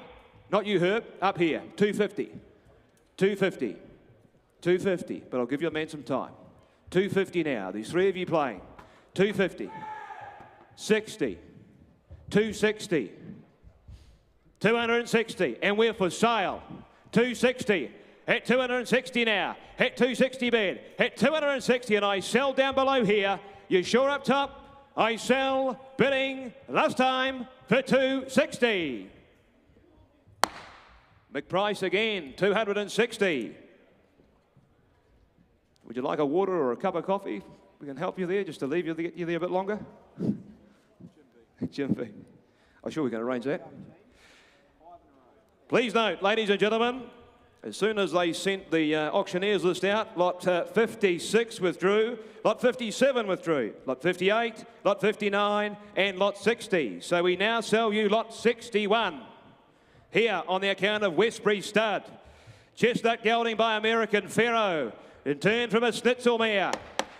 Not you, Herb. Up here. 250. 250. 250, but I'll give your man some time. 250 now. These 3 of you playing. 250. 60. 260. 260. And we're for sale. 260. Hit 260 now. Hit 260 bid. Hit 260 and I sell down below here. You sure up top? I sell bidding last time for 260. Big price again. 260. Would you like a water or a cup of coffee? We can help you there, just to leave you there a bit longer. Jim B. I'm sure we can arrange that. Please note, ladies and gentlemen, as soon as they sent the auctioneers list out, lot 56 withdrew, lot 57 withdrew, lot 58, lot 59, and lot 60. So we now sell you lot 61 here on the account of Westbury Stud. Chestnut gelding by American Pharaoh. In turn from a Schnitzel mare,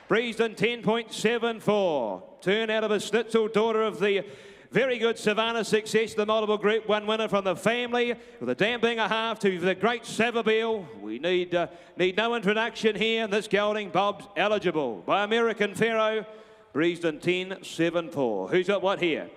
Breesden 10.74. Turn out of a Schnitzel, daughter of the very good Savannah Success, the multiple Group 1 winner from the family, with the Dam being a half to the great Savabeel. We need no introduction here, and this gelding, Bob's eligible. By American Pharaoh, Breesden 10.74. Who's got what here?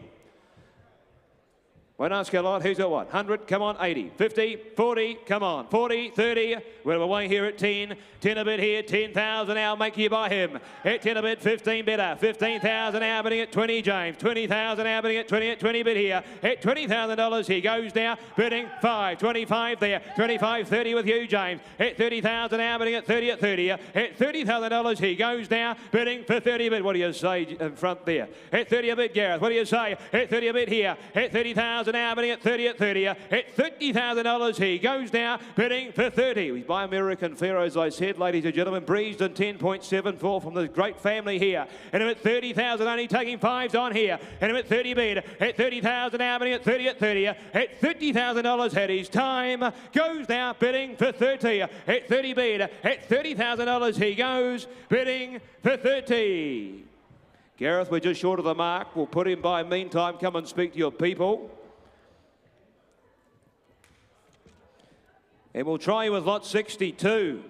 Won't ask a lot. Who's got what? 100, come on, 80, 50, 40, come on, 40, 30. We're away here at 10. 10 a bit here, 10,000 now, make you buy him. At 10 a bit, 15 better. 15,000 now, bidding at 20, James. 20,000 now, bidding at 20 bid here. At $20,000, he goes now, bidding 5. 25 there, 25, 30 with you, James. At 30,000 now, bidding at 30 at 30. At $30,000, he goes now, bidding for 30 bid. What do you say in front there? At 30 a bid, Gareth. What do you say? At 30 a bid here. At 30,000. 30,000 now, bidding at 30 at 30. At $30,000 he goes now, bidding for 30. He's by American Pharaoh, as I said, ladies and gentlemen. Breezed in 10.74 from the great family here. And him at 30,000, only taking fives on here. And him at 30 bid. At 30,000 now, bidding at 30 at 30. At $50,000 had his time. Goes now, bidding for 30. At 30 bid. At $30,000 he goes, bidding for 30. Gareth, we're just short of the mark. We'll put him by. Meantime, come and speak to your people. And we'll try with lot 62.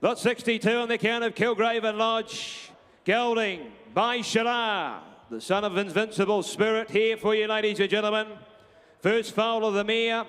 Lot 62 on the count of Kilgrave and Lodge. Gelding by Shalar, the son of Invincible Spirit, here for you, ladies and gentlemen. First foal of the mare.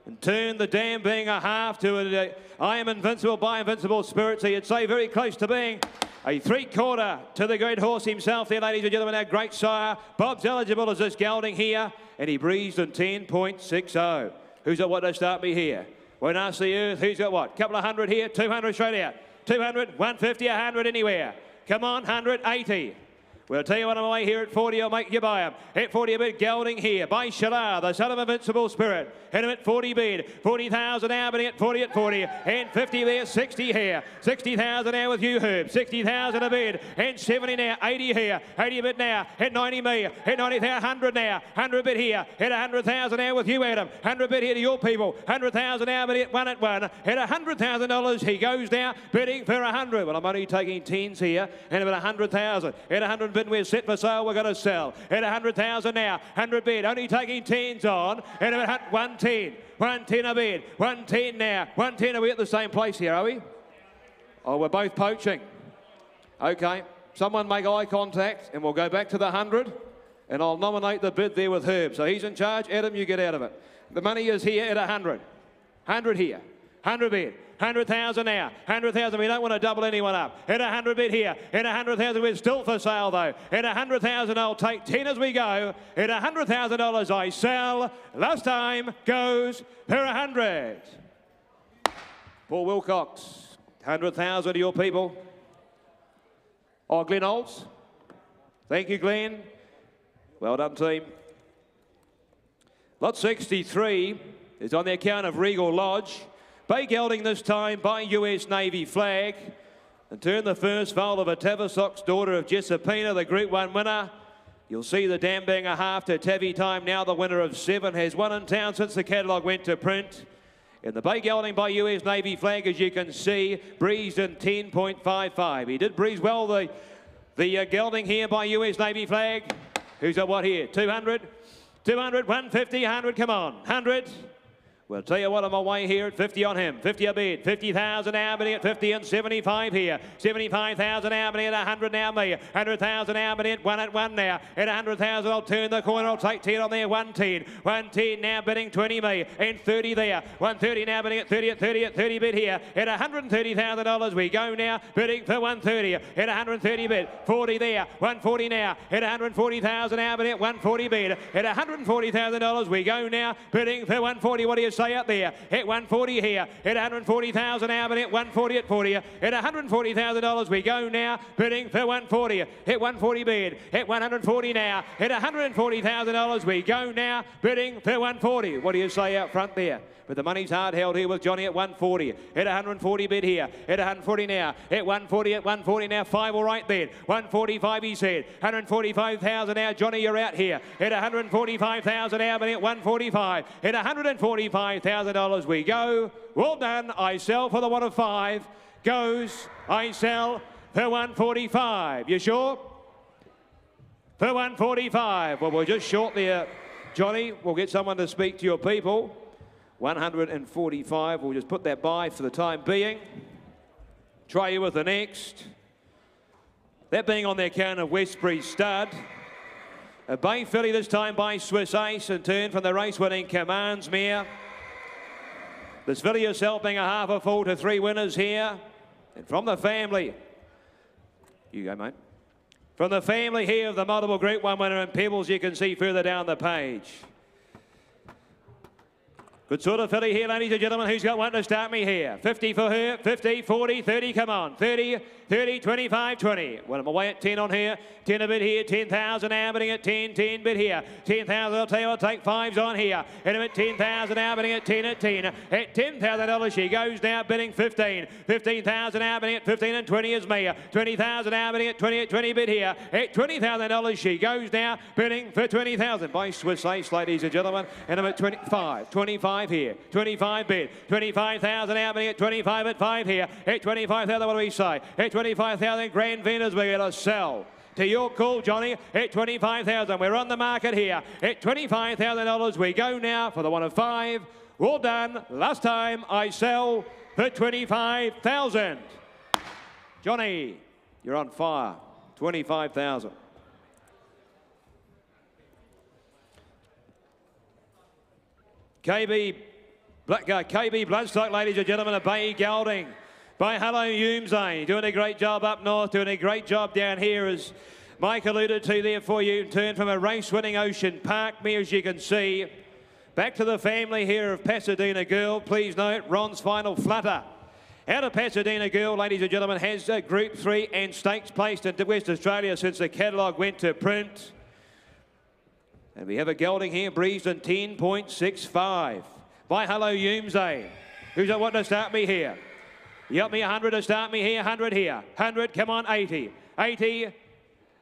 And turn the dam being a half to it. I am invincible by Invincible Spirit. So you'd say very close to being a 3/4 to the great horse himself there, ladies and gentlemen. Our great sire. Bob's eligible as this gelding here. And he breezed in 10.60. Who's got what to start me here? Won't ask the earth. Who's got what? Couple of hundred here. 200 straight out. 200, 150, 100 anywhere. Come on, 180. We'll tell you what, on the way here at 40, I'll make you buy him. At 40 a bid, gelding here by Shalar, the son of Invincible Spirit. Hit him at 40 bid. 40,000 now, bidding at 40 at 40. And 50 there, 60 here. 60,000 now with you, Herb. 60,000 a bid. And 70 now, 80 here. 80 a bid now. At 90 me. At 90,000, 100 now. 100 bid here. At 100,000 now with you, Adam. 100 bid here to your people. 100,000 now, bidding at 1 at 1. At $100,000 he goes now, bidding for 100. Well, I'm only taking 10s here. And about 100,000. At 100 bid, we're set for sale, we're going to sell. At 100,000 now, 100 bid, only taking 10s on. And about 110, 110 a bid, 110 now, 110. Are we at the same place here, are we? Oh, we're both poaching. Okay, someone make eye contact and we'll go back to the 100 and I'll nominate the bid there with Herb. So he's in charge. Adam, you get out of it. The money is here at 100. 100 here, 100 bid. 100,000 now, 100,000, we don't want to double anyone up. At 100 bid here, at 100,000, we're still for sale though. At 100,000, I'll take 10 as we go. At $100,000 I sell. Last time goes for 100. Paul Wilcox, 100,000 to your people. Oh, Glenn Olds. Thank you, Glenn. Well done, team. Lot 63 is on the account of Regal Lodge. Bay gelding this time by US Navy flag. And turn the first foal of a Tavistock's daughter of Jessipina, the Group 1 winner. You'll see the dam being a half to Tavi time. Now the winner of 7 has won in town since the catalogue went to print. And the bay gelding by US Navy flag, as you can see, breezed in 10.55. He did breeze well, the gelding here by US Navy flag. Who's got what here? 200, 200, 150, 100, come on, 100. We'll tell you what, I'm away here at 50 on him. 50 a bid. 50,000 now, bidding at 50 and 75 here. 75,000 now, bidding at 100 now, me. 100,000 now, bidding at 1 at 1 now. At 100,000, I'll turn the corner. I'll take 10 on there. 110. 110 now, bidding 20 me. And 30 there. 130 now, bidding at 30 at 30 at 30 bid here. At $130,000 we go now, bidding for 130. At 130 bid. 40 there. 140 now. At 140,000 now, bidding at 140 bid. At $140,000 we go now, bidding for 140. What do you say out there? At 140 here. At 140,000 now, bidding at 140 at 40. At $140,000 we go now, bidding for 140. At 140 bid. At 140 now. At $140,000 we go now, bidding for 140. What do you say out front there? But the money's hard held here with Johnny at 140. At 140 bid here. At 140 now. At 140 now. 5 all right bid. 145 he said. 145,000 now. Johnny, you're out here. At 145,000 now, bidding at 145. At $145,000 we go. Well done. I sell for the one of 5. Goes. I sell for 145. You sure? For 145. Well, we're just short there, Johnny. We'll get someone to speak to your people. 145, we'll just put that by for the time being. Try you with the next. That being on the account of Westbury Stud. A bay filly this time by Swiss Ace, in turn from the race-winning Commands Mare. This filly herself being a half a full to 3 winners here. And from the family, you go, mate. From the family here of the multiple Group 1 winner in Pebbles, you can see further down the page. Good sort of filly here, ladies and gentlemen. Who's got one to start me here? 50 for her, 50, 40, 30, come on. 30, 30, 25, 20. Well, I'm away at 10 on here. 10 a bit here, 10,000 now, bidding at 10, 10 bid here. 10,000, I'll tell you, I'll take 5s on here. And I'm at 10,000 now, bidding at 10 at 10. At $10,000 she goes now, bidding 15. 15,000 now, bidding at 15 and 20 is me. 20,000 now, bidding at 20 at 20 bid here. At $20,000 she goes now, bidding for 20,000 by Swiss Ace, ladies and gentlemen. And I'm at 25, 25 here. 25 bid. 25,000 now, bidding at 25 at 5 here. At 25,000, what do we say? At 25,000 grand vendors we're going to sell. To your call, Johnny, at 25,000. We're on the market here. At $25,000 we go now for the one of 5. All done. Last time I sell for 25,000. Johnny, you're on fire. 25,000. KB Bloodstock, ladies and gentlemen, a Bay Gelding by Hello Yoomsay. Doing a great job up north, doing a great job down here, as Mike alluded to there for you. Turn from a race-winning Ocean Park mare, as you can see. Back to the family here of Pasadena Girl. Please note, Ron's Final Flutter. Out of Pasadena Girl, ladies and gentlemen, has Group 3 and stakes placed into West Australia since the catalogue went to print. And we have a gelding here, breezed in 10.65 by Hello Yoomsay. Who's got what to start me here? You got me 100 to start me here, 100 here. 100, come on, 80. 80,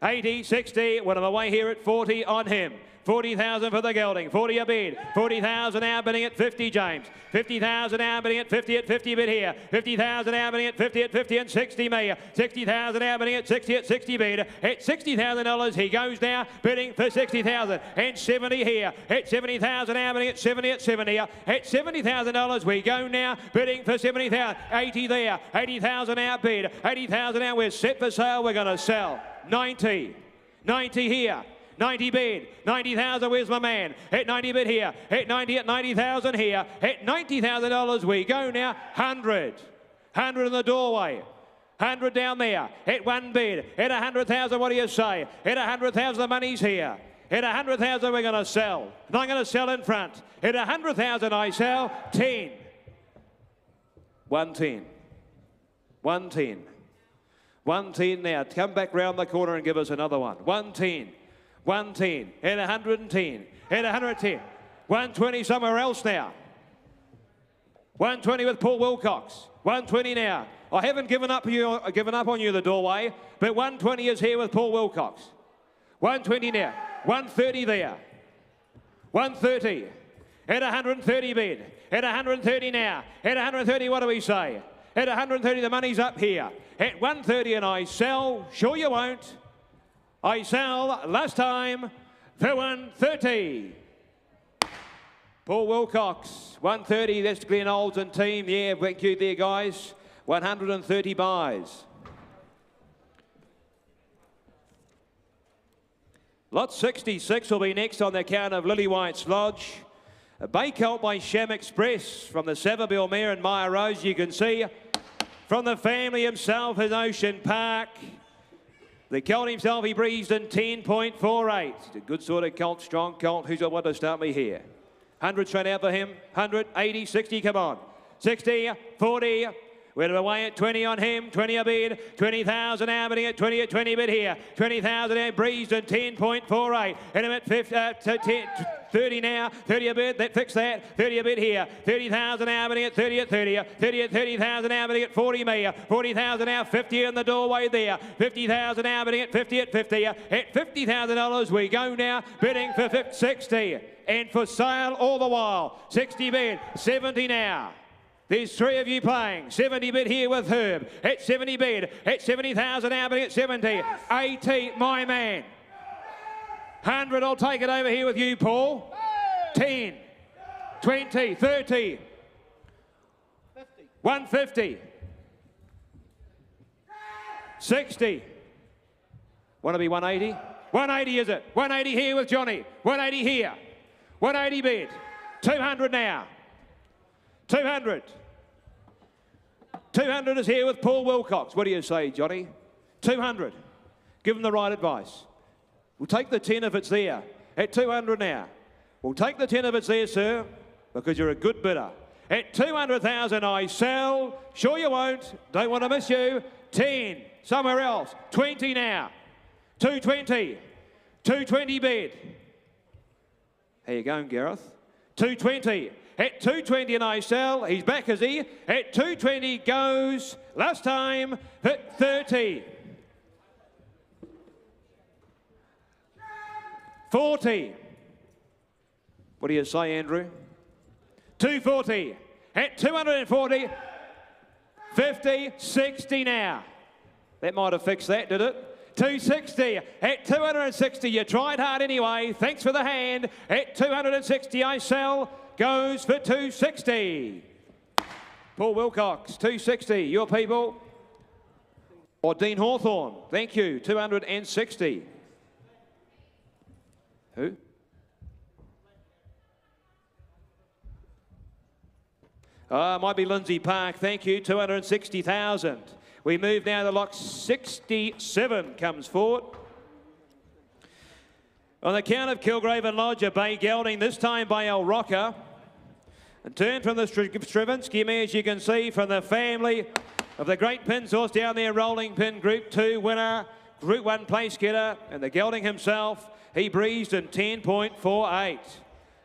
80, 60. Well, I'm away here at 40 on him. 40,000 for the gelding, 40 a bid. 40,000 now bidding at 50, James. 50,000 now bidding at 50 bid here. 50,000 now bidding at 50 and 60 me. 60,000 now bidding at 60 bid. At $60,000 he goes now bidding for 60,000 and 70 here. At 70,000 now bidding at 70 at 70. At $70,000 we go now bidding for 70,000. 80 there. 80,000 now bid. 80,000 now we're set for sale. We're going to sell. 90. 90 here. 90 bid, 90,000, where's my man? At 90 bid here, at 90 at 90,000 here, at $90,000 we go now, 100. 100 in the doorway, 100 down there, at 1 bid, at 100,000, what do you say? At 100,000 the money's here, at 100,000 we're going to sell, and I'm going to sell in front, at 100,000 I sell, 10. 110, 110, 110 now, come back round the corner and give us another one, 110. 110, at 110, at 110, 120 somewhere else now. 120 with Paul Wilcox, 120 now. I haven't given up on you the doorway, but 120 is here with Paul Wilcox. 120 now, 130 there, 130, at 130 bid, at 130 now, at 130 what do we say? At 130 the money's up here, at 130 and I sell, sure you won't. I sell last time for 130. Paul Wilcox, 130. That's Glenn Olds and team. Yeah, thank you there, guys. 130 buys. Lot 66 will be next on the account of Lily White's Lodge. A bay colt by Sham Express from the Savabeel mare and Maya Rose. You can see from the family himself in Ocean Park. The colt himself, he breezed in 10.48. It's a good sort of colt, strong colt. Who's got one to start me here? 100 straight out for him. 100, 80, 60, come on. 60, 40. We're away at 20 on him. 20 a bid. 20,000 now bidding at 20 at 20 bid here. 20,000 now breezed in 10.48. And I'm at 30 now. 30 a bid. That fix that. 30 a bid here. 30,000 now bidding at 30 at 30. 30 at 30,000 now bidding at 40 me. 40,000 now 50 in the doorway there. 50,000 now bidding at 50 at 50. At $50,000 we go now bidding for 60. And for sale all the while. 60 bid. 70 now. There's 3 of you playing. 70 bid here with Herb. At 70 bid. At 70,000 now bidding at 70. 80, my man. 100, I'll take it over here with you, Paul. 10, 20, 30. 150. 60. Want to be 180? 180 is it? 180 here with Johnny. 180 here. 180 bid. 200 now. 200. 200 is here with Paul Wilcox. What do you say, Johnny? 200. Give him the right advice. We'll take the 10 if it's there. At 200 now. We'll take the 10 if it's there, sir. because you're a good bidder. At 200,000, I sell. Sure you won't. Don't want to miss you. 10. Somewhere else. 20 now. 220. 220 bid. How you going, Gareth? 220. At 220 and I sell. He's back, is he? At 220 goes. Last time at 30. 40. What do you say, Andrew? 240. At 240. 50. 60 now. That might have fixed that, did it? 260. At 260. You tried hard anyway. Thanks for the hand. At 260 I sell. Goes for 260. Paul Wilcox, 260. Your people. Or Dean Hawthorne. Thank you. 260. Who? Might be Lindsay Park. Thank you. 260,000. We move now to lot 67 comes forward. On the count of Kilgrave and Lodge, a bay gelding, this time by El Rocker. And turn from the Stravinsky mare, as you can see, from the family of the great pins horse down there, rolling pin, Group 2 winner, Group 1 place getter, and the gelding himself, he breezed in 10.48.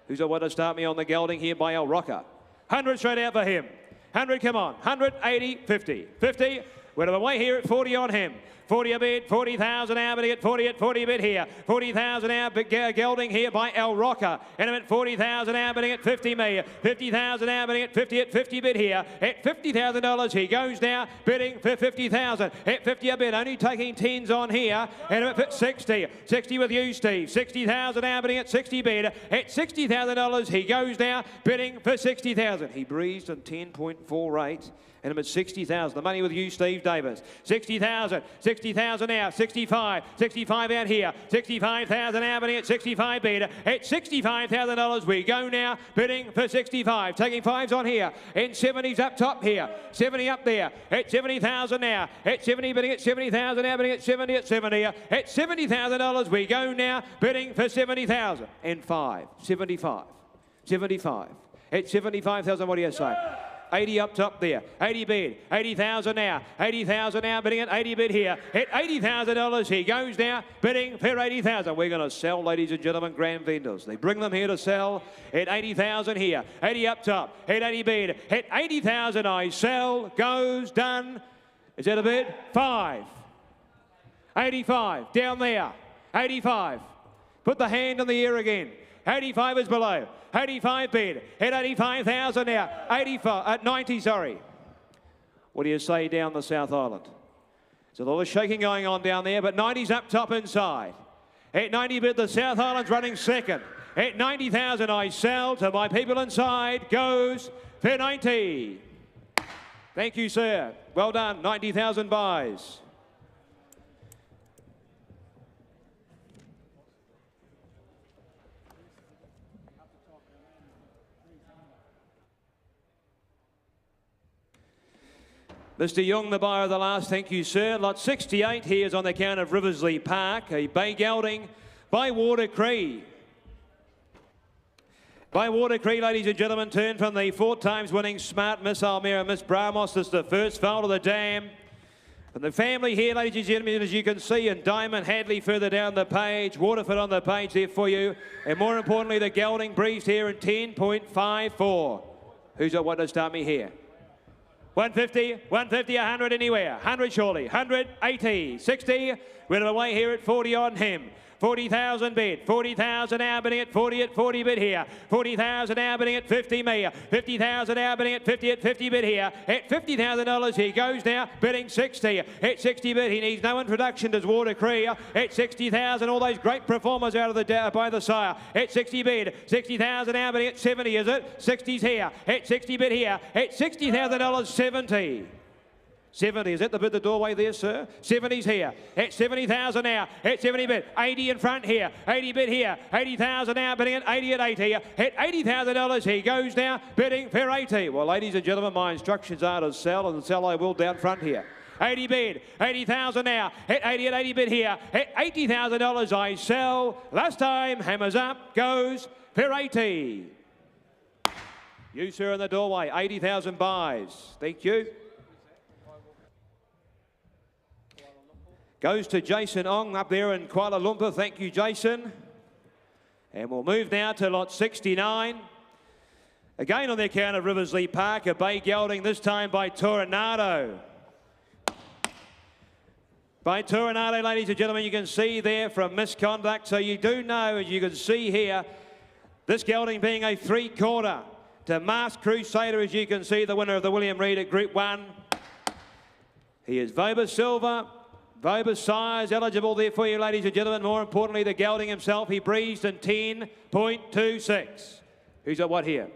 Who's the one to start me on the gelding here by El Rocker? 100 straight out for him. 100, come on. 100, 80, 50. 50, we're away here at 40 on him. 40 a bid, 40,000 now, but at 40 at 40 a bid here. 40,000 now, but gelding here by El Rocker. And I'm at 40,000 now, bidding at 50 me. 50,000 now, bidding at 50 bid here. At $50,000 he goes now, bidding for 50,000. At 50 a bid, only taking 10s on here. And I'm at 60. 60 with you, Steve. 60,000 now, bidding at 60 bid. At $60,000 he goes now, bidding for 60,000. He breezed on 10.48. And I'm at 60,000. The money with you, Steve Davis. 60,000. 60,000 now. 65. 65 out here. 65,000 now, bidding at 65 bid. At $65,000 we go now, bidding for 65. Taking 5s on here. And 70s up top here. 70 up there. At 70,000 now. At 70, bidding at 70,000 now, bidding at 70 at 70. At $70,000 we go now, bidding for 70,000. And 5. 75. 75. At 75,000, what do you say? 80 up top there. 80 bid. 80,000 now. 80,000 now, bidding at 80 bid here. At $80,000 he goes now, bidding for 80,000. We're going to sell, ladies and gentlemen, grand vendors. They bring them here to sell at 80,000 here. 80 up top. At 80 bid. At 80,000 I sell. Goes, done. Is that a bid? 5. 85. Down there. 85. Put the hand on the ear again. 85 is below. 85 bid. At 85,000 now. 90, sorry. What do you say down the South Island? There's a lot of shaking going on down there, but 90's up top inside. At 90 bid, the South Island's running second. At 90,000 I sell to my people inside. Goes for 90. Thank you, sir. Well done. 90,000 buys. Mr. Young, the buyer of the last, thank you, sir. Lot 68 here is on the count of Riversley Park, a bay gelding by Watercree. By Watercree, ladies and gentlemen, turn from the 4 times winning Smart Missile mare, Miss Bramos. This is the first foal to the dam. And the family here, ladies and gentlemen, as you can see, and Diamond Hadley further down the page, Waterford on the page there for you. And more importantly, the gelding breezed here in 10.54. Who's got one to start me here? 150, 150, 100 anywhere. 100 surely. 100, 80, 60. We're away here at 40 on him. 40,000 bid. 40,000 now bidding at 40 bid here. 40,000 now bidding at 50 me. 50,000 now bidding at 50 bid here. At $50,000 he goes now, bidding 60. At 60 bid, he needs no introduction, does Watercree. At 60,000, all those great performers out of the by the sire. At 60 bid, 60,000 now bidding at 70, is it? 60's here. At 60 bid here. At $60,000, 70. 70, is that the bid the doorway there, sir? 70's here. At 70,000 now. At 70 bid. 80 in front here. 80 bid here. 80,000 now, bidding at 80 at 80. At $80,000 he goes now, bidding for 80. Well, ladies and gentlemen, my instructions are to sell, and sell I will down front here. 80 bid. 80,000 now. At 80 bid here. At $80,000 I sell. Last time, hammers up, goes for 80. You, sir, in the doorway. 80,000 buys. Thank you. Goes to Jason Ong up there in Kuala Lumpur. Thank you, Jason. And we'll move now to lot 69. Again on the account of Riversley Park, a bay gelding, this time by Tornado. By Tornado, ladies and gentlemen, you can see there from Misconduct. So you do know, as you can see here, this gelding being a 3/4 to Masked Crusader, as you can see, the winner of the William Reid at Group 1. He is Voba Silver, Voba Size, eligible there for you, ladies and gentlemen. More importantly, the gelding himself, he breezed in 10.26. Who's at what here?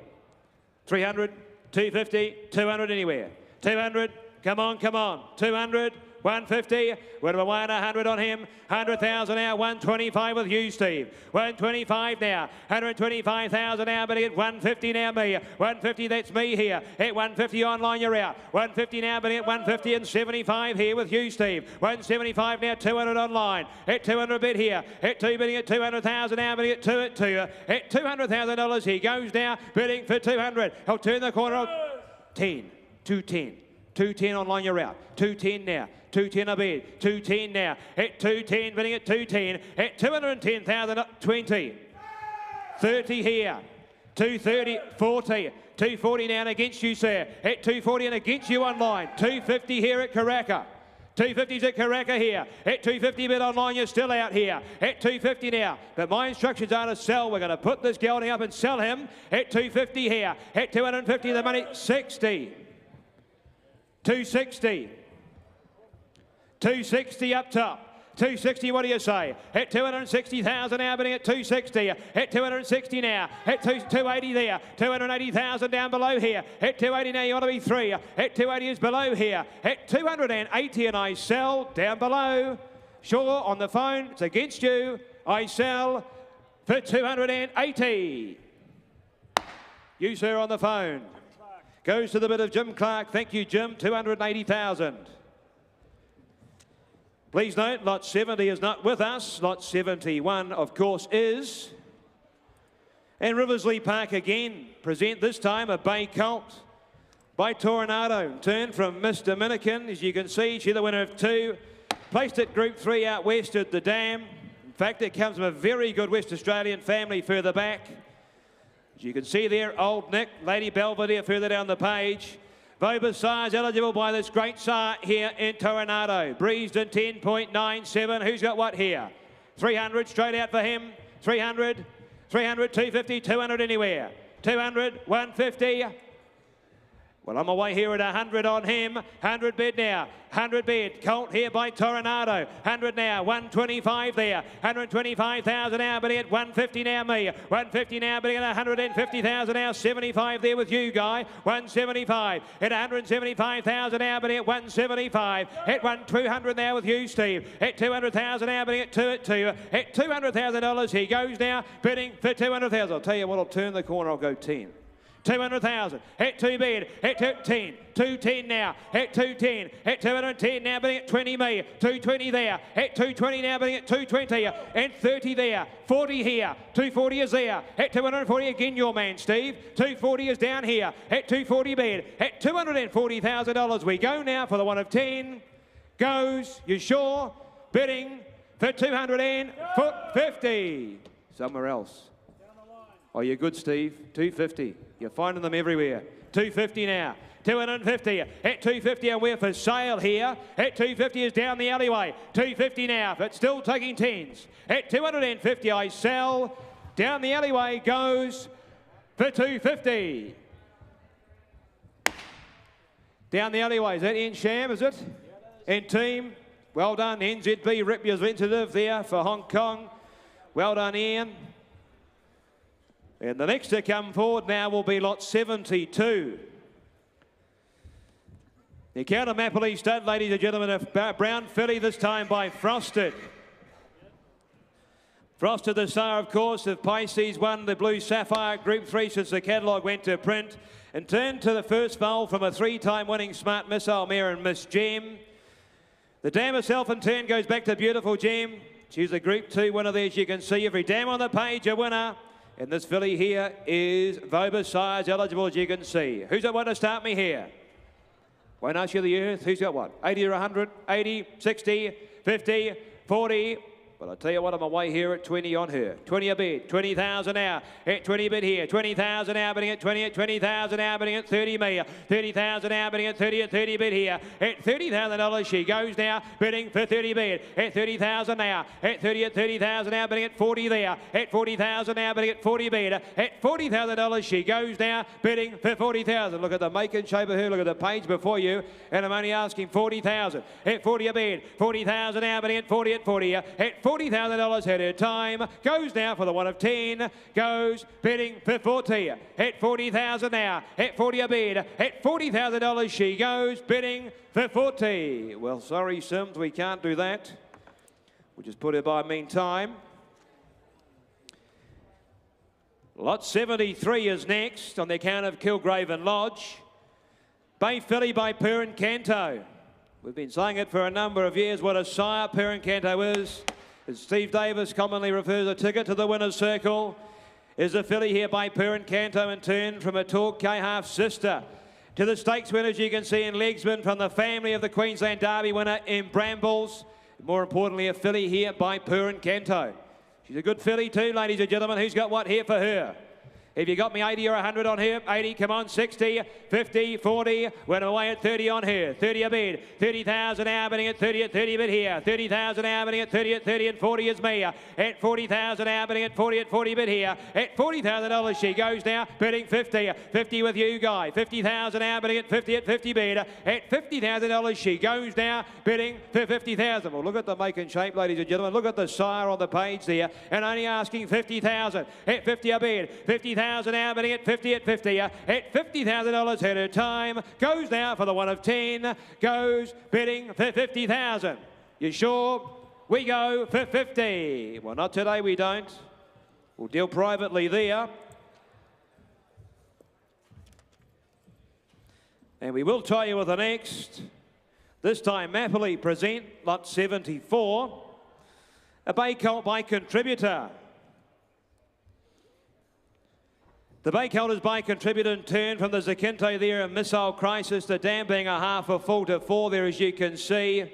300, 250, 200 anywhere. 200, come on, come on. 200, 150, we're away 100 on him. 100,000 now, 125 with you, Steve. 125 now, 125,000 now, but at 150 now, me. 150, that's me here. At 150 online, you're out. 150 now, but at 150 and 75 here with you, Steve. 175 now, 200 online. At 200 bid here. At 2 bidding at 200,000 now, bidding at 2 at 2. At $200,000 he goes now, bidding for 200. He'll turn the corner. 10, 210. 210 online, you're out. 210 now. 210 a bid. 210 now. At 210, bidding at 210. At 210,000, 20. 30 here. 230, 40. 240 now and against you, sir. At 240 and against you online. 250 here at Karaka. 250's at Karaka here. At 250 bid online, you're still out here. At 250 now. But my instructions are to sell. We're going to put this gelding up and sell him. At 250 here. At 250, the money, 60. 260. 260 up top. 260, what do you say? At 260,000 now, bidding at 260. At 260 now. At 280 there. 280,000 down below here. At 280 now, you want to be 3. At 280 is below here. At 280 and I sell down below. Sure, on the phone, it's against you. I sell for 280. You, sir, on the phone. Goes to the bid of Jim Clark. Thank you, Jim. 280,000. Please note, lot 70 is not with us. Lot 71, of course, is. And Riversley Park again present this time a bay colt by Tornado. Turn from Miss Dominican. As you can see, she's the winner of 2. Placed at Group 3 out west at the Dam. In fact, it comes from a very good West Australian family further back. As you can see there, Old Nick, Lady Belvedere further down the page. Voba Size eligible by this great sire here in Tornado. Breezed in 10.97. Who's got what here? 300 straight out for him. 300, 300, 250, 200 anywhere. 200, 150. Well, I'm away here at 100 on him. 100 bid now. 100 bid. Colt here by Tornado. 100 now. 125 there. 125,000 now, but at 150 now, me. 150 now, but at 150,000 now. 75 there with you, Guy. 175. At 175,000 now, but at 175. At 200 now with you, Steve. At 200,000 now, but at 2 at 2. At $200,000 he goes now, bidding for 200,000. I'll tell you what, I'll turn the corner, I'll go 10. 200,000. At 2 bid. At 210. 210 now. At 210. At 210 now, bidding at 20 me. 220 there. At 220 now, bidding at 220. And 30 there. 40 here. 240 is there. At 240 again, your man, Steve. 240 is down here. At 240 bid. At $240,000 we go now for the one of 10. Goes. You sure? Bidding for 250. Somewhere else. Oh, you're good, Steve. 250. You're finding them everywhere. 250 now. 250. At 250 and we're for sale here. At 250 is down the alleyway. 250 now, but still taking 10s. At 250 I sell. Down the alleyway goes for 250. Down the alleyway. Is that Ian Sham, is it? And team. Well done, NZB representative there for Hong Kong. Well done, Ian. And the next to come forward now will be lot 72. The account of Mappley Stud, ladies and gentlemen, a brown filly this time by Frosted. Frosted, the sire, of course, of Pisces, won the Blue Sapphire Group 3 since the catalogue went to print and turned to the first foal from a 3-time winning Smart Missile mare and Miss Gem. The dam herself in turn goes back to Beautiful Gem. She's the Group 2 winner there, as you can see. Every dam on the page, a winner. And this filly here is Vobus size eligible, as you can see. Who's the one to start me here? Won't ask you the earth. Who's got what? 80 or 100? 80, 60, 50, 40. Well, I'll tell you what, I'm away here at 20 on her. 20 a bid, 20,000 now. At 20 bid here, 20,000 now, bidding at 20 at 20,000 now, bidding at 30 me. 30,000 now, bidding at 30 bid here. At $30,000 she goes now, bidding for 30 bid. At 30,000 now. At 30 at 30,000 now, bidding at 40 there. At 40,000 now, bidding at 40 bid. At $40,000 she goes now, bidding for 40,000. Look at the make and shape of her. Look at the page before you. And I'm only asking 40,000. At 40 a bid. 40,000 now, bidding at 40 at 40. At $40,000 at her time, goes now for the 1 of 10, goes bidding for 40. At 40,000 now, at 40 a bid, at $40,000 she goes bidding for 40. Well, sorry Sims, we can't do that. We'll just put her by meantime. Lot 73 is next on the account of Kilgraven Lodge. Bay Filly by Perrin Canto. We've been saying it for a number of years what a sire Perrin Canto is. As Steve Davis commonly refers a ticket to the winner's circle, is a filly here by Perrin Canto in turn from a Torque K-half sister. To the stakes winners you can see in Legsman from the family of the Queensland Derby winner in Brambles. More importantly, a filly here by Perrin Canto. She's a good filly too, ladies and gentlemen. Who's got what here for her? Have you got me 80 or 100 on her? 80, come on, 60, 50, 40. Went away at 30 on her. 30 a bid. 30,000 now, bidding at 30 bid here. 30,000 now, bidding at 30 and 40 is me. At 40,000 now, bidding at 40 bid here. At $40,000 she goes now, bidding 50. 50 with you, Guy. 50,000 now, bidding at 50 bid. At $50,000 she goes now, bidding for 50,000. Well, look at the make and shape, ladies and gentlemen. Look at the sire on the page there. And only asking 50,000. At 50 a bid. 50,000 now, bidding at 50 at $50,000 at her time, goes now for the 1 of 10, goes bidding for 50,000. You sure? We go for 50. Well, not today, we don't. We'll deal privately there. And we will tell you with the next. This time, Mappley present lot 74. A bay colt by Contributor. The bay colt is by Contributor in turn from the Zakinto there, a Missile Crisis. The dam being a half a full to 4 there, as you can see.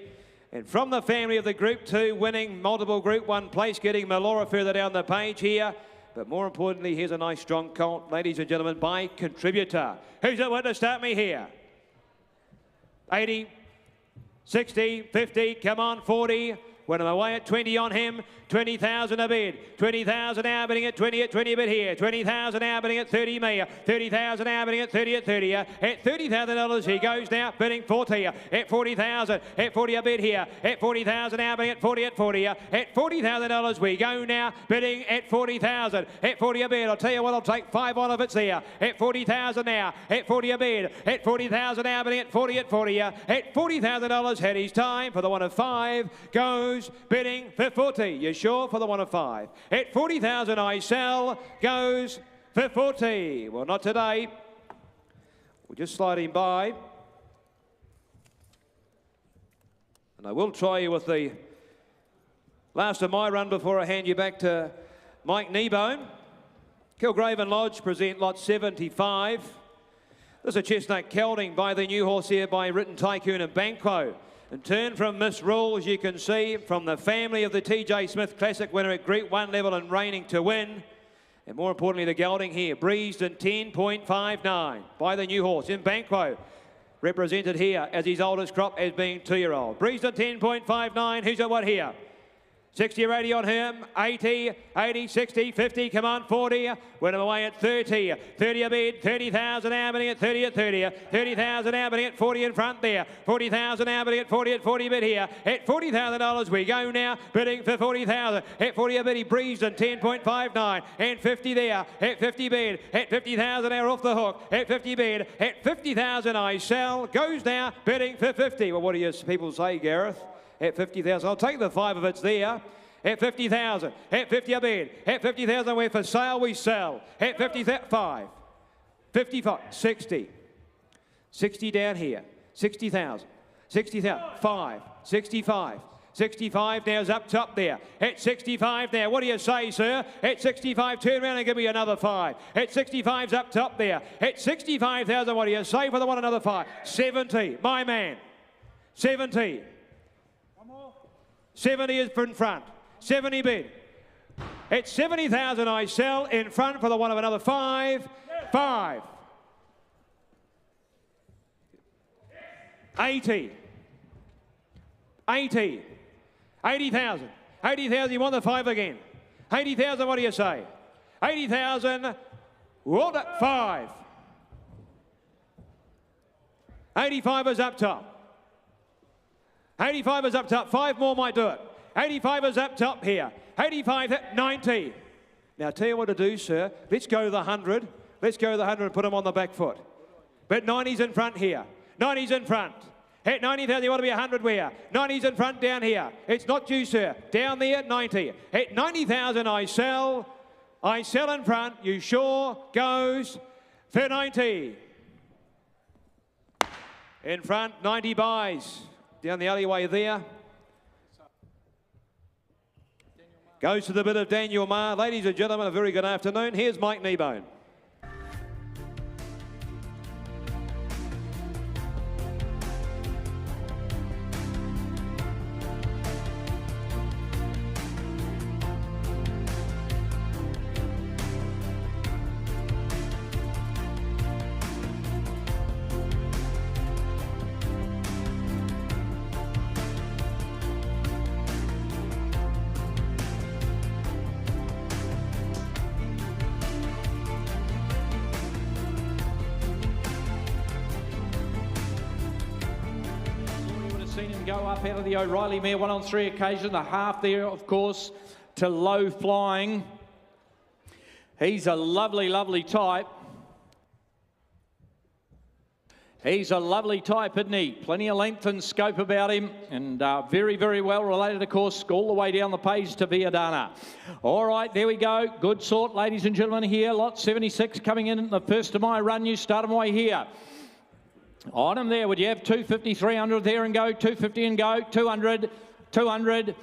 And from the family of the Group 2, winning multiple Group 1 place, getting Melora further down the page here. But more importantly, here's a nice strong colt, ladies and gentlemen, by Contributor. Who's the one to start me here? 80, 60, 50, come on, 40. Went away at 20 on him, 20,000 a bid. 20,000 now bidding at 20 bid here. 20,000 now bidding at 30 me. 30,000 now bidding at 30 at 30. At $30,000 he goes now bidding 40. At 40,000. At 40 a bid here. At 40,000 now bidding at 40 at 40. At $40,000 we go now bidding at 40,000. At 40 a bid. I'll tell you what, I'll take 5 on if it's there. At 40,000 now. At 40 a bid. At 40,000 now bidding at 40 at 40. At $40,000 had his time for the 1 of 5. Goes bidding for 40. You sure for the 1 of 5? At 40,000 I sell, goes for 40. Well, not today. We're just sliding by. And I will try you with the last of my run before I hand you back to Mike Kneebone. Kilgraven Lodge present lot 75. There's a chestnut gelding by the new horse here by Written Tycoon and Banquo. And turn from Miss Rule, as you can see, from the family of the TJ Smith Classic winner at Group 1 level and reigning to win. And more importantly, the gelding here, breezed in 10.59 by the new horse in Banquo. Represented here as his oldest crop as being 2-year-old. Breezed in 10.59, who's at what here? 60 ready on him, 80, 80, 60, 50, come on, 40, went away at 30, 30 a bid, 30,000 now bidding at 30 at 30, 30,000 now bidding at 40 in front there, 40,000 now bidding at 40 bid here, at $40,000 we go now, bidding for 40,000, at 40 a bid he breezed in 10.59, and 50 there, at 50 bid, at 50,000 now off the hook, at 50 bid, at 50,000 I sell, goes now, bidding for 50. Well, what do you people say, Gareth? At 50,000, I'll take the 5 if it's there. At 50,000, at 50 a bid, at 50,000 we're for sale, we sell. At 55, 55, 60, 60 down here, 60,000, 60,000, 5, 65, 65 now is up top there. At 65 now, what do you say, sir? At 65, turn around and give me another 5. At 65's up top there. At 65,000, what do you say for the one another 5? 70, my man. 70. 70 is in front. 70 bid. At 70,000, I sell in front for the one of another 5. 5. 80. 80. 80,000. 80,000, you want the 5 again. 80,000, what do you say? 80,000, what? 5. 85 is up top. 85 is up top. 5 more might do it. 85 is up top here. 85, 90. Now, tell you what to do, sir. Let's go the 100. Let's go the 100 and put them on the back foot. But 90's in front here. 90's in front. At 90,000, you want to be 100 where? 90's in front down here. It's not you, sir. Down there, 90. At 90,000, I sell. I sell in front. You sure goes for 90. In front, 90 buys. Down the alleyway there. Goes to the bit of Daniel Marr. Ladies and gentlemen, a very good afternoon. Here's Mike Kneebone. Seen him go up out of the O'Reilly mare 1 on 3 occasions. The half there, of course, to Low Flying. He's a lovely, lovely type. He's a lovely type, isn't he? Plenty of length and scope about him, and very, very well related, of course, all the way down the page to Viadana. All right, there we go. Good sort, ladies and gentlemen, here. Lot 76 coming in the first of my run. You start them away here. On him there, would you have 250, 300 there and go, 250 and go, 200, 200,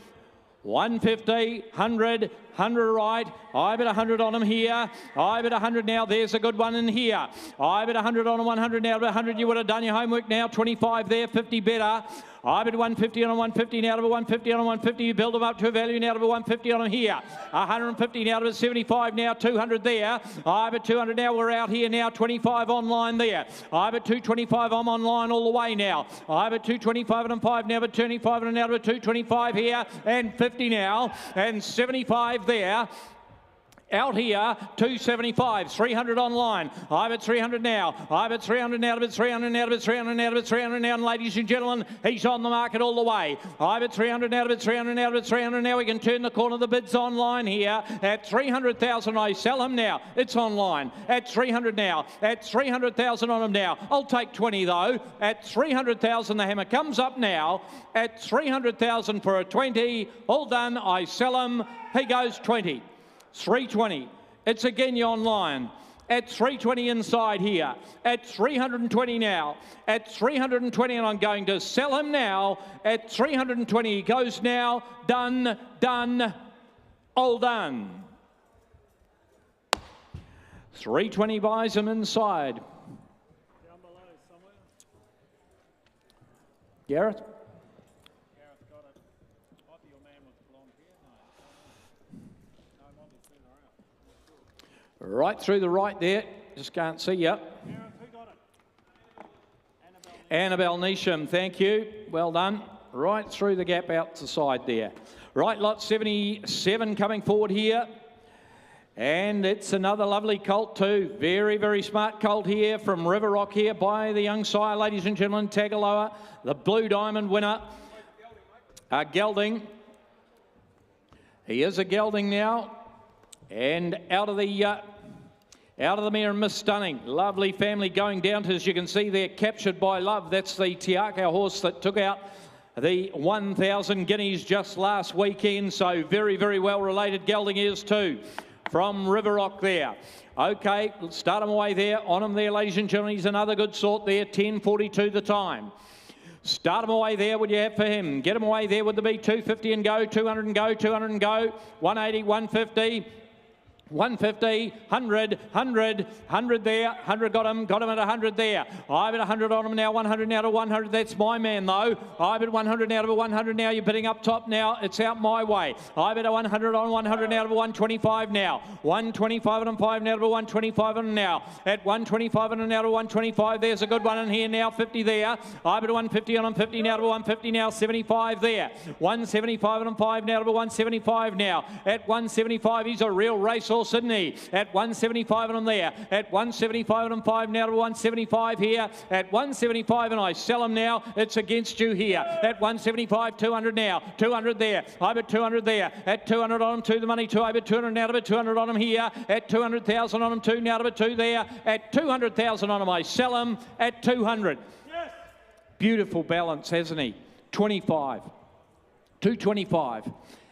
150, 100, 100 right. I bet 100 on him here. I bet 100 now. There's a good one in here. I bet 100 on him, 100 now. But 100, you would have done your homework now. 25 there, 50 better. I bet 150 on a 150 now to a 150 on a 150. You build them up to a value now to a 150 on them here. 150 now to a 75 now. 200 there. I bet 200 now. We're out here now. 25 online there. I bet 225. I'm online all the way now. I bet 225 and 5 now. But 25 and now to a 225 here. And 50 now. And 75 there. Out here, 275, 300 online. I bet 300 now. I bet 300 now, to bet 300 now, to bet 300 now, to bet 300 now. And ladies and gentlemen, he's on the market all the way. I bet 300 now, to bet 300 now, to bet 300 now. We can turn the corner. The bid's online here. At 300,000, I sell him now. It's online. At 300 now. At 300,000 on him now. I'll take 20 though. At 300,000, the hammer comes up now. At 300,000 for a 20. All done. I sell him. He goes 20. 320. It's again you online. At 320 inside here. At 320 now. At 320, and I'm going to sell him now. At 320, he goes now. Done, done, all done. 320 buys him inside. Garrett? Right through the right there. Just can't see you. Annabelle Neesham, thank you. Well done. Right through the gap out the side there. Right, lot 77 coming forward here. And it's another lovely colt too. Very, very smart colt here from River Rock here by the young sire, ladies and gentlemen. Tagaloa, the Blue Diamond winner. Gelding. He is a gelding now. And out of the mare, Miss Stunning. Lovely family going down to, as you can see there, Captured by Love. That's the Tiaka horse that took out the 1,000 guineas just last weekend. So very, very well related gelding is too. From River Rock there. Okay, let's start him away there. On him there, ladies and gentlemen. He's another good sort there. 10:42 the time. Start him away there, would you have for him? Get him away there with the B, 250 and go, 200 and go, 200 and go, 180, 150. 150, 100, 100, 100 there, 100 got him at 100 there. I've at 100 on him now, 100 now to 100, that's my man though. I've at 100 now to 100 now, you're bidding up top now, it's out my way. I've at 100 on 100 now to 125 now. 125 on 5 now to 125 on now. At 125 on now to 125, there's a good one in here now, 50 there. I've at 150 on 50 now to 150 now, 75 there. 175 on 5 now to 175 now. At 175, he's a real racehorse, isn't he? At 175 on him there. At 175 on 5 now to 175 here. At 175 and I sell him now. It's against you here. At 175, 200 now. 200 there. I bet 200 there. At 200 on him, 2 the money, 2. I bet 200 now to bet 200 on him here. At 200,000 on him, 2 now to bet 2 there. At 200,000 on him, I sell him at 200. Yes. Beautiful balance, hasn't he? 25. 225.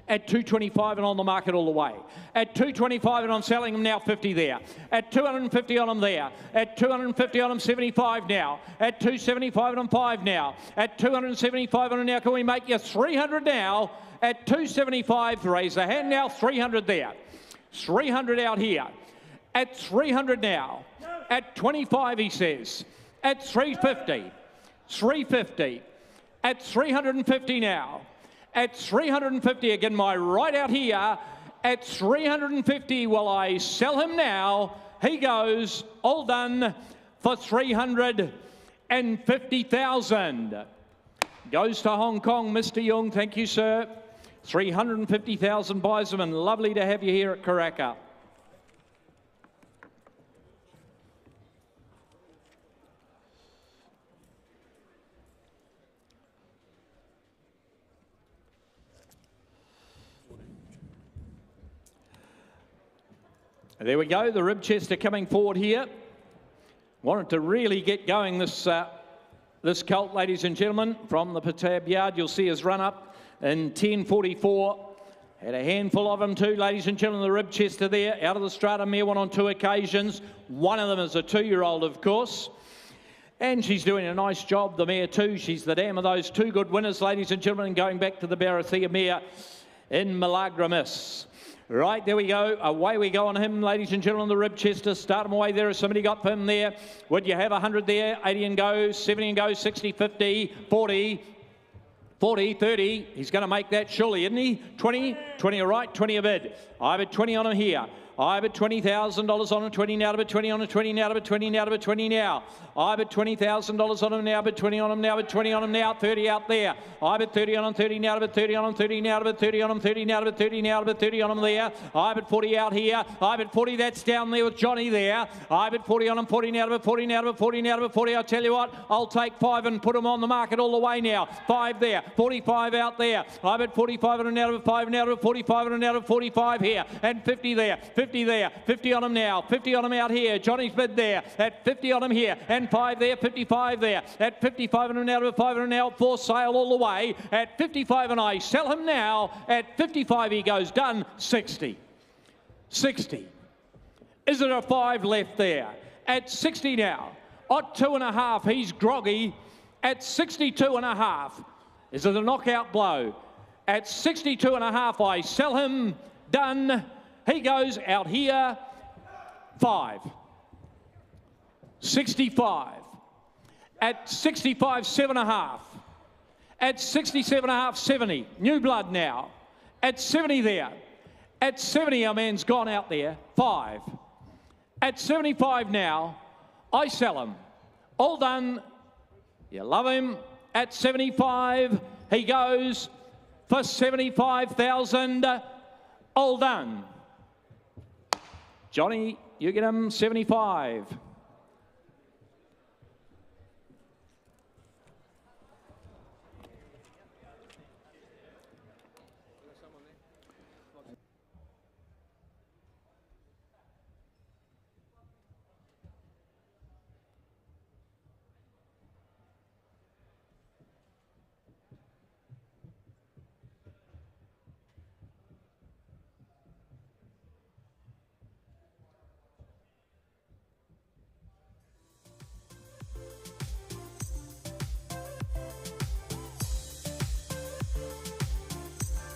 At 225 and on the market all the way. At 225 and I'm selling them now, 50 there. At 250 on them there. At 250 on them, 75 now. At 275 on them, 5 now. At 275 on them now, can we make you 300 now? At 275, raise the hand now, 300 there. 300 out here. At 300 now. At 25, he says. At 350. 350. At 350 now. At 350 again, my right out here. At 350, will I sell him now? He goes, all done for 350,000. Goes to Hong Kong, Mr. Young. Thank you, sir. 350,000 buys him, and lovely to have you here at Karaka. There we go, the Ribchester coming forward here. Wanted to really get going this colt, ladies and gentlemen, from the Patab yard. You'll see his run up in 10:44. Had a handful of them too, ladies and gentlemen, the Ribchester there, out of the strata mare one on 2 occasions. One of them is a 2-year-old, of course. And she's doing a nice job, the mare too. She's the dam of those 2 good winners, ladies and gentlemen, going back to the Barathea mare in Malagramis. Right, there we go. Away we go on him, ladies and gentlemen, the Ribchester. Start him away there. Has somebody got for him there? Would you have 100 there? 80 and go, 70 and go, 60, 50, 40, 40, 30. He's going to make that surely, isn't he? 20, 20 a right, 20 a bid. I bet 20 on him here. I bet $20,000 on him, 20 now to bet 20 on him, 20 now to bet 20 now to bet 20 now. I bet $20,000 on him now, bet 20 on him now, bet 20 on him now, 30 out there. I bet 30 on him, 30 now to bet 30 on him, 30 now to bet 30 on him, 30 now to bet 30 now to bet 30 on him there. I bet 40 out here. I bet 40, that's down there with Johnny there. I bet 40 on him, 40 now to bet 40 now to bet 40 now to bet 40. I'll tell you what, I'll take 5 and put them on the market all the way now. 5 there, 45 out there. I bet 45 on him now to bet 5 now to bet 45 on him now to bet 45 here. And 50 there, 50 there, 50 on him now, 50 on him out here. Johnny's bid there, at 50 on him here, and 5 there, 55 there, at 55 on him now, 5 on him now, for sale all the way, at 55 and I sell him now, at 55 he goes, done, 60. 60. Is it a 5 left there? At 60 now, at 2.5, he's groggy, at 62.5. Is it a knockout blow? At 62.5 I sell him, done. He goes out here, 5. 65. At 65, 7.5. At 67.5, 70. New blood now. At 70 there. At 70, our man's gone out there, 5. At 75 now, I sell him. All done. You love him. At 75, he goes for 75,000. All done. Johnny, you get him 75.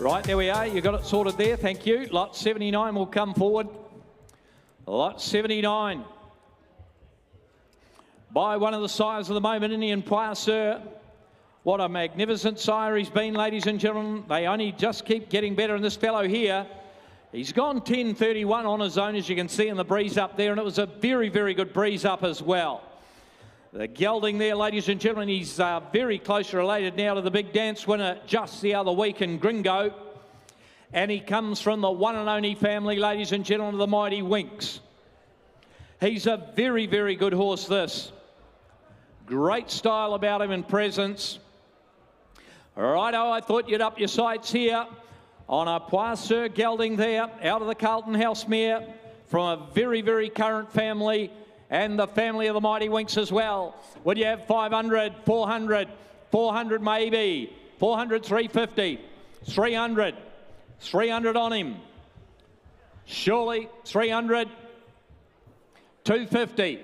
Right, there we are. You got it sorted there. Thank you. Lot 79 will come forward. Lot 79. By one of the sires of the moment, Indian Poisseur. What a magnificent sire he's been, ladies and gentlemen. They only just keep getting better. And this fellow here, he's gone 10.31 on his own, as you can see in the breeze up there. And it was a very, very good breeze up as well. The gelding there, ladies and gentlemen, he's very closely related now to the big dance winner just the other week in Gringo. And he comes from the one and only family, ladies and gentlemen, of the Mighty Winks. He's a very, very good horse, this. Great style about him and presence. Righto, I thought you'd up your sights here on a Poisseur gelding there, out of the Carlton House mare, from a very, very current family, and the family of the Mighty Winks as well. Would you have 500, 400, 400 maybe, 400, 350, 300, 300 on him. Surely, 300, 250,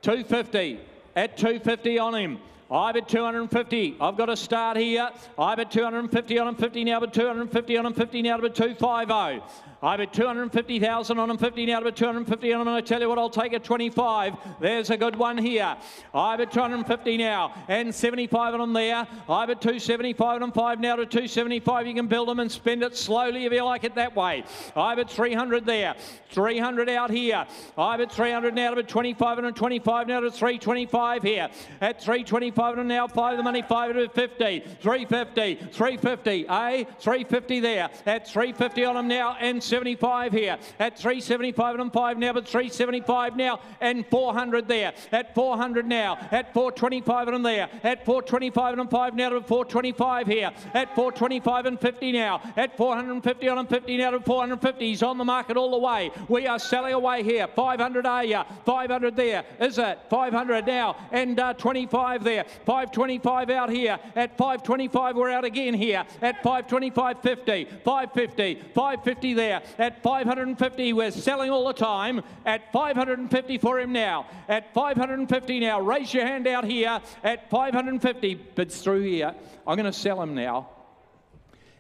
250, at 250 on him. I've at 250. I've got to start here. I've at 250 on him, 50 now, but 250 on him, 50 now, but 250. I've at 250,000 on him, 50 now, but 250 on him, and I tell you what, I'll take at 25. There's a good one here. I've at 250 now, and 75 on him there. I've at 275 on him, 5 now to 275. You can build them and spend it slowly if you like it that way. I've at 300 there, 300 out here. I've at 300 now to 25 and 25 now to 325 here. At 325 and now 5 the money, 5 to 50, 350, 350, 350 there. At 350 on him now, and 75 here. At 375 and 5 now, but 375 now, and 400 there. At 400 now. At 425 and there. At 425 and 5 now to 425 here. At 425 and 50 now. At 450 on him, 50 now to 450. He's on the market all the way. We are selling away here. 500 are you? 500 there. Is it? 500 now, and 25 there. 525 out here. At 525 we're out again here. At 525, 50. 550. 550 there. At 550 we're selling all the time. At 550 for him now. At 550 now. Raise your hand out here. At 550. Bids through here. I'm going to sell him now.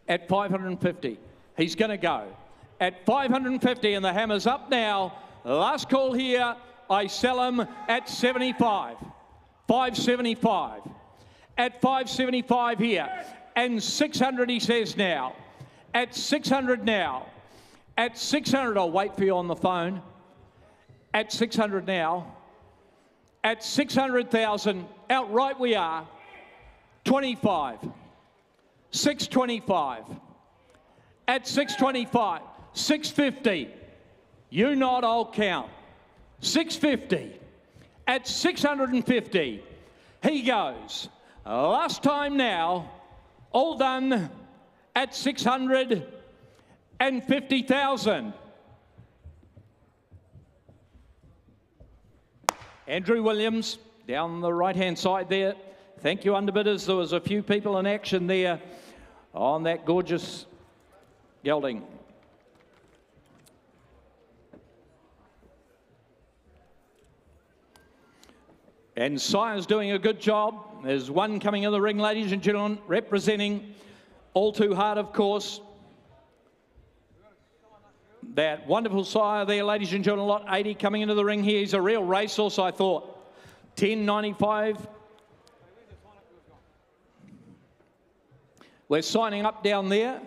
At 550. He's going to go. At 550 and the hammer's up now. Last call here. I sell him at 75. 575. At 575 here. And 600 he says now. At 600 now. At 600, I'll wait for you on the phone. At 600 now. At 600,000, outright we are. 25. 625. At 625. 650. You nod, I'll count. 650. At 650. He goes. Last time now. All done at 650,000. Andrew Williams down the right-hand side there. Thank you, underbidders. There was a few people in action there on that gorgeous gelding. And Sire's doing a good job. There's one coming in the ring, ladies and gentlemen, representing All Too Hard, of course. That wonderful sire there, ladies and gentlemen, lot 80 coming into the ring here. He's a real racehorse, I thought. 10.95. We're signing up down there.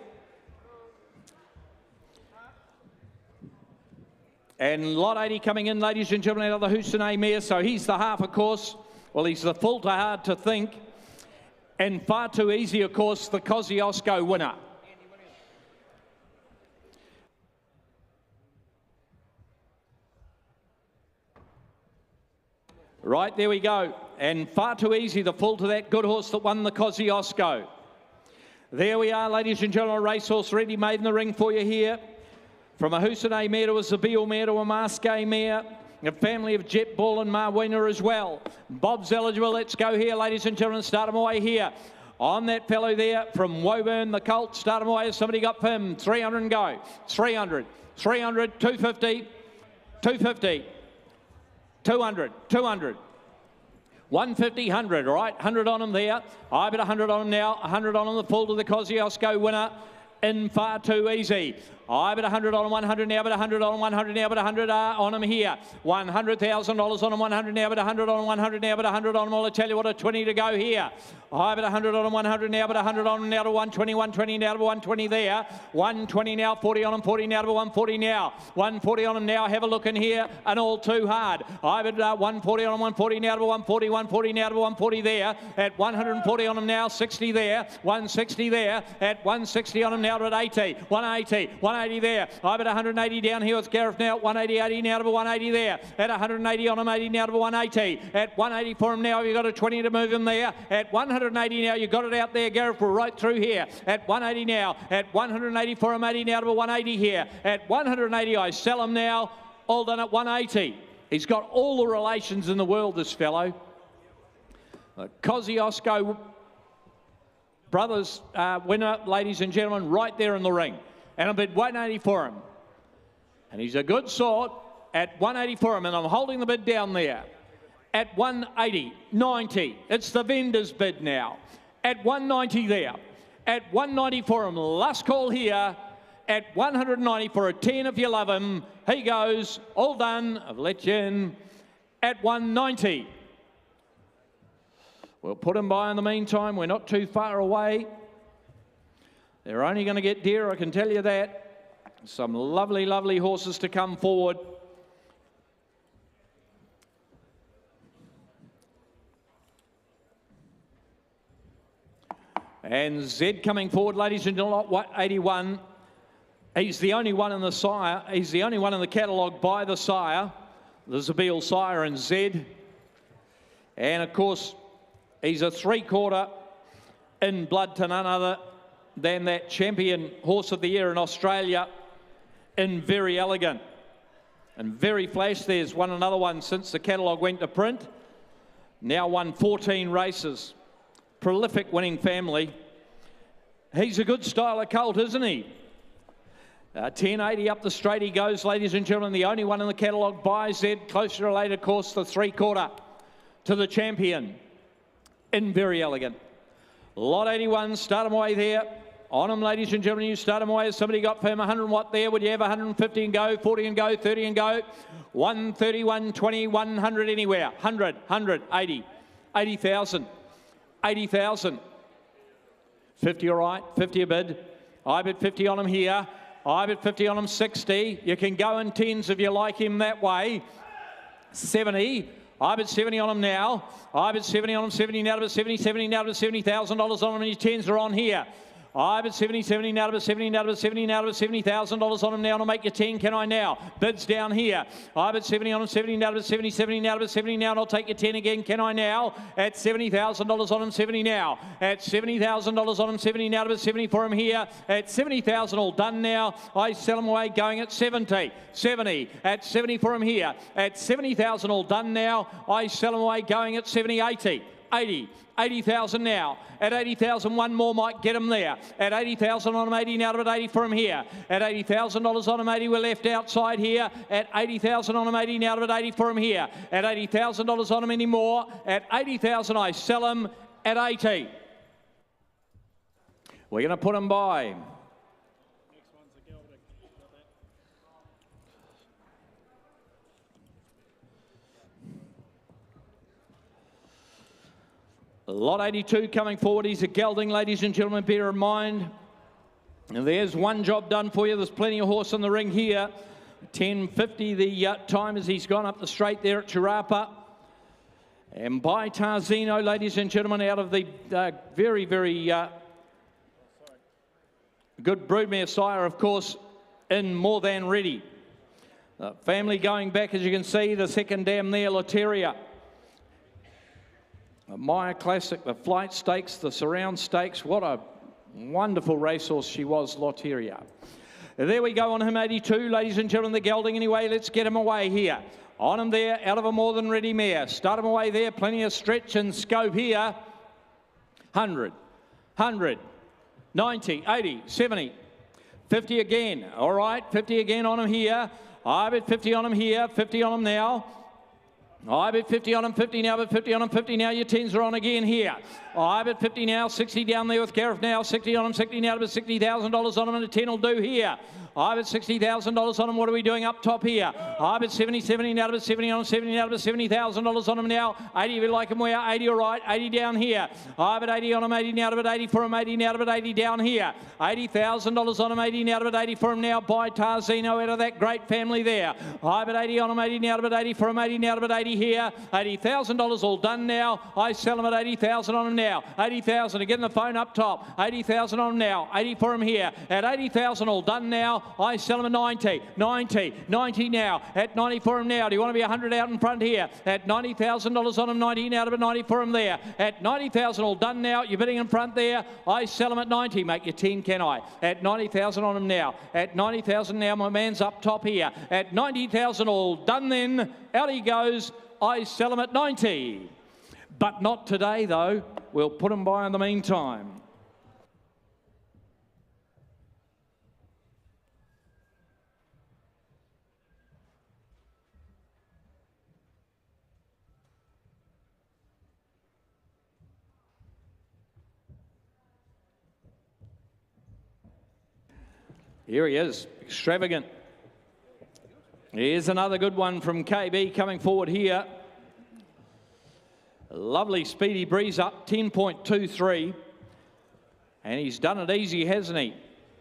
And lot 80 coming in, ladies and gentlemen, out of the Houssonay mare. So he's the half, of course. Well, he's the full to hard to think. And far too easy, of course, the Kosciuszko winner. Right, there we go. And far too easy, the full to that good horse that won the Kosciuszko. There we are, ladies and gentlemen, a racehorse ready made in the ring for you here. From a Houssonay mare to a Zabeel mare to a Masqué mare. A family of Jet Ball and Marwina as well. Bob's eligible. Let's go here, ladies and gentlemen. Start him away here. On that fellow there from Woburn, the colt. Start him away. Somebody got for him. 300 and go. 300. 300. 250. 250. 200. 200. 150, 100, all right? 100 on him there. I've got 100 on him now. 100 on him, the full to the Kosciuszko winner. in far too easy. I bet 100 on 100 now, but 100 on 100 now, but 100 on him here. $100,000 on him, 100 now, but 100 on 100 now, but 100 on him. I'll tell you what, a 20 to go here. I bet 100 on 100 now, but 100 on him now to 120, 120 now to 120 there. 120 now, 40 on him, 40 now to 140 now. 140 on him now, have a look in here, and all too hard. I bet 140 on him, 140 now to 140, 140 now to 140 there. At 140 on him now, 60 there, 160 there. At 160 on him now to 80, 180, 180 there. I bet 180 down here with Gareth now. 180, 80 now to 180 there. At 180 on him, 80 now to 180. At 180 for him now, you've got a 20 to move him there. At 180 now, you've got it out there. Gareth will right through here. At 180 now. At 180 for him, 80 now to 180 here. At 180, I sell him now. All done at 180. He's got all the relations in the world, this fellow. Kosciuszko brothers winner, ladies and gentlemen, right there in the ring. And I bid 180 for him. And he's a good sort at 180 for him. And I'm holding the bid down there. At 180, 90. It's the vendor's bid now. At 190 there. At 190 for him. Last call here. At 190 for a 10 if you love him. He goes. All done. I've let you in. At 190. We'll put him by in the meantime. We're not too far away. They're only going to get dearer, I can tell you that. Some lovely, lovely horses to come forward. And Zed coming forward, ladies and gentlemen, lot 81. He's the only one in the sire. He's the only one in the catalogue by the sire. The Zabeel sire and Zed. And of course, he's a 3/4 in blood to none other than that champion horse of the year in Australia in Very Elegant. And Very Flash, there's won another one since the catalogue went to print. Now won 14 races. Prolific winning family. He's a good style of colt, isn't he? 1080 up the straight he goes, ladies and gentlemen. The only one in the catalogue by Zed. Closer related, of course, the 3/4 to the champion in Very Elegant. Lot 81, start him away there. On him, ladies and gentlemen, you start him away. Has somebody got for him 100 watt there? Would you have 150 and go, 40 and go, 30 and go? 130, 120, 100 anywhere. 100, 100, 80, 80,000, 80,000. 50 all right, 50 a bid. I bid 50 on him here. I bid 50 on him, 60. You can go in tens if you like him that way. 70. I bid 70 on him now. I bid 70 on him, 70 now to 70, 70 now to $70,000 on him, and his tens are on here. I bid 70, 70 now to 70, now to 70, now to $70,000 on him now to make you 10. Can I now? Bids down here. I bid 70 on him, 70 now to 70, 70 now to 70 now, and I'll take you 10 again. Can I now? At $70,000 on him, 70 now. At $70,000 on him, 70 now to 70 for him here. At 70,000 all done now. I sell him away going at 70. 70. At 70 for him here. At 70,000 all done now. I sell him away going at 70, 80. 80. 80,000 now. At 80,000, one more might get him there. At 80,000 on him, 80 now to 80 for him here. At $80,000 on him, 80 we're left outside here. At 80,000 on him, 80 now to 80 for him here. At $80,000 on him anymore. At 80,000 I sell him at 80. We're going to put him by. Lot 82 coming forward. He's a gelding, ladies and gentlemen, bear in mind. And there's one job done for you. There's plenty of horse in the ring here. 10.50 the time as he's gone up the straight there at Chirapa. And by Tarzino, ladies and gentlemen, out of the very, very good broodmare sire, of course, in More Than Ready. Family going back, as you can see, the second dam there, Loteria. The Maya Classic, the Flight Stakes, the Surround Stakes. What a wonderful racehorse she was, Loteria. There we go on him, 82. Ladies and gentlemen, the gelding anyway. Let's get him away here. On him there, out of a More Than Ready mare. Start him away there. Plenty of stretch and scope here. 100, 100, 90, 80, 70, 50 again. All right, 50 again on him here. I bet 50 on him here. 50 on him now. I bet 50 on him, 50 now, but 50 on him, 50 now. Your 10s are on again here. I bet 50 now, 60 down there with Gareth now, 60 on him, 60 now, but $60,000 on him, and a 10 will do here. I bet $60,000 on him. What are we doing up top here? I bet 70, 70 now, but 70 on him, 70 now, but $70,000 on him now. 80 if you like him, we are 80 all right, 80 down here. I bet 80 on him, 80 now, but 80 for him, 80 now, but 80 down here. $80,000 on him, 80 now, but 80 for him now by Tarzino out of that great family there. I bet 80 on him, 80 now, but 80 for him, 80 now, but 80 here. $80,000 all done now. I sell him at 80,000 on him now. 80,000 to get the phone up top. 80,000 on him now. 80 for him here. At 80,000 all done now. I sell him at 90. 90 now. At 90 for him now. Do you want to be 100 out in front here? At $90,000 on him. 90 now to 90 for him there. At 90,000 all done now. You're bidding in front there. I sell him at 90. Make your 10, can I? At 90,000 on him now. At 90,000 now. My man's up top here. At 90,000 all done then. Out he goes. I sell him at 90. But not today, though. We'll put him by in the meantime. Here he is, Extravagant. Here's another good one from KB coming forward here. Lovely speedy breeze up, 10.23. And he's done it easy, hasn't he?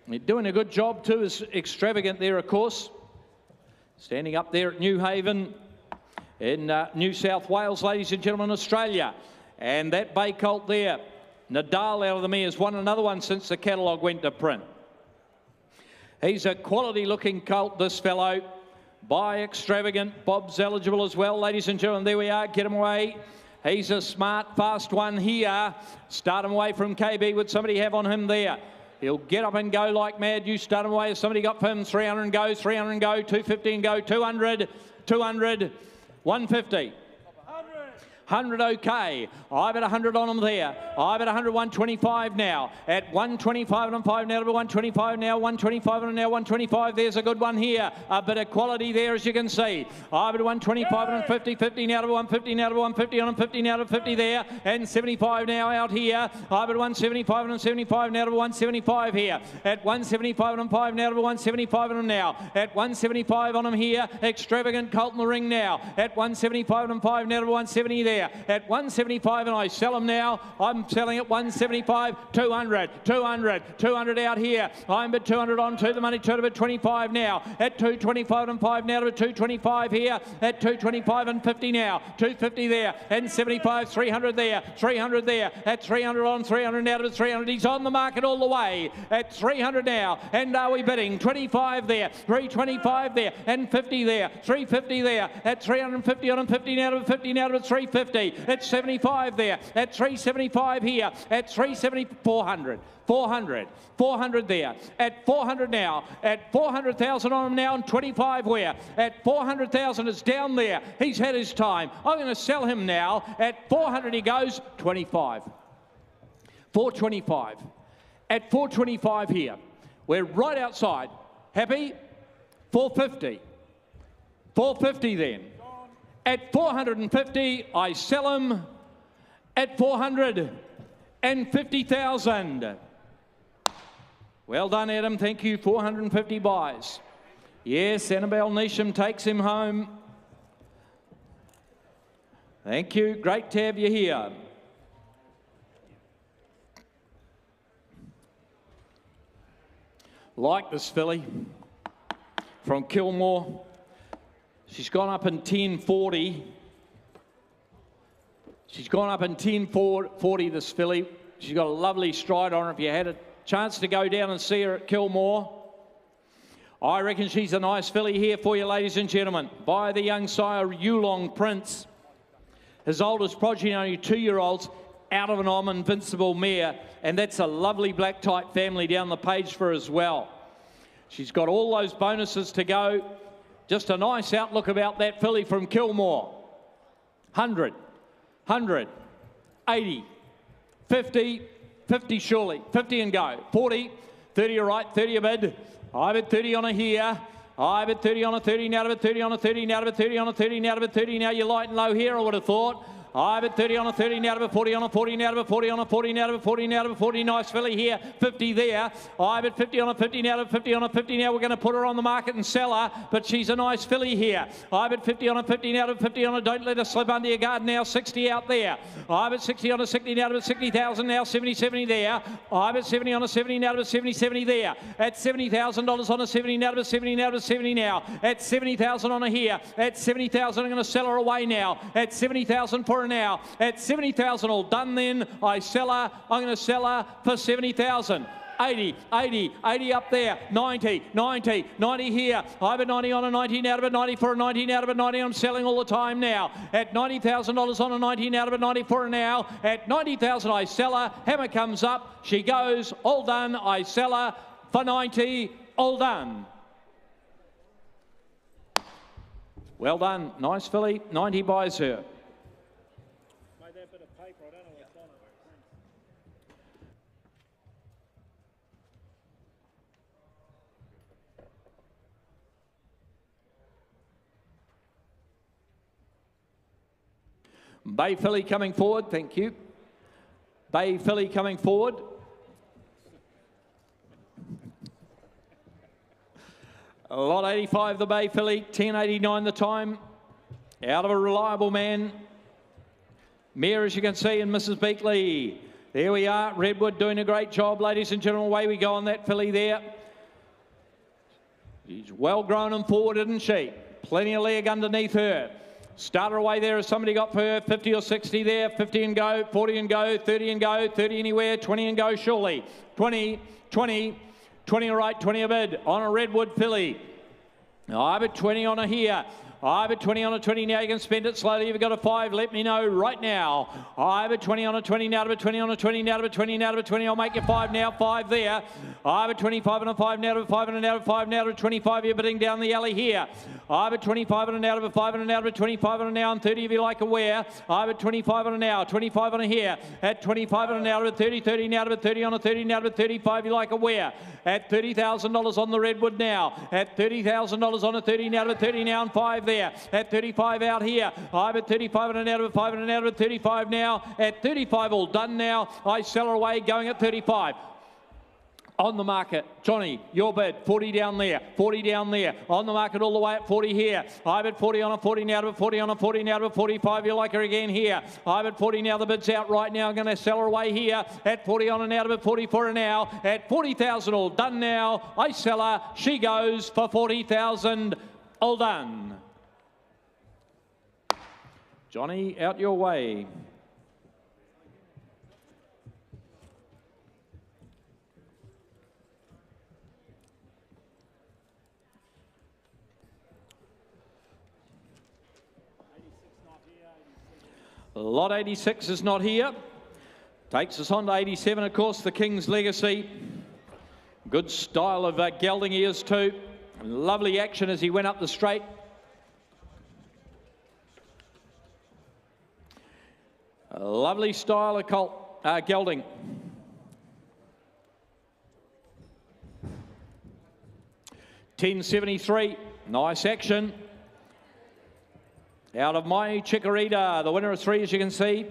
He's doing a good job too, is Extravagant there, of course. Standing up there at New Haven in New South Wales, ladies and gentlemen, Australia. And that bay colt there, Nadal out of the mares, won another one since the catalogue went to print. He's a quality-looking colt, this fellow, by Extravagant. Bob's eligible as well, ladies and gentlemen. There we are, get him away. He's a smart, fast one here. Start him away from KB. Would somebody have on him there? He'll get up and go like mad. You start him away. Has somebody got for him? 300 and go, 300 and go, 250 and go, 200, 200, 150. 100 okay. I bet 100 on them there. I bet 100, 125 now. At 125 and 5 now to 125 now. 125 and now 125. There's a good one here. A bit of quality there, as you can see. I bet 125 and 50, 50 now to 150 now to 150 on 50 now to 50 there. And 75 now out here. I bet 175 and 75 now to 175 here. At 175 and 5 now to 175 on them now. At 175 on them here. Extravagant colt in the ring now. At 175 and 5 now to 170 there. At 175 and I sell them now. I'm selling at 175, 200, 200, 200 out here. I'm at 200 on to the money, 225 now. At 225 and 5 now to 225 here. At 225 and 50 now. 250 there and 75, 300 there, 300 there. At 300 on, 300 now to 300. He's on the market all the way. At 300 now. And are we bidding? 25 there, 325 there and 50 there, 350 there. At 350 on and 50 now to 50 now to 350. At 75 there, at 375 here, at 370, 400, 400, 400 there, at 400 now, at 400,000 on him now, and 25 where? At 400,000 is down there. He's had his time. I'm going to sell him now. At 400 he goes, 25. 425. At 425 here. We're right outside. Happy? 450. 450 then. At 450, I sell him at 450,000. Well done, Adam. Thank you. 450 buys. Yes, Annabelle Neesham takes him home. Thank you. Great to have you here. Like this filly from Kilmore. She's gone up in 10.40. She's gone up in 10.40, this filly. She's got a lovely stride on her. If you had a chance to go down and see her at Kilmore, I reckon she's a nice filly here for you, ladies and gentlemen. By the young sire, Yulong Prince. His oldest progeny, only 2-year-olds, out of an invincible mare. And that's a lovely black type family down the page for her as well. She's got all those bonuses to go. Just a nice outlook about that filly from Kilmore. 100, 100, 80, 50, 50 surely, 50 and go. 40, 30 all right, 30 a bid. I bet 30 on her here. I've at 30 on a 30, now to a 30 on a 30, now to a 30 on a 30, now to a 30. Now you're light and low here, I would have thought. I've at 30 on a 30, now to a 40 on a 40, now to a 40 on a 40, now to a 40, now to a 40. Nice filly here, 50 there. I've at 50 on a 50, now to 50 on a 50. Now we're going to put her on the market and sell her, but she's a nice filly here. I've at 50 on a 50, now to 50 on a, don't let her slip under your guard now, 60 out there. I've at 60 on a 60, now to 60,000, now 70, 70 there. I've at 70 on a 70, now to 70, 70 there. At $70,000 on a 70, now to 70, now to 70 now. At 70,000 on a here. At 70,000, I'm going to sell her away now. At 70,000 for her now. At 70,000, all done then. I sell her. I'm going to sell her for 70,000. 80, 80, 80 up there, 90, 90, 90 here. I have a 90 on a 90, now to a 90 for a 90, now to a 90. I'm selling all the time now. At $90,000 on a 90, now to a 90 for her now. At 90,000, I sell her. Hammer comes up. She goes. All done. I sell her for 90. All done. Well done. Nice filly. 90 buys her. Bay filly coming forward, thank you. Bay filly coming forward. Lot 85 the Bay filly, 10.89 the time. Out of a reliable man. Mare, as you can see, and Mrs. Beakley. There we are, Redwood doing a great job, ladies and gentlemen. Away we go on that filly there. She's well grown and forward, isn't she? Plenty of leg underneath her. Starter away there. Has somebody got for her? 50 or 60 there. 50 and go, 40 and go, 30 and go, 30 anywhere, 20 and go surely. 20, 20, 20 all right, 20 a bid on a Redwood filly. I've at 20 on a here. I've at 20 on a 20 now. You can spend it slowly. If you've got a 5, let me know right now. I've at 20 on a 20 now to a 20 on a 20 now to a 20 now to a 20. I'll make you 5 now. 5 there. I've at 25 on a 5 now to a 5 and a now to 5 now to a 25. You're bidding down the alley here. I've at 25 on a now to a 5 and a now to a 25 on a now and 30 if you like a where. I've at 25 on a now. 25 on a here. At 25 on a now to a 30. 30 now to a 30 on a 30 now to a 35 you like a where. At $30,000 on the Redwood now. At $30,000 on a 30 now to a 30 now and 5 there. At 35 out here. I'm at 35 and an out of a 5 and an out of a 35 now. At 35 all done now. I sell her away going at 35. On the market, Johnny, your bid, 40 down there, 40 down there. On the market all the way at 40 here. I'm at 40 on a 40 now to a 40 on a 40 now to a 45. You like her again here. I'm at 40 now. The bid's out right now. I'm going to sell her away here. At 40 on and out of a 40 for her now. At 40,000 all done now. I sell her. She goes for 40,000 all done. Johnny, out your way. Lot 86 is not here. Takes us on to 87, of course, the King's Legacy. Good style of gelding he is too. Lovely action as he went up the straight. A lovely style of gelding. $10.73, nice action. Out of My Chikorita, the winner of 3, as you can see.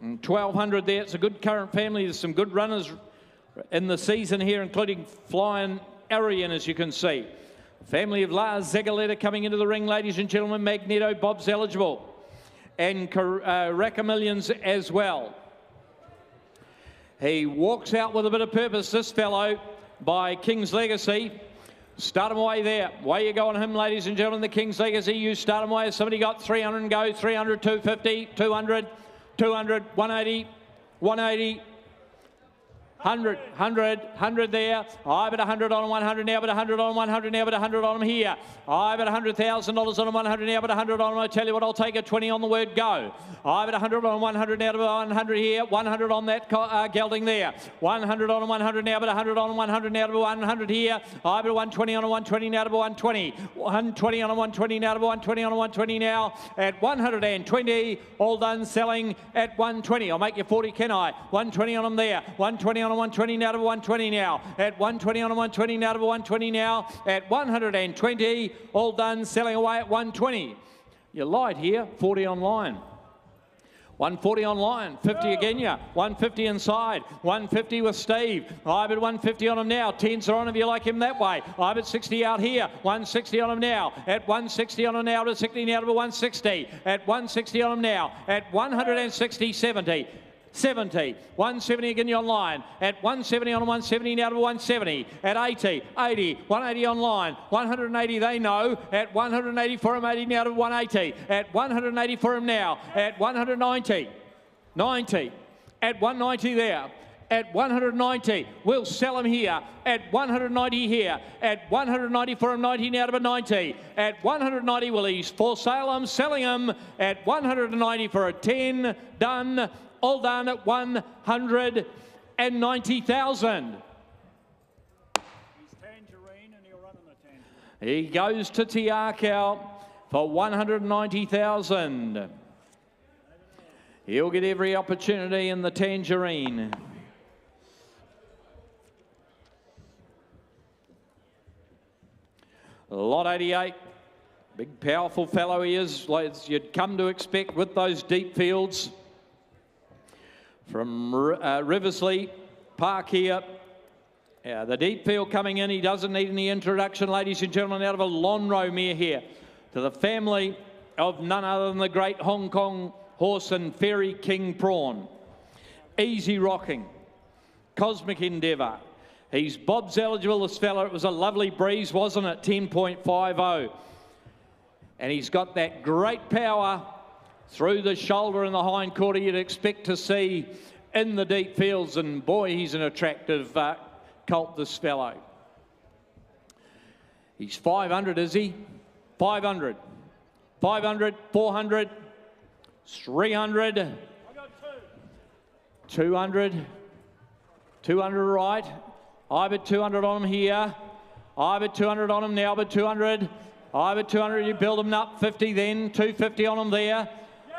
And 1,200 there. It's a good current family. There's some good runners in the season here, including Flying Arian, as you can see. Family of Lars Zegaletta coming into the ring, ladies and gentlemen. Magneto, Bob's eligible. And Karaka Millions as well. He walks out with a bit of purpose, this fellow, by King's Legacy. Start him away there. Way you go on him, ladies and gentlemen. The King's Legacy. You start him away. Somebody got 300 and go. 300, 250, 200, 200, 180, 180. 100, 100, 100 there. I've at 100 on 100 now, but 100 on 100 now, but 100 on him here. I've at $100,000 on 100 now, but 100 on him. I tell you what, I'll take a 20 on the word go. I've at 100 on 100 now, but 100 here. 100 on that gelding there. 100 on 100 now, but 100 on 100 now, but 100 here. I've at 120 on 120 now, but 120. 120 on 120 now, but 120 on 120 now. At 120, all done selling at 120. I'll make you 40, can I? 120 on them there. 120 on on a 120 now to 120 now. At 120 on a 120 now to 120 now. At 120, all done, selling away at 120. You're light here, 40 online. 140 online, 50 again, yeah. 150 inside, 150 with Steve. I've at 150 on him now. 10s are on if you like him that way. I've at 60 out here, 160 on him now. At 160 on him now to 60 now to 160. At 160 on him now. At 160, 70. 70, 170 again you online, at 170 on a 170 now to 170, at 80, 80, 180 online, 180 they know, at 180 for him, 80 now to 180, at 180 for him now, at 190, 90, at 190 there, at 190, we'll sell him here, at 190 here, at 190 for him, 90 now to 90, at 190 well he's for sale, I'm selling him, at 190 for a 10, done, all done at 190,000. He goes to Tiakau for 190,000. He'll get every opportunity in the Tangerine. Lot 88. Big powerful fellow he is, as you'd come to expect with those deep fields. From Riversley Park here. Yeah, the deep field coming in. He doesn't need any introduction, ladies and gentlemen, out of a Lonhro mare here. To the family of none other than the great Hong Kong horse and Fairy King Prawn. Easy Rocking. Cosmic Endeavour. He's Bob's eligible, this fella. It was a lovely breeze, wasn't it? 10.50. And he's got that great power through the shoulder and the hind quarter you'd expect to see in the deep fields. And boy, he's an attractive colt, this fellow. He's 500, is he? 500. 500, 400, 300, 200, 200 right. I've at 200 on him here. I've at 200 on him now, but 200. I've at 200, you build him up, 50 then, 250 on him there.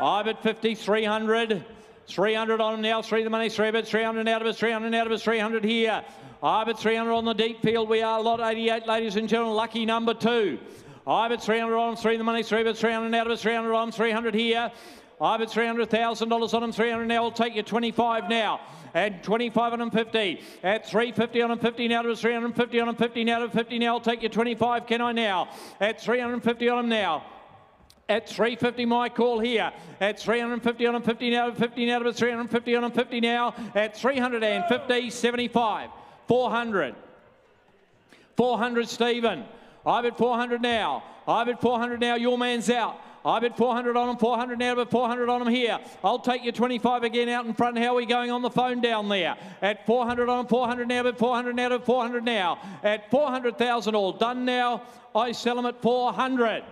I've at 50, 300. 300 on him now, 3 the money, 3 bit, 300 out of us, 300 out of us, 300 here. I've at 300 on the deep field. We are lot 88, ladies and gentlemen, lucky number 2. I've at 300 on him, 3 the money, 3 bit, 300 out of us, 300 on him, 300 here. I've at $300,000 on him, 300 now. I'll take you 25 now. And 25 on him, 50. At 350 on him, 50 now to us, 350 on him, 50 now to 50 now. I'll take you 25, can I now? At 350 on him now. At 350, my call here. At 350 on him, 50 now to 50 now to us, 350 on him, 50 now. At 350, 75. 400. 400, Stephen. I've at 400 now. I've at 400 now. Your man's out. I've at 400 on him, 400 now, but 400 on him here. I'll take you 25 again out in front. How are we going on the phone down there? At 400 on him, 400 now, but 400 now to 400 now. At 400,000 all done now. I sell them at 400.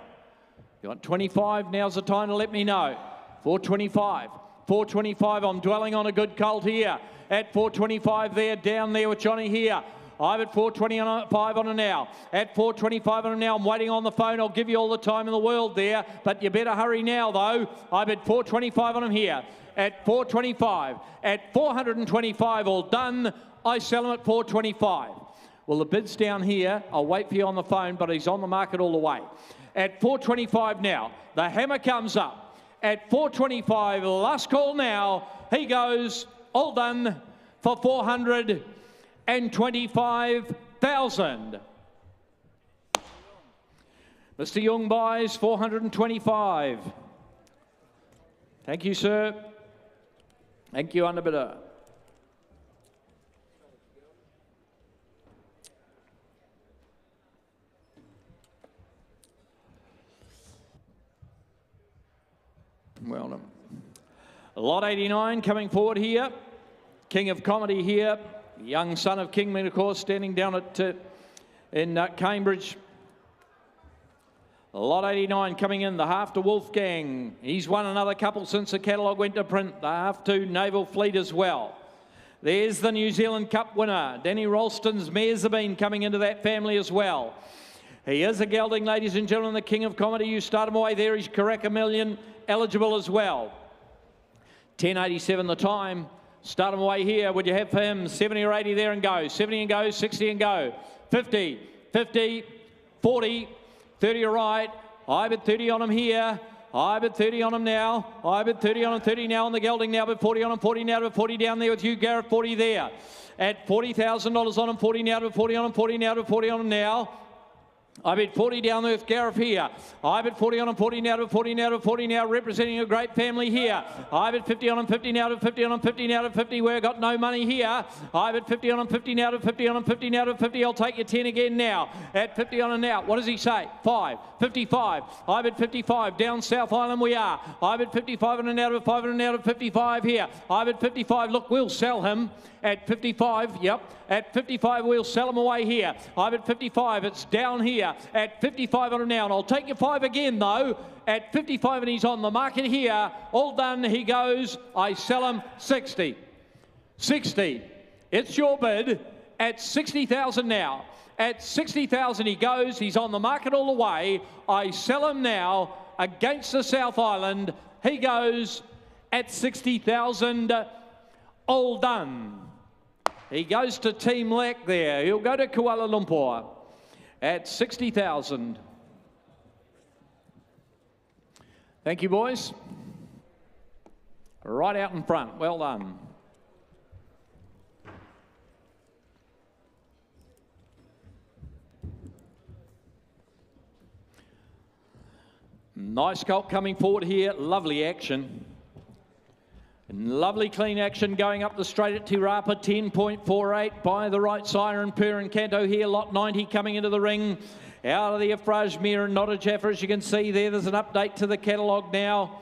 You want 25? Now's the time to let me know. 425. 425. I'm dwelling on a good colt here. At 425 there, down there with Johnny here. I've at 425 on him now. At 425 on him now. I'm waiting on the phone. I'll give you all the time in the world there, but you better hurry now, though. I've at 425 on him here. At 425. At 425, all done. I sell him at 425. Well, the bid's down here. I'll wait for you on the phone, but he's on the market all the way. At 425 now. The hammer comes up. At 425, last call now. He goes, all done for 425,000. Mr. Young buys 425. Thank you, sir. Thank you, underbidder. Well done. Lot 89 coming forward here. King of Comedy here. Young son of Kingman, of course, standing down at in Cambridge. Lot 89 coming in, the half to Wolfgang. He's won another couple since the catalogue went to print. The half to Naval Fleet as well. There's the New Zealand Cup winner. Danny Ralston's mares have been coming into that family as well. He is a gelding, ladies and gentlemen, the King of Comedy. You start him away there. He's Karaka Million eligible as well. 10.87 the time. Start him away here. Would you have for him 70 or 80 there and go? 70 and go, 60 and go. 50, 50, 40, 30 all right. I bid 30 on him here. I bid 30 on him now. I bid 30 on him, 30 now on the gelding now, but 40 on him, 40 now, but 40 down there with you, Gareth, 40 there. At $40,000 on him, 40 now, but 40 on him, 40 now, but 40 on him now. I bid 40 down there with Gareth here. I bid 40 on him, 40 now to 40 now to 40 now, representing a great family here. I bid 50 on him, 50 now to 50 on him, 50 now to 50, where I got no money here. I bid 50 on him, 50 now to 50 on him, 50 now to 50. I'll take your 10 again now. At 50 on him now. What does he say? 5, 55. I bid 55. Down South Island we are. I bid 55 on him now to 5 and now to 55 here. I bid 55. Look, we'll sell him. At 55, yep. At 55, we'll sell him away here. I'm at 55. It's down here. At 55 on him now. And I'll take your 5 again, though. At 55, and he's on the market here. All done. He goes. I sell him 60. 60. It's your bid. At 60,000 now. At 60,000 he goes. He's on the market all the way. I sell him now against the South Island. He goes at 60,000. All done. He goes to Team Lack there. He'll go to Kuala Lumpur at 60,000. Thank you, boys. Right out in front. Well done. Nice colt coming forward here. Lovely action. Lovely clean action going up the straight at Tirapa, 10.48 by the right siren, Per Encanto here, lot 90 coming into the ring. Out of the Afrajmir and Not a Jaffa, as you can see there, there's an update to the catalogue now.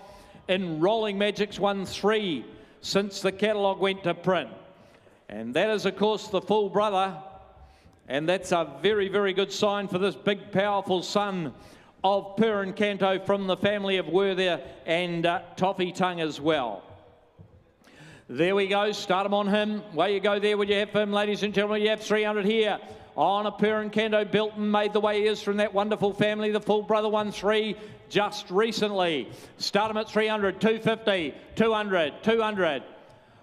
Enrolling Magic's won 3 since the catalogue went to print. And that is, of course, the full brother. And that's a very, very good sign for this big, powerful son of Per Encanto from the family of Werther and Toffee Tongue as well. There we go. Start him on him. Way you go there. Would you have for him, ladies and gentlemen? You have 300 here. On a Per Encanto. Bilton made the way he is from that wonderful family. The full brother won 3 just recently. Start him at 300, 250, 200, 200.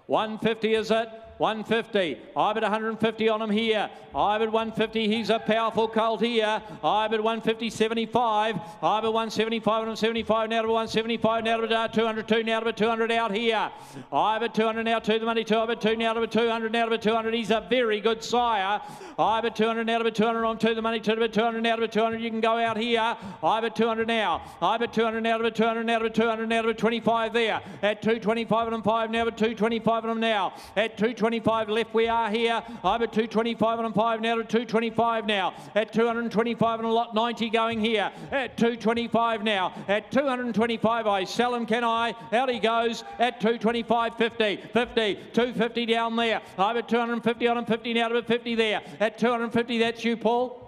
150 is it? 150. I bid 150 on him here. I bid 150. He's a powerful colt here. I bid 150, 75. I bid 175 on him, 75 now to 175 now to 202 now to 200 out here. I bid 200 now to the money. 2 I bid 2 now to 200 now to 200. He's a very good sire. I bid 200 now to 200 on to the money. 2 to 200 now to 200. You can go out here. I bid 200 now. I bid 200 now to 200 now to 200 now to 25 there. At 225 on him 5 now, but 225 on him now. At 225 left we are here. I'm at 225 on 5 now to 225 now. At 225 on a lot 90 going here. At 225 now. At 225 I sell him, can I? Out he goes. At 225, 50, 50, 250 down there. I'm at 250 on him, 50 now to 50 there. At 250, that's you, Paul.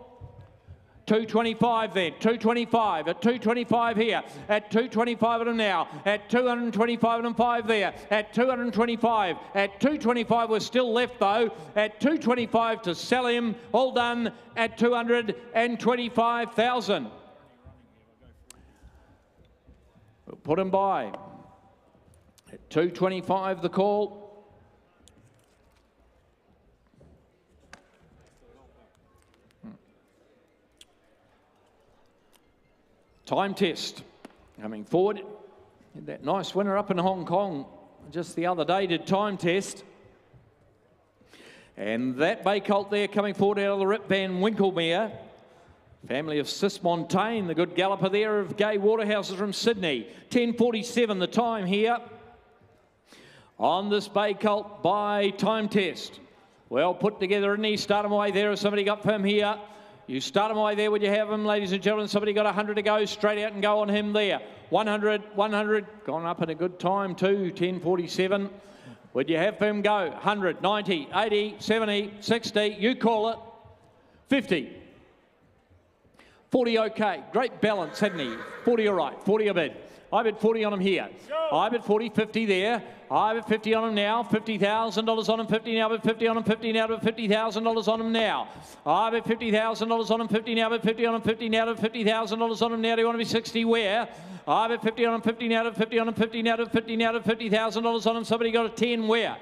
225 then, 225, at 225 here, at 225 on him now, at 225 on 5 there, at 225, at 225 we're still left though, at 225 to sell him, all done at 225,000. We'll put him by, at 225 the call. Time test coming forward. Had that nice winner up in Hong Kong just the other day, did time test. And that bay colt there coming forward out of the Rip Van Winklemere. Family of Sis Montaigne, the good galloper there of Gay Waterhouses from Sydney. 10:47 the time here on this bay colt by time test. Well put together, and he start him away there. Has somebody got for him here? You start him away there. Would you have him, ladies and gentlemen? Somebody got 100 to go. Straight out and go on him there. 100, 100. Gone up at a good time too. 10:47. Would you have him go? 100, 90, 80, 70, 60. You call it. 50. 40 okay. Great balance, hadn't he? 40 all right. 40 a bid. I bid 40 on him here. I bid 40, 50 there. I bid 50 on him now. $50,000 on him. 50 now. Bid 50 on him. 50 now. Bid $50,000 on him now. I bid $50,000 on him. 50 now. Bid 50 on him. 50 now. Bid $50,000 on him now. Do you want to be 60 where? I bid 50 on him. 50 now. Bid 50 on him. 50 now. Bid 50 now. Bid $50,000 on him. Somebody got a 10 where?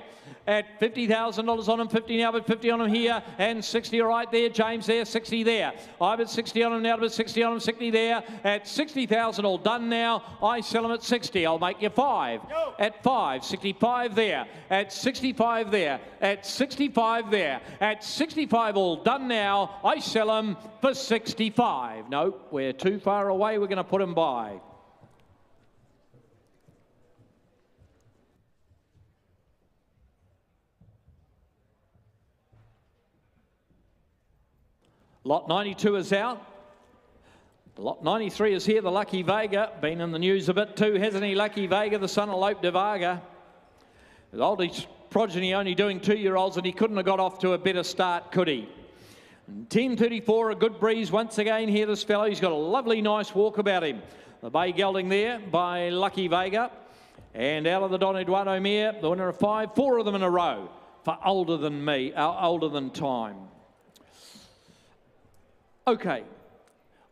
at $50,000 on him, 50 now, but 50 on him here, and 60 right there, James there, 60 there. I've at 60 on him now, but 60 on him, 60 there, at 60,000, all done now. I sell him at 60, I'll make you 5. At 5, 65 there, at 65 there, at 65 there, at 65, all done now. I sell him for 65. No, we're too far away, we're going to put him by. Lot 92 is out. Lot 93 is here, the Lucky Vega. Been in the news a bit too, hasn't he, Lucky Vega, the son of Lope de Varga. His oldest progeny only doing 2-year-olds, and he couldn't have got off to a better start, could he? 10:34, a good breeze once again here, this fellow. He's got a lovely, nice walk about him. The bay gelding there by Lucky Vega. And out of the Don Eduardo mare, the winner of 5, 4 of them in a row for older than me, older than time. Okay,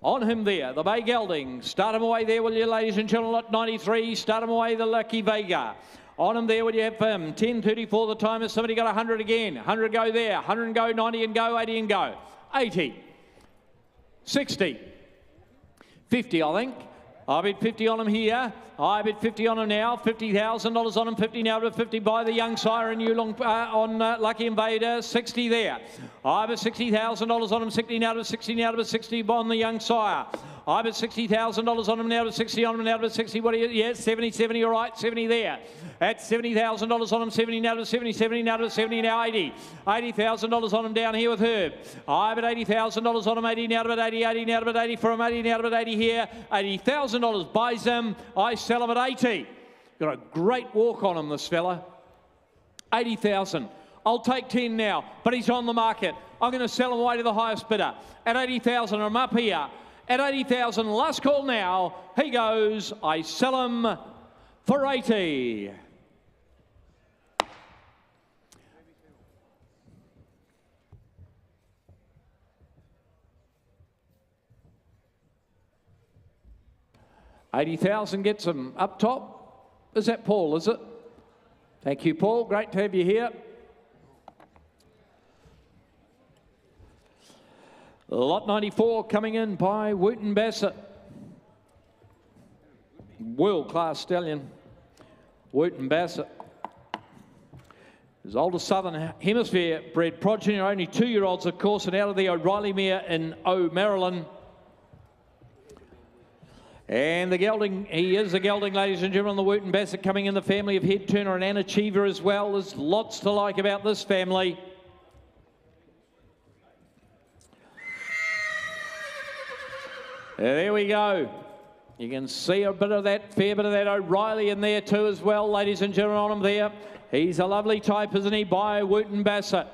on him there, the bay gelding. Start him away there, will you, ladies and gentlemen, lot 93. Start him away, the Lucky Vega. On him there, will you have 10:34 the time. Has somebody got 100 again? 100 go there, 100 and go, 90 and go, 80 and go. 80, 60, 50, I think. I bid 50 on him here. I bid 50 on him now. $50,000 on him. 50 now to 50 by the young sire and Yulong on Lucky Invader. 60 there. I bid $60,000 on him. 60 now to 60 now to 60 on the young sire. I bid $60,000 on him now to 60 on him now to 60. What do you? Yeah, 70, 70. All right, 70 there. At $70,000 on him. 70 now to 70. 70 now to 70 now 80. $80,000 on him down here with Herb. I bid $80,000 on him. 80 now to 80. 80 now to 80 for him. 80 now to 80 here. $80,000 buys him. I sell him at 80. Got a great walk on him, this fella. 80,000. I'll take 10 now, but he's on the market. I'm going to sell him away to the highest bidder. At 80,000, I'm up here. At 80,000, last call now. He goes. I sell him for 80. $80,000 gets him up top. Is that Paul, is it? Thank you, Paul. Great to have you here. Lot 94 coming in by Wooten Bassett. World-class stallion. Wooten Bassett. His oldest Southern Hemisphere bred progeny, only 2-year-olds, of course, and out of the O'Reilly mare in Maryland. And the gelding, he is a gelding, ladies and gentlemen, the Wooten Bassett coming in the family of Head Turner and Anna Cheever as well. There's lots to like about this family. There we go. You can see a bit of that, fair bit of that O'Reilly in there too as well, ladies and gentlemen, on him there. He's a lovely type, isn't he, by Wooten Bassett.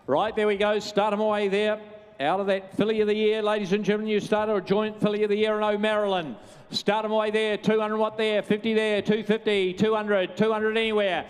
Right, there we go. Start him away there. Out of that filly of the year, ladies and gentlemen, you started a joint filly of the year in O'Maryland. Start him away there. 200 what there, 50 there, 250, 200, 200 anywhere.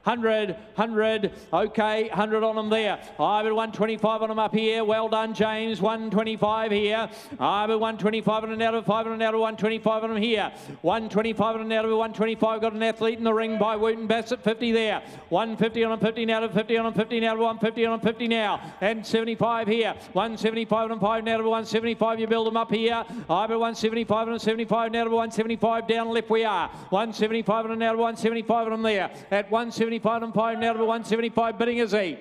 100, 100, okay, 100 on them there. I bid 125 on them up here. Well done, James. 125 here. I bid 125 on an out of 5 on an out of 125 on them here. 125 on an out of 125. Got an athlete in the ring by Wooten Bassett. 50 there. 150 on them, 50 now to 50 on them, 50 now to 150 on them, 50 now. And 75 here. 175 on them, 5 now to 175. You build them up here. I bid 175 on them, 75 now to 175. Down left we are. 175 on an out of 175 on them there. At 175 and 5 now to 175 bidding is he.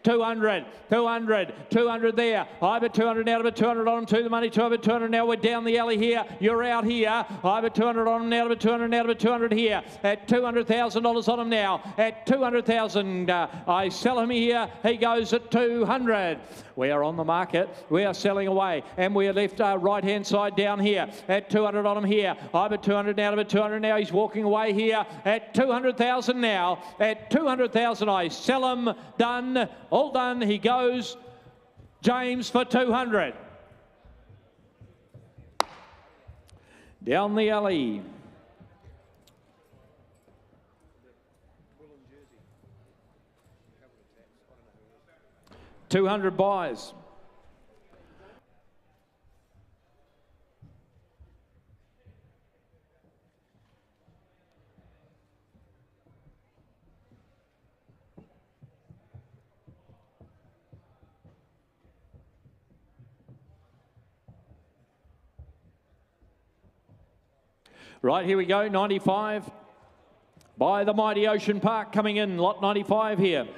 200, 200, 200 there. I bid 200 now to 200 on him to the money. 200 now. We're down the alley here. You're out here. I bid 200 on him now to 200 now to 200 here. At $200,000 on him now. At 200,000, I sell him here. He goes at 200. We are on the market. We are selling away, and we are left right-hand side down here at 200 on him here. I bid 200 now to 200 now. He's walking away here at 200,000 now. At 200,000, I sell him. Done. All done. He goes, James, for 200. Down the alley. $200 buys. Right, here we go, 95. By the mighty Ocean Park coming in, lot 95 here.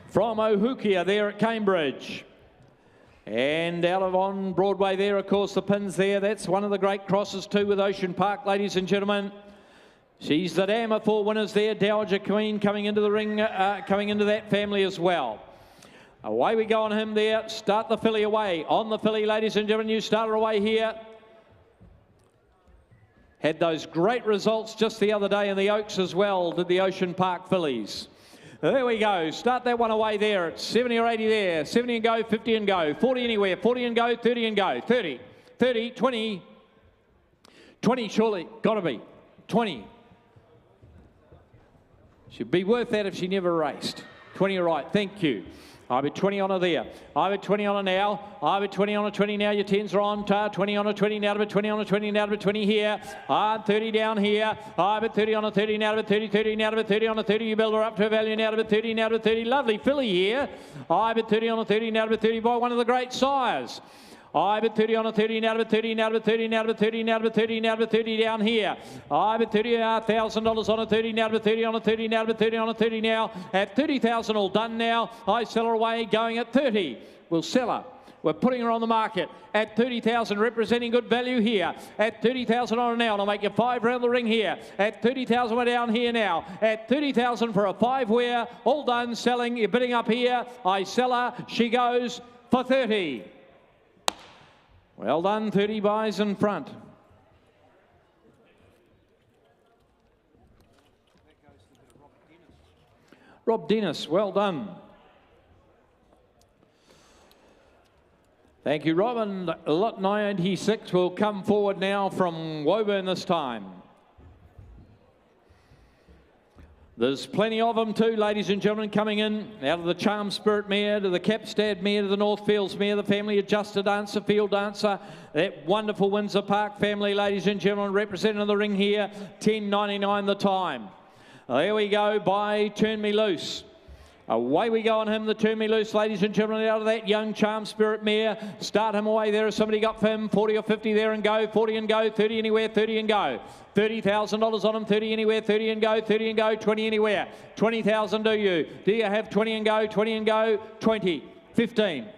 From Ohukia there at Cambridge. And out of on Broadway there, of course, the pins there. That's one of the great crosses too with Ocean Park, ladies and gentlemen. She's the dam of 4 winners there. Dowager Queen coming into the ring, coming into that family as well. Away we go on him there. Start the filly away. On the filly, ladies and gentlemen, you started away here. Had those great results just the other day in the Oaks as well, did the Ocean Park fillies. There we go. Start that one away there. It's 70 or 80 there. 70 and go, 50 and go. 40 anywhere. 40 and go, 30 and go. 30, 30, 20. 20 surely. Got to be. 20. She'd be worth that if she never raced. 20 all right. Thank you. I've been 20 on her there. I've been 20 on her now. I've been 20 on her 20 now. Your 10s are on. 20 on her 20 now. 20 on her 20 now. 20 here. 30 down here. I've been 30 on her 30 now. 30, 30 now. 30 on her 30. You build her up to a value now. 30 now. 30. Lovely filly here. I've been 30 on her 30 now. 30 by one of the great sires. I've been 30 on a 30 now, 30 now, 30 now, 30 now, 30 now, 30 down here. I've been $30,000 on a 30 now, 30 on a 30 now, 30 on a 30 now. At 30,000 all done now. I sell her away going at 30. We'll sell her. We're putting her on the market at 30,000, representing good value here. At 30,000 on her now, and I'll make you 5 round the ring here. At 30,000, we're down here now. At 30,000 for a 5-wear, all done, selling. You're bidding up here. I sell her. She goes for 30. Well done, 30 buys in front. Rob Dennis, well done. Thank you, Rob. And lot 96 will come forward now from Woburn this time. There's plenty of them too, ladies and gentlemen, coming in out of the Charm Spirit mare to the Capstad mare to the Northfields mare, the Family Adjuster Dancer, Field Dancer, that wonderful Windsor Park family, ladies and gentlemen, representing the ring here, $10.99 the time. There we go, by Turn Me Loose. Away we go on him, the Turn Me Loose, ladies and gentlemen, out of that young Charm Spirit mare. Start him away there. Has somebody got for him? 40 or 50 there and go. 40 and go. 30 anywhere. 30 and go. $30,000 on him. 30 anywhere. 30 and go. 30 and go. 20 anywhere. 20,000 do you? Do you have 20 and go? 20 and go. 20. 15.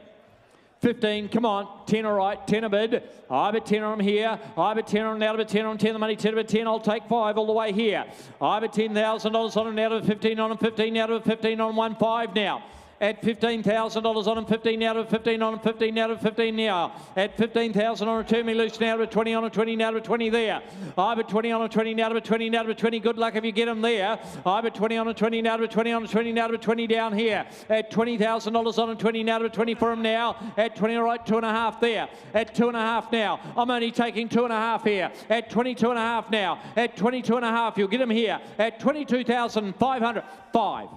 15, come on, 10 all right, 10 a bid. I bet 10 on them here. I bet 10 on them, out of a 10 on 10, the money 10 of a 10, I'll take 5 all the way here. I bet $10,000 on them, out of a 15 on them, 15 out of a 15 on 1, 5 now. At $15,000 on them, 15 out of 15 on them, 15 out of 15 now. At 15,000 on a Turn Me Loose now, to 20 on a 20 now, to 20 there. I bet 20 on a 20 now, to 20 now, to 20. Good luck if you get them there. I bet 20 on a 20 now, to 20 on a 20 now, to 20 down here. At $20,000 on a 20 now, to 20 for them now. At 20, all right, 2.5 there. At 2.5 now. I'm only taking 2.5 here. At 22.5 now. At 22.5, you'll get them here. At 22,500. 5.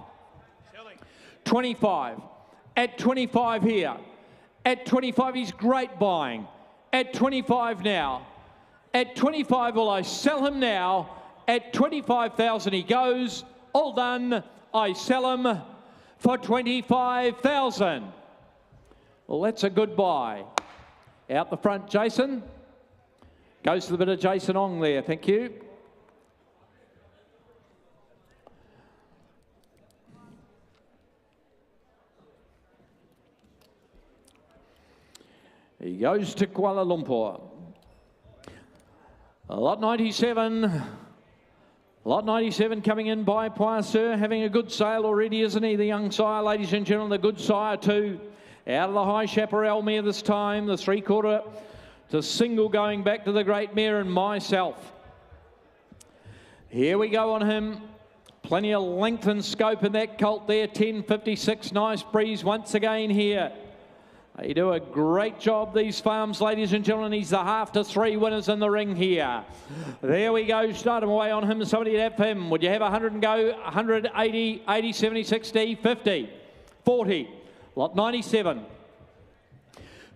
25. At 25 here. At 25, he's great buying. At 25 now. At 25, will I sell him now? At 25,000 he goes. All done. I sell him for 25,000. Well, that's a good buy. Out the front, Jason. Goes to the bit of Jason Ong there. Thank you. He goes to Kuala Lumpur. Lot 97. Lot 97 coming in by Poisseur, having a good sale already, isn't he? The young sire, ladies and gentlemen, the good sire too. Out of the High Chaparral mare this time, the 3/4 to single going back to the great mare and myself. Here we go on him. Plenty of length and scope in that colt there. 10.56, nice breeze once again here. They do a great job, these farms, ladies and gentlemen. He's the 1/2 to 3 winners in the ring here. There we go. Start him away on him. Somebody have him. Would you have 100 and go? 100, 80, 80, 70, 60, 50, 40. Lot 97.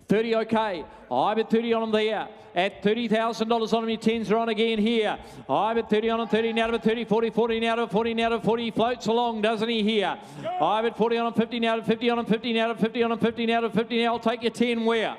30 okay. I bet 30 on them there. At $30,000 on them, your 10s are on again here. I bet 30 on them, 30 now to 30, 40, 40 now to 40, now to 40. He floats along, doesn't he, here? I bet 40 on them, 50 now to 50 on them, 50 now to 50 on them, 50 now to 50 now. I'll take your 10 where?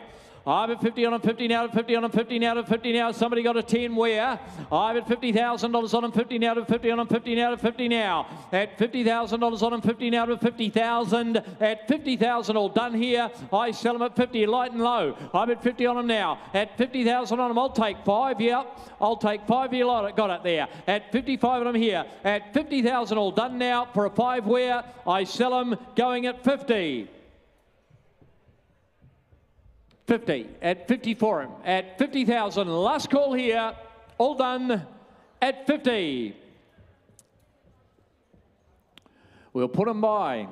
I'm at 50 on him, 50 now to 50 on him, 50 now to 50 now. Somebody got a 10 where? I'm at $50,000 on him, 50 now to 50 on him, 50 now to 50 now. At $50,000 on him, 50 now to 50,000. At 50,000 all done here. I sell him at 50, light and low. I'm at 50 on him now. At 50,000 on him, I'll take 5, yep. I'll take 5 here, got it there. At 55 on him here. At 50,000 all done now for a 5 where. I sell him going at 50. 50, at 50 for him, at 50,000, last call here, all done at 50. We'll put him by.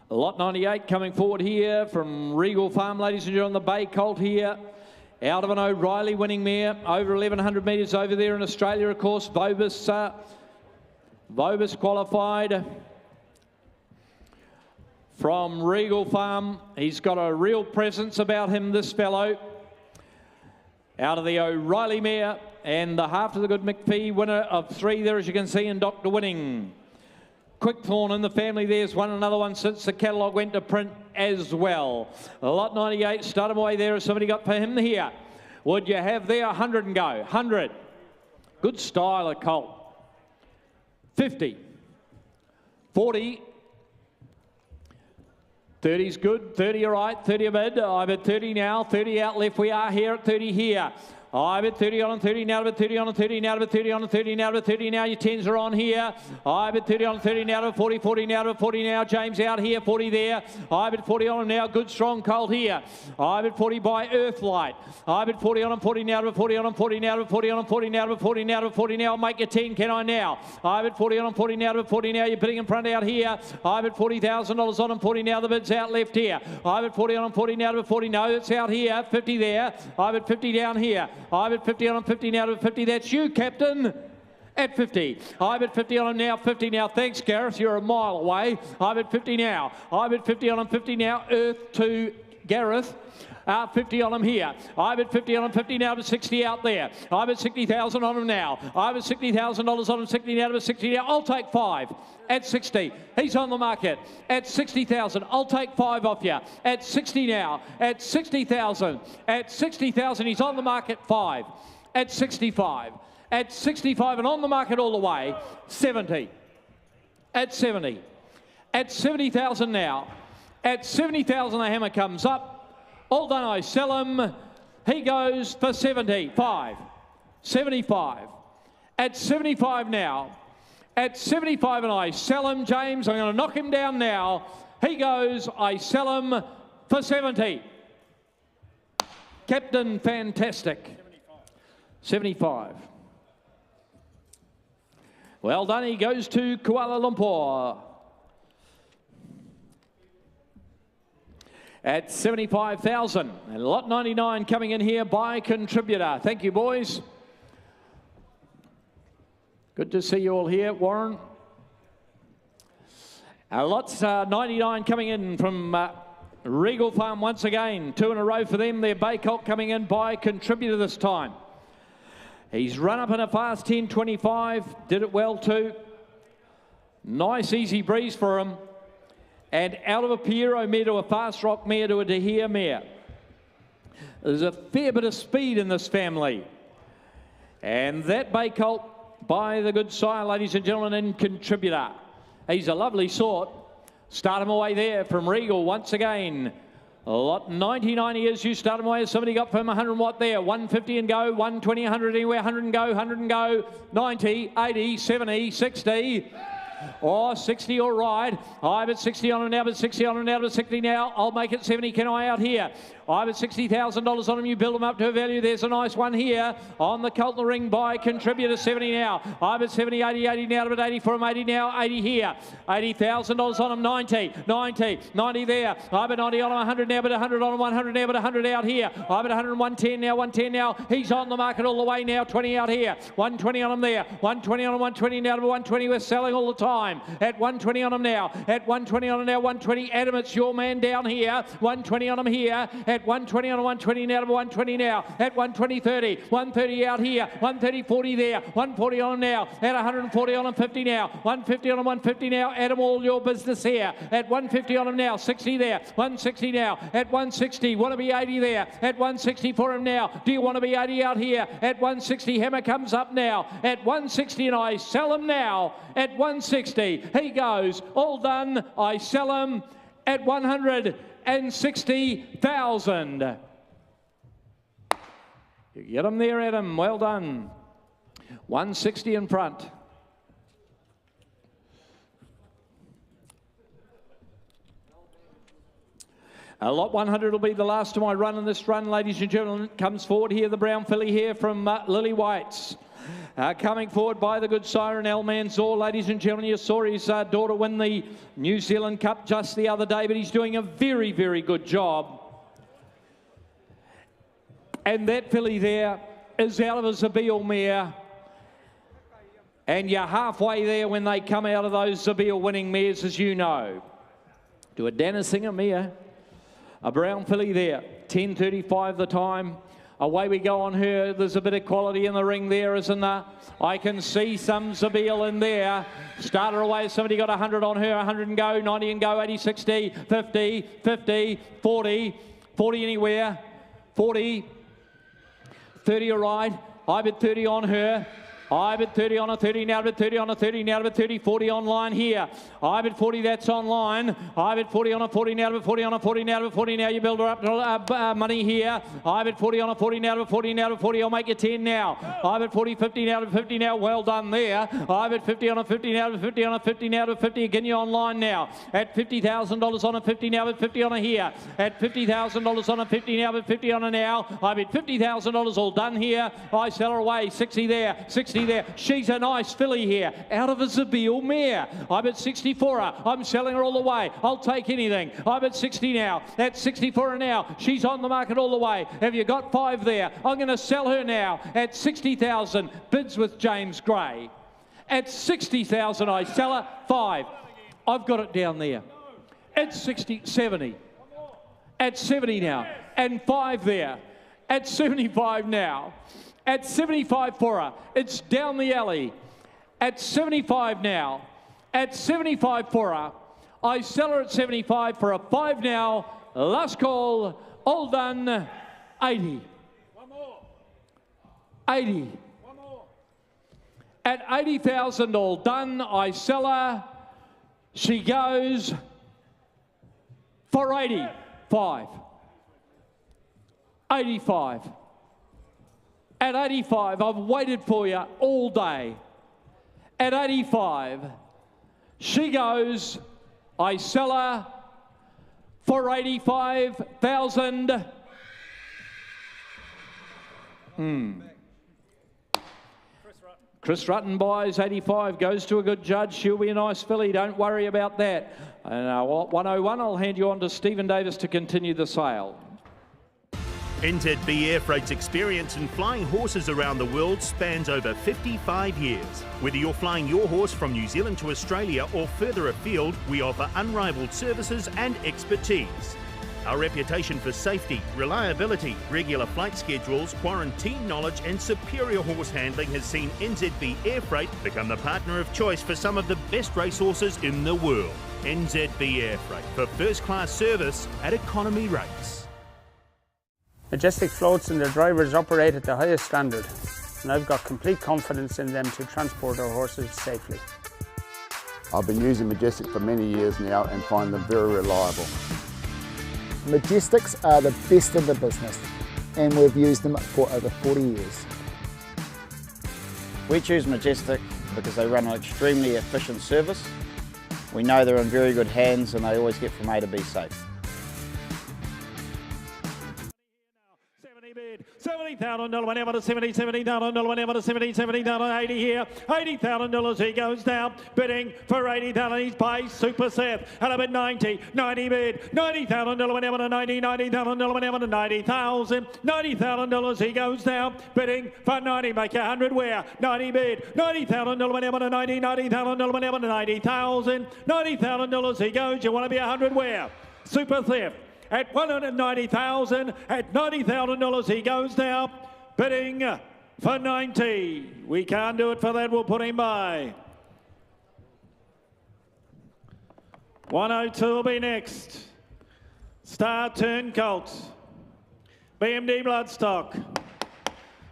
Lot 98 coming forward here from Regal Farm, ladies and gentlemen, the Bay Colt here. Out of an O'Reilly winning mare, over 1,100 metres over there in Australia, of course. Vobis qualified from Regal Farm. He's got a real presence about him, this fellow. Out of the O'Reilly mare, and the half to the good McPhee, winner of 3 there, as you can see, in Dr. Winning. Quick Thorn in the family, there's one, another one since the catalogue went to print as well. Lot 98, start him away there. Has somebody got for him here? Would you have there 100 and go? 100. Good style of colt. 50. 40. 30's good. 30 all right. 30 a mid. I'm at 30 now. 30 out left. We are here at 30 here. I'm at 30 on and 30 now, to 30 on and 30 now, to 30 on and 30 now, to 30 now. Your 10s are on here. I'm at 30 on and 30 now, to 40, 40 now, to 40 now. James out here, 40 there. I'm at 40 on him now. Good strong colt here. I'm at 40 by Earthlight. I'm at 40 on him, 40 now, to 40 on him, 40 now, to 40 on him, 40 now, to 40 now, to 40 now. I'll make your 10, can I now? I'm at 40 on him, 40 now, to 40 now. You're bidding in front out here. I'm at $40,000 on him, 40 now. The bid's out left here. I'm at 40 on him, 40 now, to 40. No, it's out here. 50 there. I'm at 50 down here. I'm at 50 on him, 50 now to 50. That's you, Captain. At 50. I'm at 50 on him now, 50 now. Thanks, Gareth. You're a mile away. I'm at 50 now. I'm at 50 on him, 50 now. Earth to Gareth. 50 on him here. I'm at 50 on him, 50 now to 60 out there. I'm at 60,000 on him now. I'm at $60,000 on him, 60 now to 60 now. I'll take 5 at 60. He's on the market at 60,000. I'll take 5 off you at 60 now. At 60,000. At 60,000. He's on the market 5 at 65. At 65 and on the market all the way 70. At 70. At 70,000 now. At 70,000 the hammer comes up. All done, I sell him. He goes for 75. 75. At 75 now. At 75 and I sell him, James. I'm going to knock him down now. He goes, I sell him for 70. Captain Fantastic. 75. Well done. He goes to Kuala Lumpur. At 75,000. And lot 99 coming in here by contributor. Thank you, boys. Good to see you all here, Warren. Lots 99 coming in from Regal Farm once again. 2 in a row for them. Their Bay Colt coming in by contributor this time. He's run up in a fast 10.25. Did it well too. Nice easy breeze for him. And out of a Piero mare to a Fast Rock mare to a De Gea mare. There's a fair bit of speed in this family. And that Bay Colt by the good sire, ladies and gentlemen, and contributor. He's a lovely sort. Start him away there from Regal once again. Lot 99 years, you start him away. Somebody got from 100 watt there. 150 and go, 120, 100 anywhere, 100 and go, 100 and go, 90, 80, 70, 60. Oh, 60, all right. I'm at 60 on him now, but 60 on him now, but 60 now. I'll make it 70. Can I out here? I'm at $60,000 on him. You build him up to a value. There's a nice one here on the Colt in the Ring by contributor 70 now. I'm at 70, 80, 80 now, but 80 for him, 80 now, 80 here. $80,000 on him, 90, 90, 90 there. I'm at 90 on him, 100 now, but 100 on him, 100 now, but 100 out here. I'm at 100 and 110 now, 110 now. He's on the market all the way now, 20 out here. 120 on him there, 120 on him, 120 now, but 120 we're selling all the time. time. At 120 on him now. At 120 on him now. 120. Adam, it's your man down here. 120 on him here. At 120 on him. 120 now. 120 now. At 120 30. 130 out here. 130 40 there. 140 on him now. At 140 on him. 50 now. 150 on him. 150 now. Adam, all your business here. At 150 on him now. 60 there. 160 now. At 160. Want to be 80 there. At 160 for him now. Do you want to be 80 out here? At 160. Hammer comes up now. At 160 and I sell him now. At 160. He goes. All done. I sell him at 160,000. You get him there, Adam. Well done. 160 in front. Lot 100 will be the last of my run in this run, ladies and gentlemen. Comes forward here, the brown filly here from Lily White's. Coming forward by the good siren, El Manzor. Ladies and gentlemen, you saw his daughter win the New Zealand Cup just the other day, but he's doing a very, very good job. And that filly there is out of a Zabeel mare. And you're halfway there when they come out of those Zabeel winning mares, as you know. To a Danisinger mare. A brown filly there, 10:35 the time. Away we go on her. There's a bit of quality in the ring there, isn't there? I can see some Zabeel in there. Start her away. Somebody got 100 on her. 100 and go, 90 and go, 80, 60, 50, 50, 40, 40 anywhere, 40, 30 all right. I bet 30 on her. I bet 30 on a 30, now bet 30 on a 30, now bet 30, 40 online here. I bet 40, that's online. I bet 40 on a 40, now bet 40 on a 40, now bet 40, now you build her up to money here. I bet 40 on a 40, now bet 40, now bet 40, I'll make you 10 now. I bet 40, 50, now bet 50 now, well done there. I bet 50 on a 50, now bet 50 on a 50, now bet 50, again you online now. At $50,000 on a 50, now bet 50 on a here. At $50,000 on a 50, now bet 50 on a now. I bet $50,000 all done here. I sell her away, 60 there, 60 there. She's a nice filly here, out of a Zabeel mare. I bet 60 for her. I'm selling her all the way. I'll take anything. I bet 60 now. That's 60 for her now. She's on the market all the way. Have you got 5 there? I'm going to sell her now at 60,000. Bids with James Gray. At 60,000, I sell her 5. I've got it down there. At 60, 70. At 70 now. And 5 there. At 75 now. At 75 for her. It's down the alley. At 75 now. At 75 for her. I sell her at 75 for a 5 now. Last call. All done. 80. One more. 80. One more. At 80,000 all done. I sell her. She goes for 85. 85. At 85, I've waited for you all day. At 85, she goes, I sell her for 85,000. Chris Rutten buys 85, goes to a good judge. She'll be a nice filly, don't worry about that. And 101, I'll hand you on to Stephen Davis to continue the sale. NZB Airfreight's experience in flying horses around the world spans over 55 years. Whether you're flying your horse from New Zealand to Australia or further afield, we offer unrivaled services and expertise. Our reputation for safety, reliability, regular flight schedules, quarantine knowledge and superior horse handling has seen NZB Airfreight become the partner of choice for some of the best racehorses in the world. NZB Airfreight for first-class service at economy rates. Majestic Floats and their drivers operate at the highest standard, and I've got complete confidence in them to transport our horses safely. I've been using Majestic for many years now and find them very reliable. Majestics are the best in the business, and we've used them for over 40 years. We choose Majestic because they run an extremely efficient service. We know they're in very good hands and they always get from A to B safe. $80,000 whenever to 70, $70,000 whenever to 70, $70,000, 80 here, $80,000 he goes down, bidding for $80,000, he's by Super Seth, and a bid 90 bid, $90,000 whenever to 90, $90,000 whenever to 90,000, $90,000 he goes down, bidding for 90, make 100 where, 90 bid, $90,000 whenever to 90, $90,000 whenever to 90,000, $90,000 he goes, you want to be 100 where, Super Theft at 190,000, at $90,000 he goes now, bidding for 90. We can't do it for that, we'll put him by. 102 will be next. Star Turn Colt. BMD Bloodstock.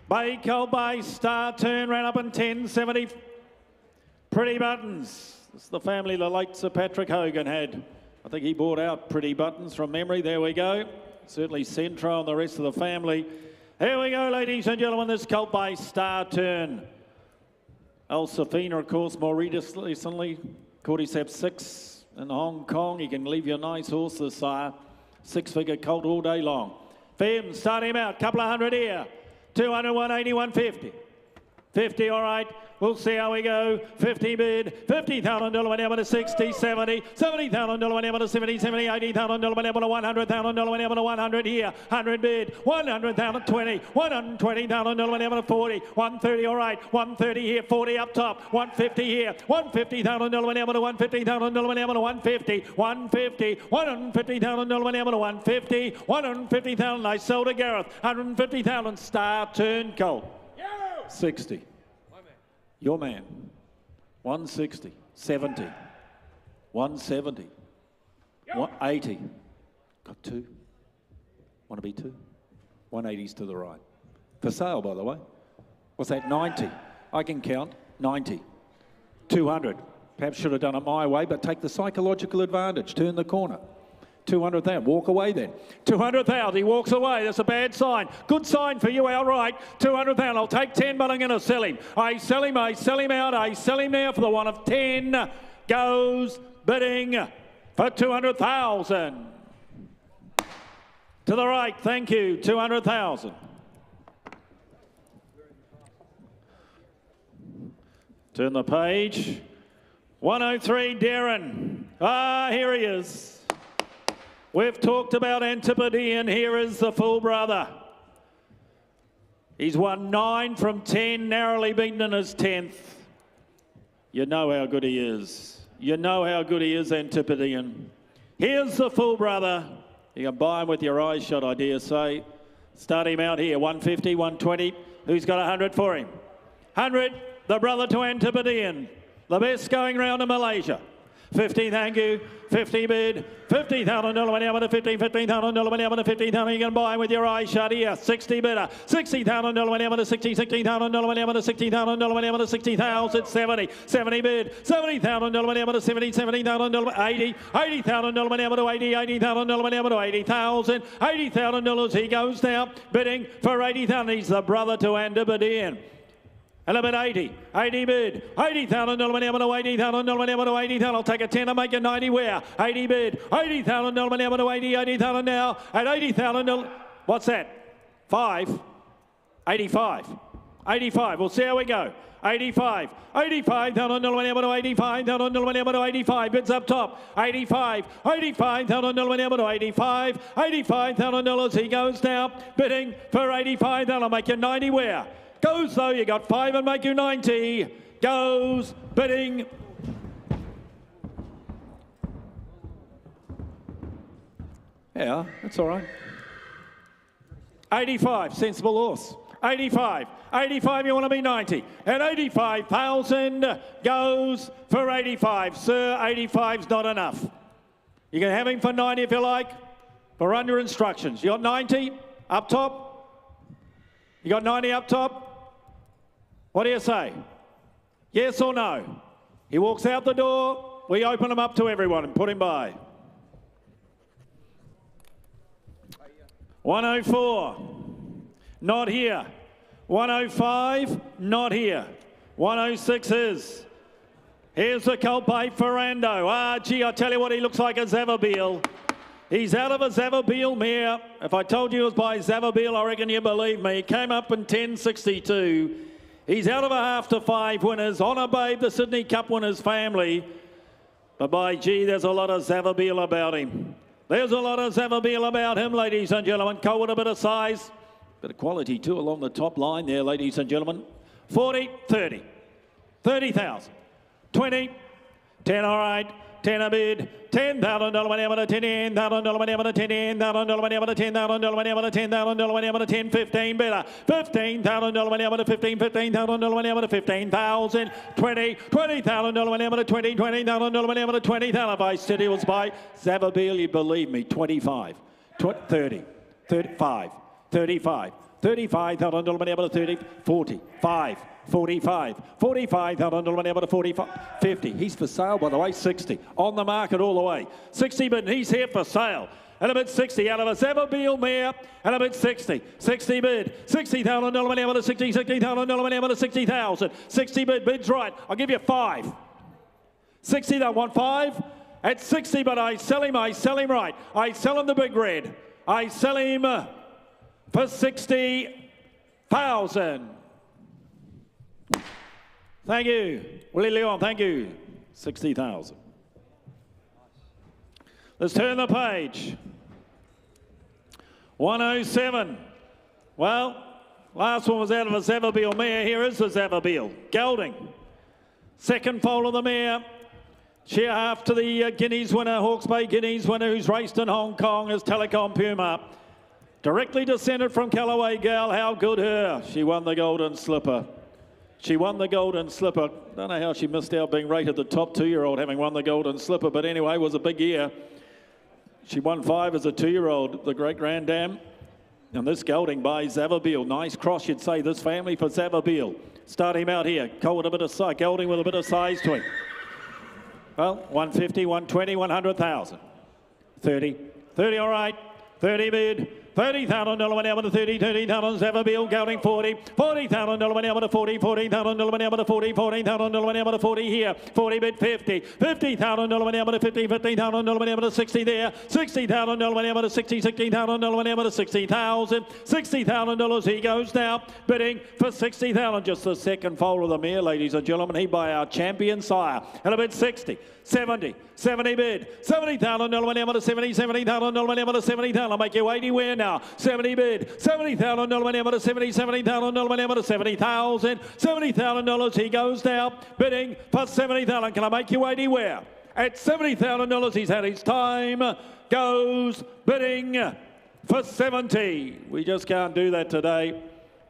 Bay Colt by Star Turn ran up in 10.70. Pretty Buttons. This is the family the late Sir Patrick Hogan had. I think he bought out Pretty Buttons from memory. There we go. Certainly Centro and the rest of the family. Here we go, ladies and gentlemen. This colt by Star Turn. El Safina, of course, more recently. Cordyceps 6 in Hong Kong. He can leave you a nice horse, this sire. Six-figure colt all day long. Fem, start him out. Couple of hundred here. 200, 180, 150. 50, all right. We'll see how we go. 50 bid, $50,000 whenever to 60, 70, $70,000 whenever to 70, $80,000 whenever to $100,000 whenever to 100 here, 100 bid, $100,000, 20, $120,000 whenever to 40, 130, all right, 130 here, 40 up top, 150 here, $150,000 whenever to $150,000 whenever to 150, 150, $150,000 whenever to 150, $150,000. I sold to Gareth, $150,000 Star Turn Colt. 60. Your man. 160. 70. 170. 180. Got two. Want to be two? 180's to the right. For sale, by the way. What's that? 90. I can count. 90. 200. Perhaps should have done it my way, but take the psychological advantage. Turn the corner. 200,000. Walk away then. 200,000. He walks away. That's a bad sign. Good sign for you outright. 200,000. I'll take 10, but I'm going to sell him. I sell him. I sell him out. I sell him now for the one of 10. Goes bidding for 200,000. To the right. Thank you. 200,000. Turn the page. 103, Darren. Ah, here he is. We've talked about Antipodean. Here is the full brother. He's won 9 from 10, narrowly beaten in his 10th. You know how good he is. You know how good he is, Antipodean. Here's the full brother. You can buy him with your eyes shut, I dare say. Start him out here, 150, 120. Who's got 100 for him? 100, the brother to Antipodean. The best going round in Malaysia. 50, thank you. 50 bid. $50,000 whenever to 50, $15,000 whenever to 50,000. You can buy with your eyes shut here. 60 bidder. $60,000 whenever to 60, $60,000 whenever to $60,000 whenever to 60,000. 70, 70 bid. $70,000 whenever to 70, $70,000 80, $80,000 whenever to 80, $80,000 whenever to 80,000. $80,000 he goes now, bidding for 80,000. He's the brother to Antipodean. And a bit 80 bid, $80,000 whenever to $80,000 whenever to 80,000. I'll take a 10 and make it 90 where? 80 bid, $80,000 whenever to 80,000 now. At $80,000, what's that? 5, 85, 85. We'll see how we go. 85, $85,000 whenever to $85,000 whenever to 85. Bids up top. 85, $85,000 whenever to 85. $85,000 he goes now, bidding for 85,000. I'll make you 90 where? Goes though, you got 5 and make you 90. Goes bidding. Yeah, that's all right. 85, sensible horse. 85, 85, you want to be 90. And 85,000 goes for 85. Sir, 85's not enough. You can have him for 90 if you like. We're under instructions. You got 90 up top? You got 90 up top? What do you say? Yes or no? He walks out the door, we open him up to everyone and put him by. 104, not here. 105, not here. 106 is. Here's the colt by Ferrando. Ah, gee, I tell you what, he looks like a Zavabiel. He's out of a Zavabeel mare. If I told you it was by Zavabeel, I reckon you believe me. He came up in 10.62. He's out of a half to 5 winners. Honor Babe, the Sydney Cup winners family. But by gee, there's a lot of Zavabeel about him. There's a lot of Zavabeel about him, ladies and gentlemen. Cole with a bit of size. Bit of quality too along the top line there, ladies and gentlemen. 40, 30. 30,000. 20, 10, all right. 10 a bid, $10,000 whenever to $10,000 whenever to $10,000 whenever to $10,000 whenever to $10,000 whenever to 10, 15 better, $15,000 whenever to 15, $15,000 whenever to 15,000, 20, $20,000 whenever to 20, $20,000 whenever to 20,000. If I said it was by Zavabeel, you believe me. 25, 30, 35, 35, $35,000 whenever to 30, 40, 5. 45, $45,000 whenever to 45, 50. He's for sale, by the way, 60. On the market all the way. 60 bid, and he's here for sale. And a bid 60 out of a Zavabeel mare, and a bid 60. 60 bid, $60,000 whenever to 60, $60,000 whenever to 60,000. 60 bid, bid's right. I'll give you 5. 60, they want 5. At 60, but I sell him right. I sell him the big red. I sell him for 60,000. Thank you. Willie Leon, thank you. 60,000. Let's turn the page. 107. Well, last one was out of a Zavabeel mare. Here is the Zavabeel. Gelding. Second foal of the mare. Cheer half to the Guineas winner, Hawke's Bay Guineas winner, who's raced in Hong Kong as Telecom Puma. Directly descended from Callaway Gal. How good her. She won the Golden Slipper. She won the Golden Slipper. Don't know how she missed out being rated the top 2-year-old having won the Golden Slipper, but anyway, it was a big year. She won 5 as a 2-year-old, the Great Grand Dam. And this gelding by Zavabeel. Nice cross, you'd say, this family for Zavabeel. Start him out here. Cole with a bit of size, gelding with a bit of size to him. Well, 150, 120, 100,000. 30, all right. 30 bid. $30,000 whenever to 30, $30,000 Zavabeel, gelding 40, $40,000 whenever to 40, $40,000 whenever to 40, $40,000 whenever to 40 here, 40 bid 50, $50,000 whenever to 50, $50,000 whenever to 60 there, $60,000 whenever to 60, $60,000 whenever to 60,000, $60,000 he goes now, bidding for 60,000, just the second foal of the mare, ladies and gentlemen, he by our champion sire, and a bid 60, 70 bid, $70,000 whenever to 70, $70,000 whenever to 70,000, I'll make you 80 where now, 70 bid, $70,000 whenever to 70, $70,000 whenever to 70,000, $70,000 he goes now, bidding for 70,000, can I make you 80 where? At $70,000 he's had his time, goes bidding for 70. We just can't do that today.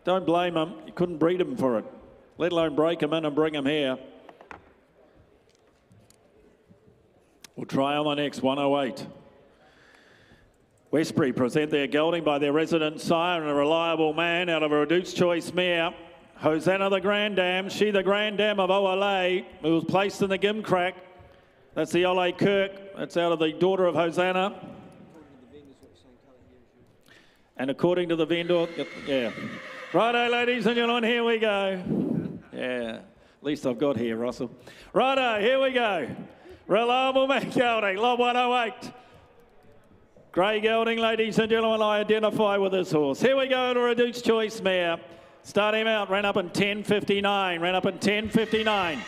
Don't blame him, you couldn't breed him for it, let alone break him in and bring him here. We'll try on the next 108. Westbury present their gelding by their resident sire and a reliable man out of a Reduced Choice mare. Hosanna the Grand Dam, she the Grand Dam of OLA, who was placed in the Gimcrack. That's the Ole Kirk, that's out of the daughter of Hosanna. And according to the vendor, yeah. Righto, ladies and gentlemen, here we go. Yeah, at least I've got here, Russell. Righto, here we go. Reliable man gelding, lot 108. Grey gelding, ladies and gentlemen, I identify with this horse. Here we go to Reduced Choice mare. Start him out, ran up in 10.59, ran up in 10.59.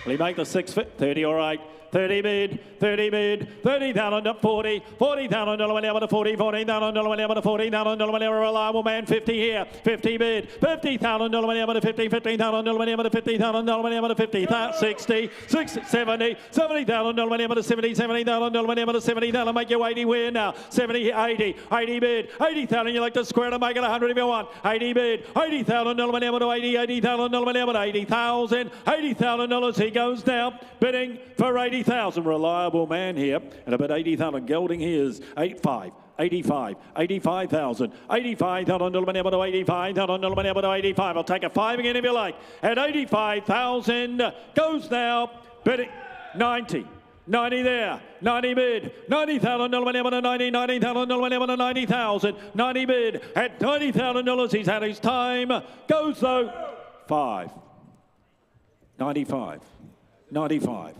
Will he make the 6.30, all right. 30 bid, $30,000 up 40, $40,000 whenever to 40, $40,000 whenever to 40,000 whenever reliable man 50 here, 50 bid, $50,000 whenever to 50, $50,000 whenever to 50,000 whenever to 50, 60, 70, $70,000 whenever to 70, $70,000 whenever to 70,000, make you 80 where now, 70, 80 bid, 80,000, you like to square to make it 100 if you want, 80 bid, $80,000 whenever to 80, $80,000 whenever to 80,000, $80,000 he goes now, bidding for 80,000, reliable man here, and about 80,000 gelding here is 85,000, $85,000 whenever to 85,000 whenever to 85. I'll take a 5 again if you like. At 85,000 goes now, bidding 90 there, 90 bid, $90,000 whenever to 90, $90,000 whenever to 90,000, 90 bid, at $90,000 he's had his time, goes though, 5, 95, 95,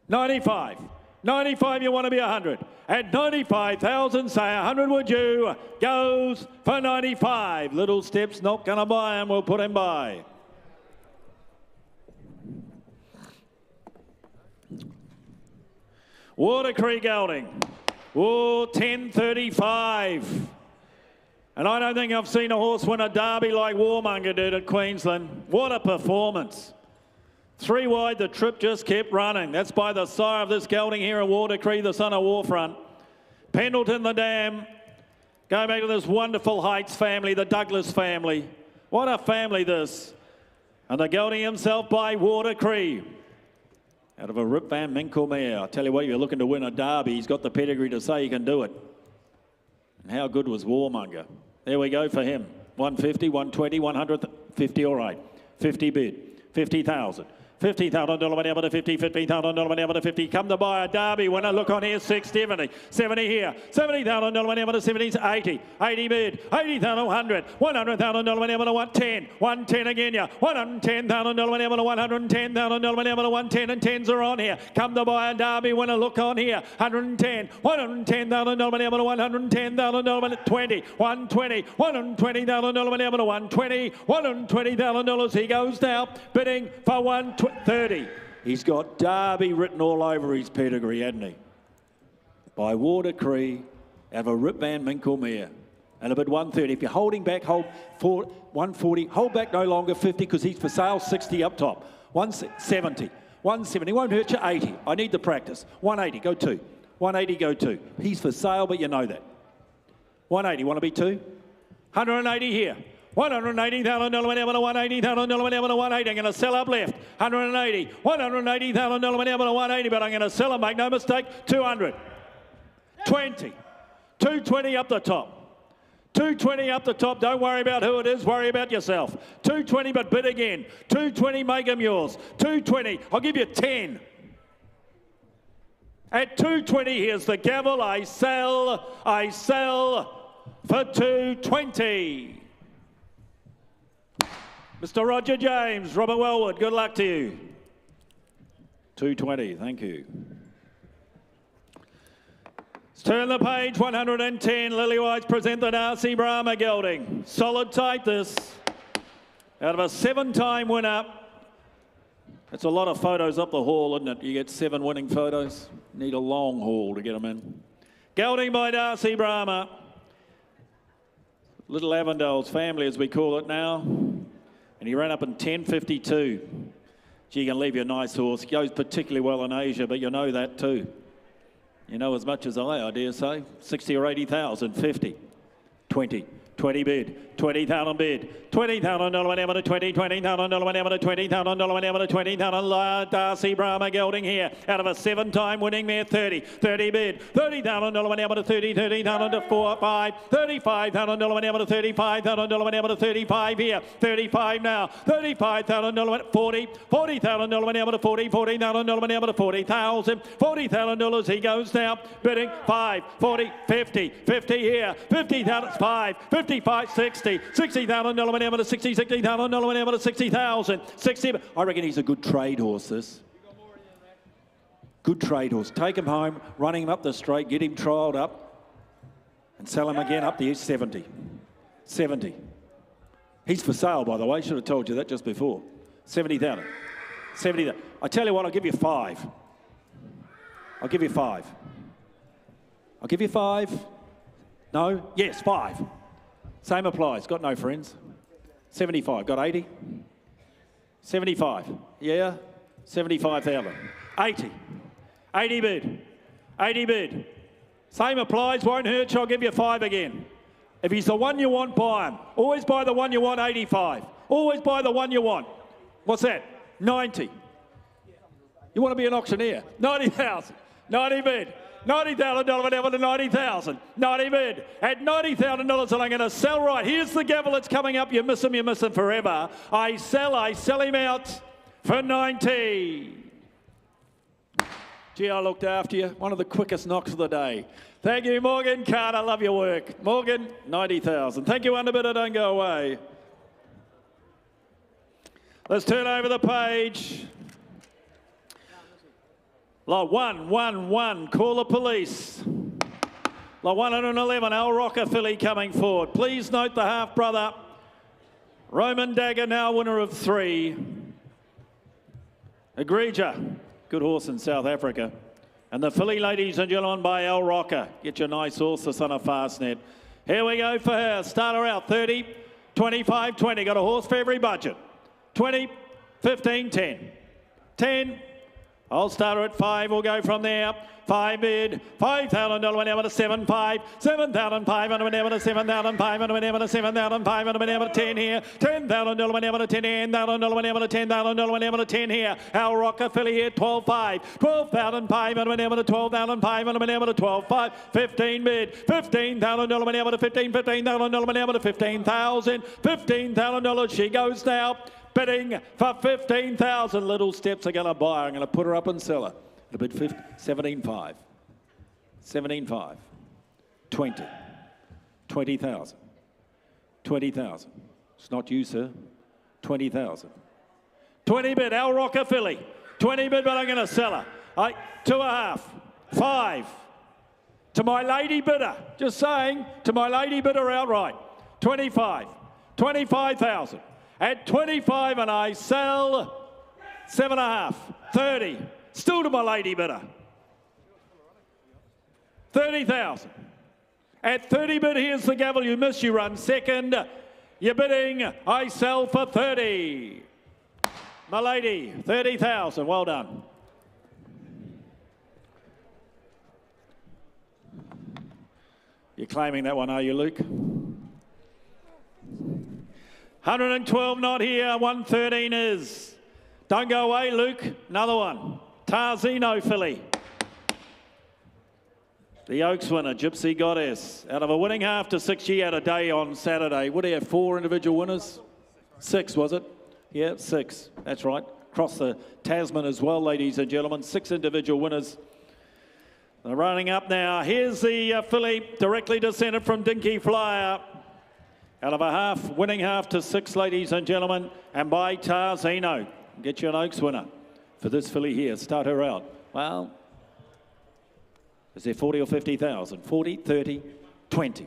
95, 95, you want to be 100. At 95,000, say 100 would you, goes for 95. Little Steps not going to buy him, we'll put him by. Water Creek Gelding. Oh, 10.35. And I don't think I've seen a horse win a derby like Warmonger did at Queensland. What a performance. 3 wide, the trip just kept running. That's by the sire of this gelding here at Water Creek, the son of Warfront. Pendleton the Dam. Going back to this wonderful Heights family, the Douglas family. What a family this. And the gelding himself by Water Creek. Out of a Rip Van Winkle mare. I tell you what, if you're looking to win a derby, he's got the pedigree to say he can do it. And how good was Warmonger? There we go for him. 150, 120, 150, all right. 50 bid, 50,000. $50,000 whenever to 50, $50,000 whenever to 50. Come to buy a derby winner. Look on here, 670. 70 here. $70,000 whenever to 70, 80. 80 bid. 80,000, 100. $100,000 whenever to 110. 110 again, yeah. $110,000 whenever to $110,000 whenever to 110. And 10s are on here. Come to buy a derby winner. Look on here. 110. $110,000 whenever to $110,000 whenever to 20. 120. $120,000 whenever to 120. $120,000. He goes now bidding for 120. 30. He's got Derby written all over his pedigree, hasn't he? By Water Creek, out of a Rip Van Winkle mare. And a bid 130. If you're holding back, hold for 140. Hold back no longer 50 because he's for sale 60 up top. 170. 170. Won't hurt you. 80. I need the practice. 180. Go 2. 180. Go 2. He's for sale, but you know that. 180. Want to be 2? 180 here. $180,000 whenever to $180,000 whenever to 180. I'm going to sell up left. 180. $180,000 whenever to 180, but I'm going to sell him, make no mistake. 200. 20. 220 up the top. 220 up the top. Don't worry about who it is. Worry about yourself. 220, but bid again. 220, make them yours. 220. I'll give you 10. At 220, here's the gavel. I sell for 220. Mr. Roger James, Robert Wellwood, good luck to you. 220, thank you. Let's turn the page, 110. Lillywhites present the Darcy Brahma gelding. Solid tight this. Out of a 7-time winner. That's a lot of photos up the hall, isn't it? You get 7 winning photos. Need a long haul to get them in. Gelding by Darcy Brahma. Little Avondale's family, as we call it now. And he ran up in 10.52. Gee, you can leave you a nice horse. Goes particularly well in Asia, but you know that too. You know as much as I dare say. 60 or 80,000, 50, 20. 20 bid, 20,000 bid, $20,000 whenever to 20, $20,000 whenever to $20,000 whenever to 20,000. Darcy Brahma gelding here out of a 7-time winning mare. 30 bid, $30,000 whenever to 30, $30,000 to 4, 5, $35,000 whenever to $35,000 whenever to 35 here, 35 now, $35,000 40, $40,000 whenever to 40, $40,000 whenever to 40,000, $40,000 he goes now bidding 5, 40, 50, 50 here, 50,000, 5, 55, 60, $60,000 whenever to 60, $60,000 whenever to 60,000, 60. I reckon he's a good trade horse, this. Good trade horse. Take him home, running him up the straight, get him trialled up, and sell him again up the 70. 70. He's for sale, by the way. Should have told you that just before. 70,000. 70,000. I tell you what, I'll give you 5. I'll give you 5. I'll give you 5. No? Yes, 5. Same applies. Got no friends. 75. Got 80? 75. Yeah? 75,000. 80. 80 bid. 80 bid. Same applies. Won't hurt you. I'll give you 5 again. If he's the one you want, buy him. Always buy the one you want, 85. Always buy the one you want. What's that? 90. You want to be an auctioneer? 90,000. 90 bid. $90,000 whatever to 90,000. 90 bid. At $90,000 and I'm going to sell right. Here's the gavel that's coming up. You miss him forever. I sell him out for 90. Gee, I looked after you. One of the quickest knocks of the day. Thank you, Morgan Carter. Love your work. Morgan, 90,000. Thank you, Underbidder. Don't go away. Let's turn over the page. Lot 111, call the police. Lot 111, Al Rocker filly coming forward. Please note the half-brother, Roman Dagger, now winner of 3. Egregia, good horse in South Africa. And the filly, ladies and gentlemen, by Al Rocker. Get your nice horse, the son of Fastnet. Here we go for her. Start her out, 30, 25, 20. Got a horse for every budget. 20, 15, 10. 10. I'll start her at 5. We'll go from there. 5 bid. $5,000 whenever to 7.5. 7,500 whenever to 7,500 whenever to 7,500 whenever to 10 here. $10,000 whenever to 10 here. $10,000 whenever to $10,000 whenever to 10 here. Al Rocker filly here 12.5. 12,500 whenever to 12,500 whenever to 12.5. 15 bid. $15,000 whenever to 15. $15,000 whenever to 15,000. $15,000 she goes now. Bidding for 15,000. Little steps are going to buy her. I'm going to put her up and sell her. A bid 17.5. 17.5. 20. 20,000. 20,000. It's not you, sir. 20,000. 20 bid. Al Rocker filly. 20 bid, but I'm going to sell her. 2.5. 5. To my lady bidder. Just saying. To my lady bidder outright. 25. 25,000. At 25 and I sell 7.5, 30, still to my lady bidder. 30,000. At 30 bid, here's the gavel, you miss, you run second. You're bidding, I sell for 30. My lady, 30,000, well done. You're claiming that one, are you, Luke? 112 not here, 113 is. Don't go away, Luke. Another one. Tarzino filly. The Oaks winner, Gypsy Goddess. Out of a winning half to 6, she had a day on Saturday. Would he have 4 individual winners? 6, was it? Yeah, 6. That's right. Across the Tasman as well, ladies and gentlemen. 6 individual winners. They're running up now. Here's the filly directly descended from Dinky Flyer. Out of a half, winning half to 6, ladies and gentlemen, and by Tarzino. Get you an Oaks winner for this filly here. Start her out. Well, is there 40 or 50,000? 40, 30, 20,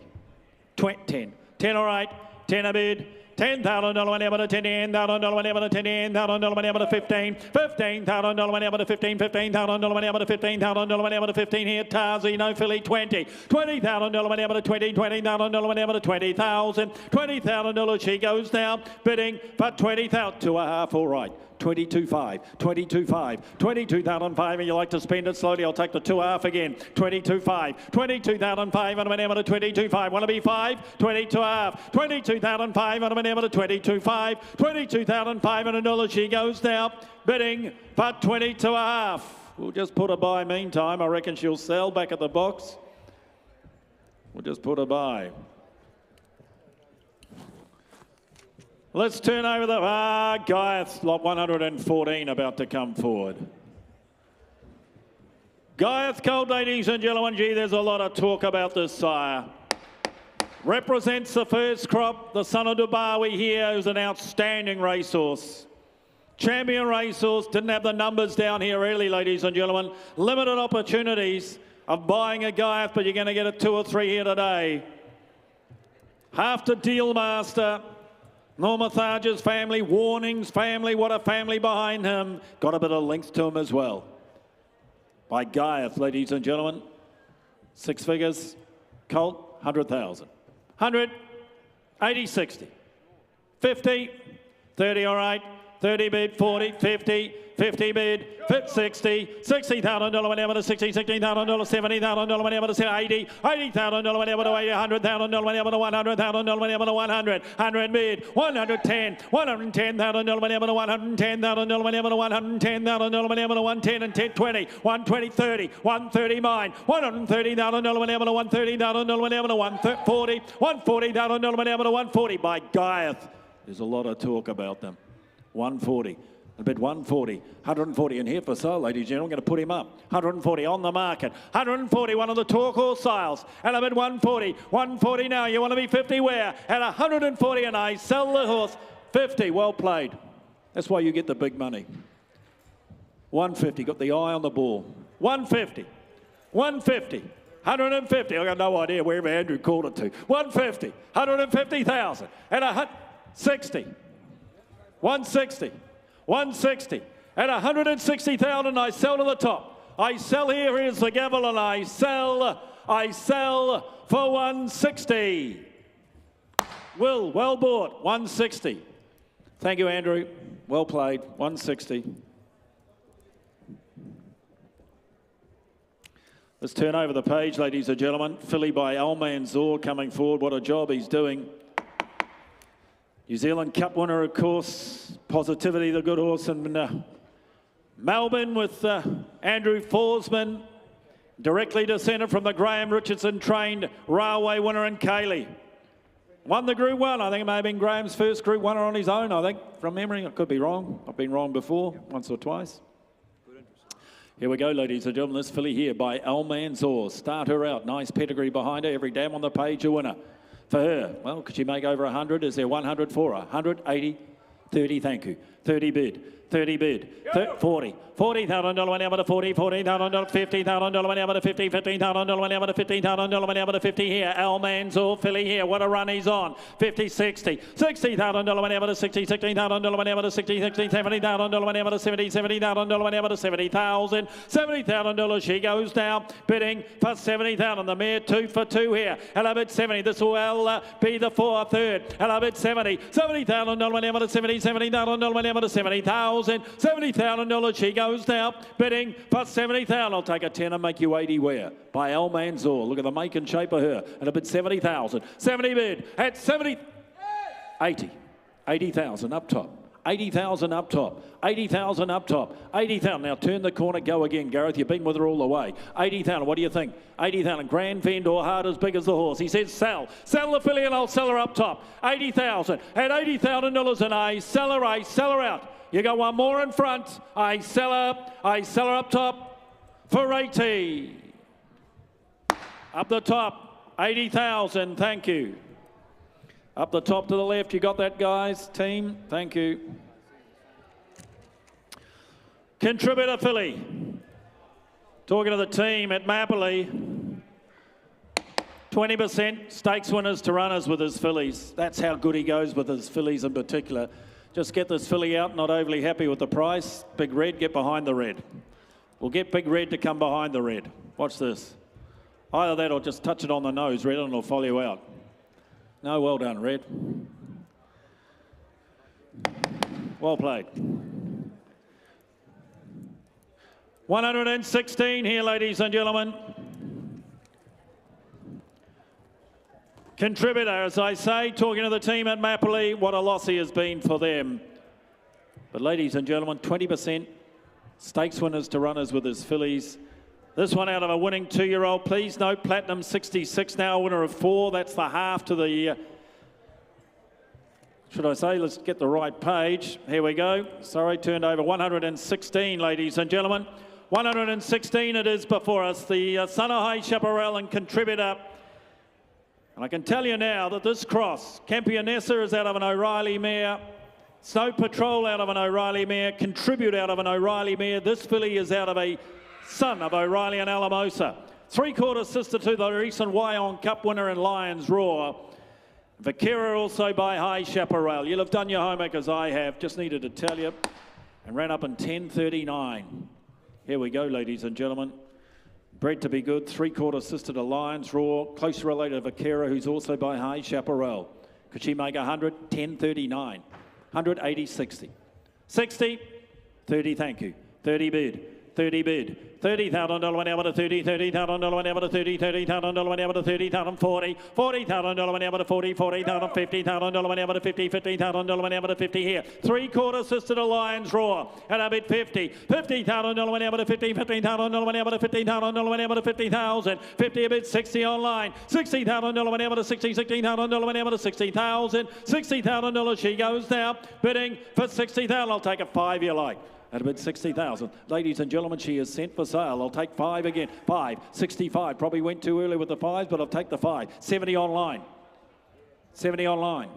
10. 10 all right, 10 a bid. $10,000 whenever to 10, $10,000 whenever to 10, $10,000 whenever to 15, $15,000 whenever to 15, $15,000 whenever to 15,000 whenever to 15 here, Tarzino filly 20, $20,000 whenever to 20, $20,000 whenever to 20,000, $20,000 she goes now, bidding for 20,000, 2.5 all right. 22.5, 22.5, 22,500, and you like to spend it slowly, I'll take the 2.5 again. 22.5, 22,500, whenever to 22.5. Want to be 5? 22.5, 22,500, whenever to 22.5. $22,500 she goes now, bidding for 22.5. We'll just put a buy meantime. I reckon she'll sell back at the box. We'll just put a buy. Let's turn over the Gaiath, lot 114 about to come forward. Gaiath Colt, ladies and gentlemen, gee, there's a lot of talk about this sire. Represents the first crop, the son of Dubawi here, who's an outstanding racehorse. Champion racehorse, didn't have the numbers down here early, ladies and gentlemen. Limited opportunities of buying a Gaiath, but you're going to get a 2 or 3 here today. Half to Deal Master. Norma Tharge's family, Warnings family, what a family behind him. Got a bit of length to him as well. By Gaiath, ladies and gentlemen. 6 figures, Colt, 100,000. 100, 80, 60. 50, 30 all right, 30 bid, 40, 50, 50 bid, 60, $60,000 whenever to 60, $60,000, $70,000 whenever to 80, $80,000 whenever to 80, $100,000 whenever to 100,000 whenever to 100, 100 bid, 110, $110,000 whenever to 110,000 whenever to 110,000 whenever to 110 and 10, 20, 120, 30, 130 mine, $130,000 whenever to 130,000 whenever to 140, $140,000 whenever to 140 by Gaiath. There's a lot of talk about them. 140. A bid 140, 140 in here for sale, ladies and gentlemen. I'm going to put him up. 140 on the market. 140, one of the talk horse sales. And a bid 140, 140 now. You want to be 50 where? At 140 and I sell the horse. 50, well played. That's why you get the big money. 150, got the eye on the ball. 150. 150. 150. I got no idea where Andrew called it to. 150. 150,000. And 60. 160. 160. At 160,000, I sell to the top. I sell here. Here's the gavel, and I sell for 160. Will, well bought. 160. Thank you, Andrew. Well played. 160. Let's turn over the page, ladies and gentlemen. Filly by Almanzor coming forward. What a job he's doing. New Zealand Cup winner, of course. Positivity, the good horse. And Melbourne with Andrew Forsman. Directly descended from the Graham Richardson trained railway winner in Kaylee. Won the Group 1. I think it may have been Graham's first Group 1 on his own, I think, from memory. I could be wrong. I've been wrong before, once or twice. Here we go, ladies and gentlemen. This filly here by Almanzor. Start her out. Nice pedigree behind her. Every dam on the page a winner. For her, well, could she make over 100? Is there 100 for her? 180, 30, thank you. 30 bid. 30 bid, 40, $40,000 went out to 40, $40,000, $50,000 went out to 50, $15,000 went out to $15,000 went out to 50 here. Almanzor filly here, what a run he's on. 50, 60, $60,000 went out to 60, $16,000 went out to 60, $70,000 went out to 70, $70,000 went out to 70,000, $70,000 she goes now, bidding for 70,000. The mare 2 for 2 here. Hello bid 70. This will be the 4/3. Hello bid 70. $70,000 went out to 70, $70,000 went out to 70,000. $70,000 she goes now, bidding for 70,000. I'll take a 10 and make you 80 where? By Almanzor. Look at the make and shape of her. And a bid 70,000. 70 bid at 70. 80. 80,000 up top. 80,000 up top. 80,000 up top. 80,000. Now turn the corner, go again, Gareth. You've been with her all the way. 80,000. What do you think? 80,000. Grand Vendor, hard as big as the horse. He says sell. Sell the filly and I'll sell her up top. 80,000. At $80,000 and I sell her out. You got one more in front. I sell her up top for 80. Up the top, 80,000, thank you. Up the top to the left, you got that, guys? Team, thank you. Contributor filly. Talking to the team at Mapley. 20% stakes winners to runners with his fillies. That's how good he goes with his fillies in particular. Just get this filly out, not overly happy with the price. Big Red, get behind the red. We'll get Big Red to come behind the red. Watch this. Either that or just touch it on the nose, Red, and it'll follow you out. No, well done, Red. Well played. 116 here, ladies and gentlemen. Contributor, as I say, talking to the team at Mapley, what a loss he has been for them. But ladies and gentlemen, 20% stakes winners to runners with his fillies. This one out of a winning 2-year-old. Please note, Platinum 66 now, winner of 4. That's the half to the, should I say, let's get the right page. Here we go. Sorry, turned over 116, ladies and gentlemen. 116 it is before us. The son of High Chaparral and Contributor. And I can tell you now that this cross, Campionessa is out of an O'Reilly mare, Snow Patrol out of an O'Reilly mare, Contribute out of an O'Reilly mare. This filly is out of a son of O'Reilly and Alamosa. 3/4 sister to the recent Wyong Cup winner in Lions Roar. Vaquera also by High Chaparral. You'll have done your homework as I have, just needed to tell you. And ran up in 10:39. Here we go, ladies and gentlemen. Bred to be good, 3/4 sister to Lions Roar, closely related to Vaquera, who's also by High Chaparral. Could she make 100? 10:39. 180, 60. 60, 30, thank you. 30 bid, 30 bid. $30,000 went out to 30, $30,000 went out to 30, $30,000 went out to 30,000, 40, $40,000 went out to 40, $40,000, $50,000 went out to 50, $50,000 went out to 50 here. 3/4 sister to Lions Roar, and I bid 50, $50,000 went out to 50, $50,000 went out to 50,000 went out to 50,000, 50 a bid 60 online, $60,000 went out to 60, $16,000 went out to 60,000, $60,000 she goes now, bidding for 60,000. I'll take a 5 you like. At a bid 60,000. Ladies and gentlemen, she is sent for sale. I'll take 5 again. 5, 65. Probably went too early with the 5s, but I'll take the 5. 70 online. 70 online.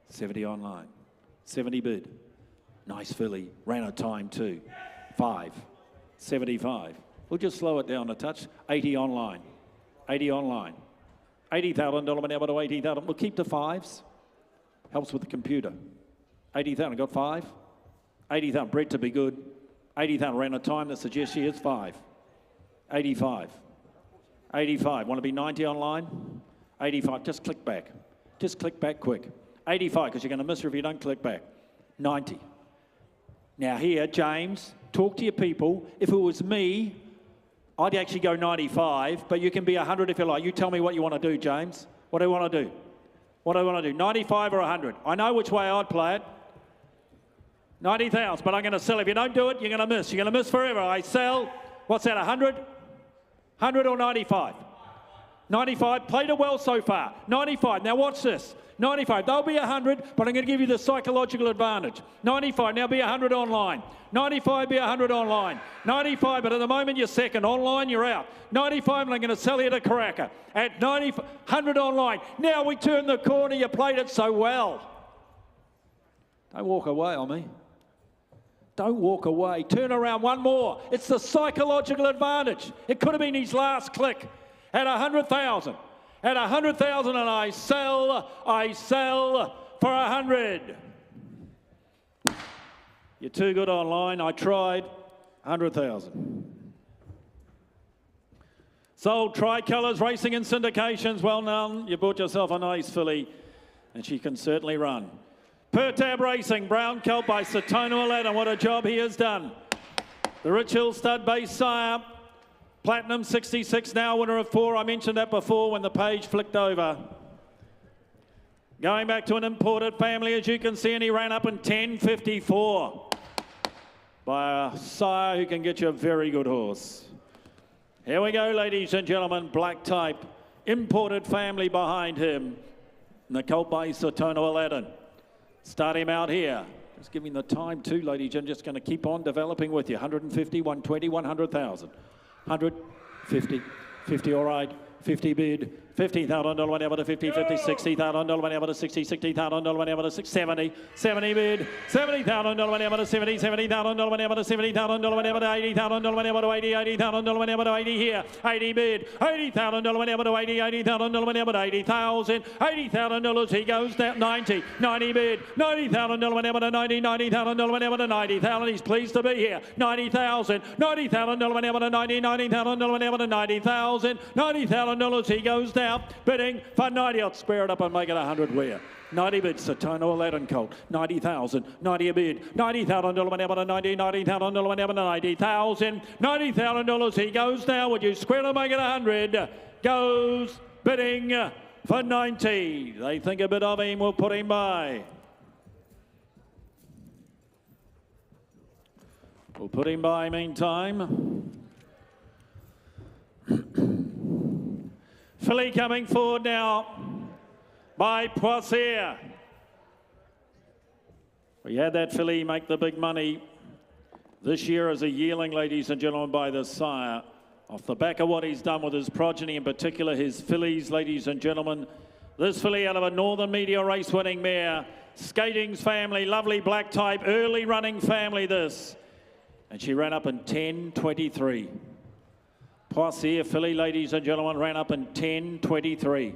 70 online. 70 bid. Nice filly. Ran a time too. 5. 75. We'll just slow it down a touch. 80 online. 80 online. $80,000 able to 80,000. We'll keep the fives. Helps with the computer. 80,000. Got 5. 80,000. Bred to be good. 80,000. Ran a time that suggests she is 5. 85. 85. Want to be 90 online? 85. Just click back. Just click back quick. 85, because you're going to miss her if you don't click back. 90. Now here, James, talk to your people. If it was me, I'd actually go 95, but you can be 100 if you like. You tell me what you want to do, James. What do you want to do? What do I want to do? 95 or 100? I know which way I'd play it. 90,000, but I'm going to sell. If you don't do it, you're going to miss. You're going to miss forever. I sell, what's that, 100? 100 or 95? 95, played it well so far. 95, now watch this. 95, they'll be 100, but I'm going to give you the psychological advantage. 95, now be 100 online. 95, be 100 online. 95, but at the moment you're second. Online, you're out. 95, and I'm going to sell you to Karaka. At 90, 100 online. Now we turn the corner, you played it so well. Don't walk away on me. Don't walk away. Turn around one more. It's the psychological advantage. It could have been his last click. At 100,000. At 100,000, and I sell for 100. You're too good online. I tried. 100,000. Sold Tricolours Racing and Syndications. Well done. You bought yourself a nice filly, and she can certainly run. Per Tab Racing, brown colt by Satona Aladdin. What a job he has done. The Rich Hill Stud Base Sire. Platinum 66 now, winner of 4. I mentioned that before when the page flicked over. Going back to an imported family, as you can see, and he ran up in 10.54 by a sire who can get you a very good horse. Here we go, ladies and gentlemen. Black type, imported family behind him. And the colt by Satona Aladdin. Start him out here. Just giving the time too, ladies. I'm just going to keep on developing with you. 150, 120, 100,000. 100, 50, 50, all right, 50 bid, $50,000 whenever to 50, 50, $60,000 whenever to 60, $60,000 whenever to 70, 70 bid, $70,000 whenever to 70, $70,000 whenever to $70,000 whenever to $80,000 whenever to 80, $80,000 whenever to 80 here, 80 bid, $80,000 whenever to 80, $80,000 whenever to 80,000, $80,000 he goes down, 90, 90 bid, $90,000 whenever to 90, $90,000 whenever to 90,000, he's pleased to be here, 90,000, $90,000 whenever to 90, $90,000 whenever to 90,000, $90,000 he goes down. Bidding for 90. I'll square it up and make it 100 where. 90 bid, Satona Aladdin colt. 90,000. 90 a bid. $90,000 whenever to 90. $90,000 whenever to 90,000. $90,000 he goes down. Would you square it and make it 100? Goes bidding for 90. They think a bit of him. We'll put him by. We'll put him by meantime. Filly coming forward now by Poitiers. We had that filly make the big money this year as a yearling, ladies and gentlemen, by the sire. Off the back of what he's done with his progeny, in particular his fillies, ladies and gentlemen. This filly out of a Northern Media race winning mare. Skating's family, lovely black type, early running family this. And she ran up in 10.23. Poitiers filly, ladies and gentlemen, ran up in 10.23.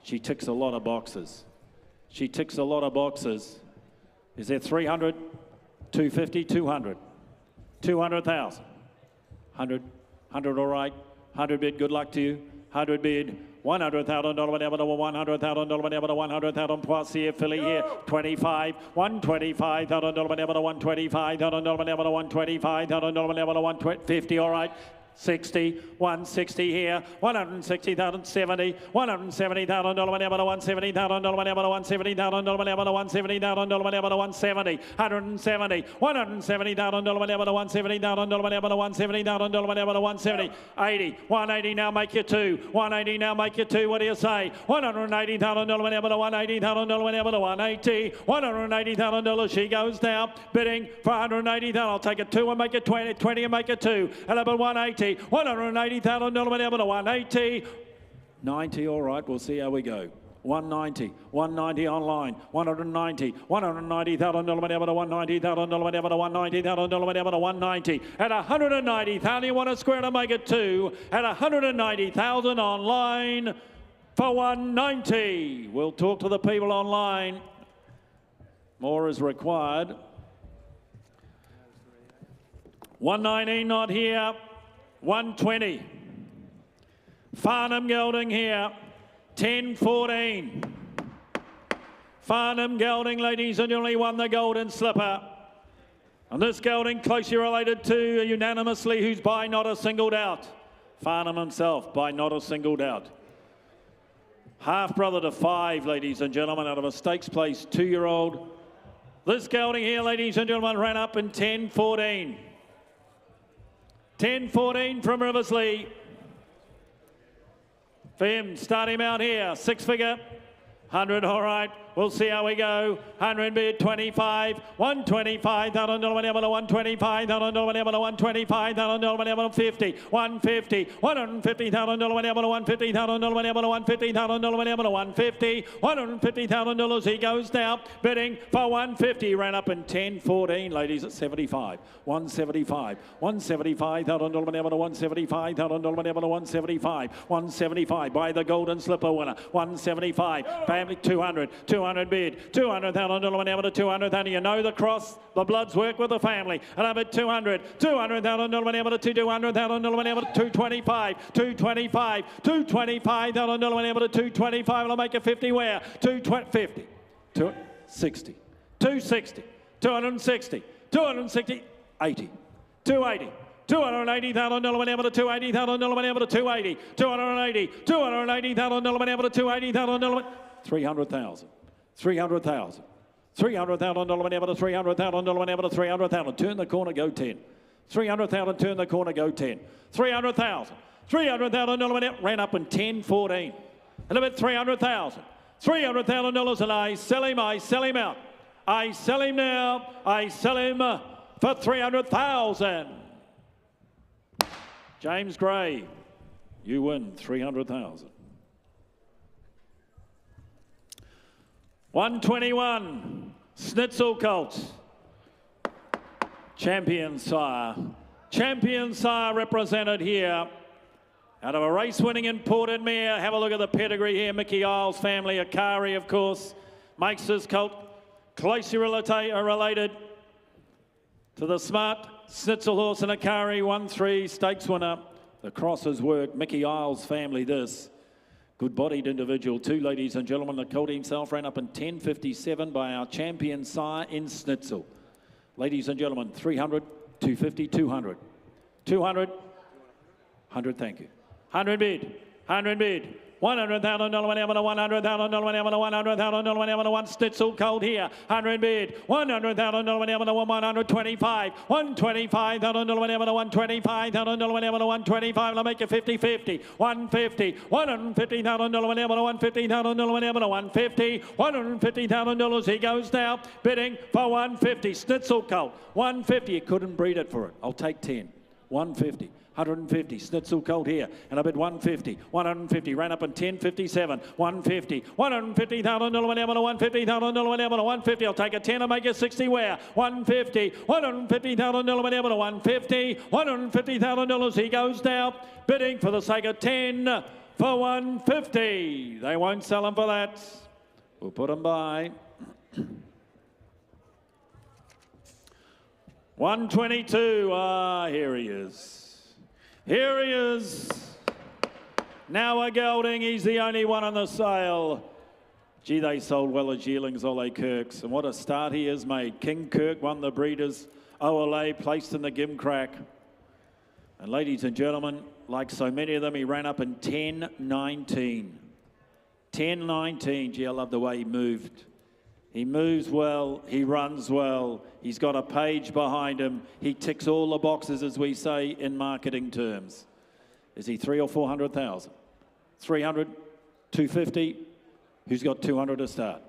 She ticks a lot of boxes. She ticks a lot of boxes. Is there 300, 250, 200, 200,000, 100, 100 all right, 100 bid, good luck to you, 100 bid, $100,000 whenever to $100,000 whenever to 100,000 Poitiers filly here, 25, $125,000 whenever to $125,000 whenever to $125,000 whenever to 150, all right. 60, 160 here, 160,000, 70, $170,000 whenever to $170,000 whenever to $170,000 whenever to $170,000 whenever to $170, 170, $170,000 whenever to $170,000 whenever to $170,000 whenever to $170, 80, 180 now make you 2, 180 now make you 2, what do you say? $180,000 whenever to $180,000 whenever to 180, $180,000 she goes down, bidding for $180,000, I'll take it 2 and make it 20, 20 and make it 2, 11, 180, $180,000 whenever to 180, 90, all right, we'll see how we go. 190, 190 online, 190, 190,000 $190,000 $190,000 190 at 190,000. You want to square to make it 2 at 190,000 online for 190. We'll talk to the people online. More is required. 119 not here. 120. Farnham Gelding here. 10-14. Farnham Gelding, ladies and gentlemen, won the Golden Slipper. And this gelding closely related to unanimously who's by not a single doubt. Farnham himself by not a single doubt. Half brother to 5, ladies and gentlemen, out of a stakes place 2-year-old. This gelding here, ladies and gentlemen, ran up in 10-14. 10-14 from Riversley. For him, start him out here, 6-figure, 100, all right, we'll see how we go. 100 bid, 25, 125, $125, $125, 50, 150, $150,000, $150,000, $150,000, $150,000, he goes down, bidding for 150, ran up in 10-14, ladies, at 75, 175, 175, $175, $175, by the Golden Slipper winner, 175, family 200, 200 bid, $200,000 to 200,000. You know the cross, the bloods work with the family. And I'm at 200, $200,000 to $200,000 to 225, 225, $225,000 to 225. I'll make a 50 where? 250, 260, 260, 260, 260, 80, 280. $280,000 to $280,000 to $280, $280,000 to $280,000, 300,000, 300,000, $300,000 to $300,000, turn the corner, go 10. 300,000, turn the corner, go 10. 300,000, $300,000 ran up in 10-14. And about 300,000, $300,000, and I sell him out. I sell him now, I sell him for 300,000. James Gray, you win 300,000. 121, Schnitzel Colt. Champion Sire. Champion Sire represented here out of a race winning imported mare. Have a look at the pedigree here. Mickey Isles family, Akari, of course, makes this colt closely related to the smart Schnitzel horse and Akari, 1-3 stakes winner. The crosses work. Mickey Isles family, this. Good-bodied individual too, ladies and gentlemen. The colt himself ran up in 10.57 by our Champion Sire in Schnitzel. Ladies and gentlemen, 300, 250, 200. 200, 100, thank you. 100 bid, 100 bid. $100,000 $100,000 one Schnitzel cold here. 100 bid. $100,000 125. $125,000 $125,000 $125. I'll make it 50-50. 150. $150,000 $150,000 $150,000. He goes down bidding for 150. Schnitzel cold. 150. You couldn't breed it for it. I'll take 10. 150. 150, Schnitzel cold here, and I bid 150, 150, ran up in 10.57, 150, $150,000 $150,000 150, I'll take a 10 and make it 60 where? 150, $150,000 150, $150,000, he goes down, bidding for the sake of 10 for 150. They won't sell them for that. We'll put them by. 122, here he is. Here he is. Now a gelding, he's the only one on the sale. Gee, they sold well as yearlings, all they Kirks. And what a start he has made. King Kirk won the Breeders' OLA, placed in the Gimcrack. And ladies and gentlemen, like so many of them, he ran up in 10.19. 10.19. Gee, I love the way he moved. He moves well, he runs well, he's got a page behind him, he ticks all the boxes, as we say in marketing terms. Is he 300,000 or 400,000? 300, 250, who's got 200 to start?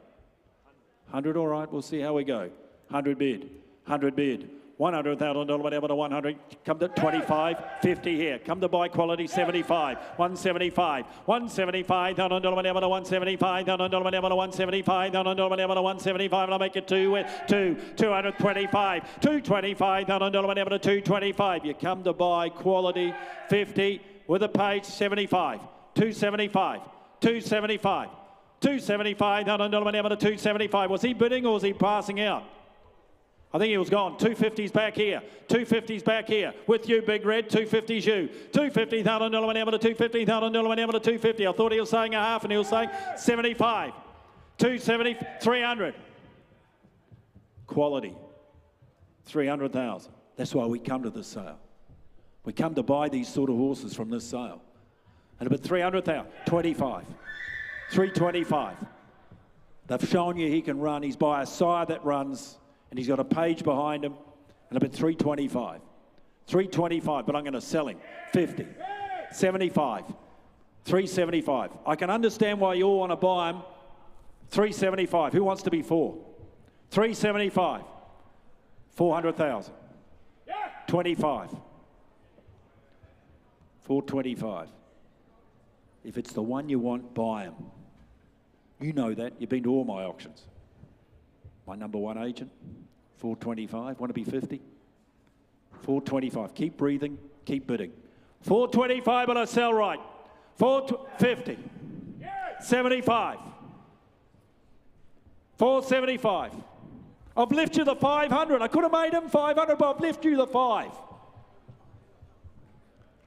100, all right, we'll see how we go. 100 bid, 100 bid. $100,000 whatever to 100. Come to 25, 50 here. Come to buy quality 75, 175, $175,000 whatever to 175, $100 whatever to 175, $100 whatever to 175, and I'll make it 225, $225,000 whatever to 225. You come to buy quality 50 with a page 75, 275, 275, $275,000 whatever to 275. Was he bidding or was he passing out? I think he was gone. 250's back here. 250's back here. With you, Big Red. 250's you. $250,000 whenever to $250,000 whenever to 250. I thought he was saying a half and he was saying 75. 270, 300. Quality. 300,000. That's why we come to this sale. We come to buy these sort of horses from this sale. And about 300,000. 25. 325. They've shown you he can run. He's by a sire that runs. And he's got a page behind him, and about 325. 325, but I'm going to sell him. 50. 75. 375. I can understand why you all want to buy him. 375. Who wants to be 4? 375. 400,000. 25. 425. If it's the one you want, buy him. You know that. You've been to all my auctions. My number one agent, 425. Want to be 50? 425. Keep breathing, keep bidding. 425, but I sell right. 450. 75. 475. I've lifted you the 500. I could have made him 500, but I've lifted you the 5.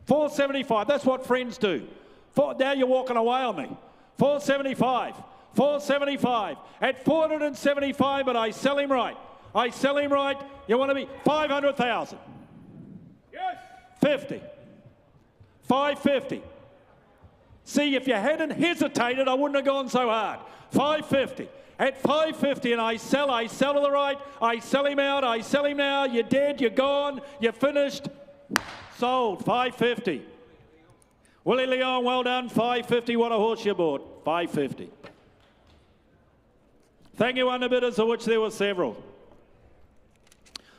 475. That's what friends do. Now you're walking away on me. 475. 475 at 475, but I sell him right. I sell him right. You want to be 500,000. Yes. 50. 550. See, if you hadn't hesitated, I wouldn't have gone so hard. 550. At 550, and I sell to the right. I sell him out. I sell him now. You're dead. You're gone. You're finished. Sold. 550. Willie Leon, well done. 550. What a horse you bought. 550. Thank you, underbidders, of which there were several.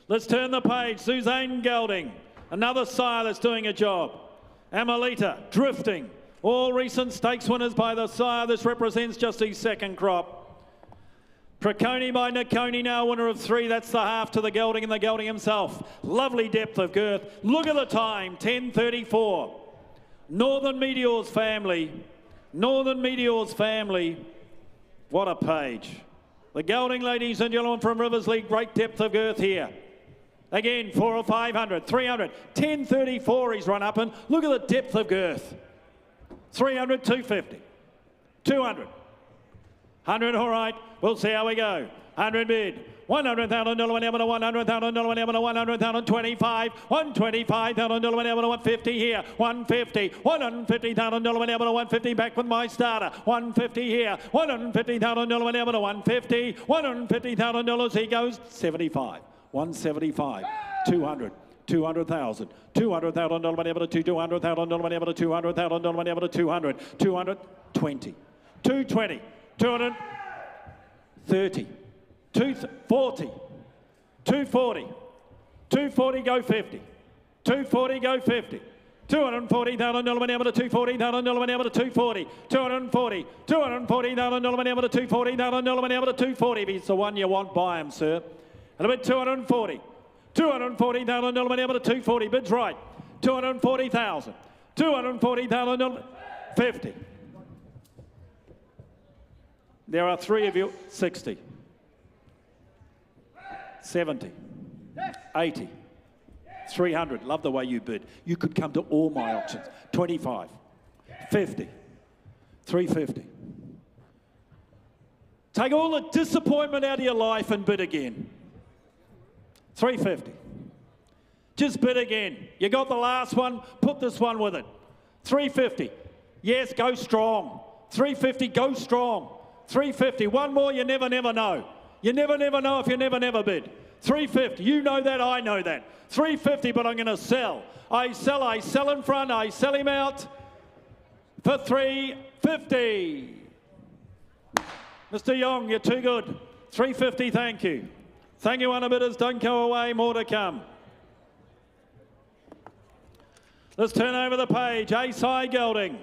Let's turn the page. Suzanne Gelding, another sire that's doing a job. Amelita, drifting. All recent stakes winners by the sire. This represents just his second crop. Preconi by Niconi, now winner of 3. That's the half to the Gelding and the Gelding himself. Lovely depth of girth. Look at the time, 10:34. Northern Meteor's family. Northern Meteor's family. What a page. The Gelding, ladies and gentlemen, from Rivers League, great depth of girth here. Again, 4 or 500, 300, 10:34 he's run up, and look at the depth of girth. 300, 250, 200, 100, all right, we'll see how we go. 100 bid. $100,000 whenever to $100,000 whenever to 100,000, 25, $125,000 whenever to 150 here, 150, $150,000 whenever to 150 back with my starter, 150 here, $150,000 whenever to 150, $150,000 he goes, 75, 175, 200. $200,000, $200,000 whenever to $200,000 whenever to $200,000 whenever to 200, 220, 220, 230, 240, 240, 240 go 50, 240 go 50, $240,000 whenever to $240,000 whenever to 240, 240, $240,000 whenever to $240,000 whenever to 240. If he's the one you want, buy him, sir. And a bit 240. $240,000 whenever to 240. Bids right. 240,000. $240,000. 50. There are 3 of you. 60. 70. 80. 300. Love the way you bid. You could come to all my auctions. 25. 50. 350. Take all the disappointment out of your life and bid again. 350. Just bid again. You got the last one, put this one with it. 350. Yes, go strong. 350, go strong. 350. One more, you never know. You never know if you never bid. 350. You know that, I know that. 350, but I'm going to sell. I sell in front, I sell him out for 350. Mr. Young, you're too good. 350, thank you. Thank you, Unbidders. Don't go away. More to come. Let's turn over the page. Ace High Gelding.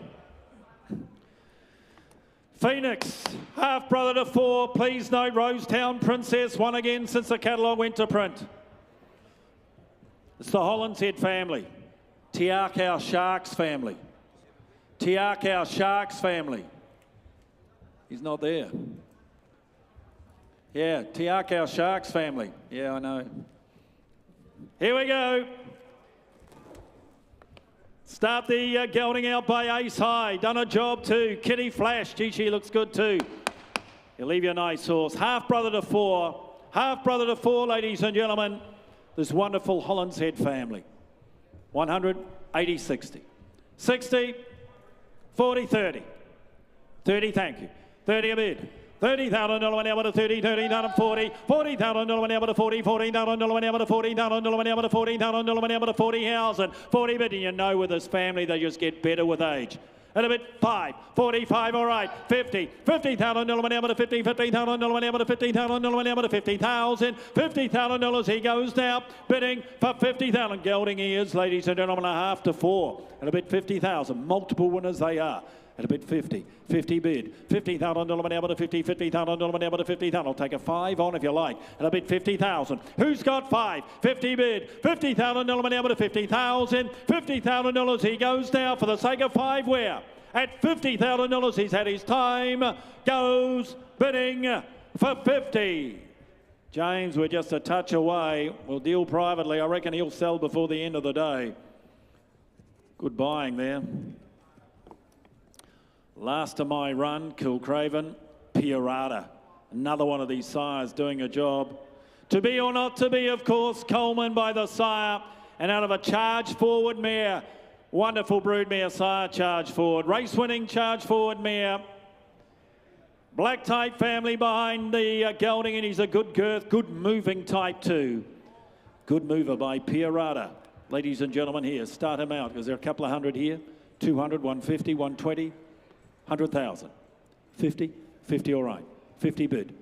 Phoenix, half-brother to 4. Please note, Rosetown Princess won again since the catalogue went to print. It's the Holland's Head family. Tiakau Sharks family. Tiakau Sharks family. He's not there. Yeah, Tiakau Sharks family. Yeah, I know. Here we go. Start the gelding out by Ace High. Done a job too. Kitty Flash. Gee, she looks good too. You'll leave your nice horse. Half-brother to 4. Half-brother to 4, ladies and gentlemen. This wonderful Holland's Head family. 100, 80, 60. 60, 40, 30. 30, thank you. 30 a bid. $30,000 able to 30, 30,000 40, $40,000 able to 40, $40,000 able to 40,000 able to 40,000 able to 40,000, 40 bid, and you know with this family they just get better with age. And a bit 5, 45, all right, 50, $50,000 able to 50, $50,000 able to 50,000 able to 50,000, $50,000 he goes now, bidding for 50,000. Gelding he is, ladies and gentlemen, a half to 4, and a bit 50,000. Multiple winners they are. At a bid 50, 50 bid, $50,000 able to 50, $50,000 able to 50,000. I'll take a 5 on if you like. And a bid 50,000. Who's got 5? 50 bid, $50,000 able to 50,000. $50,000 he goes now for the sake of 5 where? At $50,000 he's had his time. Goes bidding for 50. James, we're just a touch away. We'll deal privately. I reckon he'll sell before the end of the day. Good buying there. Last of my run, Kilcraven, Pirata. Another one of these sires doing a job. To be or not to be, of course, Coleman by the sire. And out of a charge forward mare. Wonderful brood mare, sire, charge forward. Race winning, charge forward mare. Black type family behind the gelding, and he's a good girth, good moving type too. Good mover by Pirata. Ladies and gentlemen, here, start him out because there are a couple of hundred here. 200, 150, 120. 100,000, 50, 50 all right, 50 bid,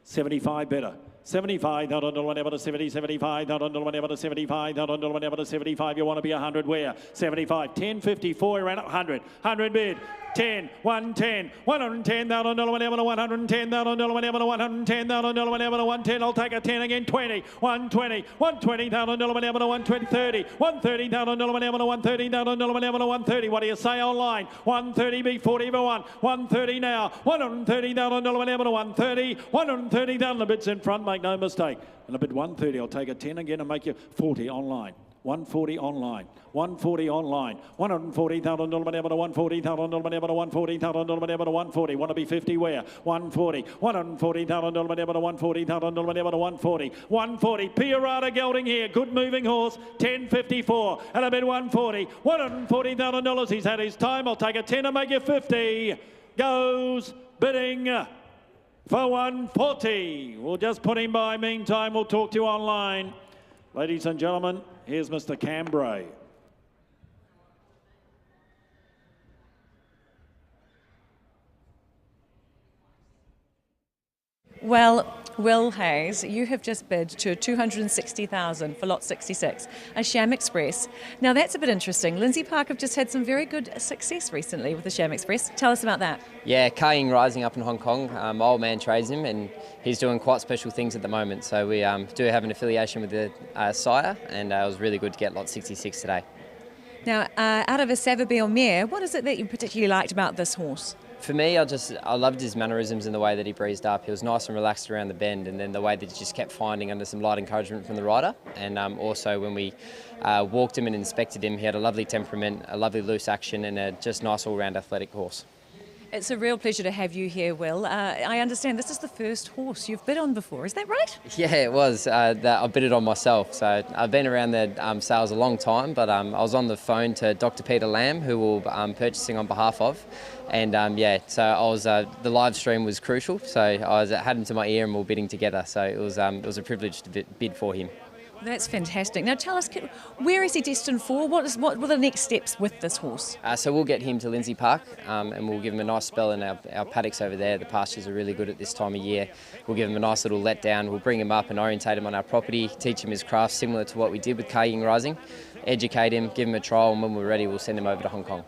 75 better, 75, $100 able to 70, 75, $100 able to 75, $100 able to 75, you want to be 100 where? 75, 10, 54, around 100, 100 bid, 10, 110, $110,000 able to 110,000 able to 110,000 able to 110, I'll take a 10 again, 20, 120, $120,000 able to 120, 30, $130,000 able to 130,000 able to 130, what do you say online? 130 B, 40 by 1, 130 now, $130,000 able to 130, 130,000, the bid's in front, make no mistake. And a bid 130, I'll take a 10 again and make you 40 online. 140 online, 140 online, $140,000 able to 140,000 able to 140,000 able to 140. Want to be 50 where? 140, $140,000 able to 140,000 able to 140. 140, Pirata gelding here, good moving horse, 10.54 and a bid 140, $140,000. He's had his time. I'll take a 10 and make you 50. Goes bidding for 140. We'll just put him by. Meantime, we'll talk to you online. Ladies and gentlemen, here's Mr. Cambrai. Well, Will Hayes, you have just bid to $260,000 for lot 66, a Sham Express. Now that's a bit interesting. Lindsay Park have just had some very good success recently with the Sham Express. Tell us about that. Yeah, Kane rising up in Hong Kong. My old man trades him and he's doing quite special things at the moment. So we do have an affiliation with the sire, and it was really good to get lot 66 today. Now, out of a Savabeel mare, what is it that you particularly liked about this horse? For me, I loved his mannerisms and the way that he breezed up. He was nice and relaxed around the bend, and then the way that he just kept finding under some light encouragement from the rider. And also when we walked him and inspected him, he had a lovely temperament, a lovely loose action, and a just nice all-round athletic horse. It's a real pleasure to have you here, Will. I understand this is the first horse you've bid on before, is that right? Yeah, it was. I bid it on myself. So I've been around the sales a long time, but I was on the phone to Dr. Peter Lamb, who we're purchasing on behalf of. And yeah, so I was the live stream was crucial. So I had him to my ear and we were bidding together. So it was a privilege to bid for him. That's fantastic. Now tell us, where is he destined for? What were the next steps with this horse? So we'll get him to Lindsay Park and we'll give him a nice spell in our paddocks over there. The pastures are really good at this time of year. We'll give him a nice little let down. We'll bring him up and orientate him on our property, teach him his craft similar to what we did with Kane Rising, educate him, give him a trial, and when we're ready we'll send him over to Hong Kong.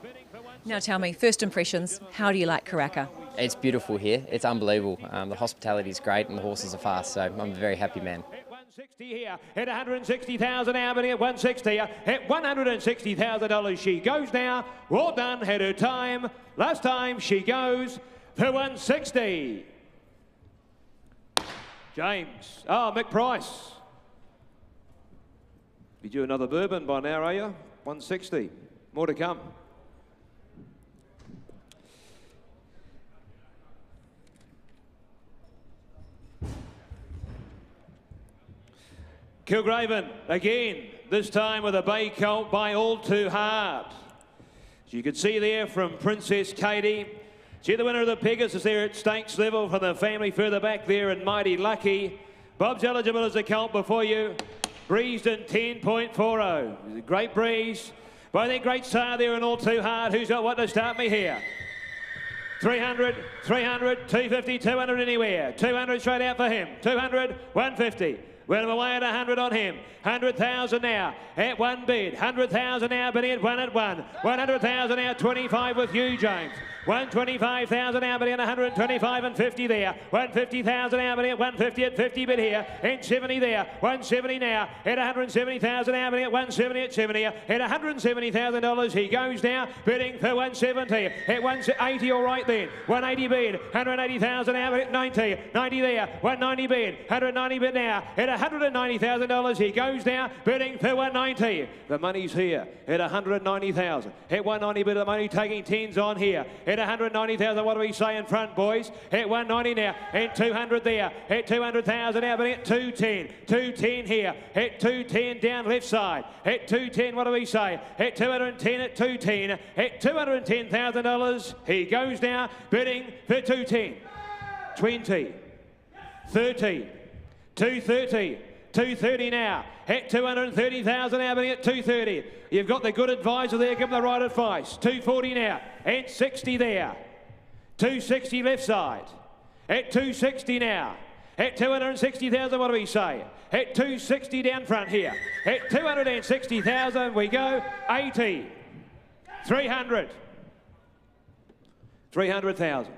Now tell me, first impressions, how do you like Karaka? It's beautiful here. It's unbelievable. The hospitality is great and the horses are fast, so I'm a very happy man. 160 here, at 160,000 now, but at 160, at $160,000 she goes now. Well done, had her time. Last time she goes for 160. James, Mick Price. Be due another bourbon by now, are you? 160, more to come. Kilgraven again, this time with a bay colt by All Too Hard. As you can see there from Princess Katie. See the winner of the Pegasus there at stakes level from the family further back there and Mighty Lucky. Bob's eligible as a colt before you. Breezed in 10.40. A great breeze. By the great star there and All Too Hard. Who's got what to start me here? 300, 300, 250, 200 anywhere. 200 straight out for him. 200, 150. Well, away at 100 on him. 100,000 now at one bid. 100,000 now, but at 1 at 1. 100,000 now, 25 with you, James. 125,000 now, but in 125 and 50 there. 150,000 now, but at 150 at 50 bid here. And 70 there. 170 now at 170,000 now, but at 170 at 70. At $170,000 he goes now, bidding for 170. At 180, all right then. 180 bid. 180,000 now, but at 90. 90 there. 190 bid. 190 bid now. At $190,000 he goes now, bidding for 190. The money's here at 190,000. At 190 bid, the money taking 10s on here. At 190,000, what do we say in front, boys? At 190 now, at 200 there. At 200,000 now, but at 210. 210 here. At 210 down left side. At 210, what do we say? At 210 at 210. At $210,000 he goes now, bidding for 210. 20. 30. 230. 230 now. At 230,000 now, but at 230. You've got the good advisor there, give them the right advice. 240 now. At 60 there. 260 left side. At 260 now. At 260,000, what do we say? At 260 down front here. At 260,000 we go. 80. 300. 300,000.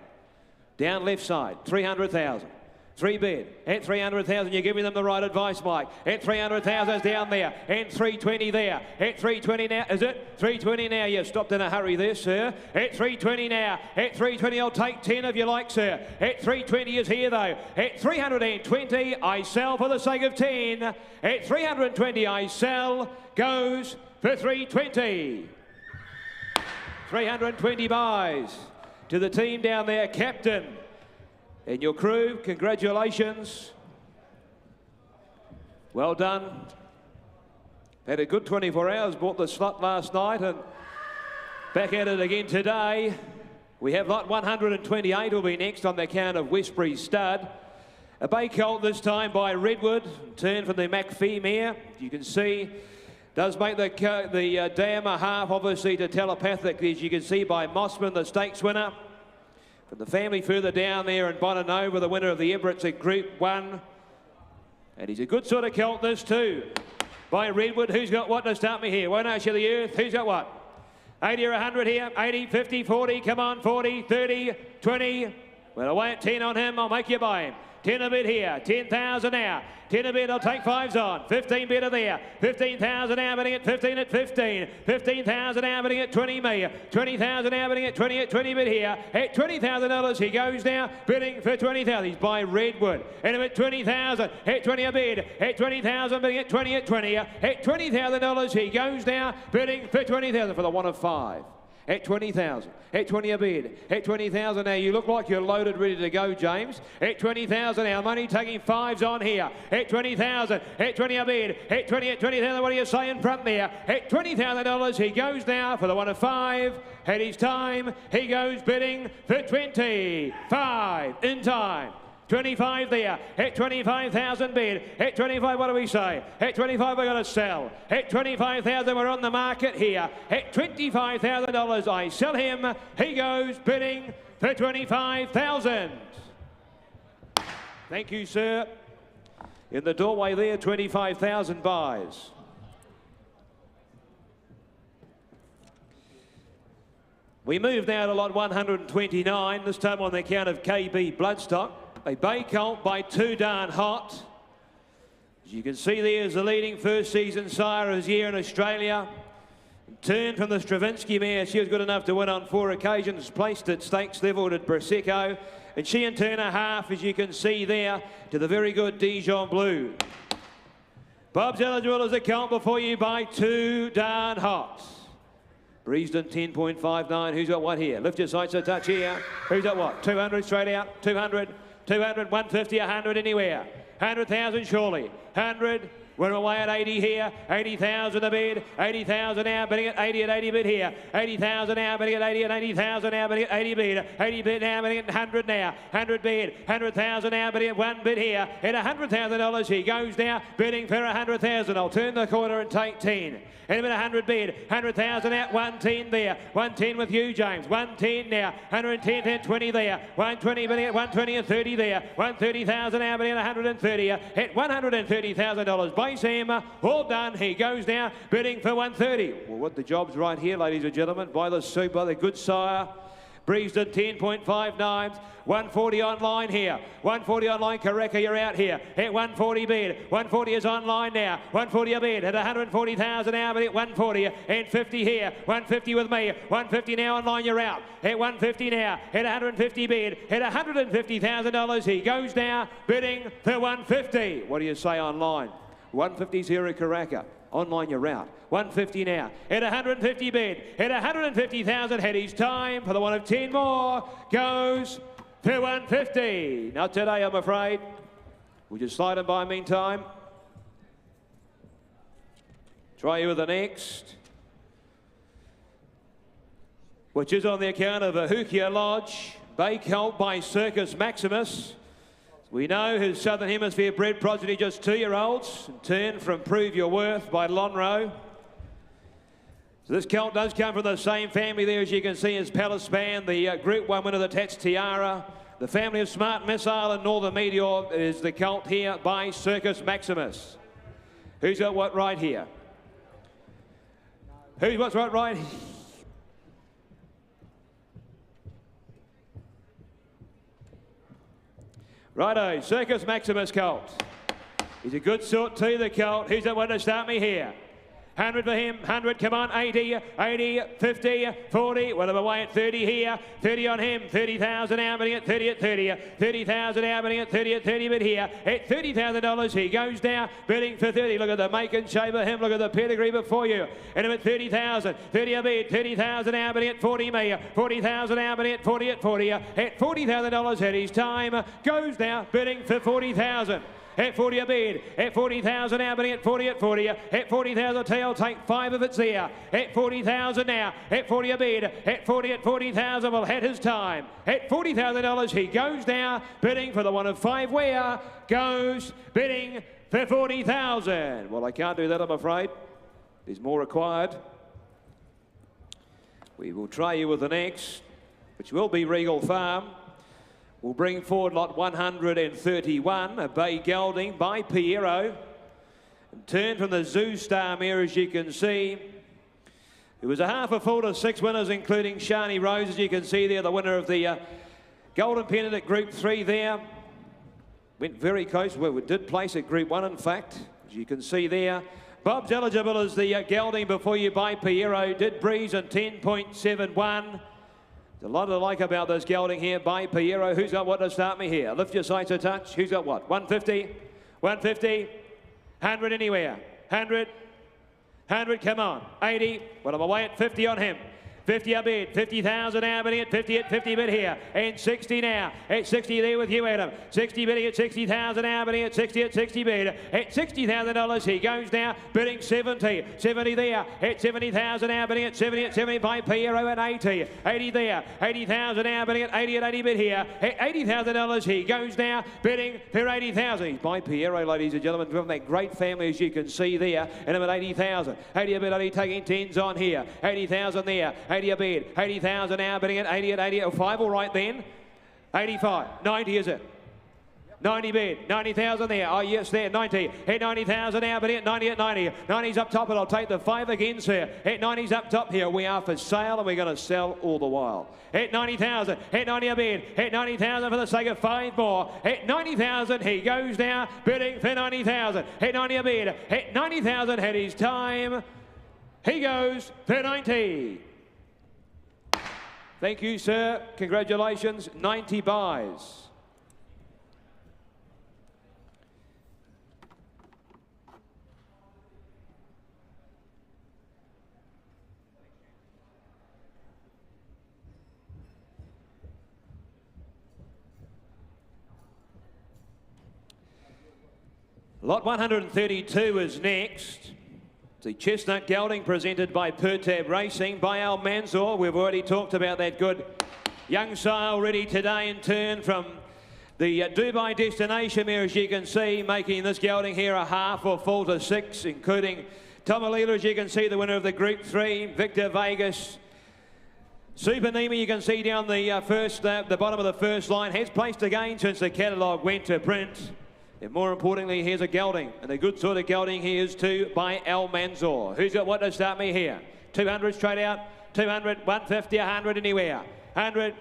Down left side. 300,000. 3 bid. At 300,000, you're giving them the right advice, Mike. At 300,000 is down there. At 320 there. At 320 now. Is it? 320 now. You've stopped in a hurry there, sir. At 320 now. At 320, I'll take 10 if you like, sir. At 320 is here, though. At 320, I sell for the sake of 10. At 320, I sell. Goes for 320. 320 buys to the team down there. Captain. And your crew, congratulations. Well done. Had a good 24 hours, bought the slot last night and back at it again today. We have lot 128 will be next on the count of Westbury Stud. A bay colt this time by Redwood, turn from the McPhee mare. You can see, does make the dam a half, obviously, to telepathic, as you can see by Mossman, the stakes winner. From the family further down there in Bonanova, the winner of the Emirates at Group 1. And he's a good sort of colt, this too. By Redwood, who's got what to start me here? Won't ask you the earth, who's got what? 80 or 100 here, 80, 50, 40, come on, 40, 30, 20. Well, away at 10 on him, I'll make you buy him. 10 a bid here, 10,000 now. 10 a bid, I'll take 5s on. 15 bid there. 15,000 now, bidding at 15 at 15. 15,000 now, bidding at 20 me. 20,000 now, bidding at 20 bid here. At $20,000 he goes now, bidding for 20,000. He's by Redwood. And at 20,000, at 20 a bid. At 20,000, bidding at 20 at 20. At $20,000 he goes now, bidding for 20,000 for the 1 of 5. At 20,000, at 20 a bid, at 20,000 now, you look like you're loaded, ready to go, James. At 20,000 now, money taking 5s on here. At 20,000, at 20 a bid, at 20,000, what do you say in front there? At $20,000 he goes now for the 1 of 5. At his time, he goes bidding for 25 in time. 25 there. At 25,000 bid. At 25, what do we say? At 25, we're going to sell. At 25,000, we're on the market here. At $25,000, I sell him. He goes bidding for 25,000. Thank you, sir. In the doorway there, 25,000 buys. We move now to lot 129, this time on the account of KB Bloodstock. A bay colt by Too Darn Hot. As you can see, there's the leading first season sire of his year in Australia. Turned from the Stravinsky mare. She was good enough to win on 4 occasions. Placed at stakes level at Prosecco. And she in turn a half, as you can see there, to the very good Dijon Blue. Bob's eligible as a count before you by Too Darn Hot. Breesden 10.59. Who's got what here? Lift your sights a touch here. Who's got what? 200 straight out. 200, 200, 150, 100 anywhere. 100,000 surely. 100. We're away at 80 here, 80,000 a bid, 80,000 now, bidding at 80 at 80 bid here, 80,000 now, bidding at 80 at 80,000 now, bidding at 80 bid, 80 bid now, bidding at 100 now, 100 bid, 100,000 now, bidding at 1 bid here, at $100,000 he goes now, bidding for 100,000. I'll turn the corner and take 10. And a bit 100 bid, 100,000 out, 110 there, 110 with you, James, 110 now, 110, 10, 20 there, 120 bidding at 120 and 30 there, 130,000 now, bidding at 130 at $130,000. By Sam, all done. He goes now, bidding for 130. Well, what the job's right here, ladies and gentlemen, by the super, the good sire. Breesden 10.59, 140 online here, 140 online, Karaka, you're out here, at 140 bid, 140 is online now, 140 a bid, at 140,000 now, but at 140, and 50 here, 150 with me, 150 now online, you're out, at 150 now, at 150 bid, at $150,000, he goes now, bidding for 150. What do you say online? 150's here at Karaka. Online, you're out. 150 now. At 150 bid. At 150,000 head. His time for the one of 10 more goes to 150. Not today, I'm afraid. We'll just slide him by meantime. Try you with the next, which is on the account of Ahukia Lodge. Bay colt by Circus Maximus. We know his Southern Hemisphere bred progeny, just 2-year-olds, turned from Prove Your Worth by Lonro. So this colt does come from the same family there, as you can see, as Palace Span, the Group 1 winner, the Tats Tiara. The family of Smart Missile and Northern Meteor is the colt here by Circus Maximus. Who's got what right here? Who's what's right? Righto, Circus Maximus colt. He's a good sort too, the colt. Who's that one to start me here? 100 for him, 100, come on, 80, 80, 50, 40, well, I'm away at 30 here, 30 on him, 30,000 out, bidding at 30 at 30, 30,000 out, bidding at 30 at 30, but here, at $30,000, he goes now, bidding for 30, look at the make and shape of him, look at the pedigree before you, and him at 30,000, 30 a bid, 30,000 out, bidding at 40 me, 40,000 out, bidding at 40 at 40, at $40,000 at his time, goes now, bidding for 40,000. At 40 a bid, at 40,000 now, bidding at 40 at 40, at 40,000 tail, take 5 of its there, at 40,000 now, at 40 a bid, at 40,000 will head his time, at $40,000 he goes now, bidding for the one of 5 where, goes bidding for 40,000. Well, I can't do that, I'm afraid. There's more required. We will try you with the next, which will be Regal Farm. We'll bring forward lot 131, a bay gelding by Piero. And turn from the Zoo Star mare, as you can see. It was a half a full to 6 winners, including Shani Rose, as you can see there, the winner of the Golden Pennant at Group 3 there. Went very close. Well, it did place at Group 1, in fact, as you can see there. Bob's eligible as the gelding before you by Piero. Did breeze on 10.71. A lot to like about this gelding here by Piero. Who's got what to start me here? Lift your sights a touch. Who's got what? 150, 150, 100 anywhere, 100, 100, come on, 80. Well, I'm away at 50 on him. 50 a bid, 50,000 now bidding at 50 at 50 bid here, and 60 now, at 60 there with you, Adam. 60 bidding at 60,000 now bidding at 60 bid, at $60,000 he goes now, bidding 70, 70 there, at 70,000 now bidding at 70 at 75, Piero at 80, 80 there, 80,000 now bidding at 80 bid here, at $80,000 he goes now, bidding for 80,000. He's by Piero, ladies and gentlemen, from that great family as you can see there, and I'm at 80,000, 80 a bid, only taking 10s on here, 80,000 there, 80 a bid, 80,000 now bidding at 80 at 80, 5 all right then, 85, 90 is it? 90 bid, 90,000 there, oh yes there, 90, at 90,000 now, but at 90 at 90, 90's up top and I'll take the 5 again sir, at 90's up top here, we are for sale and we're going to sell all the while, at 90,000, at 90 a bid, at 90,000 for the sake of 5 more, at 90,000 he goes now, bidding for 90,000, at 90 a bid, at 90,000 had his time, he goes for 90. Thank you, sir. Congratulations. 90 buys. Lot 132 is next. The Chestnut Gelding presented by Pertab Racing by Al Mansour. We've already talked about that good young sire ready today in turn from the Dubai destination mare, as you can see, making this gelding here a half or full to 6, including Tomalila, as you can see, the winner of the Group 3, Victor Vegas. Super Nemi, you can see down the bottom of the first line, has placed again since the catalogue went to print. And more importantly, here's a gelding, and a good sort of gelding he is too by Al Mansour. Who's got what to start me here? 200 straight out, 200, 150, 100 anywhere. 100,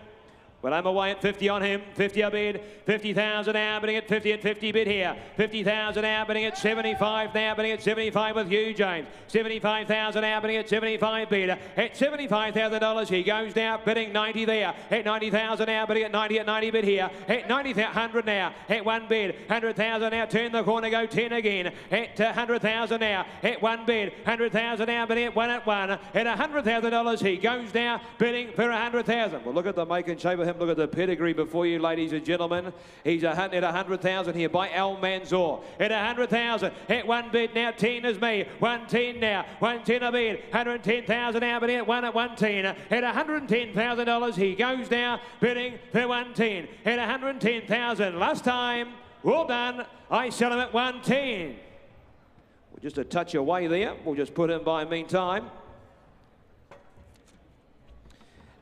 well, I'm away at 50 on him, 50 a bid, 50,000 now, bidding at 50 at 50 bid here. 50,000 now, bidding at 75 now, bidding at 75 with you, James. 75,000 now, bidding at 75 bid. At $75,000 he goes now, bidding 90 there. At 90,000 now, bidding at 90 bid here. At 100 now, at 1 bid. 100,000 now, turn the corner, go 10 again. At 100,000 now, at 1 bid. 100,000 now, bidding at 1 at 1. At $100,000 he goes now, bidding for 100,000. Well, look at the make and shape of him. Look at the pedigree before you, ladies and gentlemen. He's at 100,000 here by Al Mansour. At 100,000, at 1 bid now, 10 is me. 110 now, 110 a bid. 110,000 now, but at 1 at 110. At $110,000 he goes now, bidding for 110. At 110,000 last time. Well done. I sell him at 110. Well, just a touch away there. We'll just put him by meantime.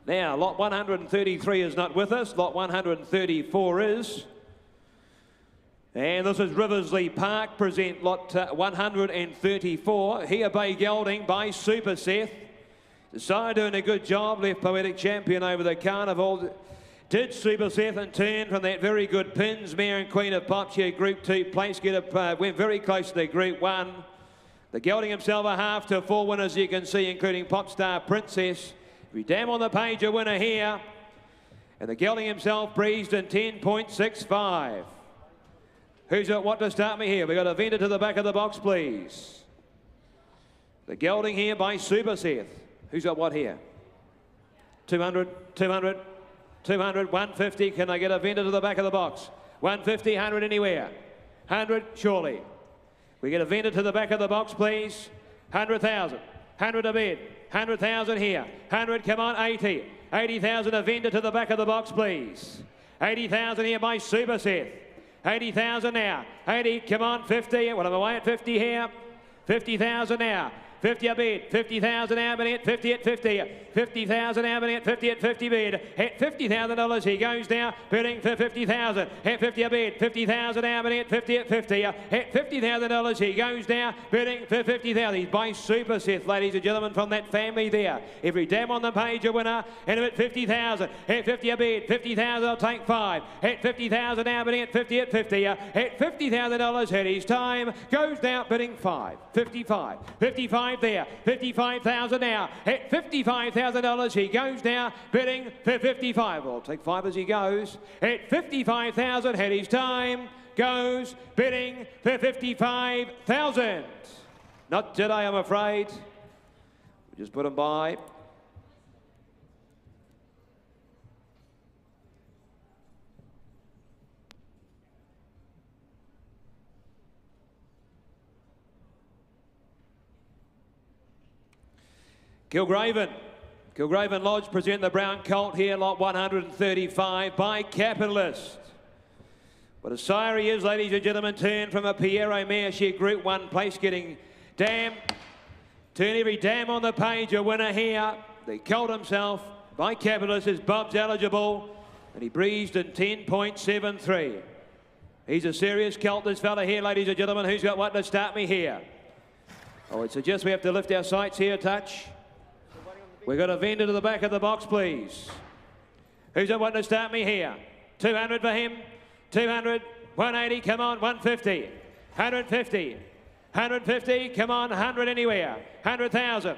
Now, lot 133 is not with us. Lot 134 is. And this is Riversley Park present lot 134. Here Bay Gelding by Super Seth. The sire doing a good job, left Poetic Champion over the carnival. Did Super Seth and turn from that very good Pins, Mare and Queen of Pops here, Group 2 place getter, went very close to the Group 1. The gelding himself a half to 4 winners you can see, including Popstar Princess. Every dam on the page a winner here. And the gelding himself breezed in 10.65. Who's got what to start me here? We've got a vendor to the back of the box, please. The gelding here by Super Seth. Who's got what here? 200, 200, 200, 150. Can I get a vendor to the back of the box? 150, 100 anywhere. 100, surely. We get a vendor to the back of the box, please. 100,000. 100 a bid. 100,000 here. 100, come on, 80. 80,000 a vendor to the back of the box, please. 80,000 here by Super Seth. 80,000 now. 80, come on, 50. Well, I'm away at 50 here. 50,000 now. 50 a bid, 50,000 now, bidding at 50 at 50. 50,000 now, bidding at 50 at 50 bid. At $50,000 he goes now, bidding for 50,000. At 50 a bid, 50,000 now, bidding at 50 at 50. At $50,000 he goes now, bidding for 50,000. He's by Super Seth, ladies and gentlemen, from that family there. Every dam on the page a winner, and at 50,000. At 50 a bid, 50,000 I'll take 5. At 50,000 now, bidding at 50 at 50. At $50,000 at his time, goes down, bidding 5. 55. 55 there, 55,000 now. At $55,000 he goes now, bidding for 55. Well, I'll take 5 as he goes. At 55,000 at his time, goes bidding for 55,000. Not today, I'm afraid. We just put him by. Kilgraven Lodge present the brown colt here, lot 135 by Capitalist. What a sire he is, ladies and gentlemen. Turn from a Piero mare, she Group 1 place getting Dam. Turn every Dam on the page, a winner here. The colt himself by Capitalist is Bob's eligible, and he breezed in 10.73. He's a serious colt, this fella here, ladies and gentlemen. Who's got what to start me here? I would suggest we have to lift our sights here a touch. We've got a vendor to the back of the box, please. Who's got what to start me here? 200 for him. 200, 180, come on, 150, 150, 150, come on, 100 anywhere, 100,000,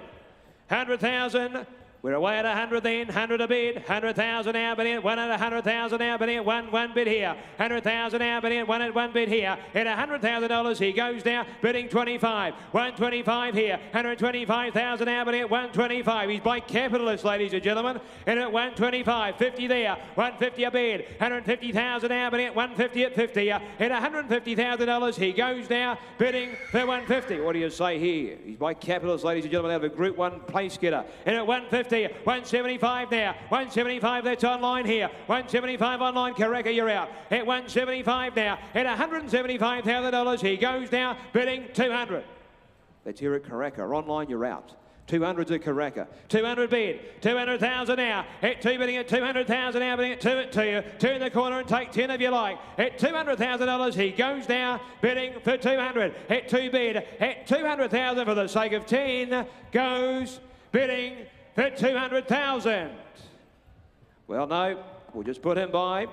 100,000, we're away at 100 then, 100 a bid, 100,000 now, but in, 1 at 100,000 now, but in, one bid here, 100,000 now, but in, 1 at 1 bid here, at $100,000 he goes now, bidding 25, 125 here, 125,000 now, but in, 125, he's by Capitalist, ladies and gentlemen, and at 125, 50 there, 150 a bid, 150,000 now, but in, 150 at 50, at $150,000 he goes now, bidding for 150, what do you say here? He's by Capitalist, ladies and gentlemen, out of a Group 1 place getter, and at 150, 175 now, 175 that's online here, 175 online, Karaka you're out, at 175 now, at $175,000 he goes now, bidding 200. Let's hear it, Karaka, online you're out. 200's at Karaka, 200 bid, 200,000 now, at 2 bidding at 200,000 now, bidding at 2 at 2, turn the corner and take 10 if you like, at $200,000 he goes now, bidding for 200, at 2 bid, at 200,000 for the sake of 10, goes, bidding for 200,000. Well, no, we'll just put him by.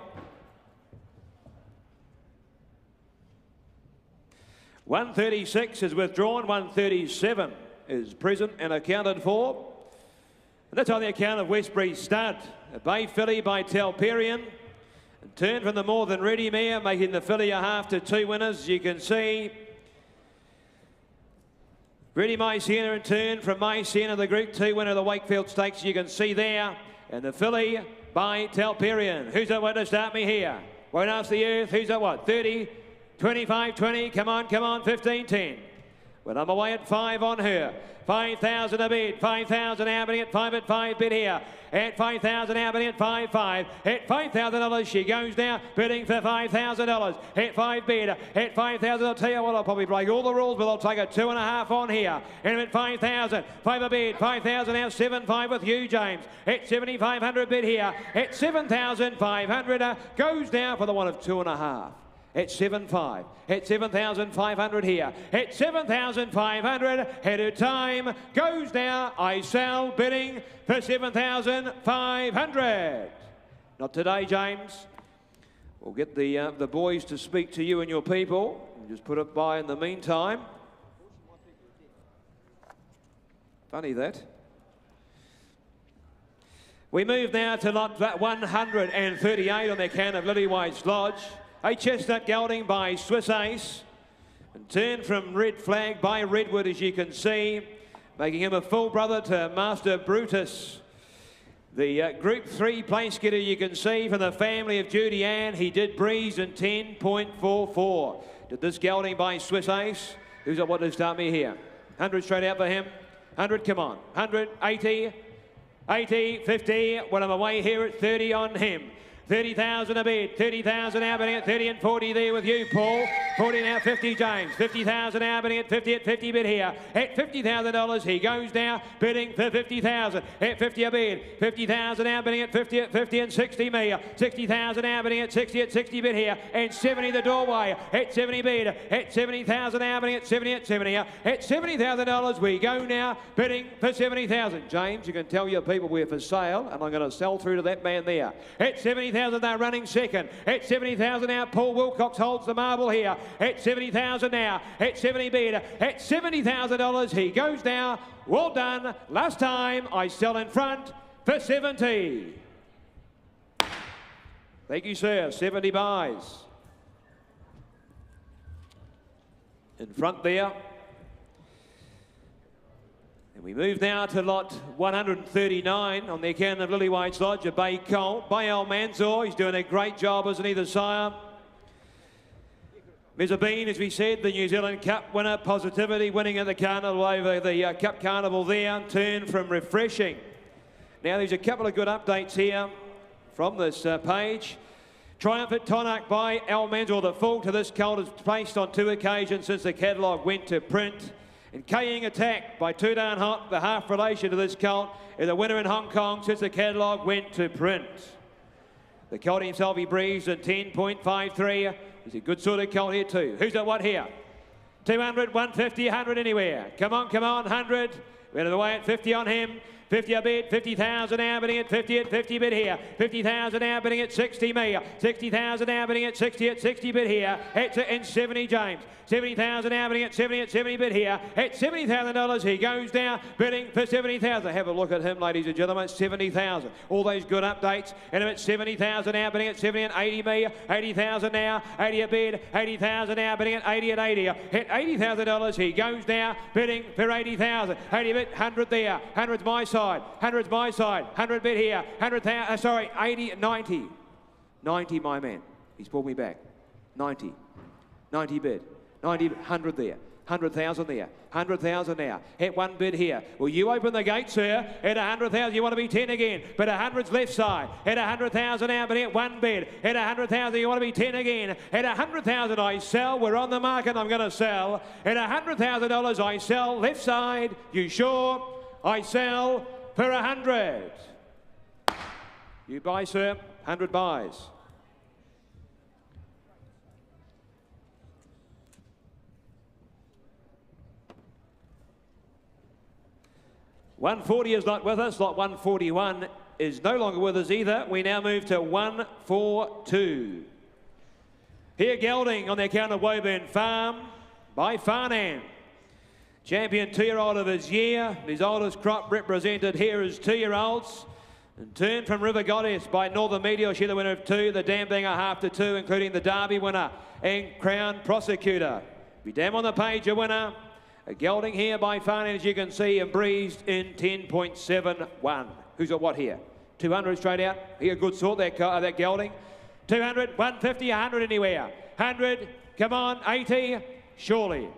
136 is withdrawn, 137 is present and accounted for. And that's on the account of Westbury Stud, a Bay filly by Talperian. And turn from the More Than Ready mare, making the filly a half to 2 winners. You can see Ready My Sienna in turn from My Sienna, the Group 2 winner of the Wakefield Stakes, you can see there. And the filly by Talperian. Who's at what to start me here? Won't ask the earth. Who's at what? 30, 25, 20. Come on, 15, 10. Well, I'm away at 5 on her. 5,000 a bid, 5,000 happening at 5 at 5 bid here. At 5,000 happening at 5.5. At $5,000 she goes now, bidding for $5,000. At 5 bid, at 5,000 I'll tell you what, I'll probably break all the rules, but I'll take a 2.5 on here. And at 5,000, 5 a bid, 5,000 now, 7.5 with you, James. At 7,500 bid here. At 7,500 goes now for the one of 2.5. At 7.5, at 7,500 here, at 7,500, head of time, goes now, I sell, bidding for 7,500. Not today, James. We'll get the boys to speak to you and your people. We'll just put it by in the meantime. Funny that. We move now to lot 138 on the account of Lillywhite's Lodge. A chestnut gelding by Swiss Ace. And turn from Red Flag by Redwood, as you can see, making him a full brother to Master Brutus. The Group 3 place getter, you can see, from the family of Judy Ann. He did breeze in 10.44. Did this gelding by Swiss Ace. Who's got what to start me here? 100 straight out for him. 100, come on. 100, 80, 80, 50. Well, I'm away here at 30 on him. 30,000 a bid, 30,000 now, bidding at 30 and 40 there with you, Paul. 40 now, 50, James. 50,000 now, bidding at 50 bid here. At $50,000 he goes now, bidding for 50,000. At 50 a bid, 50,000 now, bidding at 50 and 60 me. 60,000 now, bidding at 60 bid here. And 70 the doorway. At 70 bid, at 70,000 now, bidding at 70 at $70,000 we go now, bidding for 70,000. James, you can tell your people we're for sale, and I'm going to sell through to that man there. At 70,000 they're running second. At 70,000 now, Paul Wilcox holds the marble here. At 70,000 now, at 70 bid, at $70,000 he goes now. Well done. Last time I sell in front for 70. Thank you, sir. 70 buys. In front there. And we move now to lot 139 on the account of Lillywhite's Lodge, a Bay Colt by Al Mansour. He's doing a great job, isn't he, the sire? Mr. Bean, as we said, the New Zealand Cup winner, Positivity, winning at the Carnival over the Cup Carnival there, turn from Refreshing. Now there's a couple of good updates here from this page. Triumph at Tonark by Al Mansell. The full to this colt is placed on 2 occasions since the catalogue went to print. And Kaying Attack by Too Darn Hot, the half relation to this colt, is a winner in Hong Kong since the catalogue went to print. The colt himself, he breathes at 10.53. He's a good sort of colt here too. Who's at what here? 200, 150, 100 anywhere. Come on, 100. We're the way at 50 on him. 50 a bid, 50,000 now, bidding at 50 at 50 bid here. 50,000 now, bidding at 60 me. 60,000 now, bidding at 60 at 60 bid here. It's in 70 James. 70,000 now, bidding at 70 at 70 bid here. At $70,000 he goes now, bidding for 70,000. Have a look at him, ladies and gentlemen. 70,000. All those good updates. And at 70,000 now, bidding at 70 and 80 me. 80,000 now, 80 a bid. 80,000 now, bidding at 80 and 80. At $80,000 he goes now, bidding for 80,000. 80 bid, 100 there. 100's my side. 100's my side. 100 bid here. 100,000. Sorry, 80, 90. 90, my man. He's pulled me back. 90. 90 bid. 90, 100 there. 100,000 there. 100,000 now. Hit 1 bid here. Will you open the gate, sir? At 100,000, you want to be 10 again. But 100's left side. At 100,000 now, but hit 1 bid. At 100,000, you want to be 10 again. At 100,000, I sell. We're on the market. I'm going to sell. At $100,000, I sell. Left side. You sure? I sell for 100. You buy, sir. 100 buys. $140 is not with us. Lot 141 is no longer with us either. We now move to 142. Here gelding on the account of Woburn Farm by Farnham. Champion 2-year-old of his year. His oldest crop represented here is 2-year-olds. And Turn from River Goddess by Northern Meteor. She the winner of 2. The Dam Banger half to 2, including the Derby winner and Crown Prosecutor. Be damn on the page, a winner. A gelding here by Farnham, as you can see, and breezed in 10.71. Who's at what here? 200 straight out. Here, good sort, that gelding. 200, 150, 100 anywhere. 100, come on, 80, surely.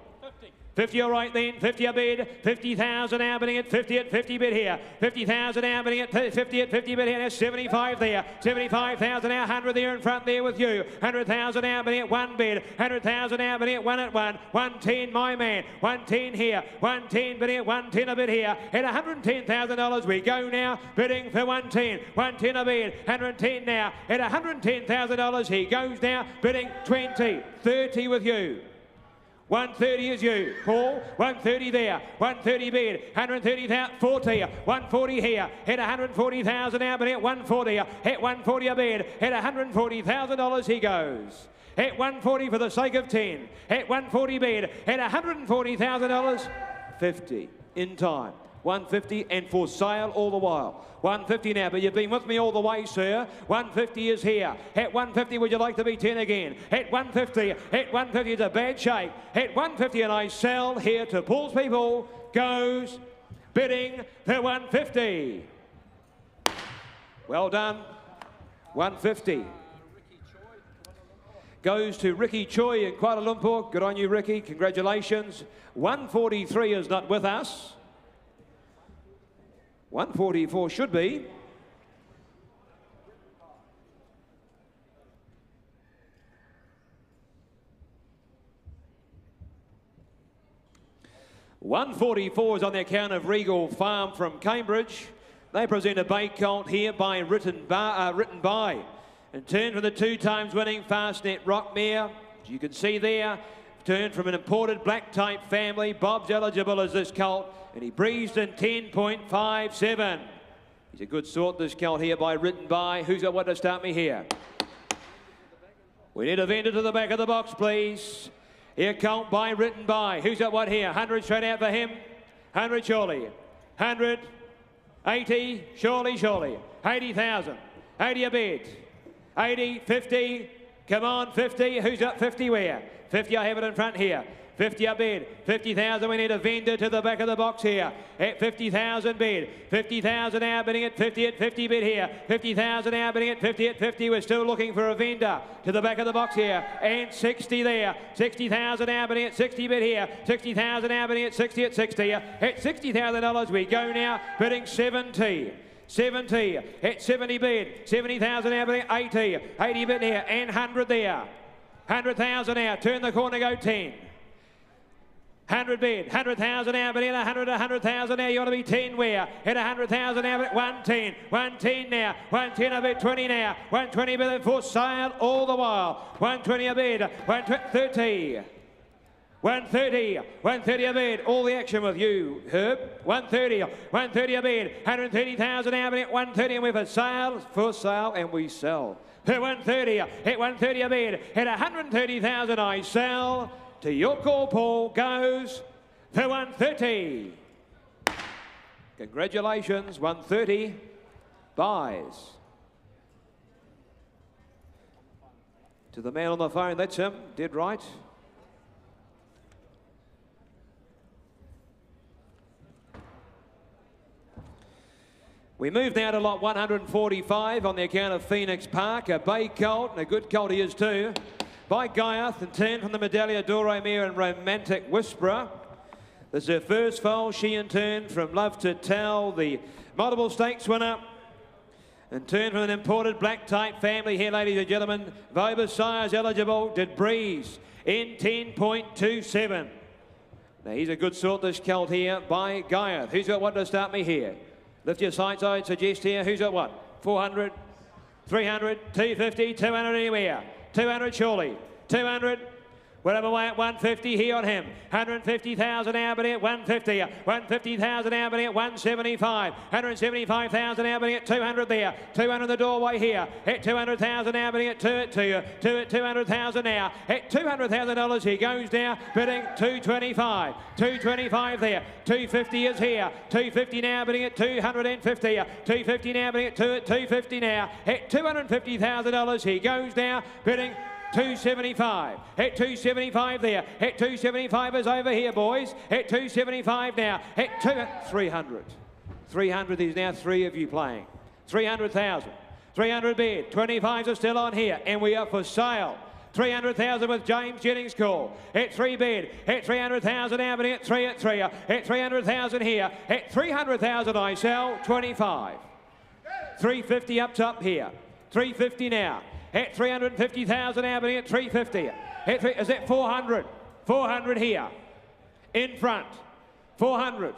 50 all right then, 50 a bid, 50,000 now bidding at 50 at 50 bid here, 50,000 now bidding at 50 at 50 bid here, there's 75 there, 75,000 now, 100 there in front there with you, 100,000 now bidding at 1 bid, 100,000 now bidding at 1 at 1, 110 my man, 110 here, 110 bidding at 110 a bid here, at $110,000 we go now, bidding for 110, 110 a bid, 110 now, at $110,000 he goes now, bidding 20, 30 with you. 130 is you, Paul. 130 there. 130 bid. 130,000. 40. 140 here. Hit 140,000 now, but hit 140. Hit 140 a bid. Hit $140,000 he goes. Hit 140 for the sake of 10. Hit 140 bid. Hit $140,000. 50 in time. 150 and for sale all the while. 150 now, but you've been with me all the way, sir. 150 is here. Hit 150, would you like to be 10 again? Hit 150. Hit 150 is a bad shape. Hit 150 and I sell here to Paul's people. Goes bidding for 150. Well done. 150. Goes to Ricky Choi in Kuala Lumpur. Good on you, Ricky. Congratulations. 143 is not with us. 144 should be. $144 is on the account of Regal Farm from Cambridge. They present a bay colt here by written by. And Turn from the 2 times winning Fastnet Rockmere. As you can see there, Turn from an imported black type family. Bob's eligible as this colt. And he breezed in 10.57. He's a good sort, this colt here by written by. Who's got what to start me here? We need a vendor to the back of the box, please. Here, colt by written by. Who's got what here? 100 straight out for him. 100 surely. 100. 80. Surely, surely. 80,000. 80 a bid. 80, 50. Come on, 50. Who's got 50 where? 50, I have it in front here. 50 a bid, 50,000, we need a vendor to the back of the box here. At 50,000 bid, 50,000 now bidding at 50 at 50 bid here. 50,000 now bidding at 50 at 50, we're still looking for a vendor to the back of the box here. And 60 there, 60,000 now bidding at 60 bid here. 60,000 now bidding at 60 at 60. At $60,000 we go now, bidding 70. 70, at 70 bid, 70,000 now bidding 80. 80 bid here, and 100 there. 100,000 now, turn the corner, go 10. 100 bid, 100,000 now, but in 100,000 now, you want to be 10 where? At 100,000 now, but 110, 110 now, 110 a bid, 20 now, 120 bid for sale all the while, 120 a bid, 130. 130, 130 a bid, all the action with you, Herb. 130 a bid, 130,000 now, but at 130 and we're for sale, and we sell. At 130 a bid, at 130,000 I sell. To your call, Paul, goes for 130. Congratulations, 130 buys. To the man on the phone, that's him, dead right. We move now to lot 145 on the account of Phoenix Park, a bay colt, and a good colt he is too. By Guyeth and turn from the Medaglia d'Oro Mare and Romantic Whisperer. This is her first foal. She in turn from Love to Tell, the multiple stakes winner. And turn from an imported black type family here, ladies and gentlemen. Vobus Sires eligible. Did Breeze in 10.27. Now he's a good sort, this colt here by Guyeth. Who's got one to start me here? Lift your sights, I'd suggest here. Who's got what? 400, 300, 250, 200 anywhere. 200 surely, 200, whatever way at 150 here on him. 150,000 Albany at 150, 150,000 Albany at 175, 175,000 Albany at 200 there, 200 the doorway here, at 200,000 Albany at 200,000 now, at $200,000 he goes now, bidding 225, 225 there, 250 is here, 250 now bidding at 250, 250 now bidding at 250 now, at $250,000 he goes now, bidding 275, at 275 there, at 275 is over here, boys, at 275 now, at 300. 300 is now three of you playing. 300,000, 300 bid, 25s are still on here, and we are for sale. 300,000 with James Jennings' call. At 3 bid, at 300,000 Albany at 3 at 3, at 300,000 here, at 300,000 I sell, 25. 350 up top here, 350 now. At 350,000 Albany at 350. Is that 400? 400 here. In front. 400.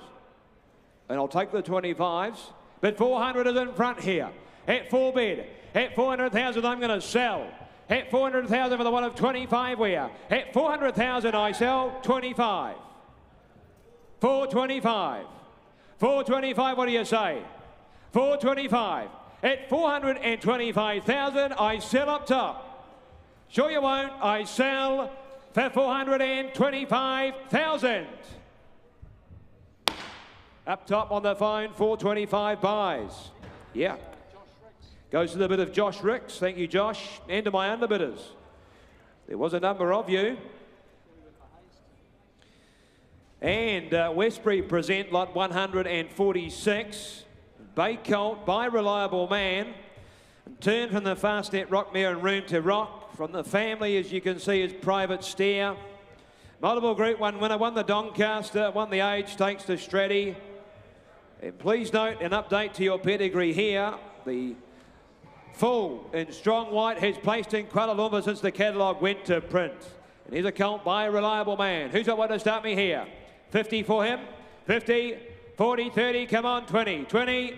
And I'll take the 25s. But 400 is in front here. At 4 bid. At 400,000 I'm going to sell. At 400,000 for the one of 25 where? At 400,000 I sell 25. 425. 425, what do you say? 425. At 425,000, I sell up top. Sure you won't, I sell for 425,000. Up top on the phone, 425 buys. Yeah. Goes to the bid of Josh Ricks. Thank you, Josh. And to my underbidders. There was a number of you. And Westbury present lot 146. Bay Colt by Reliable Man. And turn from the Fastnet Rockmare and Room to Rock. From the family, as you can see, is Private Steer. Multiple Group 1 winner, won the Doncaster, won the Age Stakes to Stratty. And please note an update to your pedigree here. The full in strong white has placed in Kuala Lumpur since the catalogue went to print. And here's a colt by Reliable Man. Who's got one to start me here? 50 for him, 50, 40, 30, come on, 20, 20,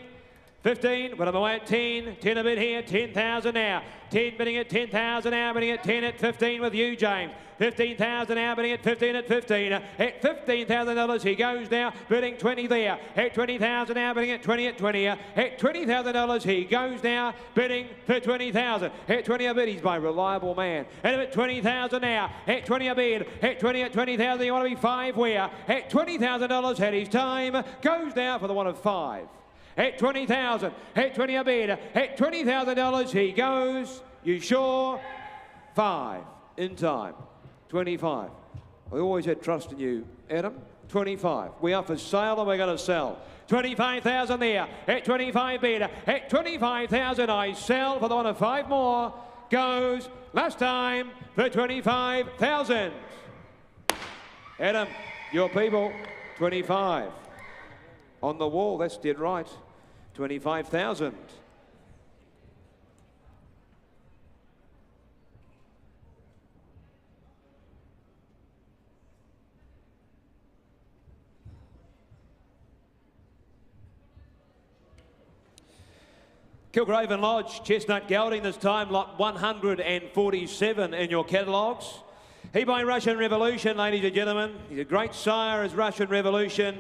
15, but I'm away at 10, 10 a bit here, 10,000 now, 10 bidding at 10,000 now, bidding at 10 at 15 with you, James. 15,000 now, bidding at 15 at 15. At $15,000 he goes now, bidding 20 there. At 20,000 now, bidding at 20 at 20. At $20,000 he goes now, bidding for 20,000. At 20 a bid, he's by Reliable Man. And at 20,000 now, at 20 a bid. At 20 at 20,000, you want to be 5 where? At $20,000 had his time, goes now for the one of 5. At 20,000, at 20 a bid. At $20,000 he goes, you sure? 5 in time. 25. I always had trust in you, Adam. 25. We are for sale and we're going to sell. 25,000 there. At 25 better. At 25,000 I sell for the one of 5 more. Goes last time for 25,000. Adam, your people, 25. On the wall, that's dead right. 25,000. Kilgraven Lodge, Chestnut Gelding, this time lot 147 in your catalogues. He by Russian Revolution, ladies and gentlemen. He's a great sire as Russian Revolution.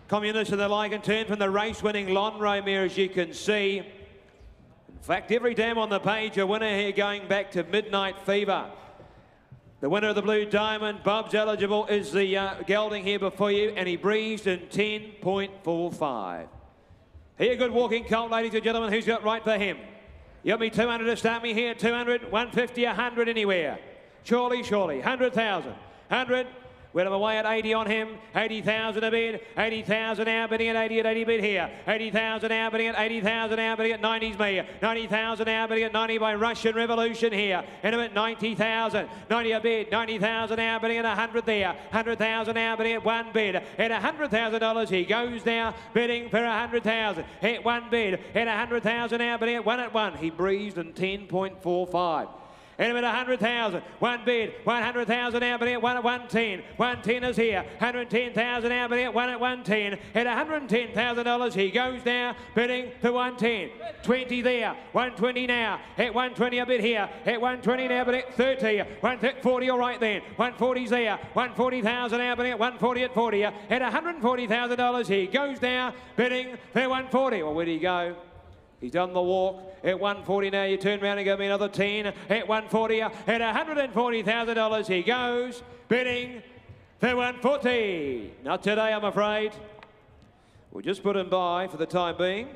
Communists and the like, and turn from the race-winning Lonro mare, as you can see. In fact, every dam on the page, a winner here going back to Midnight Fever. The winner of the Blue Diamond, Bob's eligible, is the gelding here before you, and he breezed in 10.45. Here, good walking colt, ladies and gentlemen. Who's got right for him? You got me 200 to start me here. 200, 150, 100 anywhere. Surely, 100,000. 100. We're away at 80 on him. 80,000 a bid. 80,000 now bidding at 80 at 80 bid here. 80,000 now bidding at 80,000 now bidding at 90's me. 90,000 now bidding at 90 by Russian Revolution here. In a minute, 90,000. 90 a bid. 90,000 now bidding at 100 there. 100,000 now bidding at 1 bid. At $100,000 he goes now bidding for 100,000. At 1 bid. At 100,000 now bidding at 1 at 1. He breezed in 10.45. In a minute, 100,000. 1 bid. 100,000 now bidding at 1 at 110. 110 is here. 110,000 now bidding at 1 at 110. At $110,000 he goes now bidding for 110. 20 there. 120 now. At 120 a bid here. At 120 now bidding at 30. 140 all right then. 140's there. 140,000 now bidding at 140 at 40. At $140,000 he goes now bidding for 140. Well, where do you go? He's done the walk. At 140 now, you turn around and give me another 10. At 140, at $140,000 he goes, bidding for 140. Not today, I'm afraid. We'll just put him by for the time being.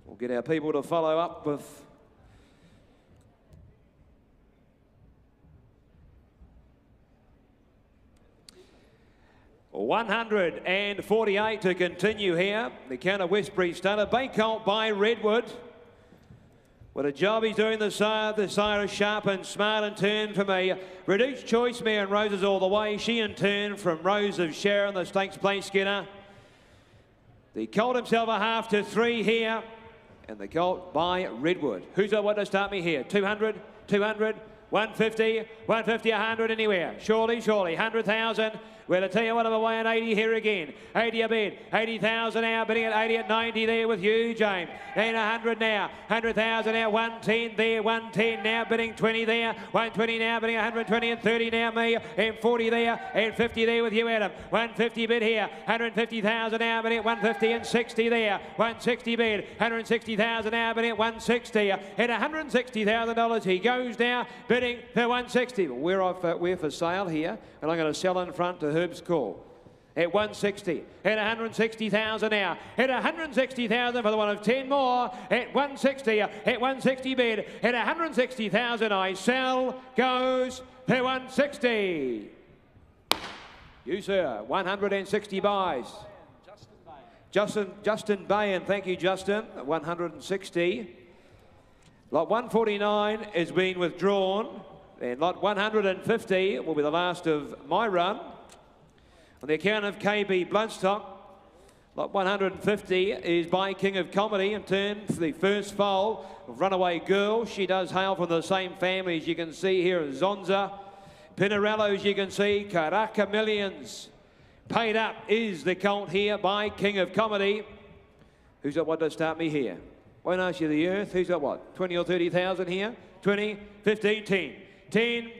We'll get our people to follow up with $148 to continue here. The count of Westbury Stunner. Bay Colt by Redwood. What a job he's doing, the sire. The sire is sharp and smart and turn for me. Reduced Choice Mare and Roses all the way. She in turn from Rose of Sharon, the stakes place skinner. The colt himself a half to 3 here. And the colt by Redwood. Who's got what to start me here? 200, 200, 150, 150, 100 anywhere. Surely, 100,000. Well, I tell you what, I'm away at 80 here again. 80 a bid. 80,000 now, bidding at 80 at 90 there with you, James. And 100 now. 100,000 now, 110 there, 110 now, bidding 20 there. 120 now, bidding 120 and 30 now, me. And 40 there, and 50 there with you, Adam. 150 bid here. 150,000 now, bidding at 150 and 60 there. 160 bid. 160,000 now, bidding at 160. At $160,000 he goes now, bidding for 160. We're for sale here, and I'm going to sell in front to Herb's call. At 160, at 160,000 now, at 160,000 for the one of 10 more, at 160, at 160 bid, at 160,000 I sell, goes for 160. You, sir, 160 buys. Justin Bayan, thank you, Justin, 160. Lot 149 has been withdrawn, and lot 150 will be the last of my run. On the account of KB Bloodstock, lot 150 is by King of Comedy in turn for the first foal of Runaway Girl. She does hail from the same family as you can see here as Zonza. Pinarello, as you can see, Karaka Millions. Paid up is the colt here by King of Comedy. Who's got what to start me here? Won't ask you the earth. Who's got what? 20 or 30,000 here? 20, 15, 10. 10.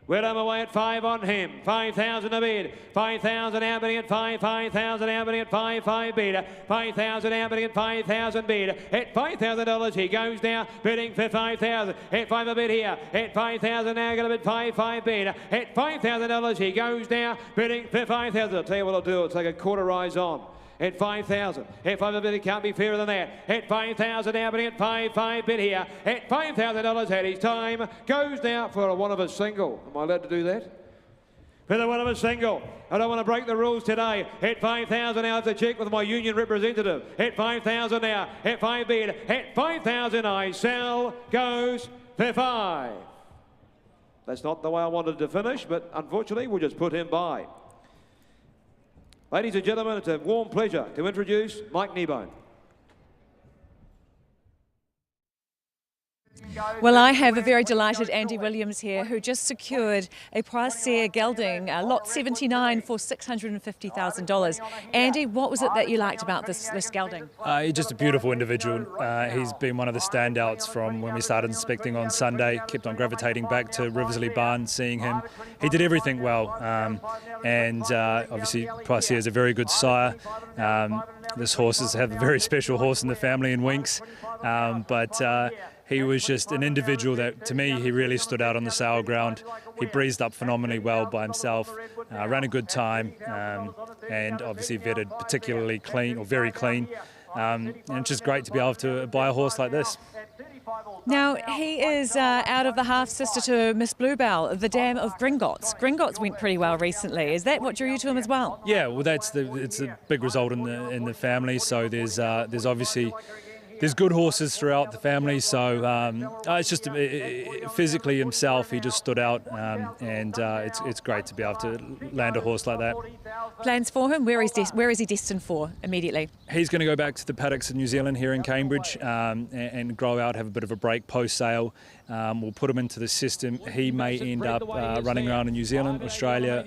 Well, I'm away at 5 on him. 5,000 a bid. 5,000 out bidding at 5. 5,000 out bidding at 5. 5 bid. 5,000 out bidding at 5,000 bid. At $5,000 he goes now bidding for 5,000. At 5 a bid here. At 5,000 now going to bid 5. 5 bid. At $5,000 he goes now bidding for 5,000. I'll tell you what I'll do. I'll take a quarter rise on. At 5,000. At 5 bid, it can't be fairer than that. At 5,000 now, but at 5 bid here. At $5,000 had his time. Goes now for a one of a single. Am I allowed to do that? For the one of a single. I don't want to break the rules today. At 5,000 now, I have to check with my union representative. At 5,000 now. At 5 bid. At 5,000 I sell. Goes for 5. That's not the way I wanted to finish, but unfortunately we'll just put him by. Ladies and gentlemen, it's a warm pleasure to introduce Mike Kneebone. Well, I have a very delighted Andy Williams here who just secured a Prasia gelding, lot 79 for $650,000. Andy, what was it that you liked about this gelding? He's just a beautiful individual. He's been one of the standouts from when we started inspecting on Sunday. Kept on gravitating back to Riversley Barn, seeing him. He did everything well, and obviously Prasia is a very good sire. This horse has a very special horse in the family in Winks, but he was just an individual that, to me, he really stood out on the sale ground. He breezed up phenomenally well by himself, ran a good time, and obviously vetted particularly clean, or very clean. And it's just great to be able to buy a horse like this. Now, he is out of the half-sister to Miss Bluebell, the dam of Gringotts. Gringotts went pretty well recently. Is that what drew you to him as well? Yeah, well, it's a big result in the family, so there's obviously... There's good horses throughout the family, so it's just physically himself, he just stood out, and it's great to be able to land a horse like that. Plans for him? Where is he destined for immediately? He's going to go back to the paddocks in New Zealand here in Cambridge and grow out, have a bit of a break post-sale. We'll put him into the system. He may end up running around in New Zealand, Australia,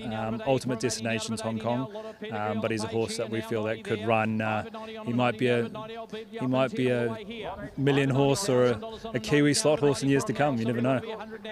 ultimate destinations Hong Kong, but he's a horse that we feel that could run. He might be a million horse or a Kiwi slot horse in years to come. You never know.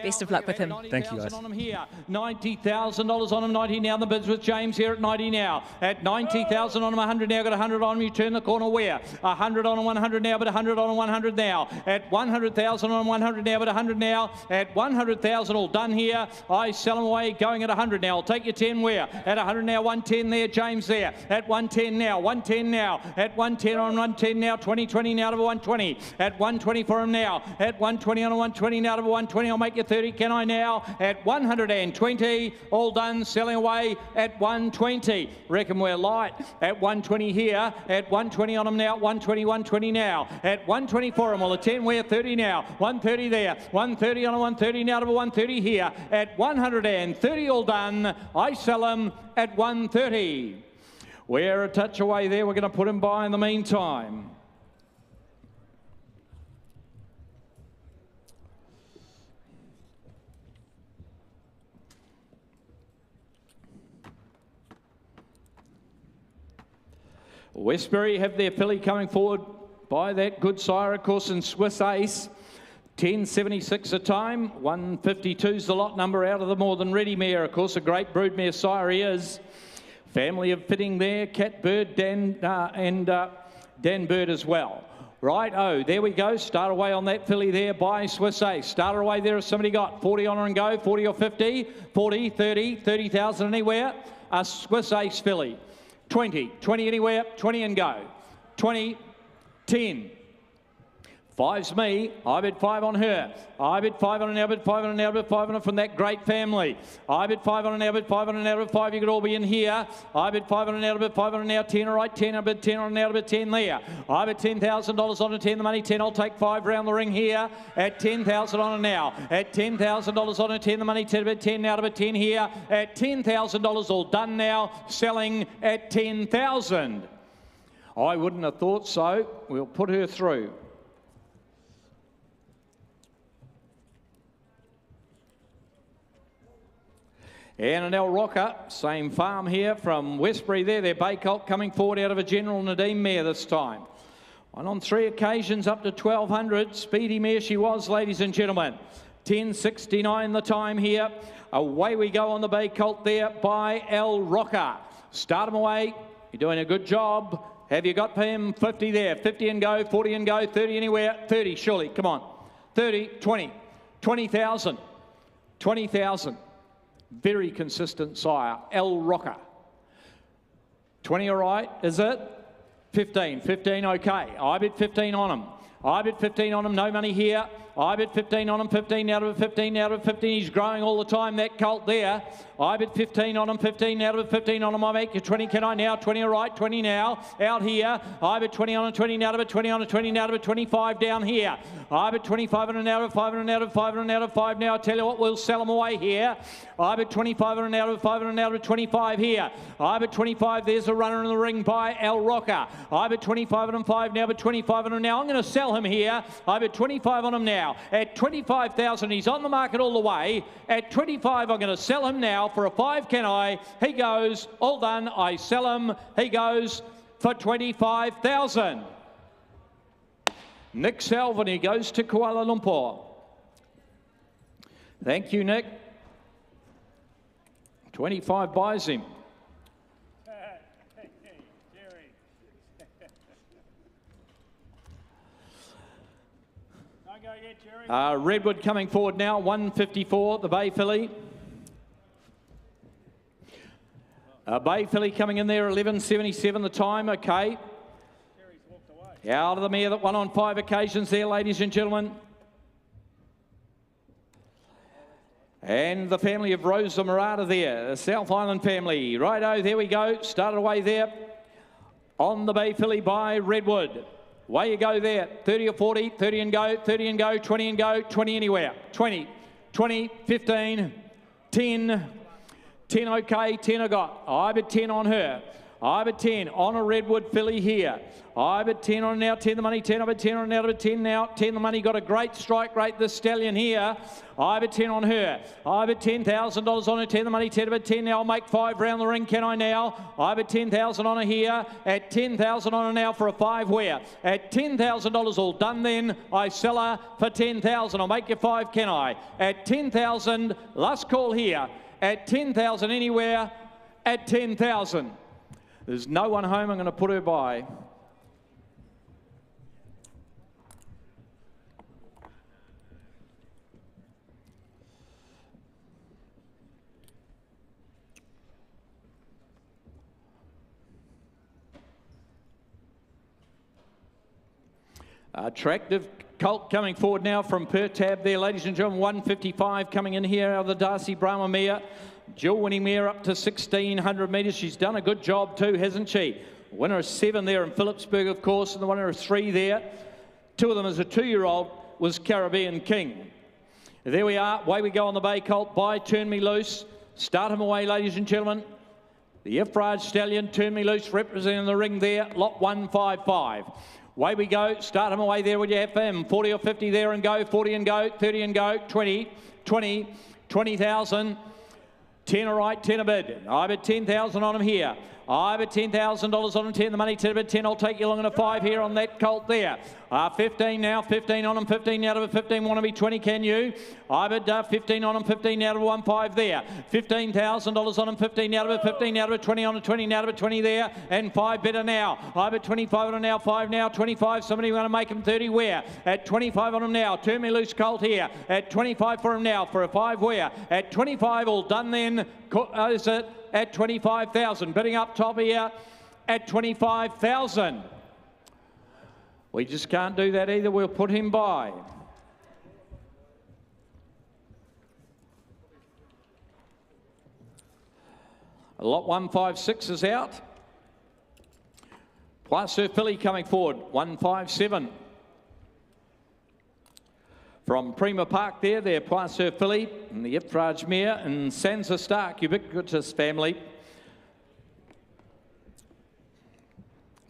Best of luck with him. Thank you, guys. $90,000 on him, 90 now. The bids with James here at 90 now. At 90,000 on him, 100 now. Got 100 on him. You turn the corner where? 100 on him, 100 now, but 100 on him, 100 now. At 100,000 on him, 100 now, but 100 now. At 100,000 all done here. I sell him away going at 100 now. I'll take you 10 where? At 100 now, 110 there. James there. At 110 now, 110 now. At 110 on 110 now. 20 now to 120. At 120 for him now. At 120 on a 120 now to 120. I'll make you 30. Can I now? At 120. All done. Selling away at 120. Reckon we're light. At 120 here. At 120 on him now. 120, 120 now. At 120 for him. Well, a 10 we're 30 now. 130 there. 130 on a 130 now to 130 here. At 130 all done. I sell him at 130. We're a touch away there. We're going to put him by in the meantime. Westbury have their filly coming forward by that good sire, of course, in Swiss Ace. 10.76 a time, 152's the lot number out of the More Than Ready mare. Of course, a great broodmare sire he is. Family of fitting there, Catbird, Dan Bird as well. Right, oh, there we go. Start away on that filly there by Swiss Ace. Start away there if somebody got 40 on her and go, 40 or 50, 40, 30, 30,000 anywhere. A Swiss Ace filly. 20 anywhere, 20 and go. 20, 10. 5's me. I bid 5 on her. I bid 5 on an now, bid 5 on an now, bid 5 on it from that great family. I bid 5 on an now, bid 5 on an now, bid 5. You could all be in here. I bid 5 on an now, bid 5 on an now, 10. All right, 10. I bid 10 on an now, bid 10 there. I bid $10,000 on a 10. The money 10. I'll take 5 round the ring here at 10,000 on a now. At $10,000 on a 10. The money 10. Bid 10 now to bid 10 here at $10,000 all done now. Selling at 10,000. I wouldn't have thought so. We'll put her through. And an El Rocker, same farm here from Westbury there. Their bay colt coming forward out of a General Nadim mare this time. And on 3 occasions up to 1,200. Speedy mare she was, ladies and gentlemen. 10.69 the time here. Away we go on the bay colt there by El Rocker. Start him away. You're doing a good job. Have you got him? 50 there. 50 and go. 40 and go. 30 anywhere. 30 surely. Come on. 30, 20. 20,000. 20,000. Very consistent sire, El Rocker. 20 all right, is it? 15, okay. I bid 15 on him. I bid 15 on him, no money here. I bid 15 on him, 15 out of 15 out of 15. He's growing all the time, that colt there. I bid 15 on him, 15 out of 15 on him. I make you 20, can I now? 20 all right, 20 now. Out here. I bid 20 on him, 20 out of it, 20 on it, 20 out of it, 25 down here. I bid 25 on an out of 5 and an out of 5 and an out of 5 now. I tell you what, we'll sell them away here. I bid 25 on an out of 5 and an out of 25 here. I bid 25, there's a runner in the ring by El Rocker. I bid 25 on him 5 now, but 25 on him now. I'm going to sell him here. I bid 25 on him now. At 25,000, he's on the market all the way. At 25, I'm going to sell him now for a 5, can I? He goes, all done, I sell him. He goes for 25,000. Nick Salvin, he goes to Kuala Lumpur. Thank you, Nick. 25 buys him. Redwood coming forward now, 154, the Bay filly. Bay filly coming in there, 11.77 the time, okay. Out of the mare that won on 5 occasions there, ladies and gentlemen. And the family of Rosa Murata there, the South Island family. Righto, there we go, started away there on the Bay filly by Redwood. Way you go there, 30 or 40, 30 and go, 30 and go, 20 and go, 20 anywhere. 20, 20, 15, 10, 10 okay, 10 I got. I bid 10 on her. I bid 10 on a Redwood filly here. I bid 10 on now, 10 the money, 10 I bid 10 on out of it, 10 now, 10 the money, got a great strike rate, this stallion here. I bid 10 on her. I bid $10,000 on her, 10 the money, 10 I bid 10 now, I'll make 5 round the ring, can I now? I bid 10,000 on her here, at 10,000 on her now for a 5 where? At $10,000 all done then, I sell her for 10,000, I'll make you 5, can I? At 10,000, last call here, at 10,000 anywhere, at 10,000. There's no one home, I'm going to put her by. Attractive colt coming forward now from Pertab there, ladies and gentlemen. 155 coming in here out of the Darcy Brahma mare. Dual winning mare up to 1,600 metres. She's done a good job too, hasn't she? Winner of 7 there in Phillipsburg, of course, and the winner of 3 there. 2 of them as a 2-year-old was Caribbean King. There we are. Away we go on the Bay Colt. By Turn Me Loose. Start him away, ladies and gentlemen. The Ifraj Stallion, Turn Me Loose, representing the ring there. Lot 155. Away we go. Start him away there with your FM. 40 or 50 there and go. 40 and go. 30 and go. 20, 20, 20,000. 10 all right, 10 a bid. I bid 10,000 on him here. I bid $10,000 on him, 10 the money, 10 a bid, 10 I'll take you along in a 5 here on that colt there. 15 now, 15 on him, 15 out of a 15, want to be 20, can you? I bid 15 on him, 15 out of a 1.5 there. $15,000 on him, 15 out of a 15 out of a 20 on a 20 out of a 20 there, and 5 bidder now. I bid 25 on him now, 5 now, 25, somebody want to make him 30 where? At 25 on him now, Turn Me Loose colt here. At 25 for him now, for a 5 where? At 25, all done then, is it? At 25,000, bidding up top here at 25,000. We just can't do that either, we'll put him by. Lot 156 is out. Plus Sir Philly coming forward, 157. From Prima Park there, Plus Sir Philly and the Ifraj mare and Sansa Stark, ubiquitous family.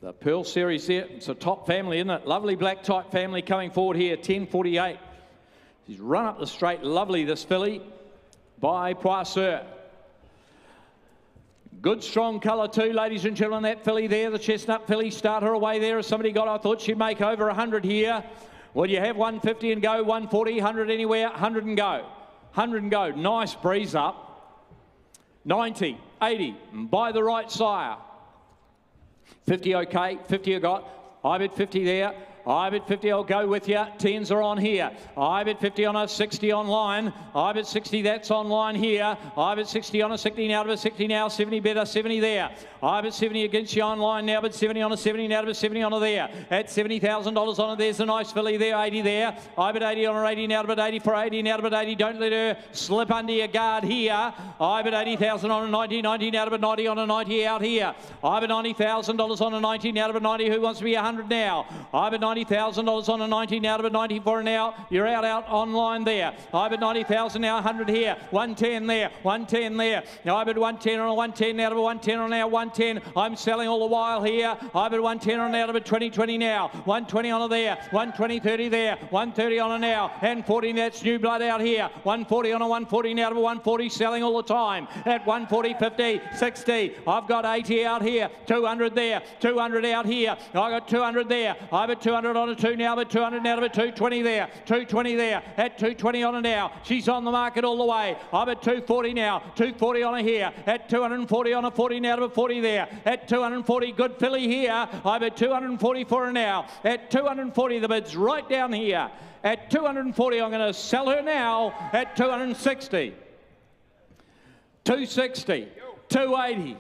The Pearl Series there, it's a top family, isn't it? Lovely black type family coming forward here, 10.48. She's run up the straight, lovely this filly by Poisseur. Good strong colour too, ladies and gentlemen, that filly there, the chestnut filly, start her away there. As somebody got, I thought she'd make over 100 here. Well, you have 150 and go, 140, 100 anywhere, 100 and go. 100 and go, nice breeze up. 90, 80, by the right sire. 50 okay, 50 I got. I bid 50 there. I bid 50, I'll go with you. 10s are on here. I bid 50 on a 60 online. I bid 60, that's online here. I bid 60 on a 60 now to a 60 now. 70 better, 70 there. I bet 70 against you online now, but 70 on a 70 now, but 70 on a there. At $70,000 on it, there's a nice filly there, 80 there. I bet 80 on her 80 now, but 80 for 80 now, but 80. Don't let her slip under your guard here. I bet 80,000 on a 90, 90 now, but 90 on a 90 out here. I bet $90,000 on a 90 now, but 90. Who wants to be 100 now? I bet $90,000 on a 90 now, but 90 for an out. You're out online there. I bet 90,000 now, 100 here. 110 there, 110 there. I bet 110 on a 110 now, but 110 on now, 110. I'm selling all the while here. I bet 110 on now, but 20 now. 120 on a there, 120, 30 there, 130 on a now, and 40. That's new blood out here. 140 on a 140 now, but 140 selling all the time. At 140, 50, 60. I've got 80 out here. 200 there, 200 out here. I got 200 there. I bet 200 on a 2 now, but 200 now, but 220 there, 220 there. At 220 on a now. She's on the market all the way. I bet 240 now, 240 on a here. At 240 on a 40 now, but 40 there. At 240, good filly here. I bet 240 for her now. At 240, the bid's right down here. At 240, I'm going to sell her now at 260. 260, 280.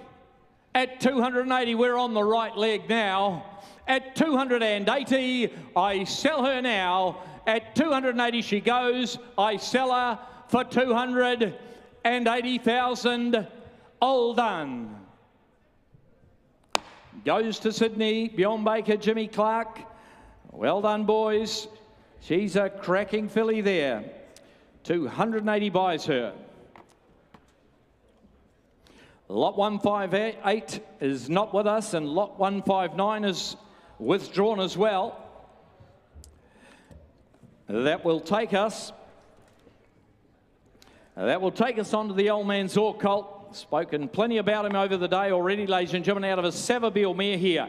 At 280, we're on the right leg now. At 280, I sell her now. At 280 she goes. I sell her for 280,000. All done. Goes to Sydney. Beyond Baker, Jimmy Clark. Well done, boys. She's a cracking filly there. 280 buys her. Lot 158 is not with us, and lot 159 is withdrawn as well. That will take us onto the Old Man Zor colt. Spoken plenty about him over the day already, ladies and gentlemen, out of a Savabeel mare here.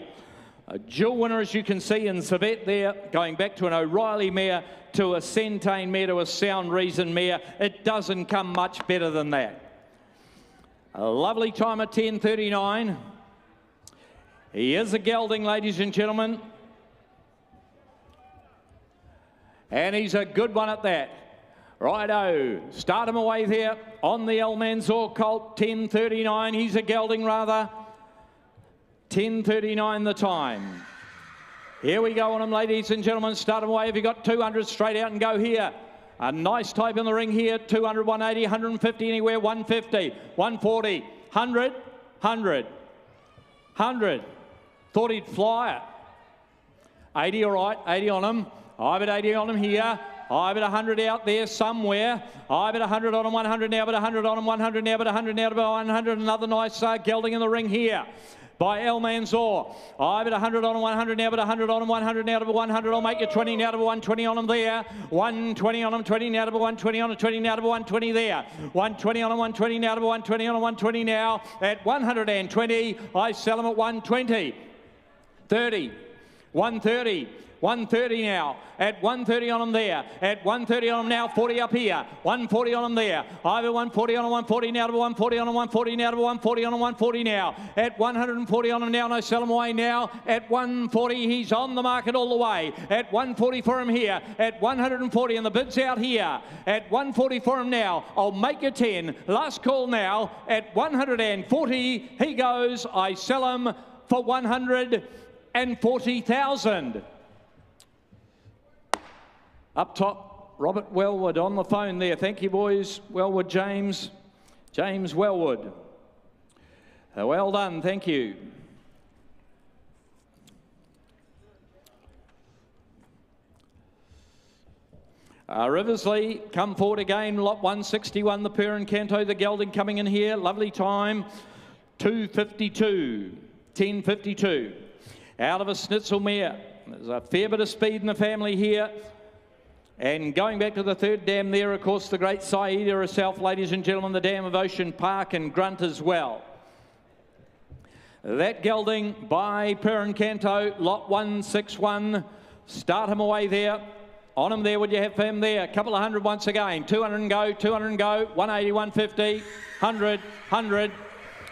A dual winner, as you can see, in Sabet there, going back to an O'Reilly mare, to a Centane mare, to a Sound Reason mare. It doesn't come much better than that. A lovely time at 10:39. He is a gelding, ladies and gentlemen. And he's a good one at that. Righto, start him away there on the El Mansour colt, 10:39. He's a gelding rather. 10:39 the time. Here we go on him, ladies and gentlemen. Start him away. Have you got 200 straight out and go here? A nice type in the ring here. 200, 180, 150 anywhere. 150, 140, 100, 100, 100. Thought he'd fly it. 80, all right. 80 on him. I bet 80 on him here. I bet 100 out there somewhere. I bet 100 on him, 100 now, but 100 on him, 100 now, but 100 now, but 100. Another nice gelding in the ring here by El Mansour. I bet 100 on him, 100 now, but 100 on him, 100 now, but 100. I'll make you 20 now, but 120 on him there. 120 on him, 20 now, but 120 on him, 20 now, but 120 there. 120 on him, 120 now, but 120 on him, 120 now. At 120, I sell him at 120. 30, 130. 130 now. At 130 on them there. At 130 on them now. 40 up here. 140 on them there. Over 140 on them. 140 now to 140 on them. 140 now to 140 on them. 140 now. At 140 on them now. And I sell him away now. At 140, he's on the market all the way. At 140 for him here. At 140, and the bid's out here. At 140 for him now. I'll make you 10. Last call now. At 140, he goes. I sell him for 140,000. Up top, Robert Wellwood on the phone there. Thank you, boys. Wellwood James. James Wellwood. Well done, thank you. Riversley, come forward again. Lot 161, the Perrin Canto, the gelding coming in here. Lovely time. 2:52. 10:52. Out of a Schnitzel mare. There's a fair bit of speed in the family here. And going back to the third dam there, of course, the great Saida herself, ladies and gentlemen, the dam of Ocean Park and Grunt as well. That gelding by Perrin Canto, lot 161. Start him away there. On him there, would you have for him there? A couple of hundred once again. 200 and go, 200 and go. 180, 150, 100, 100.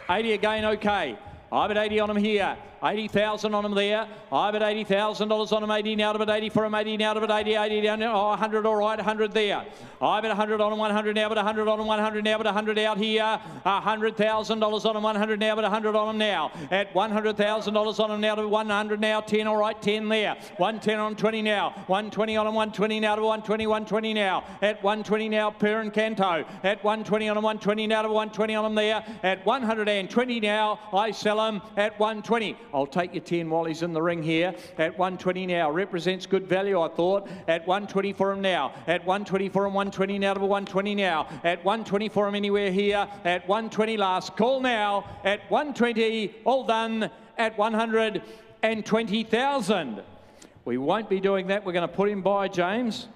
80 again, okay. I bet 80 on him here. 80,000 on him there. I bet $80,000 on him, 80 now to bet 80 for him, 80 now to bet 80, 80 down, oh, 100, all right, 100 there. I bet 100 on him, 100 now, but 100 on him, 100 now, but 100 out here. $100,000 on him, 100 now, but 100 on him now. At $100,000 on him now to 100 now, 10, all right, 10 there. 110 on 20 now, 120 on him, 120 now to 120, 120 now. At 120 now, Per and Canto. At 120 on him, 120 now to 120 on him there. At 120 now, I sell him at 120. I'll take your 10 while he's in the ring here. At 120 now, represents good value, I thought. At 120 for him now. At 120 for him, 120 now to 120 now. At 120 for him anywhere here. At 120 last call now. At 120, all done at 120,000. We won't be doing that. We're going to put him by, James.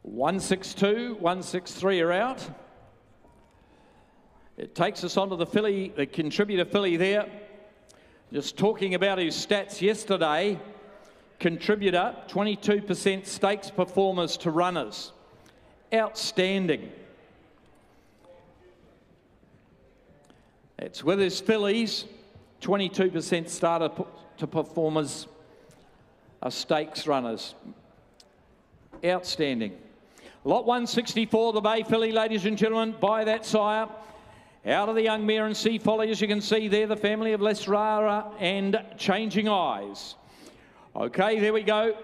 $162, $163 are out. It takes us on to the filly, the contributor filly there. Just talking about his stats yesterday. Contributor, 22% stakes performers to runners. Outstanding. It's with his fillies, 22% starter to performers are stakes runners. Outstanding. Lot 164, the Bay filly, ladies and gentlemen, by that sire. Out of the young mare and Sea Folly, as you can see there, the family of Less Rara and Changing Eyes. Okay, there we go.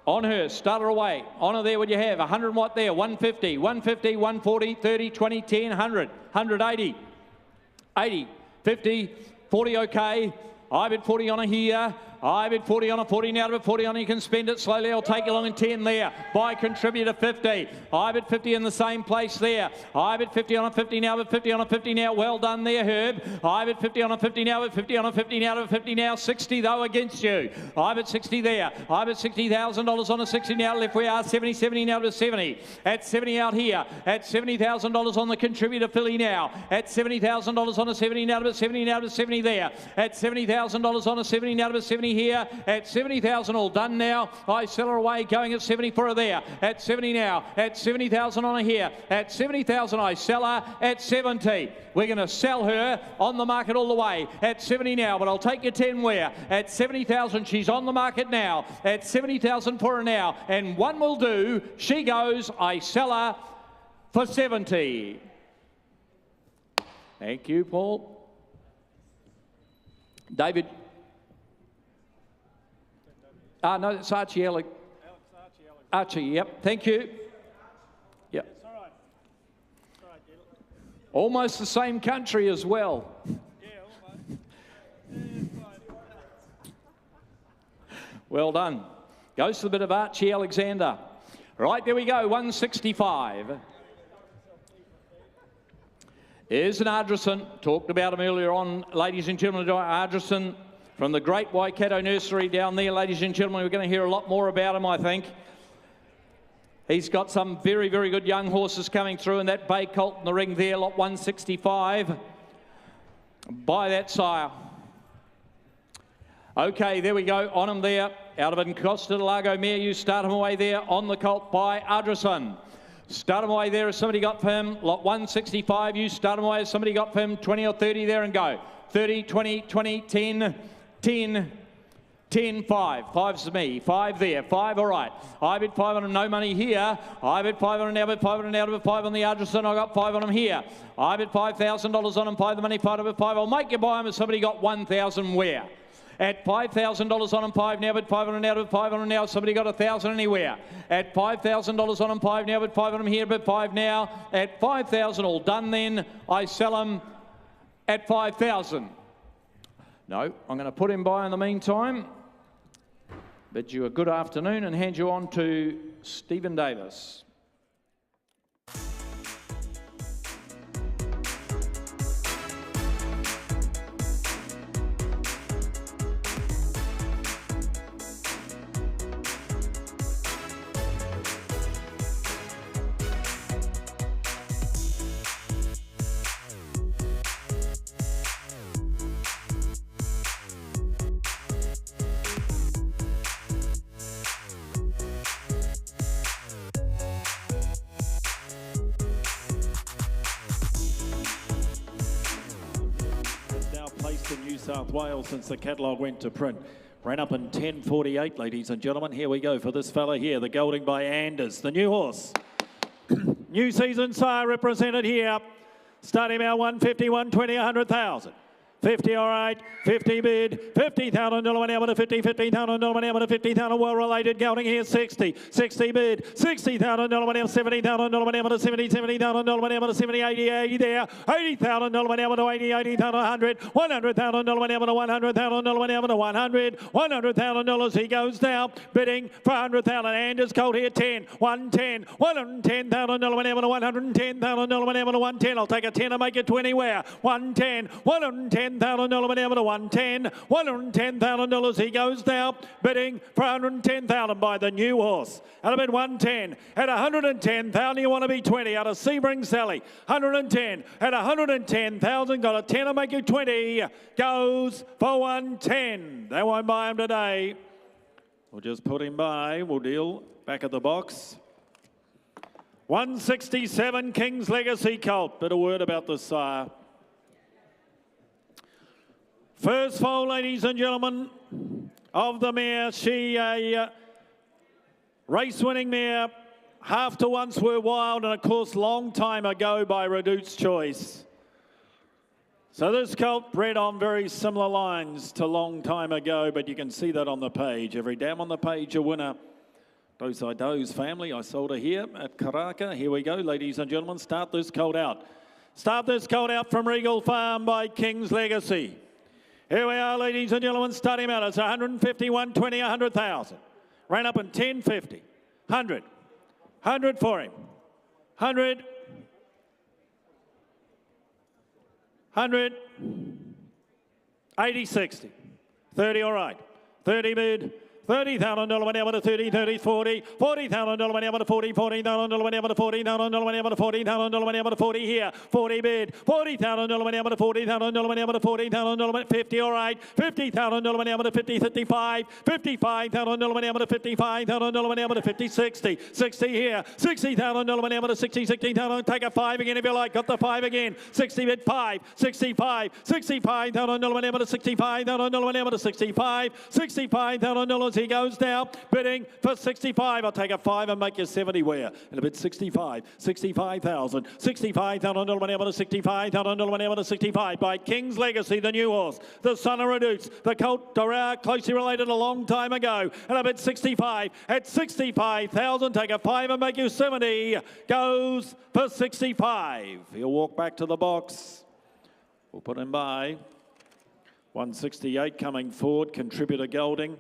On her, start her away. On her there, what you have? 100 watt there, 150, 150, 140, 30, 20, 10, 100, 180, 80, 50, 40, okay. I bet 40 on her here. I bet 40 on a 40 now to bet 40 on. You can spend it slowly. I'll take you along in 10 there. Buy contributor 50. I bet 50 in the same place there. I bet 50 on a 50 now, but 50 on a 50 now. Well done there, Herb. I bet 50 on a 50 now, but 50 on a 50 now to 50 now. 60 though against you. I bet 60 there. I bet $60,000 on a 60 now. Left we are 70, 70 now to 70. At 70 out here. At $70,000 on the contributor filly now. At $70,000 on a 70 now to 70 now to 70 there. At $70,000 on a 70 now to 70 here. At 70,000 all done now. I sell her away going at 70 for her there. At 70 now. At 70,000 on her here. At 70,000 I sell her at 70. We're going to sell her on the market all the way at 70 now, but I'll take your 10 where. At 70,000 she's on the market now. At 70,000 for her now. And one will do. She goes. I sell her for 70. Thank you, Paul. David. No, it's Archie Alec. Archie, yep. Thank you. Yep. It's all right. It's all right, almost the same country as well. Yeah, almost. Well done. Goes to the bit of Archie Alexander. Right, there we go, 165. Here's an Ardrison. Talked about him earlier on, ladies and gentlemen. Ardrison from the Great Waikato Nursery down there, ladies and gentlemen. We're going to hear a lot more about him, I think. He's got some very, very good young horses coming through, and that Bay Colt in the ring there, lot 165. By that sire. Okay, there we go. On him there. Out of it, Costa de Lago mare. You start him away there on the Colt by Ardrison. Start him away there as somebody got for him. Lot 165. You start him away as somebody got for him. 20 or 30 there and go. 30, 20, 20, 10, 10, 10, 5. 5's me. 5 there. 5, all right. I bet 5 on him. No money here. I bet 5 on him now. Bet 5 on him now. Bet 5 on the Ardrison. I got 5 on him here. I bet $5,000 on him. 5 the money. 5 over 5. I'll make you buy him as somebody got 1,000 where? At $5,000 on him, 5 now, but 5 on him now, but 5 on him now. Somebody got 1,000 anywhere. At $5,000 on him, 5 now, but 5 on him here, but 5 now. At 5,000, all done then. I sell him at 5,000. No, I'm going to put him by in the meantime. Bid you a good afternoon and hand you on to Stephen Davis. South Wales since the catalogue went to print. Ran up in 10:48, ladies and gentlemen. Here we go for this fella here, the gelding by Anders, the new horse. New season sire represented here. Starting out 150, 120, 100,000. 50, all right. 50 bid. 50,000 dollar able to 50, 50,000 dollar able to 50,000 well-related gelding here. 60, 60 bid. 60,000 dollar able 70,000 dollar able to 70, 70,000 dollar able to 70, 80, 80 there. 80,000 dollar able to 80, 80,000 100, 100,000 dollar able to 100,000 dollar able to 100, 100,000 dollars. He goes now bidding for 100,000. Anders Colt here 10, 110, 110,000 dollar able to 110,000 dollar able to 110. I'll take a 10 and make it 20 where 110, 110,000 dollar able to 110, 110,000 dollars. He goes now bidding for 110,000 by the new horse. At a bid 110 at 110,000. You want to be 20 out of Sebring Sally. 110 at 110,000. Got a 10 and make it 20. Goes for 110. They won't buy him today. We'll just put him by. We'll deal back at the box. 167 King's Legacy Colt. Bit of word about the sire. First foal, ladies and gentlemen, of the mare. She a race-winning mare. Half to Once Were Wild, and of course, long time ago by Redute's Choice. So this colt bred on very similar lines to long time ago, but you can see that on the page. Every dam on the page a winner. Dose I Doze family. I sold her here at Karaka. Here we go, ladies and gentlemen. Start this colt out. Start this colt out from Regal Farm by King's Legacy. Here we are, ladies and gentlemen, starting out. It's 150, 120, 100,000. Ran up in 1050, 100, 100 for him, 100, 100, 80, 60, 30, all right, 30 bid. $30,000 went able to 30, 30, 40, $40,000 went able to 40, $40,000 went able to 40,000 went able to 40,000 went able to 40 here, 40 bid, $40,000 went able to 40,000 went able to 40,000 went 50, all right, $50,000 went able to 50, 55, $55,000 went able to 55,000 went able to 50, 60, 60 here, $60,000 went able to 60, 60,000, take a 5 again if you like, got the 5 again, 60 bid 5, 65, $65,000 went able to 65,000 went able to 65, $65,000. He goes now, bidding for 65. I'll take a 5 and make you 70 where. And a bid 65, 65,000, $65,000 went able to 65,000 went able to 65 by King's Legacy, the new horse, the son of Reduce, the colt closely related a long time ago. And a bid 65 at 65,000. Take a 5 and make you 70. Goes for 65. He'll walk back to the box. We'll put him by. 168 coming forward, contributor gelding.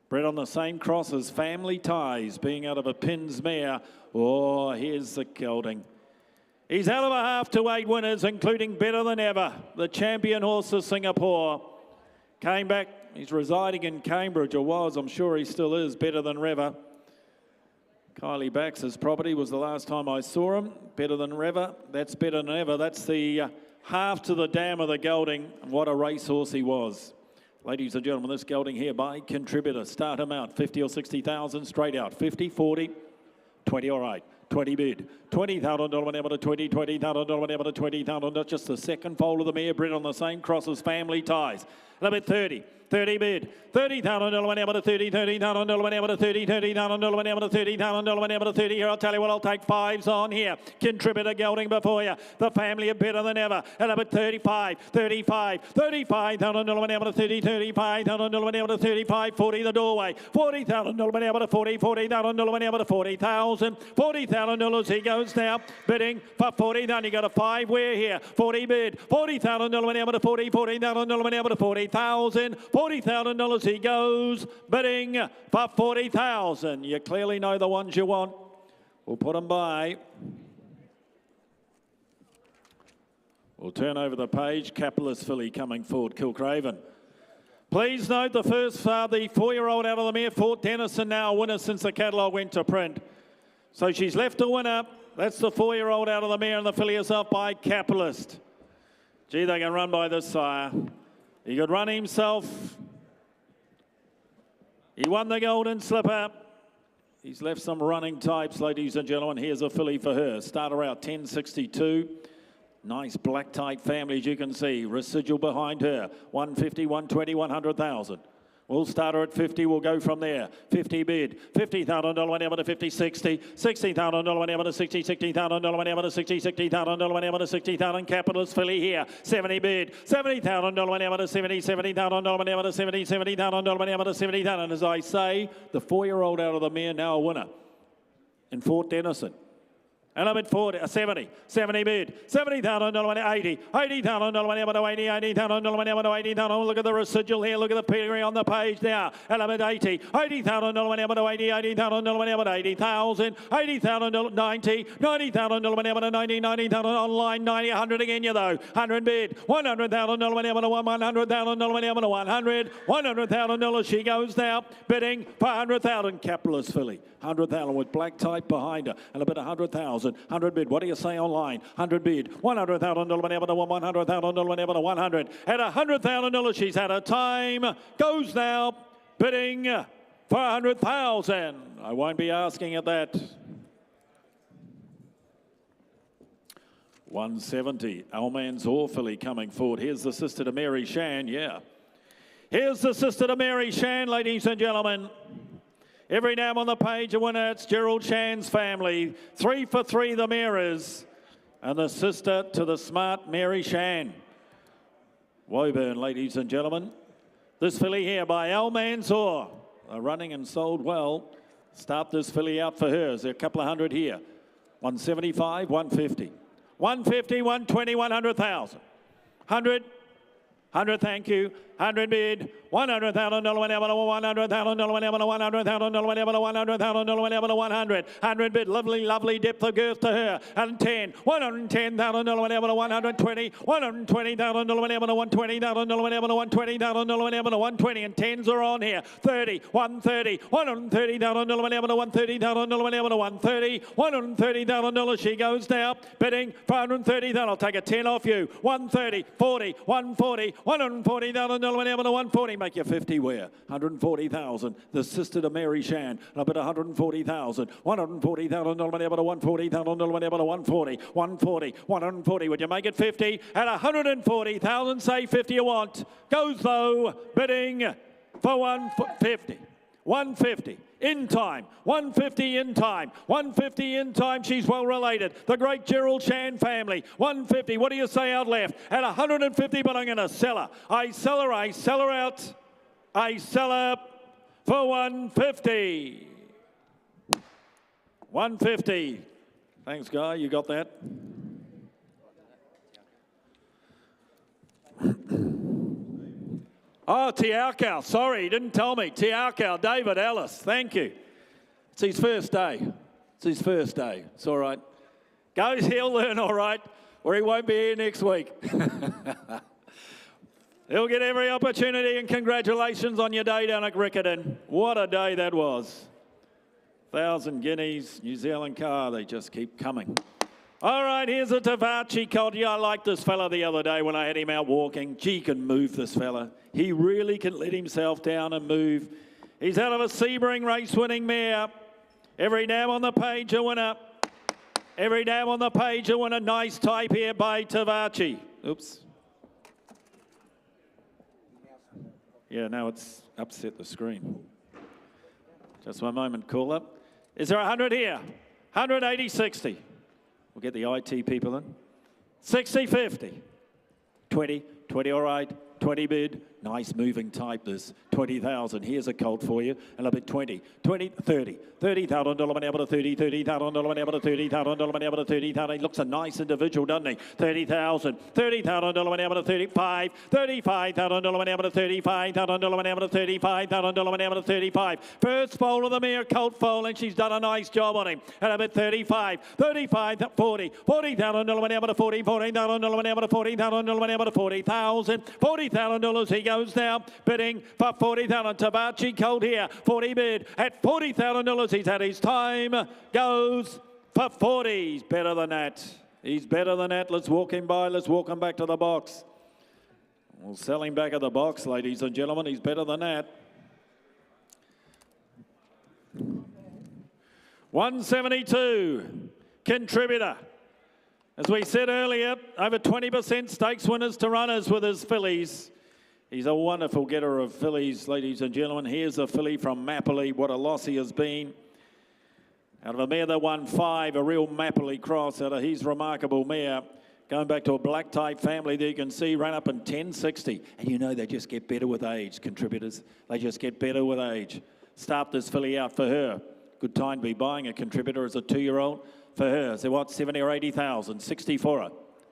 Bred on the same cross as Family Ties, being out of a Pins mare. Oh, here's the gelding. He's out of a half to 8 winners, including Better Than Ever, the champion horse of Singapore. Came back, he's residing in Cambridge, or was, I'm sure he still is, Better Than Ever. Kylie Bax's property was the last time I saw him. Better Than Ever, that's Better Than Ever. That's the half to the dam of the gelding. What a racehorse he was. Ladies and gentlemen, this gelding here by contributor. Start him out, 50 or 60,000, straight out. 50, 40, 20, all right. 20 bid. $20,000 went able to 20, $20,000 went able to 20,000. That's just the second foal of the mare, bred on the same cross as Family Ties. And a bit 30. 30 bid. $30,000 went able to 30, $30,000 went able to 30, $30,000 went able to 30,000 went able to 30. Here, I'll tell you what, I'll take 5s on here. Contributor gelding before you. The family are Better Than Ever. And a bit 35, 35, $35,000 went able to 30, $35,000 went able to 35, 40 the doorway. $40,000 went able to 40, $40,000 went able to 40,000. $40,000 he goes now, bidding for 40. Then you got a 5 where here. 40 bid. $40,000 went able to 40, $40,000 went able to 40,000. $40,000 he goes, bidding for 40,000. You clearly know the ones you want. We'll put them by. We'll turn over the page. Capitalist filly coming forward, Kilcraven. Please note the first, the 4-year-old out of the mare, Fort Denison, now a winner since the catalogue went to print. So she's left a winner. That's the 4-year-old out of the mare, and the filly is up by Capitalist. Gee, they can run by this sire. He could run himself. He won the Golden Slipper. He's left some running types, ladies and gentlemen. Here's a filly for her. Starter out 10.62. Nice black type family, as you can see. Residual behind her. 150, 120, 100,000. We'll start her at 50. We'll go from there. 50 bid. $50,000 whenever to 50, 60. $60,000 whenever to 60. $60,000 whenever to 60. $60,000 whenever to 60,000. Capitalist filly here. 70 bid. $70,000 whenever to 70. $70,000 whenever to 70. $70,000 whenever to 70,000. As I say, the 4-year-old out of the mare now a winner in Fort Denison. And I'm at 70 bid, $70,000, 80, $80,000 whenever to 80, $80,000 whenever to 80,000. Look at the residual here, look at the pedigree on the page now. And I'm at 80, $80,000 whenever to 80, $80,000 whenever to 80,000, $80,000, 90, $90,000 whenever to 90, $90,000 online, 90, 100 again you though. 100 bid, $100,000 whenever to $100,000 whenever to 100, $100,000 she goes now, bidding for 100,000. Capitalist filly, 100,000 with black type behind her, and a bit of 100,000. 100 bid, what do you say online? 100 bid, $100,000 whenever to $100,000 whenever to 100. At $100,000 she's had a time, goes now, bidding for 100,000. I won't be asking at that. 170, Almanzor filly coming forward. Here's the sister to Mary Shan, yeah. Here's the sister to Mary Shan, ladies and gentlemen. Every name on the page a winner, it's Gerald Shan's family. 3 for 3 the mirrors. And the sister to the smart Mary Shan. Woburn, ladies and gentlemen. This filly here by Almanzor. Running and sold well. Start this filly out for hers. There are a couple of hundred here. 175, 150. 150, 120, 100,000. 100, thank you. 100 bid, $100,000 whenever to $100,000 whenever to $100,000 whenever to $100,000 whenever to 100. 100 bid, lovely depth of girth to her. And 10, $110,000 whenever to 120. $120,000 whenever to $120,000 whenever to $120,000 whenever to 120. And 10s are on here. 30, 130, $130,000 whenever to $130,000 whenever to 130. $130,000 she goes now, bidding for $130,000. I'll take a 10 off you. 130, 40, 140, $140,000 whenever to 140, make you 50 where? 140,000. The sister to Mary Shan, a bit of 140,000. $140,000 whenever to 140,000 whenever to 140. 140, 140. Would you make it 50? At 140,000, say 50 you want. Goes though, bidding for 150. 150 in time, 150 in time, 150 in time. She's well related. The great Gerald Shan family. 150. What do you say out left? At 150, but I'm going to sell her. I sell her out. I sell her for 150. 150. Thanks, Guy. You got that? Oh, Tiarkau, sorry, he didn't tell me. Tiarkau, David Ellis, thank you. It's his first day. It's all right. Goes, he'll learn all right, or he won't be here next week. He'll get every opportunity, and congratulations on your day down at Riccarton. What a day that was. 1,000 guineas, New Zealand car, they just keep coming. All right, here's a Tavachi colt. Yeah, I liked this fella the other day when I had him out walking. Gee, can move this fella. He really can let himself down and move. He's out of a Sebring race-winning mare. Every name on the page a winner. Every name on the page a winner. Nice type here by Tavachi. Oops. Yeah, now it's upset the screen. Just one moment, caller. Is there 100 here? 180, 60. We'll get the IT people in. 60, 50. 20, all right. 20 bid. Nice moving type this. 20,000. Here's a colt for you. And a bit 20, 30. $30,000 whenever to 30, $30,000 whenever to $30,000 whenever to 30,000. He looks a nice individual, doesn't he? 30,000. $30,000 whenever to 35. $35,000 whenever to 35,000 whenever to 35,000 whenever to 35. First foal of the mare, colt foal, and she's done a nice job on him. And a bit 35, 40. $40,000 whenever to 40. $40,000 whenever to 40,000 whenever to 40,000. $40,000 he goes now, bidding for 40,000. Tavachi colt here, 40 bid at $40,000. He's had his time, goes for 40. He's better than that. He's better than that. Let's walk him by. Let's walk him back to the box. We'll sell him back at the box, ladies and gentlemen. He's better than that. 172. Contributor. As we said earlier, over 20% stakes winners to runners with his fillies. He's a wonderful getter of fillies, ladies and gentlemen. Here's a filly from Mapperley. What a loss he has been. Out of a mare that won 5, a real Mapperley cross out of his remarkable mare. Going back to a black type family there, you can see ran up in 10.60. And you know they just get better with age, contributors. They just get better with age. Start this filly out for her. Good time to be buying a contributor as a 2-year-old. For her, so what, 70 or 80,000, 60 for her,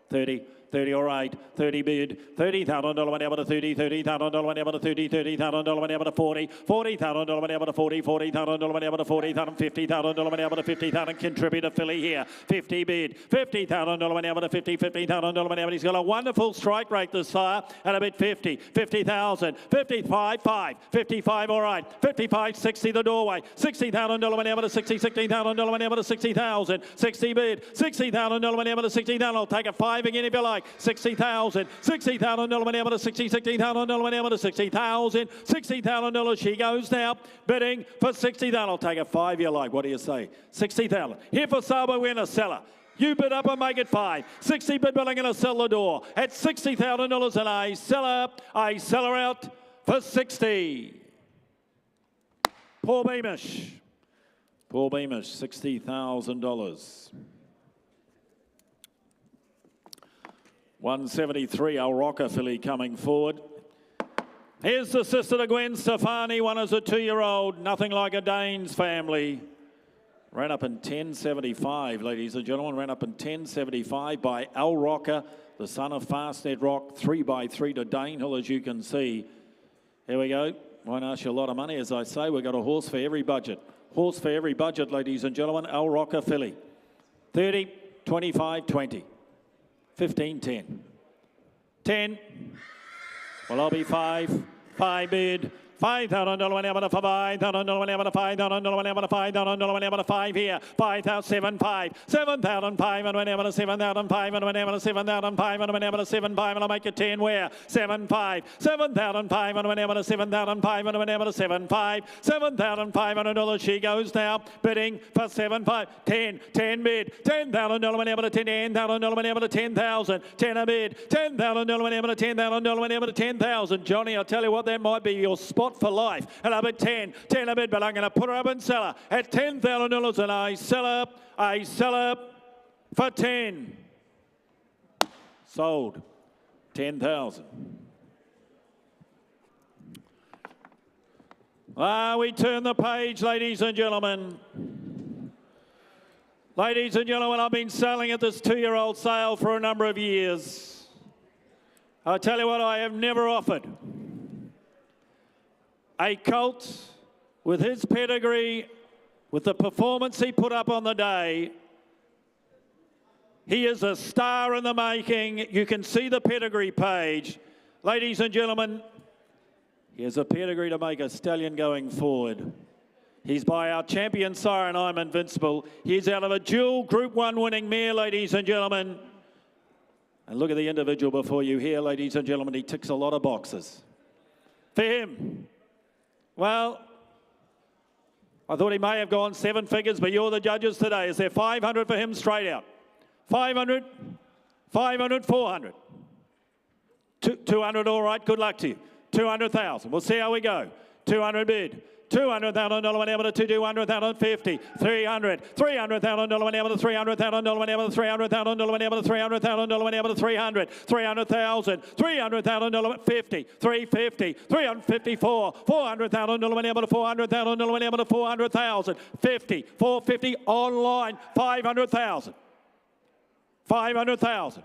30, 30 all right, 30 bid, $30,000 whenever to 30, $30,000 whenever to 30, $30,000 whenever to 40, $40,000 whenever to 40, $40,000 whenever to 40,000, $50,000 whenever to 50,000, contributor filly here, 50 bid, $50,000 whenever to 50, $50,000 whenever. He's got a wonderful strike rate this far, and a bid 50, 50,000, 55, 5, 55 all right, 55, 60 the doorway, $60,000 whenever to 60, $60,000 whenever to 60,000, 60 bid, $60,000 whenever to 60,000. I'll take a 5 again if you like. 60,000, $60,000 whenever to 60, $60,000 whenever to 60,000, $60,000. She goes now, bidding for 60,000. I'll take a 5 you like. What do you say? 60,000. Here for sale by winner seller. You bid up and make it 5. 60 bid billing and a sell the door at $60,000 and I sell her out for 60. Paul Beamish, $60,000. 173, El Rocker filly coming forward. Here's the sister to Gwen Stefani, one as a 2-year-old, nothing like a Danes family. Ran up in 10.75, ladies and gentlemen, ran up in 10.75 by El Rocker, the son of Fastnet Rock, 3x3 to Danehill, as you can see. Here we go. Won't ask you a lot of money, as I say. We've got a horse for every budget. Horse for every budget, ladies and gentlemen. El Rocker filly. 30, 25, 20. 15, 10. 10. Well, I'll be 5. 5 bid. $5,000 whenever to $5,000 whenever to $5,000 whenever to $5,000 whenever to 5 here. 5,000, 5. 7,500 and whenever to 7,500 and whenever to 7,500 and whenever to 7,500 and I'll make it 10 where? 7,500. 7,500 and whenever to 7,500 and whenever to 7,500. $7,500 she goes now, bidding for 7,500. 10. 10 bid. $10,000 whenever to 10,000 whenever to 10,000. 10 a bid. $10,000 whenever to 10,000 whenever to 10,000. Johnny, I'll tell you what, that might be your spot for life. And I'm at 10 a bid, but I'm going to put her up and sell her at $10,000 and I sell her for 10. Sold. 10,000. We turn the page, ladies and gentlemen. Ladies and gentlemen, I've been selling at this 2-year-old sale for a number of years. I'll tell you what, I have never offered a colt with his pedigree, with the performance he put up on the day. He is a star in the making. You can see the pedigree page. Ladies and gentlemen, he has a pedigree to make a stallion going forward. He's by our champion sire and I'm Invincible. He's out of a dual Group 1 winning mare, ladies and gentlemen. And look at the individual before you here, ladies and gentlemen. He ticks a lot of boxes. For him, well, I thought he may have gone 7 figures, but you're the judges today. Is there 500 for him straight out? 500, 500, 400. 200, all right, good luck to you. 200,000, we'll see how we go. 200 bid. $200,000 whenever to $200,000, 50, 300, $300,000 whenever to $300,000 whenever to $300,000 whenever to $300,000 whenever to 300, $300,000, $300,000, 50, 350, 354, $400,000 whenever to $400,000 whenever to $400,000, 50, 450 online, $500,000, $500,000,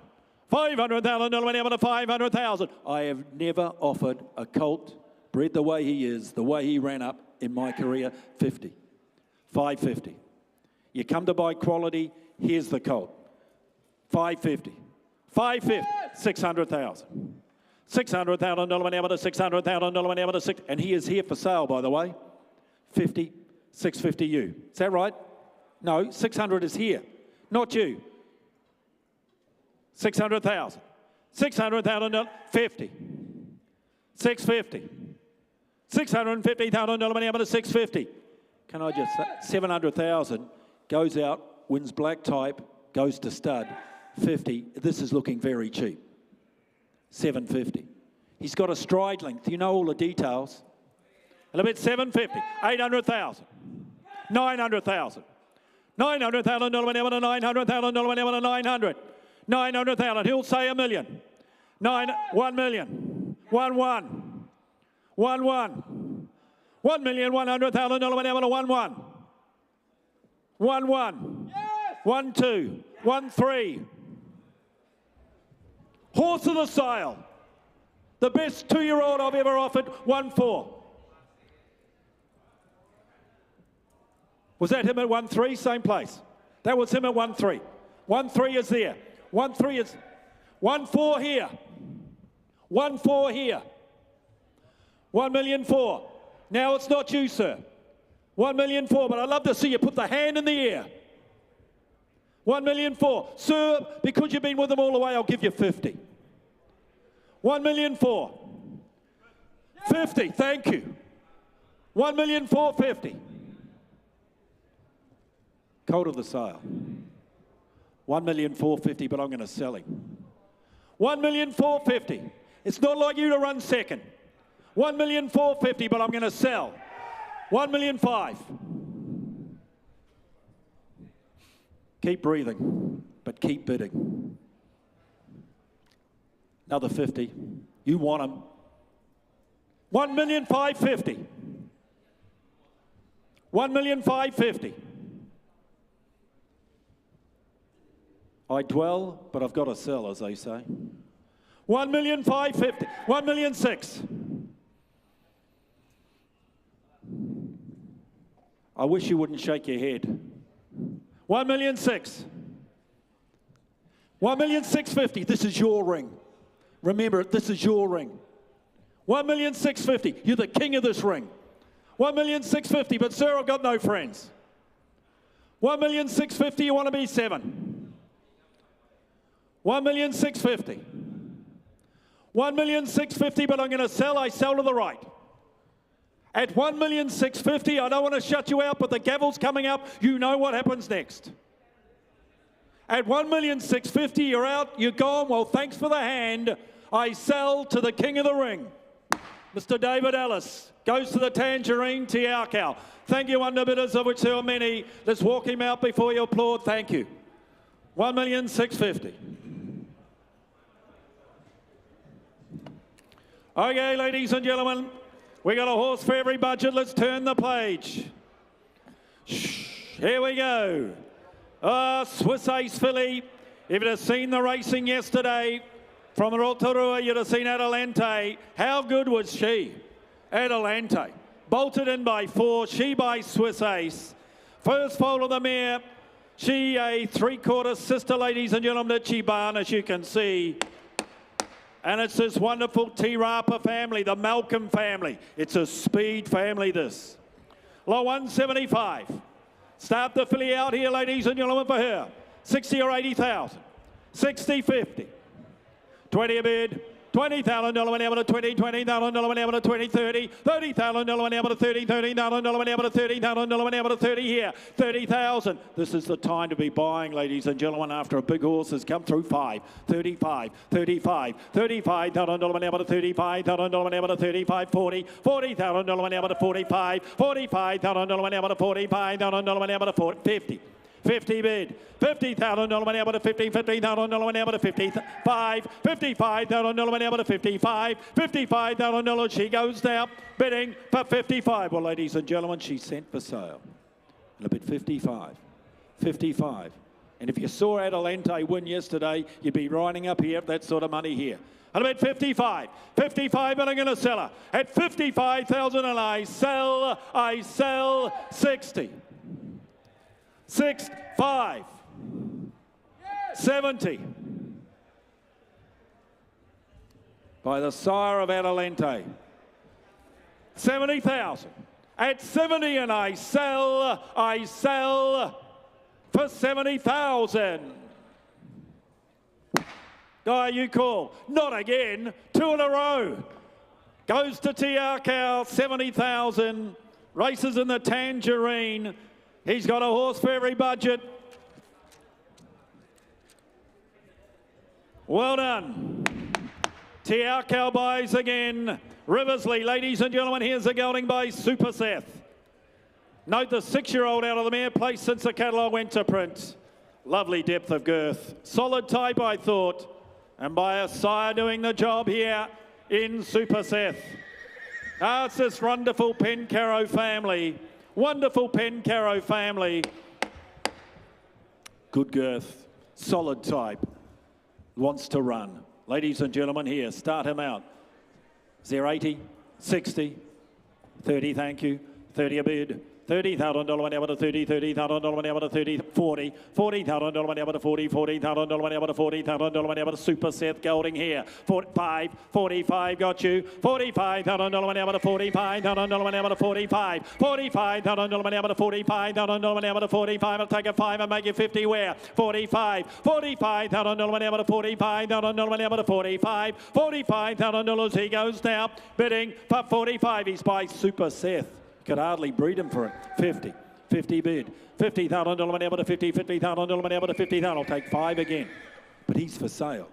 $500,000 whenever to $500,000. I have never offered a colt bred the way he is, the way he ran up in my career, 50, 550. You come to buy quality, here's the colt. 550, 550, 600,000. $600,000 whenever to $600,000 whenever to 6, and he is here for sale, by the way. 50, 650 you. Is that right? No, 600 is here, not you. 600,000, $600,000, 50, 650. $650,000 whenever to 650. Can I just say, 700,000 goes out, wins black type, goes to stud. 50. This is looking very cheap. 750. He's got a stride length. You know all the details. A little bit 750. 800,000. 900,000. 900,000. 900,000. 900,000. 900,000. He'll say $1 million. 1 million. 1 1. 1 1. 1,100,000. 1 1. 1 1. 1 2. 1 3. Horse of the sale. The best 2-year-old I've ever offered. 1 4. Was that him at 1 3? Same place. That was him at 1 3. 1 3 is there. 1 3 is 1 4 here. 1 4 here. 1,000,004. Now it's not you, sir. 1,000,004, but I'd love to see you put the hand in the air. 1,000,004. Sir, because you've been with them all the way, I'll give you 50. 1,000,004. 50, thank you. 1,000,450. Colt of the sale. 1,000,450, but I'm going to sell him. 1,000,450. It's not like you to run second. 1,000,450, but I'm going to sell. 1,000,005. Keep breathing, but keep bidding. Another 50. You want them. 1,550. 1,550. I dwell, but I've got to sell, as they say. 1,550. 1,006,000. I wish you wouldn't shake your head. 1,006,000. 1,650,000. This is your ring. Remember it, this is your ring. 1,650,000. You're the king of this ring. 1,650,000, but sir, I've got no friends. 1,650,000, you want to be 7. 1,650,000. 1,650,000, but I'm going to sell. I sell to the right. At 1,650,000, I don't want to shut you out, but the gavel's coming up. You know what happens next. At 1,650,000, you're out, you're gone. Well, thanks for the hand. I sell to the king of the ring. Mr. David Ellis goes to the Tangerine Tiakau. Thank you, underbidders, of which there are many. Let's walk him out before you applaud. Thank you. 1,650,000. Okay, ladies and gentlemen, we got a horse for every budget. Let's turn the page. Here we go. Swiss Ace filly. If you'd have seen the racing yesterday from Rotorua, you'd have seen Adelante. How good was she? Adelante. Bolted in by 4. She by Swiss Ace. First foal of the mare. She a 3/4 sister, ladies and gentlemen, to Chiban, as you can see. And it's this wonderful T-Rapa family, the Malcolm family. It's a speed family, this. Low 175. Start the filly out here, ladies and gentlemen, for her. 60 or 80,000. 60, 50. 20 a bid. $20,000 went able to 20, $20,000 went able to 20, 30, $30,000 went able to 30, $30,000 went able to 30,000 went able to 30 here, 30,000. This is the time to be buying, ladies and gentlemen, after a big horse has come through 5, 35, 35, $35,000 went able to 35,000 went able to 35, 40, $40,000 went able to 45, $45,000 went able to 45,000 went able to 40, 50. 50 bid, $50,000 went able to 50, $50,000 went able to 55, $55,000 went able to 55, $55,000 she goes now, bidding for 55. Well, ladies and gentlemen, she's sent for sale. And a bid 55, 55. And if you saw Adelante win yesterday, you'd be riding up here, that sort of money here. And a bid 55, 55, and I'm going to sell her. At 55,000 and I sell 60. 6, 5, 70 by the sire of Adelante. 70,000. At 70 and I sell for 70,000. Guy, you call. Not again. 2 in a row. Goes to Tiakau, 70,000. Races in the Tangerine. He's got a horse for every budget. Well done. Te Ao Cowboys again. Riversley, ladies and gentlemen, here's the gelding by Super Seth. Note the 6-year-old out of the mare placed since the catalogue went to print. Lovely depth of girth. Solid type, I thought. And by a sire doing the job here in Super Seth. It's this wonderful Pencaro family. Wonderful Pencaro family. Good girth. Solid type. Wants to run. Ladies and gentlemen, here, start him out. Is there 80, 60, 30, thank you, 30 a bid, $30,000 whenever to 30, $30,000 whenever to 30, 40, $40,000 whenever to 40, $40,000 whenever to $40,000 whenever to Super Seth Golding here, 45, 45 got you, $45,000 whenever to 45,000 whenever to 45, $45,000 whenever to 45,000 whenever to 45, I'll take a 5 and make it 50 where, 45, $45,000 whenever to 45,000 whenever to 45, $45,000 he goes now, bidding for 45, he's by Super Seth. Could hardly breed him for it. 50, 50 bid. $50,000 whenever to 50, $50,000 whenever to 50,000. I'll take 5 again. But he's for sale.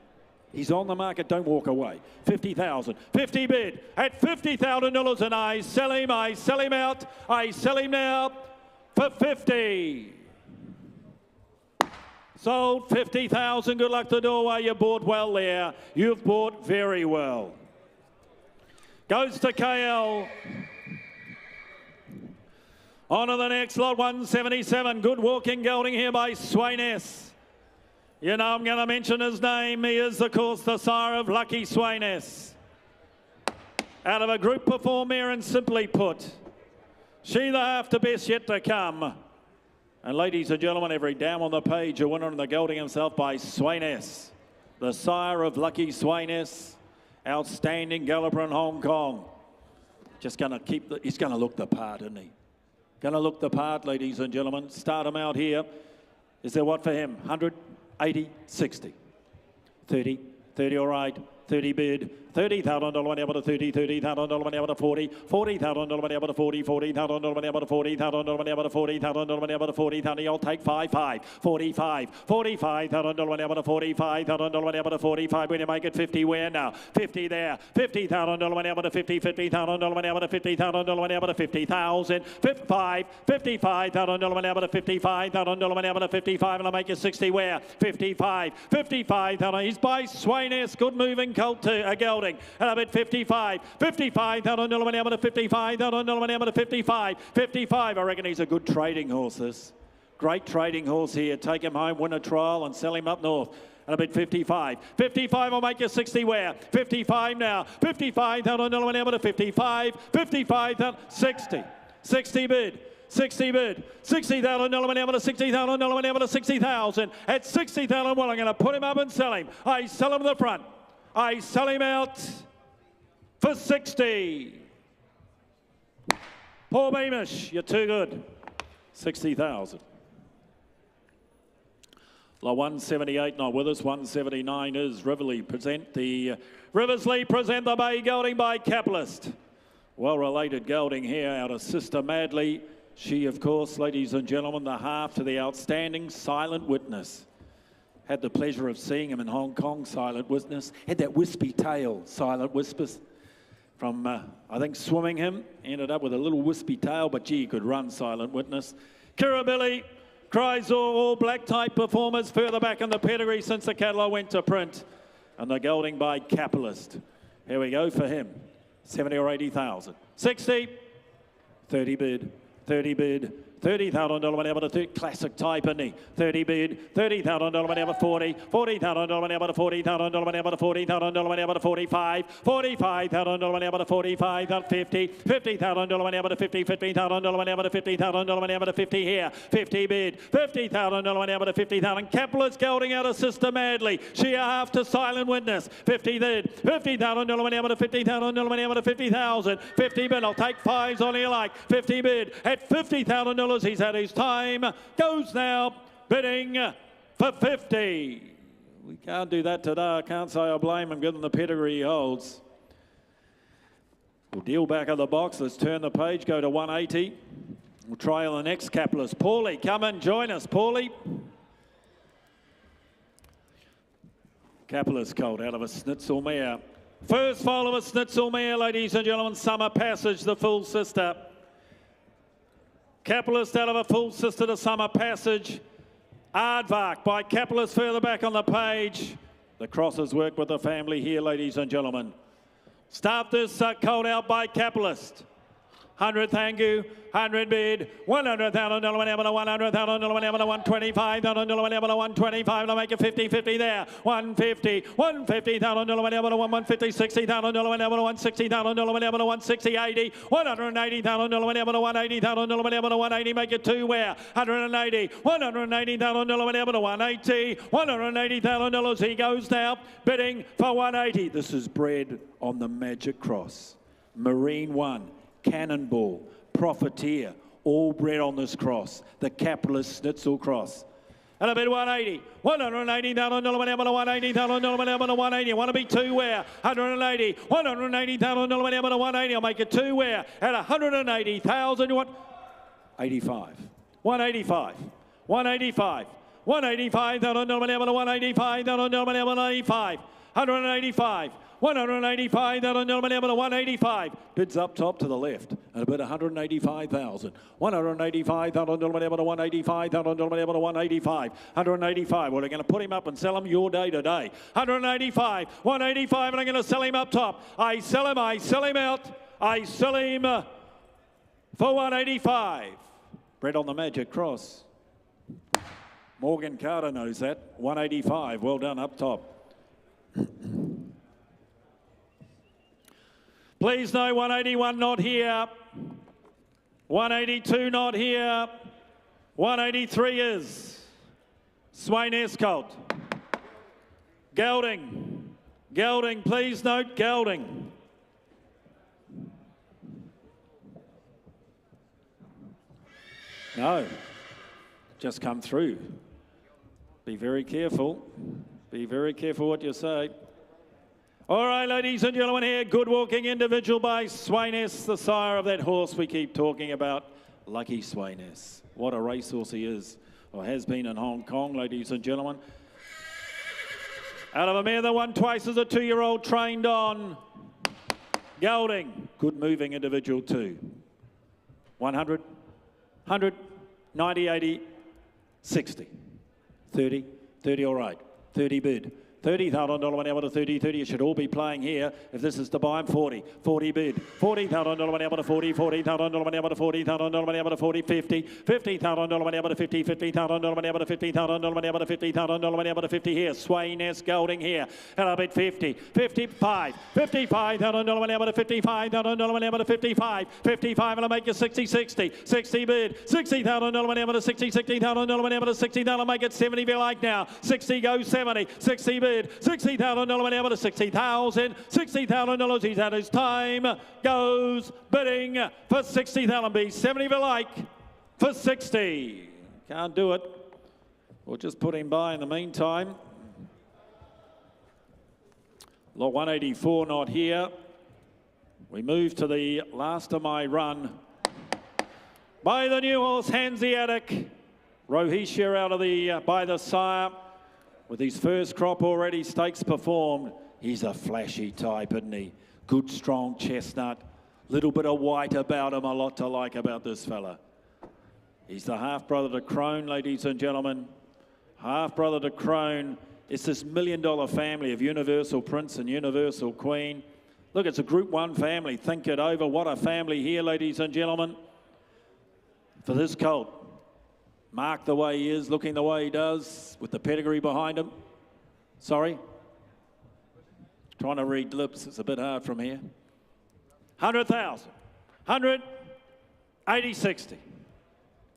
He's on the market, don't walk away. 50,000, 50 bid at $50,000 and I sell him out, I sell him now for 50. Sold 50,000, good luck to Norway, you bought well there. You've bought very well. Goes to KL. On to the next lot, 177. Good walking gelding here by Swain S. You know I'm going to mention his name. He is, of course, the sire of Lucky Swain S. Out of a group perform here and simply put, she the half to best yet to come. And ladies and gentlemen, every dam on the page, a winner in the gelding himself by Swain S. The sire of Lucky Swain S. Outstanding galloper in Hong Kong. Just going to keep the, he's going to look the part, isn't he? Going to look the part, ladies and gentlemen. Start him out here. Is there what for him? 100, 80, 60. 30, 30 all right. 30 bid. $30,000 whenever to 30, $30,000 whenever to 40, $40,000 whenever to 40, $40,000 whenever to 40,000 whenever to 40,000 whenever to 40,000. I'll take 5, 45, $45,000 whenever to 45,000 whenever to 45. When you make it 50, where now? 50 there. $50,000 whenever to 50, $50,000 whenever to 50,000 whenever to 50,000. 55, $55,000 whenever to 55,000 whenever to 55. And I'll make it 60 where? 55, $55,000. He's by Swain S. Good moving colt to a gelding. And I'm at 55, $55,000 whenever to 55,000 whenever to 55, 55. I reckon he's a good trading horse, this. Great trading horse here. Take him home, win a trial and sell him up north. And a bit 55. 55 will make you 60 where? 55 now. $55,000 whenever to 55, 55,000, 60. 60 bid. 60 bid, $60,000 whenever to 60,000 whenever to 60,000. At 60,000, well, I'm going to put him up and sell him. I sell him to the front. I sell him out for 60. Paul Beamish, you're too good. 60,000. La 178 not with us. 179 is Riversley present the Bay Gelding by Capitalist. Well-related gelding here out of Sister Madley. She, of course, ladies and gentlemen, the half to the outstanding Silent Witness. Had the pleasure of seeing him in Hong Kong, Silent Witness. Had that wispy tail, Silent Whispers. From, I think, swimming him. Ended up with a little wispy tail, but gee, he could run, Silent Witness. Kirribilli, cries all black type performers further back in the pedigree since the catalogue went to print. And the gelding by Capitalist. Here we go for him. 70 or 80,000. 60, 30 bid, 30 bid. $30,000 whenever to 30, classic type, isn't he? 30 bid, $30,000 whenever 40, $40,000 whenever to $40,000 whenever to $40,000 whenever to 45, $45,000 whenever to 45, 50, $50,000 whenever to 50, $50,000 whenever to $50,000 whenever to 50 here, 50 bid, $50,000 whenever to 50,000. Capitalist gelding out of Sister Madley. She a half to Silent Witness. 50 bid, $50,000 whenever to 50,000 whenever to 50,000. 50 bid, I'll take 5s on you like. 50 bid at $50,000. He's had his time. Goes now bidding for 50. We can't do that today. I can't say I blame him given the pedigree he holds. We'll deal back of the box. Let's turn the page, go to 180. We'll try on the next capitalist. Paulie, come and join us, Paulie. Capitalist colt out of a Schnitzel mare. First foal of a Schnitzel mare, ladies and gentlemen, Summer Passage, the full sister. Capitalist out of a full sister to Summer Passage. Aardvark by Capitalist further back on the page. The crosses work with the family here, ladies and gentlemen. Start this colt out by Capitalist. 100 thank you, 100 bid, 100,000 $100,000 $125,000 $125. I'll make it 50-50 there. 150, 150,000 $150, 60,000 $160,000 160, 80, 180,000 $180,000 180. Make it two where 180, 180,000 $180, 180,000. He goes now bidding for 180. This is bred on the Magic Cross. Marine One. Cannonball, Profiteer, all bred on this cross, the Capitalist Schnitzel cross. And a bid 180, 180,000 $180,000 180. Want to be two where 180, 180,000 180. I'll make it two where at 180,000. What? 85, 185, 185, 185,000 185,000 185, 185. 185,000 185. Bids up top to the left. And a bid 185,000. 185,000 185,000 185. 185. Well, they're going to put him up and sell him your day today. 185. 185. And I'm going to sell him up top. I sell him out. I sell him for 185. Bred on the Magic Cross. Morgan Carter knows that. 185. Well done up top. Please no 181 not here. 182 not here. 183 is Swain Escolt. Gelding. Gelding, please note Gelding. No, just come through. Be very careful. Be very careful what you say. All right, ladies and gentlemen, here, good walking individual by Swain S, the sire of that horse we keep talking about, Lucky Swain S. What a racehorse he is, or has been in Hong Kong, ladies and gentlemen. Out of a mare that won twice as a 2-year-old, trained on. Gelding, good moving individual too. 100, 100, 90, 80, 60, 30, 30 all right, 30 bid. $30,000 whenever to 30, 30. You should all be playing here. If this is to buy him, 40, 40 bid. $40,000 whenever to 40, $40,000 whenever to 40,000 whenever to 40, 50, $50,000 whenever to 50, $50,000 whenever to 50,000 whenever to 50,000 whenever to 50 here. Swain S Gelding here. And I'll bid 50, 55, $55,000 whenever to 55,000 whenever to 55, 55 and I'll make you 60, 60, 60 bid. $60,000 whenever to 60, $60,000 whenever to 60. That'll make it 70 if you like now. 60 goes 70, 60 bid. $60,000 whenever to 60,000. $60,000. He's had his time. Goes bidding for 60,000. Be 70 if you like for 60. Can't do it. We'll just put him by in the meantime. Lot 184 not here. We move to the last of my run. By the new horse, Hanseatic. Rohisia out of the by the sire. With his first crop already stakes performed, he's a flashy type, isn't he? Good, strong chestnut. Little bit of white about him, a lot to like about this fella. He's the half-brother to Crone, ladies and gentlemen. Half-brother to Crone. It's this $1 million family of Universal Prince and Universal Queen. Look, it's a Group 1 family. Think it over. What a family here, ladies and gentlemen. For this colt. Marked the way he is, looking the way he does, with the pedigree behind him. Sorry. Trying to read lips, it's a bit hard from here. 100,000. 100, 80, 60.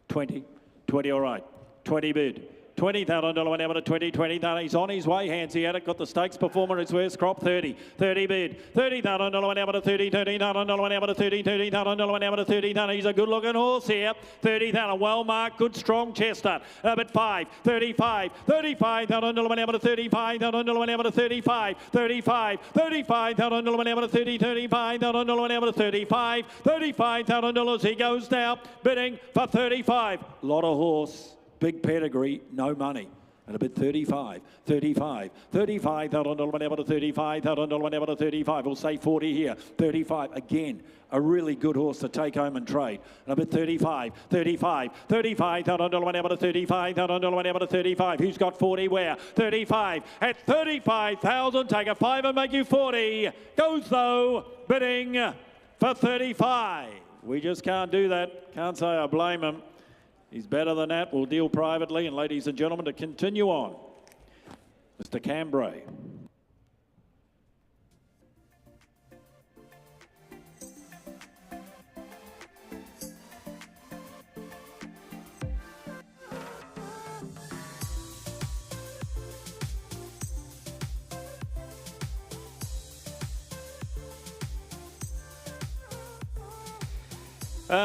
20, 20 all right. 20 bid. $20,000 whenever to 20, 20,000. He's on his way, Hanseatic. Got the stakes performer, his first crop, 30. 30 bid. $30,000 whenever to 30, $30,000 whenever to 30, $30,000 whenever to 30,000. He's a good-looking horse here. 30,000, well-marked, good, strong chestnut. Bid 5, 35, $35,000 whenever to 35,000 whenever to 35, 35, $35,000 whenever to 30, $35,000 whenever to 35, $35,000. He goes now, bidding for 35. Lot of horse. Big pedigree, no money. And a bit 35, 35, 35, held on to one to 35, held on to one to 35. We'll say 40 here, 35 again. A really good horse to take home and trade. And a bit 35, 35, 35, held on to one to 35, held on to one to 35. Who's got 40 where? 35 at 35,000. Take a 5 and make you 40. Goes though, bidding for 35. We just can't do that. Can't say I blame him. He's better than that. We'll deal privately. And ladies and gentlemen, to continue on, Mr. Cambray.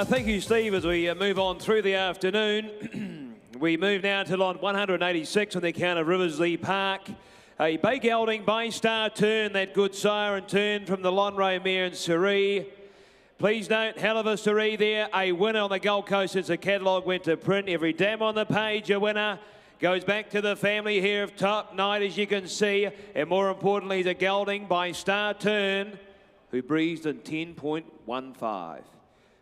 Thank you, Steve. As we move on through the afternoon, we move now to lot 186 on the account of Riversley Park. A bay gelding by Star Turn, that good sire and turn from the Lonro mare and Cerie. Please note, hell of a Cerie there, a winner on the Gold Coast since the catalogue went to print. Every dam on the page, a winner. Goes back to the family here of Top Night, as you can see. And more importantly, the gelding by Star Turn, who breezed in 10.15.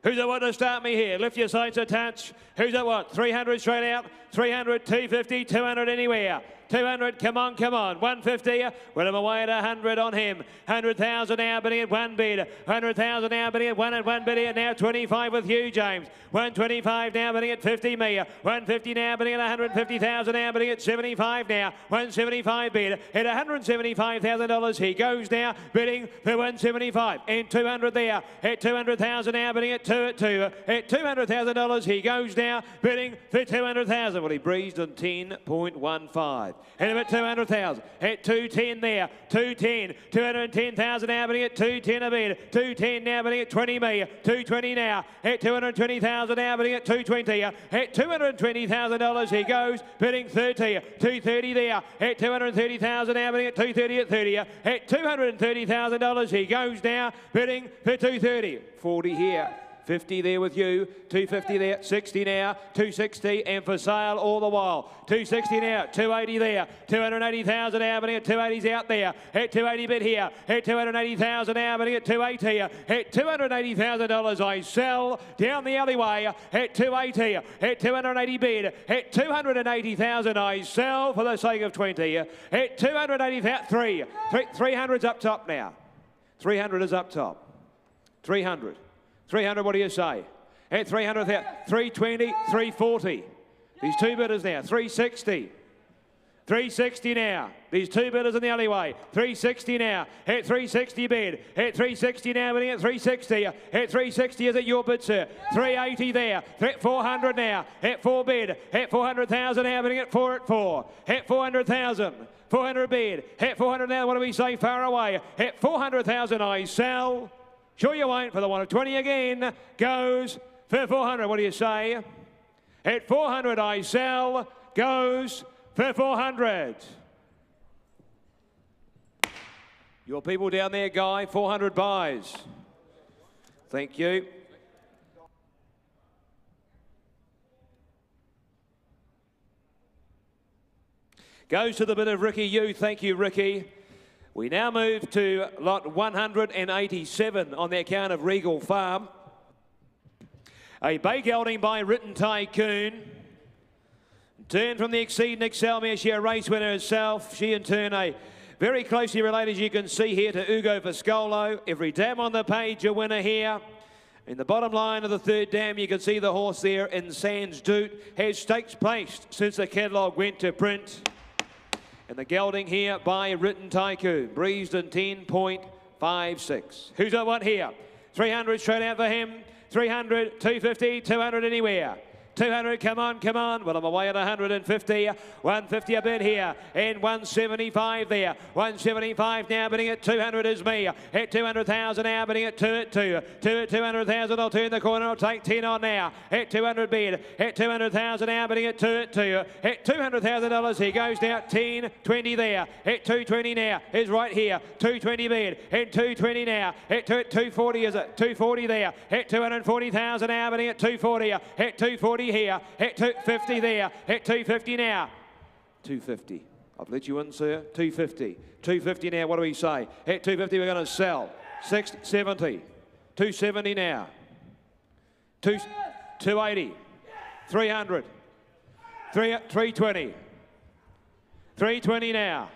Who's at what to start me here? Lift your sights a touch. Who's at what? 300 straight out. 300, 250, 200 anywhere. 200, come on, come on. 150, well, I'm away at 100 on him. 100,000 now bidding at one bid. 100,000 now bidding at one bid. Now 25 with Hugh James. 125 now bidding at 50 me. 150 now bidding at 150,000 now bidding at 75 now. 175 bid at $175,000. He goes now bidding for 175 and 200 there at 200,000 now bidding at 2 at 2 at $200,000. He goes now bidding for 200,000. Well, he breezed on 10.15. And about 200,000 at 210 there, 210, 210,000 now bidding at 210 a bid, 210 now bidding at 20 me, 220 now at 220,000 now bidding at 220 at $220,000. He goes bidding 30, 230 there at 230,000 now bidding at 230 at 30 at $230,000. He goes now bidding for 230, 40 here. 50 there with you, 250 there, 60 now, 260 and for sale all the while. 260 now, 280 there, 280,000 now bidding at 280's out there, at 280 bid here, at 280,000 now bidding at 280, at $280,000 I sell down the alleyway, at 280, at 280 bid, at 280,000 I sell for the sake of 20, at 280,000, 300's up top now, 300 is up top, 300. 300, what do you say? At 300, 320, 340. These two bidders now, 360. 360 now. These two bidders in the alleyway. 360 now. At 360 bid. At 360 now, bidding at 360. At 360 is it your bid, sir? 380 there. At 400 now. At 4 bid. At 400,000 now, bidding at 4 at 4. At 400,000. 400 bid. At 400 now, what do we say? Far away. At 400,000 I sell. Sure you won't for the 1 of 20 again. Goes for 400. What do you say? At 400 I sell. Goes for 400. Your people down there, Guy, 400 buys. Thank you. Goes to the bit of Ricky Yu. Thank you, Ricky. We now move to lot 187 on the account of Regal Farm. A bay gelding by Written Tycoon. Turn from the Exceed and Excel mare, she a race winner herself. She in turn a very closely related, as you can see here, to Ugo Viscolo. Every dam on the page a winner here. In the bottom line of the third dam, you can see the horse there in Sans Doute has stakes placed since the catalogue went to print. And the gelding here by Written Tycoon, breezed in 10.56. Who's at what here? 300 straight out for him. 300, 250, 200 anywhere. 200, come on, come on. Well, I'm away at 150. 150 a bid here. And 175 there. 175 now bidding at 200 is me. At 200,000 now bidding at 2 at 2. 2 at 200,000. I'll turn the corner. I'll take 10 on now. At 200 bid. At 200,000 now bidding at 2 at 2. At $200,000 he goes now. 10, 20 there. At 220 now is right here. 220 bid. At 220 now. At 240 is it? 240 there. At 240,000 now bidding at 240. At 240 here, at 250 there, at 250 now. 250. I've let you in, sir. 250. 250 now. What do we say? At 250, we're going to sell. 670. 270 now. 280. 300. 320. 320 now.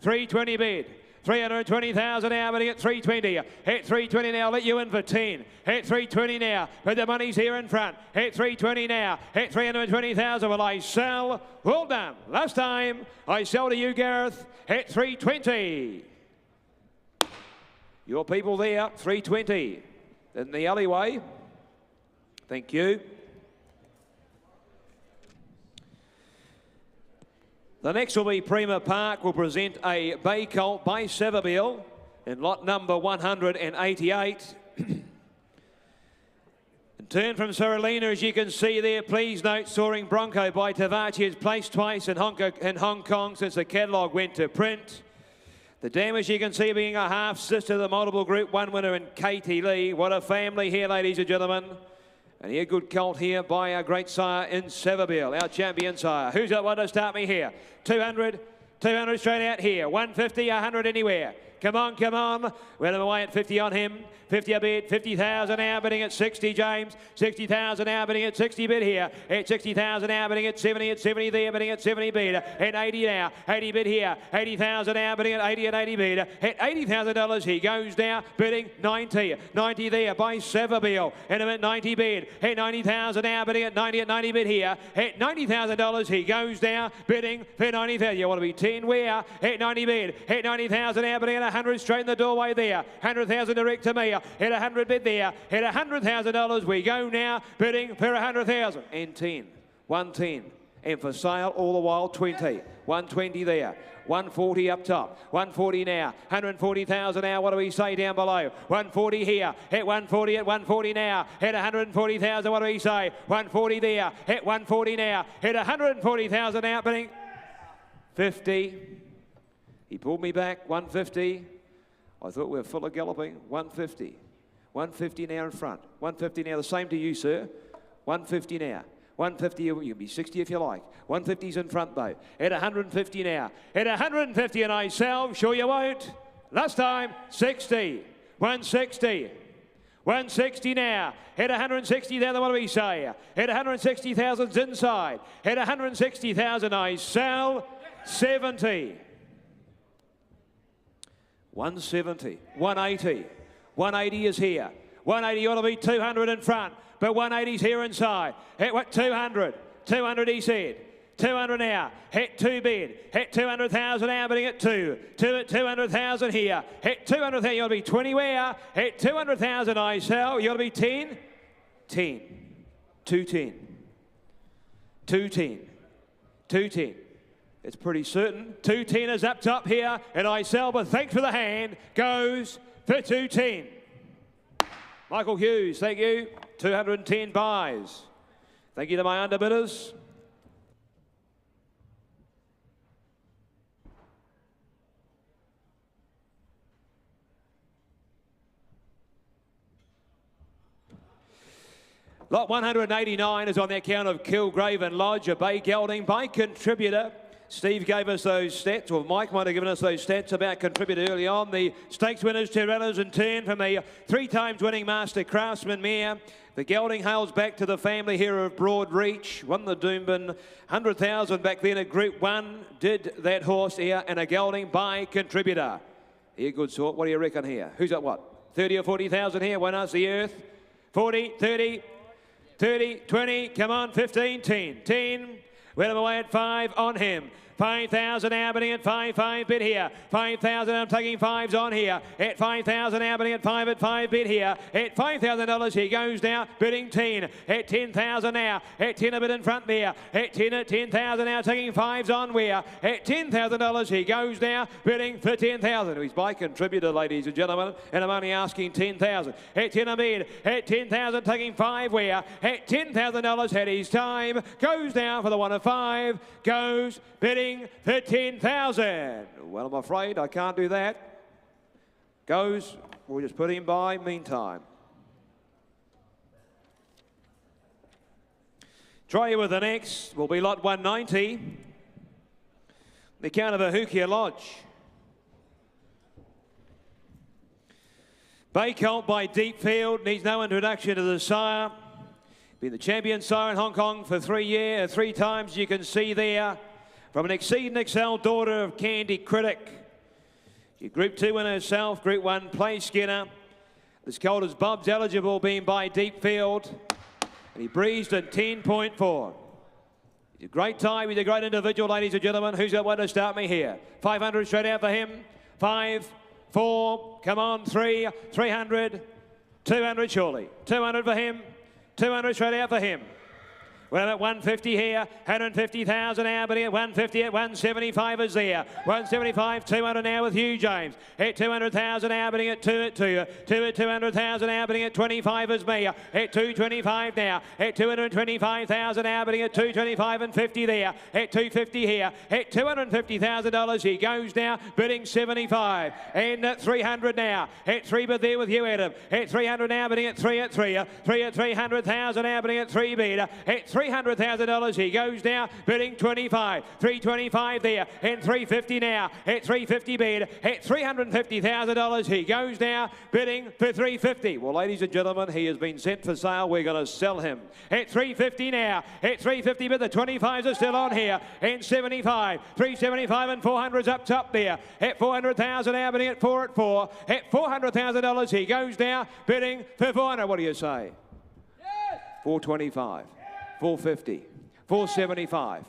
320 bid. 320,000 now, bidding at 320. At 320 now, let you in for 10. At 320 now, but the money's here in front. At 320 now. At 320,000, will I sell? Well done. Last time, I sell to you, Gareth, at 320. Your people there, 320. In the alleyway. Thank you. The next will be Prima Park, will present a Bay Colt by Seville in lot number 188. And turn from Saralina, as you can see there. Please note, Soaring Bronco by Tavachi has placed twice in Hong Kong since the catalogue went to print. The damage you can see being a half-sister of the multiple Group 1 winner in Katie Lee. What a family here, ladies and gentlemen. And here, good colt here by our great sire in Seville, our champion sire. Who's got one to start me here? 200 straight out here. 150, 100 anywhere. Come on, come on. Well away at 50 on him. 50 a bid, 50,000 now bidding at 60, James. 60,000 now bidding at 60 bid here. At 60,000 now bidding at 70 there, bidding at 70 bid. At 80 now, 80 bid here. 80,000 now bidding at 80 and 80 bid. At $80,000 he goes now, bidding 90. 90 there by Seville. And at 90 bid. At 90,000 now bidding at 90 bid here. At $90,000 he goes now, bidding for 90,000. You want to be 10 where? At 90 bid. At 90,000 now bidding at 100 straight in the doorway there. 100,000 direct to me. At 100 bid there. At $100,000 we go now, bidding for 100,000. And 10. 110. And for sale all the while 20. 120 there. 140 up top. 140 now. 140,000 now. What do we say down below? 140 here. At 140 at 140 now. At 140,000. What do we say? 140 there. At 140 now. At 140,000 out, bidding 50. He pulled me back. 150. I thought we were full of galloping. 150. 150 now in front. 150 now. The same to you, sir. 150 now. 150, you can be 60 if you like. 150's in front, though. At 150 now. At 150 and I sell. Sure you won't. Last time, 60. 160. 160 now. At 160,000, what do we say? At 160,000's inside. At 160,000 I sell. 70. 170, 180, 180 is here. 180 ought to be 200 in front, but 180's here inside. At what 200? 200 he said. 200 now. Hit 2 bid. Hit 200,000 now, bidding at 2. 2 at 200,000 here. Hit 200,000. You ought to be 20 where? Hit 200,000 I sell. You ought to be 10. 10. 210. 210. 210. It's pretty certain. 210 is up top here, and I sell, but thanks for the hand. Goes for 210. Michael Hughes, thank you. 210 buys. Thank you to my underbidders. Lot 189 is on the account of Kilgrave and Lodge, a bay gelding by contributor. Steve gave us those stats, or Mike might have given us those stats about contributor early on. The stakes winners, Terrellas in turn from the 3 times winning Master Craftsman mare. The gelding hails back to the family here of Broad Reach. Won the Doomben, 100,000 back then at Group 1. Did that horse here, and a gelding by contributor. Here, good sort. What do you reckon here? Who's got what? 30 or 40,000 here? Winners, the Earth. 40, 30, 30, 20. Come on, 15, 10, 10. Well away at 5 on him. 5,000 now bidding at 5 bid here. 5,000, I'm taking 5s on here. At 5,000 now bidding at 5 bid here. At $5,000 he goes now, bidding 10. At 10,000 now. At 10 a bid in front there. At 10 at 10,000 now, taking 5s on where. At $10,000 he goes now, bidding for 10,000. He's by contributor, ladies and gentlemen, and I'm only asking 10,000. At 10 a bid. At 10,000, taking 5 where. At $10,000 had his time. Goes down for the 1 of 5. Goes bidding for 10,000. Well, I'm afraid I can't do that. Goes, we'll just put him by meantime. Try you with the next, will be lot 190. The count of Ahukia Lodge. Bay Colt by Deep Field needs no introduction to the sire. Been the champion sire in Hong Kong for 3 times, you can see there. From an Exceed and Excel daughter of Candy Critic. Your Group 2 winner herself, Group 1 place skinner. This colt is Bob's eligible, being by Deep Field. And he breezed at 10.4. He's a great time, he's a great individual, ladies and gentlemen. Who's got one to start me here? 500 straight out for him. 5, 4, come on, 3, 300, 200 surely. 200 for him, 200 straight out for him. Well, at 150 here, 150,000 now, but at 150 at 175 is there. 175, 200 now with Hugh James. At 200,000 now, bidding at 2 at 2. 2 at 200,000 now, bidding at 25 is me. At 225 now. At 225,000 now, bidding at 225 and 50 there. At 250 here. At $250,000 he goes now, bidding 75. And at 300 now. At 3 bid there with you, Adam. At 300 now, bidding at 3 at 3. 3 at 300,000 now, bidding at 3 bid. At $300,000 he goes now, bidding 25. 325 there, and 350 now. At 350 bid, at $350,000 he goes now, bidding for 350. Well, ladies and gentlemen, he has been sent for sale. We're going to sell him. At 350 now. At 350 bid, the 25s are still on here. And 75, 375 and 400's up top there. At 400,000 now, bidding at 4 at 4. At $400,000 he goes now, bidding for 400. What do you say? 425. 450, 475,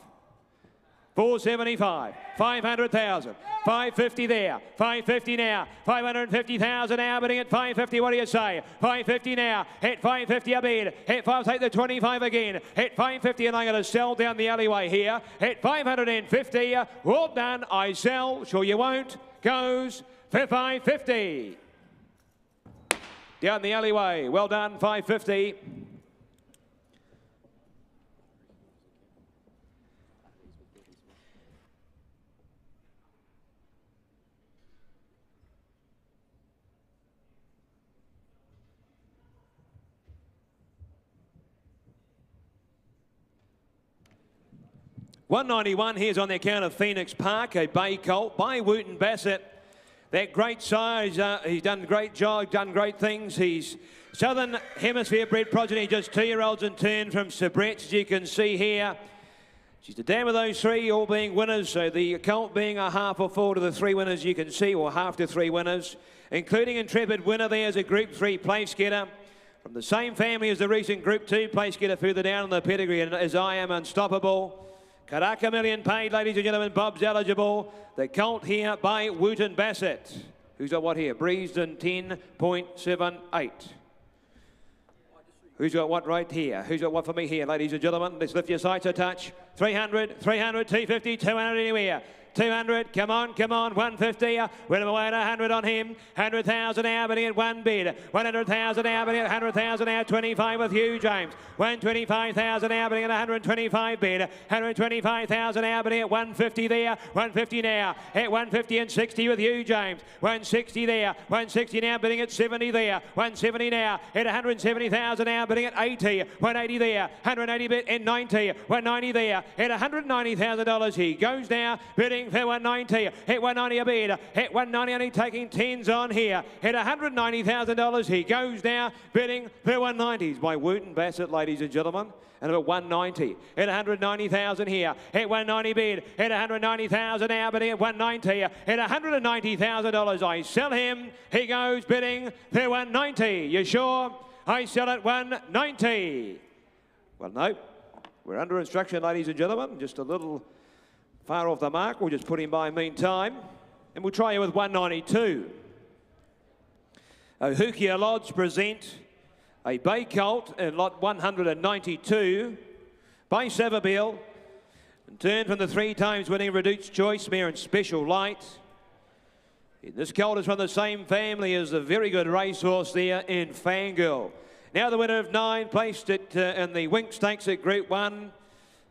475, 500,000, 550 there, 550 now, 550,000 now, bidding at 550, what do you say? 550 now, hit 550 a bid, hit 5, take the 25 again, hit 550 and I'm going to sell down the alleyway here, hit 550, well done, I sell, sure you won't, goes for 550. Down the alleyway, well done, 550. $191 here's on the account of Phoenix Park, a bay colt by Wooten Bassett. That great size, he's done a great job, done great things. He's Southern Hemisphere bred progeny, just 2-year-olds in turn from Sabret, as you can see here. She's the dam of those 3, all being winners, so the colt being a half or full to the 3 winners you can see, or half to 3 winners, including intrepid winner there as a Group 3 place getter. From the same family as the recent Group 2 place getter further down in the pedigree, and as I Am Unstoppable. Karaka Million paid, ladies and gentlemen. Bob's eligible. The colt here by Wooten Bassett. Who's got what here? Breezed in 10.78. Who's got what right here? Who's got what for me here, ladies and gentlemen? Let's lift your sights a touch. 300, 300, 250, 200 anywhere. 200, come on, 150, win him away at 100 on him, 100,000 now, bidding at 1 bid, 100,000 now, bidding at 100,000 now, 25 with Hugh James, 125,000 now, bidding at 125 bid, 125,000 now, bidding at 150 there, 150 now, at 150 and 60 with Hugh James, 160 there, 160 now, bidding at 70 there, 170 now, at 170,000 now, bidding at 80, 180 there, 180 bid and 90, 190 there, at $190,000 he goes now, bidding for 190, hit 190 a bid, hit 190 only taking 10s on here, hit $190,000 he goes now, bidding for 190s by Wooten Bassett, ladies and gentlemen, and about 190, hit 190,000 here, hit 190 bid, hit 190,000 now, bidding at 190, hit $190,000, I sell him, he goes bidding for 190, you sure? I sell at 190. Well, no, we're under instruction, ladies and gentlemen, just a little far off the mark. We'll just put him by meantime. And we'll try you with 192. Ahukia Lodge present a bay colt in lot 192 by Savabeel. In turn from the 3 times winning Reduced Choice mare in Special Light. This colt is from the same family as the very good racehorse there in Fangirl. Now the winner of 9 placed it in the Wink Stakes at Group 1.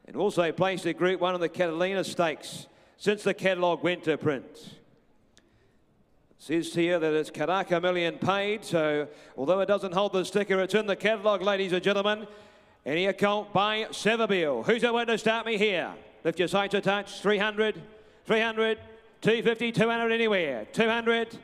And also placed at Group 1 on the Catalina Stakes since the catalogue went to print. It says here that it's Karaka Million paid, so although it doesn't hold the sticker, it's in the catalogue, ladies and gentlemen. And here colt by Savabeel. Who's the one to start me here? Lift your sights a touch. 300, 300, 250, 200 anywhere, 200.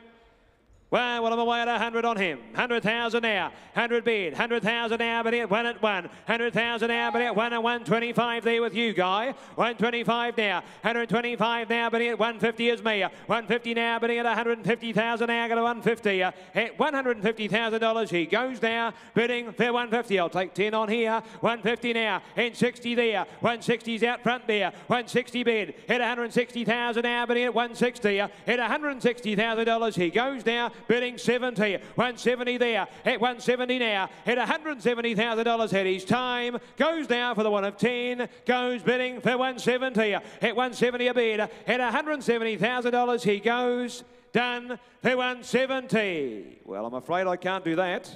Well, I'm away at 100 on him. 100,000 now. 100 bid. 100,000 now, but at 1 at 1. 100,000 now, but at 1 and 125 there with you, Guy. 125 now. 125 now, but at 150 is me. 150 now, but at 150,000 now, go to 150. At $150,000 he goes now, bidding for 150. I'll take 10 on here. 150 now. And 60 there. 160's out front there. 160 bid. At 160,000 now, but at 160. At $160,000 he goes now, bidding 70, 170 there, at 170 now, at $170,000 at his time, goes now for the 1 of 10, goes bidding for 170, at 170 a bid, at $170,000 he goes, done for 170. Well, I'm afraid I can't do that.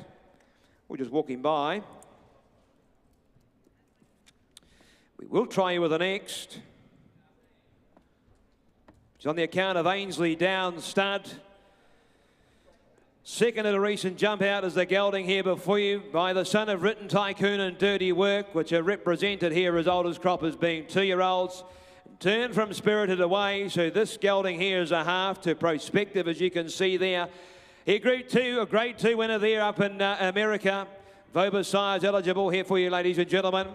We're just walking by. We will try you with the next. It's on the account of Ainsley Down Stud. Second at a recent jump out is the gelding here before you by the son of Written Tycoon and Dirty Work, which are represented here as old as crop as being 2-year-olds. Turn from Spirited Away, so this gelding here is a half to Prospective, as you can see there. He Group 2, a Grade 2 winner there up in America. Vobus size eligible here for you, ladies and gentlemen.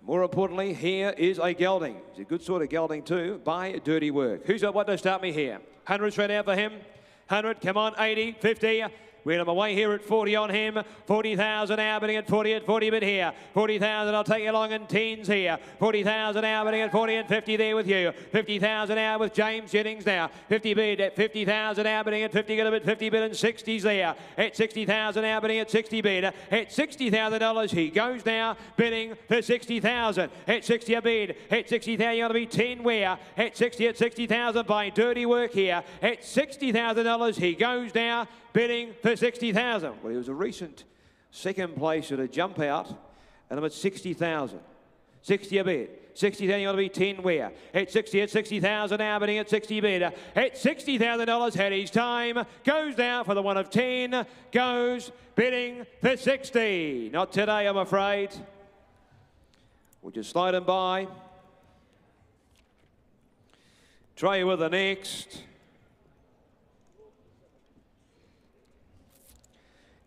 More importantly, here is a gelding. It's a good sort of gelding too, by Dirty Work. Who's got what to start me here? 100 straight out for him. 100, come on, 80, 50. We're away here at 40 on him. 40,000 now, bidding at 40 bid here. 40,000, I'll take you along in 10s here. 40,000 now, bidding at 40 and 50 there with you. 50,000 now with James Jennings now. 50 bid at 50,000 now, bidding at 50, get a bit 50 bid and 60s there. At 60,000 now, bidding at 60 bid. At $60,000 he goes now, bidding for 60,000. At 60 a bid. At 60,000, you're going to be 10 where? At 60, at 60,000 by Dirty Work here. At $60,000 he goes now, bidding for 60,000. Well, he was a recent second place at a jump out, and I'm at 60,000. 60 a bid. 60,000, you want to be 10 where? At 60, at 60,000 now, bidding at 60 bid. At $60,000 had his time, goes now for the 1 of 10, goes bidding for 60. Not today, I'm afraid. We'll just slide him by. Try you with the next.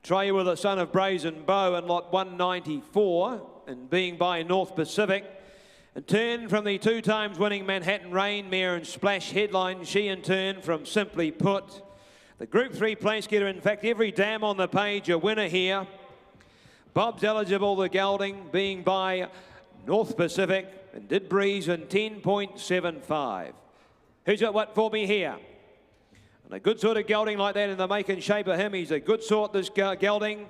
Try you with the son of Brazen Bow in lot 194 and being by North Pacific. And turn from the 2 times winning Manhattan Rain Mare and Splash Headline. She in turn from Simply Put. The Group 3 place getter, in fact, every dam on the page a winner here. Bob's eligible, the gelding being by North Pacific and did breeze in 10.75. Who's got what for me here? And a good sort of gelding like that in the make and shape of him. He's a good sort, this gelding.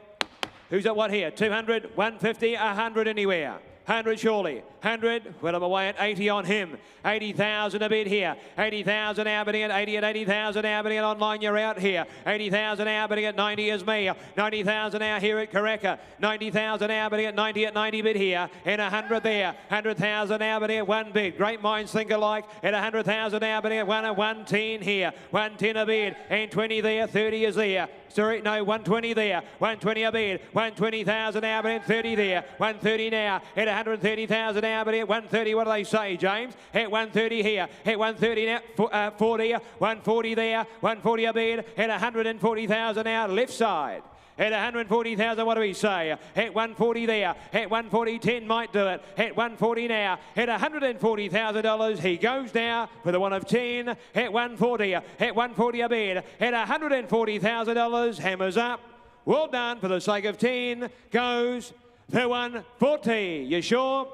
Who's at what here? 200, 150, 100 anywhere. 100 surely. 100, well, I'm away at 80 on him. 80,000 a bid here. 80,000 now bidding at 80 at 80,000 now bidding at online, you're out here. 80,000 now bidding at 90 is me. 90,000 now here at Karaka. 90,000 now bidding at 90 bid here. And 100 there. 100,000 now bidding at 1 bid. Great minds think alike. At 100,000 now bidding at 1 and 110 here. 110 a bid. And 20 there. 30 is there. Sorry, no, 120 there. 120 a bid. 120,000 now bidding at 30 there. 130 now. At 130,000 now, but at 130, what do they say, James? At 130 here, at 130 now, 40, 140 there, 140 a bid, at 140,000 now, left side. At 140,000, what do we say? At 140 there, at 140, 10 might do it. At 140 now, at $140,000, he goes now for the 1 of 10. At 140, at 140 a bid, at $140,000, hammers up. Well done for the sake of 10, goes for 140. You sure?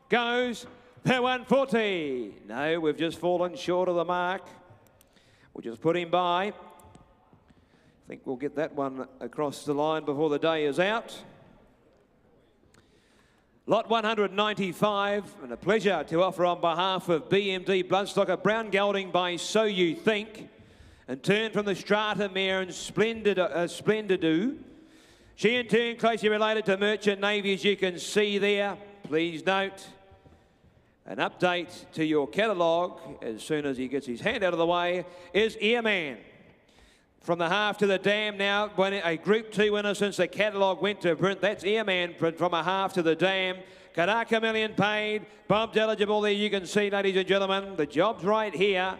Goes for 140. No, we've just fallen short of the mark. We'll just put him by. I think we'll get that one across the line before the day is out. Lot 195, and a pleasure to offer on behalf of BMD Bloodstock a brown gelding by So You Think. And turn from the Strata Mare and Splendidoo. She in turn closely related to Merchant Navy, as you can see there. Please note an update to your catalogue as soon as he gets his hand out of the way is Earman. From the half to the dam now, a Group 2 winner since the catalogue went to print. That's Earman from a half to the dam. Karaka Million paid. Bob's eligible there, you can see, ladies and gentlemen. The job's right here.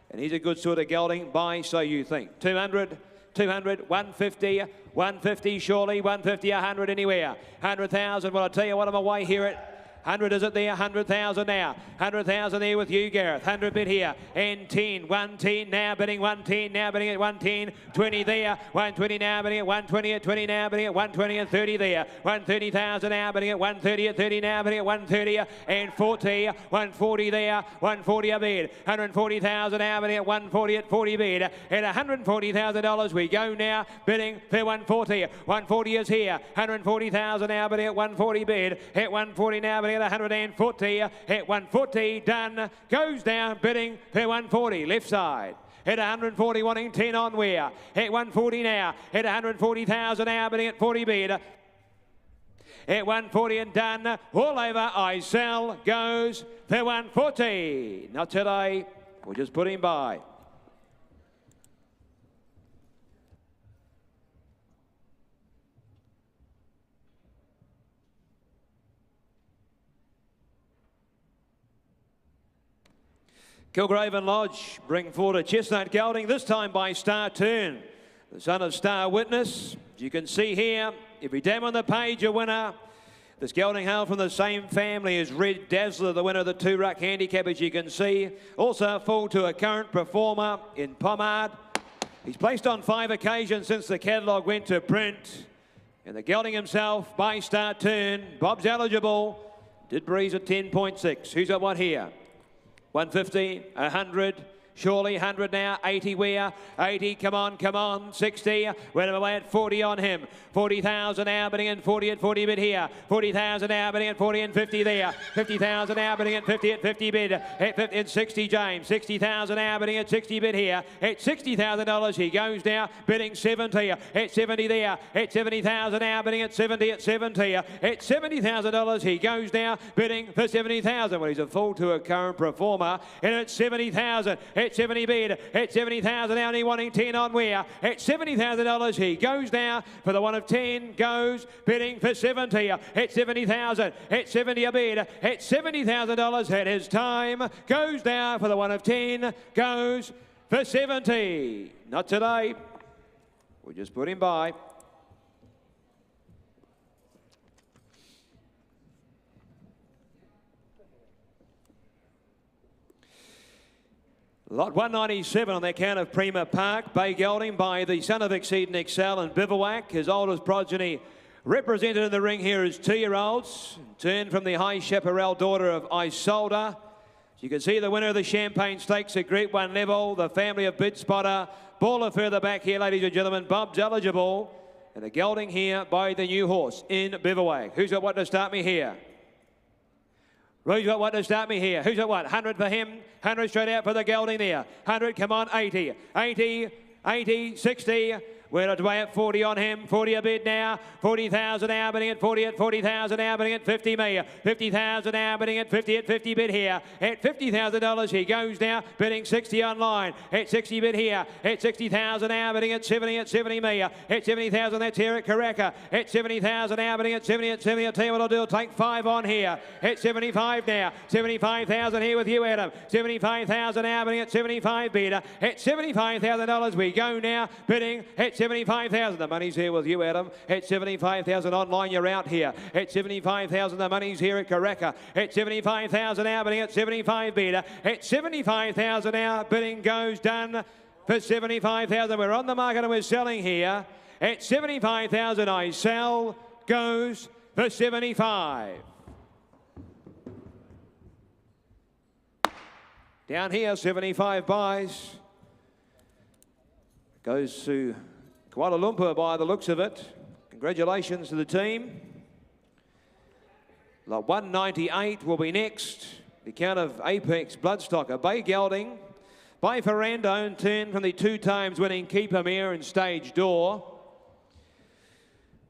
And he's a good sort of gelding by So You Think. 200, 200, 150, 150 surely, 150, 100 anywhere. 100,000, well, I'll tell you what, I'm away here at 100, is it there? 100,000 now. 100,000 there with you, Gareth. 100 bid here. And 10, 110 now, bidding 110, now bidding at 110. 20 there. 120 now, bidding at 120 at 20 now, bidding at 120 and 30 there. 130,000 now, bidding at 130 at 30 now, bidding at 130 and 40. 140 there. 140 a bid. 140,000 now, bidding at 140 at 40 bid. At $140,000 we go now, bidding for 140. 140 is here. 140,000 now, bidding at 140 bid. At 140 now, bidding at 140, at 140, done, goes down, bidding for 140, left side. At 140, wanting 10 on where? At 140 now, at 140,000 now, bidding at 40 bid. At 140 and done, all over, I sell, goes for 140. Not today, we'll just put him by. Kilgraven Lodge bring forward a chestnut gelding, this time by Star Turn, the son of Star Witness. As you can see here, every dam on the page a winner. This gelding hailed from the same family as Red Dazzler, the winner of the 2-ruck handicap, as you can see. Also full to a current performer in Pommard. He's placed on 5 occasions since the catalogue went to print. And the gelding himself by Star Turn, Bob's eligible, did breeze at 10.6. Who's got what here? 150, 100, surely 100 now, 80 where? 80, come on, 60, went away at 40 on him. 40,000 now, bidding in 40 at 40 bid here. 40,000 now, bidding at 40 and 50 there. 50,000 now, bidding at 50 at 50 bid. At 50 and 60, James. 60,000 now, bidding at 60 bid here. At $60,000 he goes now, bidding 70. At 70 there. At 70,000 now, bidding at 70 at 70. At $70,000 he goes now, bidding for 70,000. Well, he's a full to a current performer. And at 70,000. At 70 bid. At 70,000 now, and he wanting 10 on where? At $70,000 he goes now for the one of 10, goes bidding for 70. At 70,000. At 70 a bid. At $70,000 at his time, goes now for the one of 10, goes for 70. Not today. We'll just put him by. Lot 197 on the account of Prima Park. Bay gelding by the son of Exceed and Excel and Bivouac. His oldest progeny represented in the ring here as 2-year-olds. Turned from the High Chaparral daughter of Isolda. You can see the winner of the Champagne Stakes at Group 1 level. The family of Bid Spotter. Baller further back here, ladies and gentlemen. Bob's eligible. And a gelding here by the new horse in Bivouac. Who's got what to start me here? Who's got what to start me here? Who's got what? 100 for him. 100 straight out for the gelding there. 100, come on, 80. 80, 80, 60. We're away at 40 on him. 40 a bid now. 40,000 now, bidding at 40 at 40,000 now, bidding at 50 me. 50,000 now, bidding at 50 at 50 bid here. At $50,000 he goes now, bidding 60 online. At 60 bid here. At 60,000 now, bidding at 70 me. At 70,000, that's here at Karaka. At 70,000 now, bidding at 70 at 70. I'll tell you what I'll do. I'll take 5 on here. At 75 now. 75,000 here with you, Adam. 75,000 now, bidding at 75 bid. At $75,000 we go now, bidding at 75,000. The money's here with you, Adam. At 75,000 online, you're out here. At 75,000, the money's here at Karaka. At 75,000 now, bidding at 75 bid. At 75,000 now, bidding goes done for 75,000. We're on the market and we're selling here. At 75,000, I sell, goes for 75. Down here, 75 buys. Goes to Kuala Lumpur by the looks of it. Congratulations to the team. Lot 198 will be next. The count of Apex Bloodstocker. Bay gelding by Ferrando and turn from the 2 times winning Keeper Mare and Stage Door.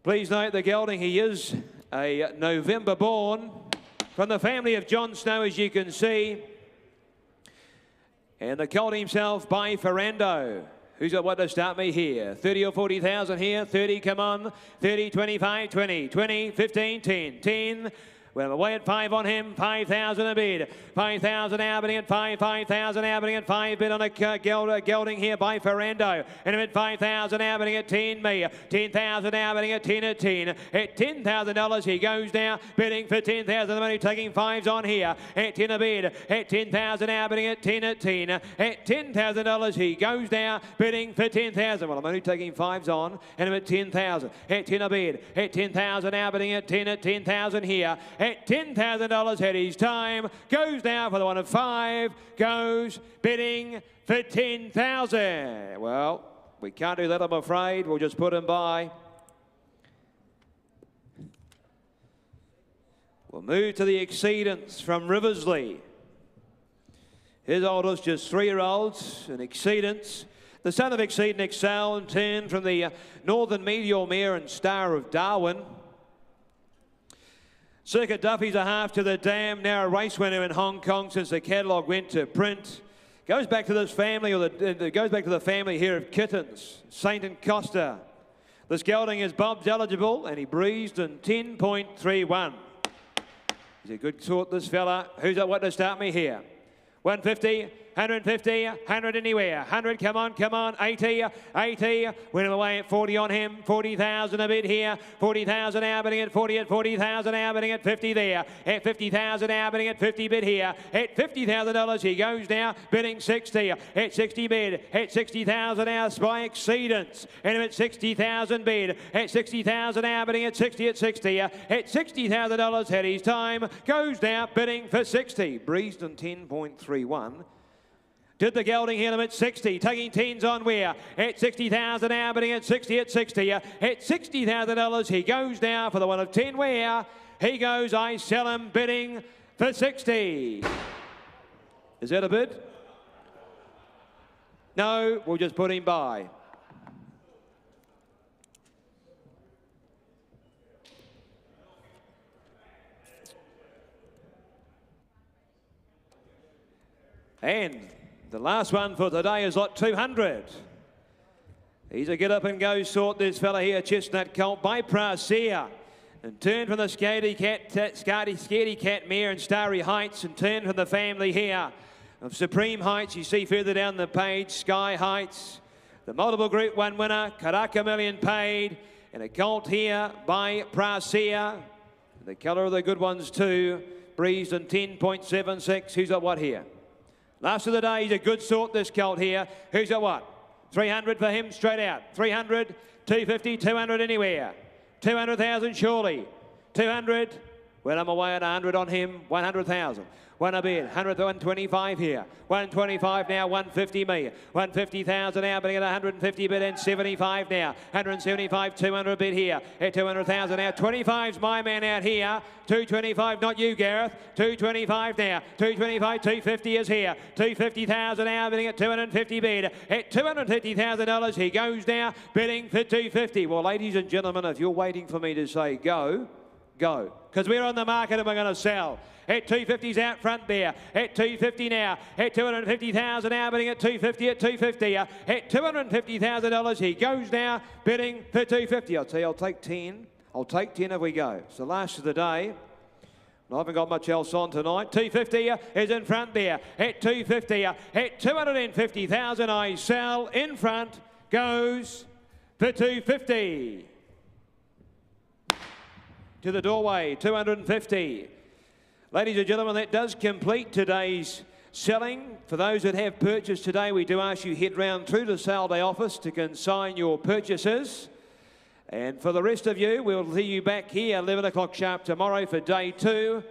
Please note the gelding, he is a November born from the family of John Snow, as you can see. And the colt himself by Ferrando. Who's got what to start me here? 30 or 40,000 here. 30, come on. 30, 25, 20, 20, 15, 10, 10. Well, away at 5 on him, 5,000 a bid. 5,000 now bidding at 5, 5,000 now bidding at 5 bid on a gelding here by Ferrando. And at 5,000 now bidding at 10 me. 10,000 now bidding at 10 at 10. At $10,000 he goes now bidding for 10,000. The money taking 5s on here. At 10 a bid. At 10,000 now bidding at 10 at 10. At $10,000 he goes now bidding for 10,000. Well, I'm only taking 5s on. And I'm at 10,000. At 10 a bid. At 10,000 now bidding at 10 at 10,000 here. At $10,000 at his time, goes now for the one of 5, goes bidding for 10,000. Well, we can't do that, I'm afraid. We'll just put him by. We'll move to the Exceedance from Riversley. His oldest, just 3-year-olds, an Exceedance. The son of Exceed and Excel, and turn from the Northern Meteor Mare and Star of Darwin. Circuit Duffy's a half to the dam, now a race winner in Hong Kong since the catalogue went to print. Goes back to this family, goes back to the family here of Kittens, Saint and Costa. This gelding is Bob's eligible, and he breezed in 10.31. He's a good sort, this fella. Who's up what to start me here? 150, 150, 100 anywhere. 100, come on, 80, 80. Win him away at 40 on him. 40,000 a bid here. 40,000 now bidding at 40 at 40,000 now bidding at 50 there. At 50,000 now bidding at 50 bid here. At $50,000 he goes now bidding 60. At 60 bid. At 60,000 now by Exceedance. And at 60,000 bid. At 60,000 now bidding at 60 at 60. At $60,000 at his time goes now bidding for 60. Breezed in 10.31. Did the gelding hit him at 60, taking 10s on where? At 60,000 now, bidding at 60 at 60. At $60,000 he goes now for the one of 10 where? He goes, I sell him bidding for 60. Is that a bid? No, we'll just put him by. And the last one for today is lot 200. He's a get up and go sort, this fella here, Chestnut Colt by Prasia. And turn from the Scaredy Cat Mare and Starry Heights, and turn from the family here of Supreme Heights. You see further down the page, Sky Heights. The multiple Group 1 winner, Karaka Million paid. And a colt here by Prasia. The colour of the good ones too. Breezed in 10.76. Who's got what here? Last of the day, he's a good sort, this colt here. Who's got what? 300 for him, straight out. 300, 250, 200 anywhere. 200,000 surely. 200. Well, I'm away at 100 on him. 100,000. One a bid. 100, 125 here. 125 now, 150 me. 150,000 now, bidding at 150 bid and 75 now. 175, 200 bid here. At 200,000 now. 25's my man out here. 225, not you, Gareth. 225 now. 225, 250 is here. 250,000 now, bidding at 250 bid. At $250,000 he goes now, bidding for 250. Well, ladies and gentlemen, if you're waiting for me to say go, go. Because we're on the market and we're going to sell. At 250's out front there. At 250 now. At 250,000 now, bidding at 250 at 250. At $250,000 he goes now, bidding for 250. I'll tell you, I'll take 10. I'll take 10 if we go. It's the last of the day. I haven't got much else on tonight. 250 is in front there. At 250, at 250,000 I sell. In front goes for 250. To the doorway, 250. Ladies and gentlemen, that does complete today's selling. For those that have purchased today, we do ask you head round through the sale day office to consign your purchases. And for the rest of you, we'll see you back here 11 o'clock sharp tomorrow for day 2.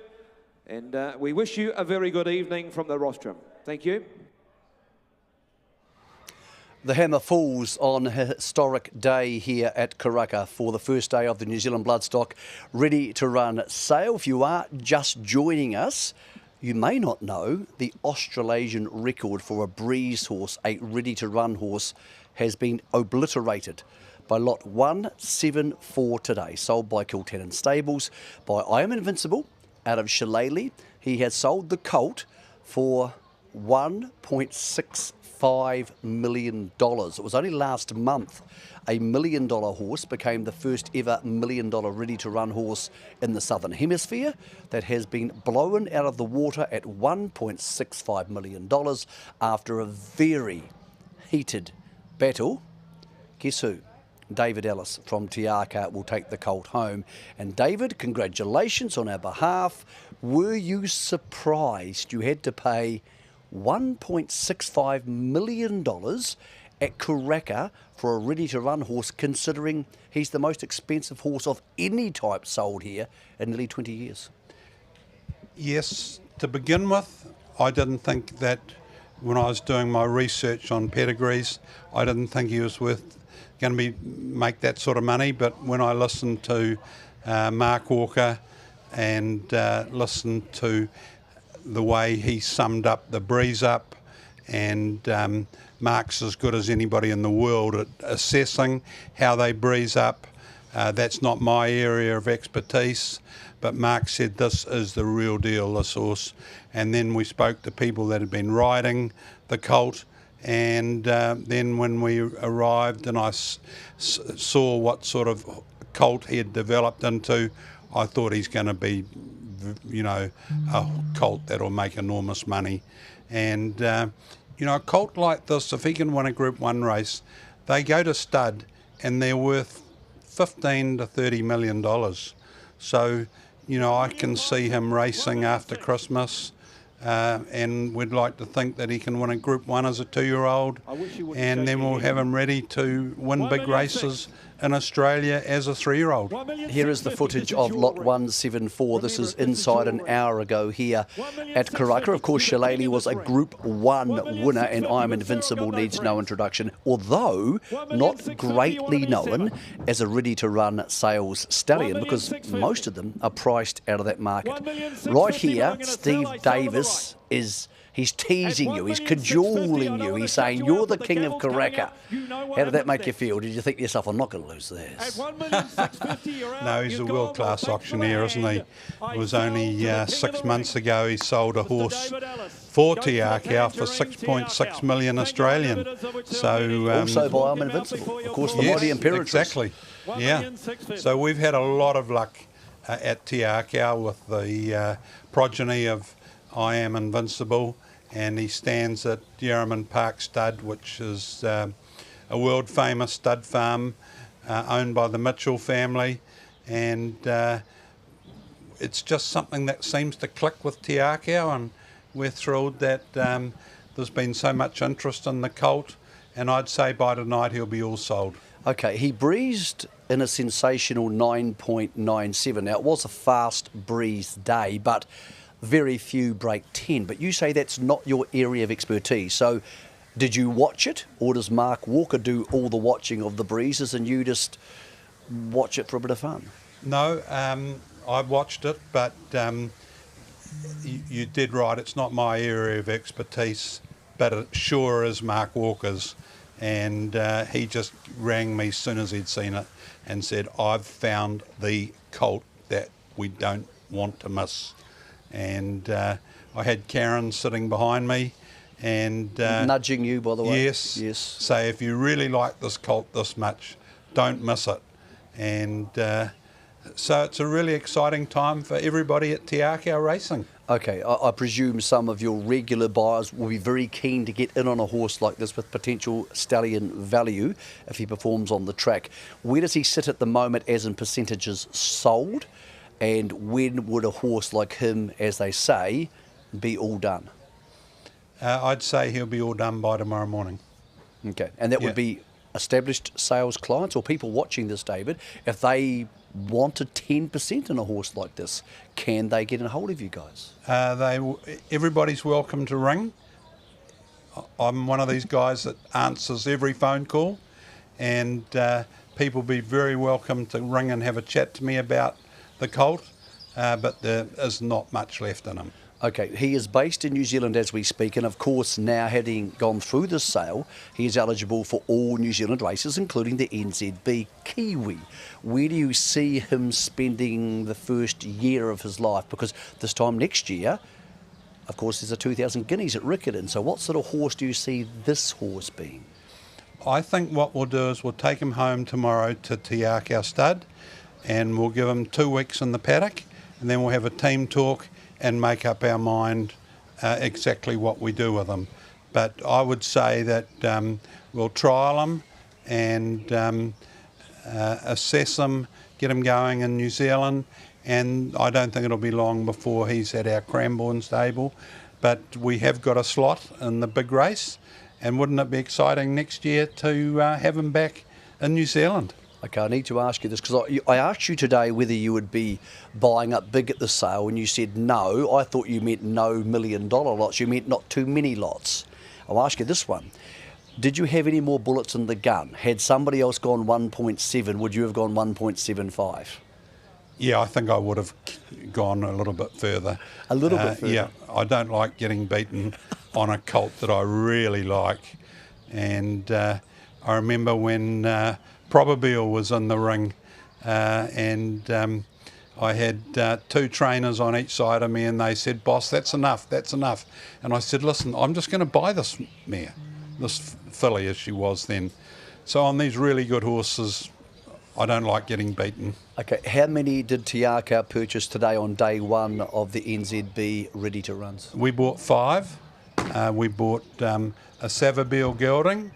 And we wish you a very good evening from the rostrum. Thank you. The hammer falls on a historic day here at Karaka for the first day of the New Zealand Bloodstock Ready to Run sale. If you are just joining us, you may not know the Australasian record for a breeze horse, a Ready to Run horse, has been obliterated by lot 174 today, sold by Kiltannon Stables by I Am Invincible out of Shillelagh. He has sold the colt for 1.65 $5 million. It was only last month a $1 million horse became the first ever $1 million ready-to-run horse in the Southern Hemisphere that has been blown out of the water at $1.65 million after a very heated battle. Guess who? David Ellis from Te Aka will take the colt home. And David, congratulations on our behalf. Were you surprised you had to pay $1.65 million at Karaka for a ready-to-run horse, considering he's the most expensive horse of any type sold here in nearly 20 years? Yes, to begin with, I didn't think that when I was doing my research on pedigrees, I didn't think he was going to make that sort of money. But when I listened to Mark Walker and listened to the way he summed up the breeze up, and Mark's as good as anybody in the world at assessing how they breeze up. That's not my area of expertise, but Mark said this is the real deal, this horse. And then we spoke to people that had been riding the colt, and then when we arrived and I saw what sort of colt he had developed into, I thought he's going to be, you know, a colt that'll make enormous money. And you know, a colt like this, if he can win a Group 1 race, they go to stud and they're worth $15 to $30 million. So, you know, I can see him racing after Christmas, and we'd like to think that he can win a Group 1 as a 2-year-old, and then we'll have him ready to win big races in Australia as a 3-year-old. Here is the footage of lot 174. This is inside an hour ago here at Karaka. Of course, Shillelagh was a Group 1 winner, and I'm Invincible needs no introduction, although not greatly known as a ready-to-run sales stallion, because most of them are priced out of that market. Right here, Steve Davis he's teasing you, he's cajoling you, he's saying, you're the king of Karaka. How did that make you feel? Did you think to yourself, I'm not going to lose this? No, he's a world-class auctioneer, isn't he? It was only 6 months ago he sold a horse for Te Aka for 6.6 million Australian. So also by I'm Invincible, of course, the mighty Imperatrix. Exactly, yeah. So we've had a lot of luck at Te Aka with the progeny of I Am Invincible, and he stands at Yarraman Park Stud, which is a world famous stud farm owned by the Mitchell family, and it's just something that seems to click with Te Aka, and we're thrilled that there's been so much interest in the colt, and I'd say by tonight he'll be all sold. Okay, he breezed in a sensational 9.97. Now, it was a fast breeze day, but very few break 10, but you say that's not your area of expertise. So did you watch it, or does Mark Walker do all the watching of the breezes and you just watch it for a bit of fun? No, I watched it, but you did right, it's not my area of expertise, but it sure is Mark Walker's. And he just rang me as soon as he'd seen it and said, I've found the colt that we don't want to miss. And I had Karen sitting behind me and nudging you, by the way. Yes, say if you really like this colt this much, don't miss it. And so it's a really exciting time for everybody at Te Aka Racing. Okay, I presume some of your regular buyers will be very keen to get in on a horse like this with potential stallion value if he performs on the track. Where does he sit at the moment as in percentages sold? And when would a horse like him, as they say, be all done? I'd say he'll be all done by tomorrow morning. Okay, and that would be established sales clients or people watching this, David, if they wanted 10% in a horse like this, can they get in hold of you guys? Everybody's welcome to ring. I'm one of these guys that answers every phone call, and people be very welcome to ring and have a chat to me about the colt, but there is not much left in him. Okay, he is based in New Zealand as we speak, and of course now having gone through this sale, he is eligible for all New Zealand races, including the NZB Kiwi. Where do you see him spending the first year of his life? Because this time next year, of course, there's a 2,000 guineas at Riccarton. So what sort of horse do you see this horse being? I think what we'll do is we'll take him home tomorrow to Te Akau stud, and we'll give him 2 weeks in the paddock, and then we'll have a team talk and make up our mind exactly what we do with him. But I would say that we'll trial him and assess him, get him going in New Zealand, and I don't think it'll be long before he's at our Cranbourne stable. But we have got a slot in the big race, and wouldn't it be exciting next year to have him back in New Zealand? Okay, I need to ask you this, because I asked you today whether you would be buying up big at the sale, and you said no. I thought you meant no $1 million lots. You meant not too many lots. I'll ask you this one. Did you have any more bullets in the gun? Had somebody else gone 1.7, would you have gone 1.75? Yeah, I think I would have gone a little bit further. A little bit further? Yeah, I don't like getting beaten on a colt that I really like. And I remember when Probabile was in the ring, and I had 2 trainers on each side of me, and they said, "Boss, that's enough, that's enough." And I said, "Listen, I'm just going to buy this mare, this filly as she was then." So on these really good horses, I don't like getting beaten. Okay, how many did Te Akau purchase today on day one of the NZB Ready to Runs? We bought 5. We bought a Savabeel gelding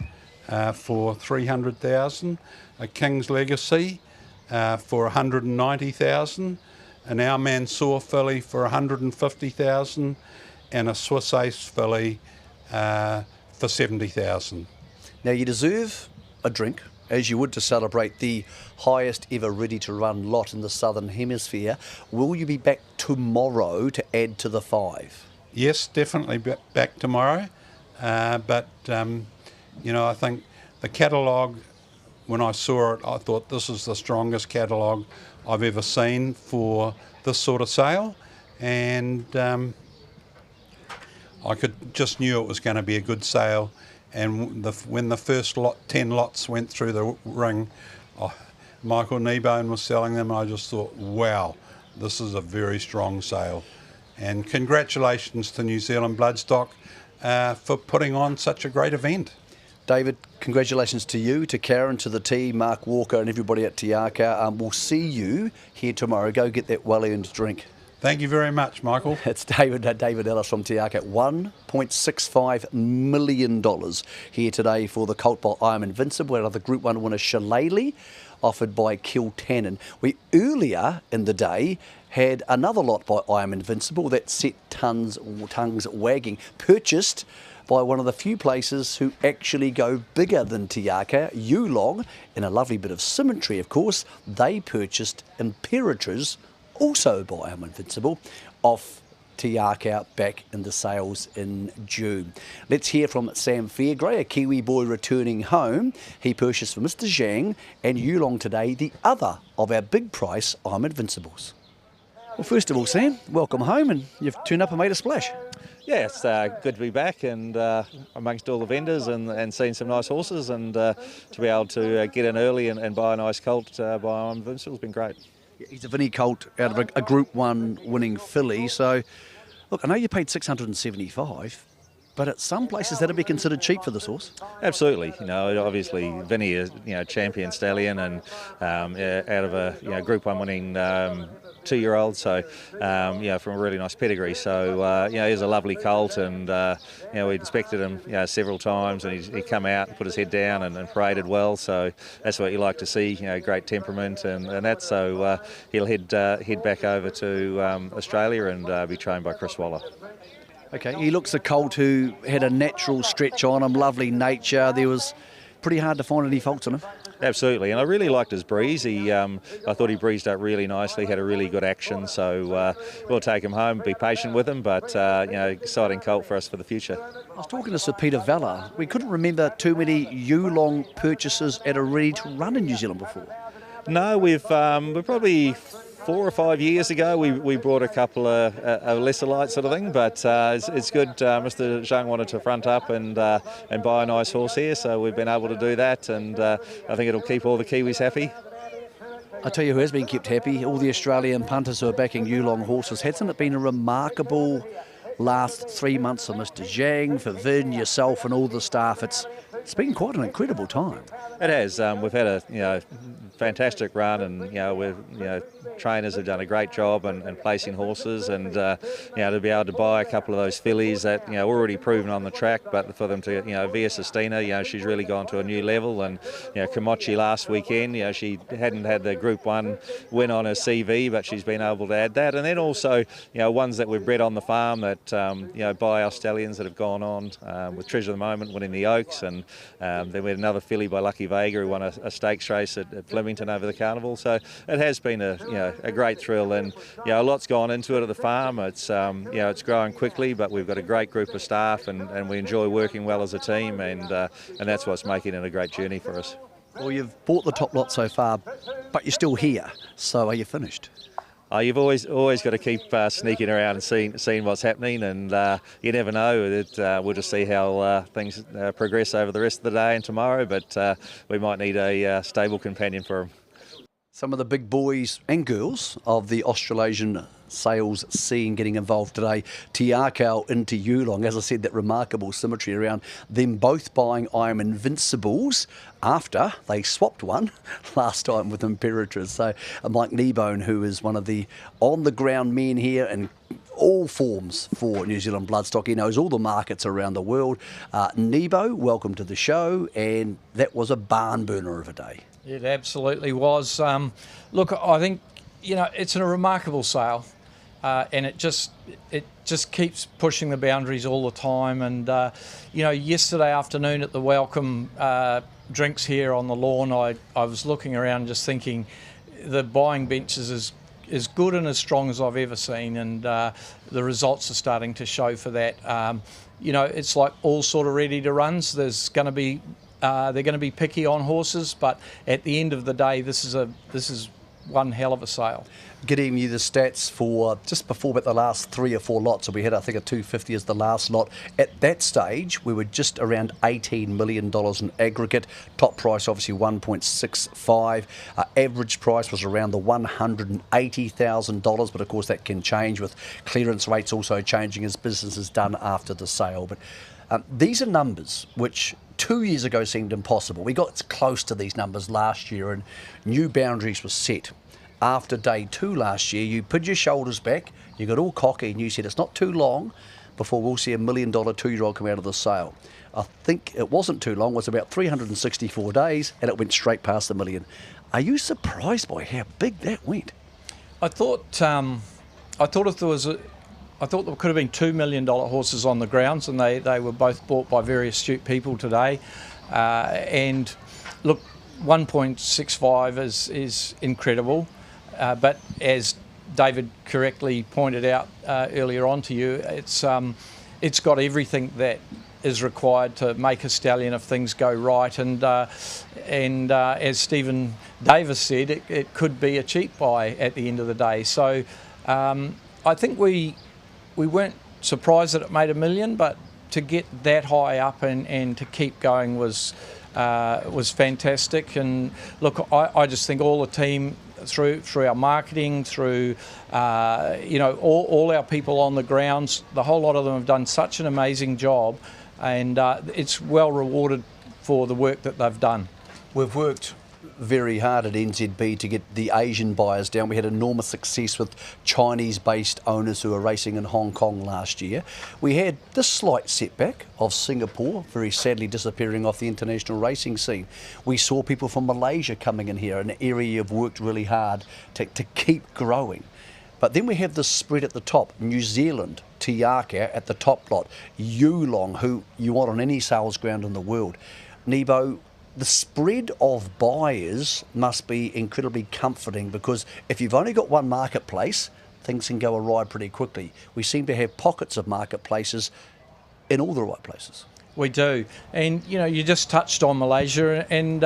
for 300,000, a King's Legacy for 190,000, an Our Man Saw filly for 150,000, and a Swiss Ace filly for 70,000. Now you deserve a drink, as you would to celebrate the highest ever Ready to Run lot in the Southern Hemisphere. Will you be back tomorrow to add to the 5? Yes, definitely back tomorrow. But you know, I think the catalogue, when I saw it, I thought this is the strongest catalogue I've ever seen for this sort of sale. And I just knew it was going to be a good sale. And when the first 10 lots went through the ring, Michael Kneebone was selling them, and I just thought, wow, this is a very strong sale. And congratulations to New Zealand Bloodstock for putting on such a great event. David, congratulations to you, to Karen, to the team, Mark Walker and everybody at Te Akau. We'll see you here tomorrow. Go get that well-earned drink. Thank you very much, Michael. It's David Ellis from Te Akau. $1.65 million here today for the colt by I Am Invincible. Another Group 1 winner, Shillelagh, offered by Kiltannon. We earlier in the day had another lot by I Am Invincible that set tongues wagging, purchased by one of the few places who actually go bigger than Te Akau, Yulong, in a lovely bit of symmetry, of course. They purchased Imperatriz, also by I Am Invincible, off Te Akau back in the sales in June. Let's hear from Sam Fairgrey, a Kiwi boy returning home. He purchased for Mr. Zhang and Yulong today, the other of our big price I Am Invincibles. Well, first of all, Sam, welcome home, and you've turned up and made a splash. Yeah, it's good to be back and amongst all the vendors and seeing some nice horses, and to be able to get in early and buy a nice colt by I Am Invincible has been great. He's a Vinny colt out of a Group 1 winning filly. So, look, I know you paid $675, but at some places that'd be considered cheap for this horse. Absolutely, you know, obviously Vinny is, you know, champion stallion and out of a Group 1 winning 2-year-old, so you know, from a really nice pedigree. So you know, he's a lovely colt, and you know, we inspected him, you know, several times, and he come out and put his head down and paraded well. So that's what you like to see, you know, great temperament and that. So he'll head back over to Australia and be trained by Chris Waller. Okay, he looks a colt who had a natural stretch on him, lovely nature. There was pretty hard to find any faults on him. Absolutely, and I really liked his breeze. I thought he breezed up really nicely, had a really good action. So we'll take him home, be patient with him, but you know, exciting colt for us for the future. I was talking to Sir Peter Vella. We couldn't remember too many Yulong purchases at a Ready to Run in New Zealand before. No, we're probably 4 or 5 years ago we brought a couple of lesser light sort of thing, but it's good. Mr. Zhang wanted to front up and buy a nice horse here, so we've been able to do that, and I think it'll keep all the Kiwis happy. I tell you who has been kept happy, all the Australian punters who are backing Yulong horses. Hasn't it been a remarkable last 3 months for Mr. Zhang, for Vin, yourself and all the staff. It's been quite an incredible time. It has. We've had a fantastic run, and trainers have done a great job and placing horses, and to be able to buy a couple of those fillies that already proven on the track, but for them to Via Sistina, she's really gone to a new level, and Komochi last weekend, she hadn't had the Group 1 win on her CV, but she's been able to add that, and then also ones that we've bred on the farm that by our stallions that have gone on with Treasure of the Moment winning the Oaks, and then we had another filly by Lucky Vega who won a stakes race at Flemington over the carnival. So it has been a great thrill, and a lot's gone into it at the farm. It's it's growing quickly, but we've got a great group of staff, and we enjoy working well as a team, and that's what's making it a great journey for us. Well, you've bought the top lot so far, but you're still here. So are you finished? You've always got to keep sneaking around and seeing what's happening, and you never know. We'll just see how things progress over the rest of the day and tomorrow, but we might need a stable companion for them. Some of the big boys and girls of the Australasian sales scene getting involved today. Tiakau into Yulong. As I said, that remarkable symmetry around them both buying I Am Invincibles after they swapped one last time with Imperatrice. So Mike Kneebone, who is one of the on-the-ground men here and all forms for New Zealand Bloodstock. He knows all the markets around the world. Nebo, welcome to the show, and that was a barn burner of a day. It absolutely was. Look, I think it's a remarkable sale, and it just keeps pushing the boundaries all the time. And yesterday afternoon at the welcome drinks here on the lawn, I was looking around just thinking the buying bench is as good and as strong as I've ever seen, and the results are starting to show for that. It's like all sort of ready to runs. There's going to be they're going to be picky on horses, but at the end of the day, this is one hell of a sale. Getting you the stats for just before about the last 3 or 4 lots. So we had, I think, a 250 as the last lot. At that stage, we were just around $18 million in aggregate. Top price, obviously, 1.65. Average price was around the $180,000, but of course that can change with clearance rates also changing as business is done after the sale. But these are numbers which 2 years ago seemed impossible. We got close to these numbers last year, and new boundaries were set. After day 2 last year, you put your shoulders back, you got all cocky, and you said it's not too long before we'll see $1 million 2-year-old come out of the sale. I think it wasn't too long, it was about 364 days, and it went straight past the $1 million. Are you surprised by how big that went? I thought if there was I thought there could have been $2 million horses on the grounds, and they were both bought by very astute people today. And look, 1.65 is incredible, but as David correctly pointed out earlier on to you, it's got everything that is required to make a stallion if things go right. And as Stephen Davis said, it could be a cheap buy at the end of the day. So I think we weren't surprised that it made $1 million, but to get that high up and to keep going was fantastic. And look, I just think all the team through our marketing, through all our people on the grounds, the whole lot of them have done such an amazing job, and it's well rewarded for the work that they've done. We've worked very hard at NZB to get the Asian buyers down. We had enormous success with Chinese-based owners who were racing in Hong Kong last year. We had this slight setback of Singapore, very sadly disappearing off the international racing scene. We saw people from Malaysia coming in here, an area you've worked really hard to keep growing. But then we have this spread at the top. New Zealand, Tiaka at the top lot, Yulong, who you want on any sales ground in the world. Nebo, the spread of buyers must be incredibly comforting, because if you've only got one marketplace, things can go awry pretty quickly. We seem to have pockets of marketplaces in all the right places. We do. And, you just touched on Malaysia, and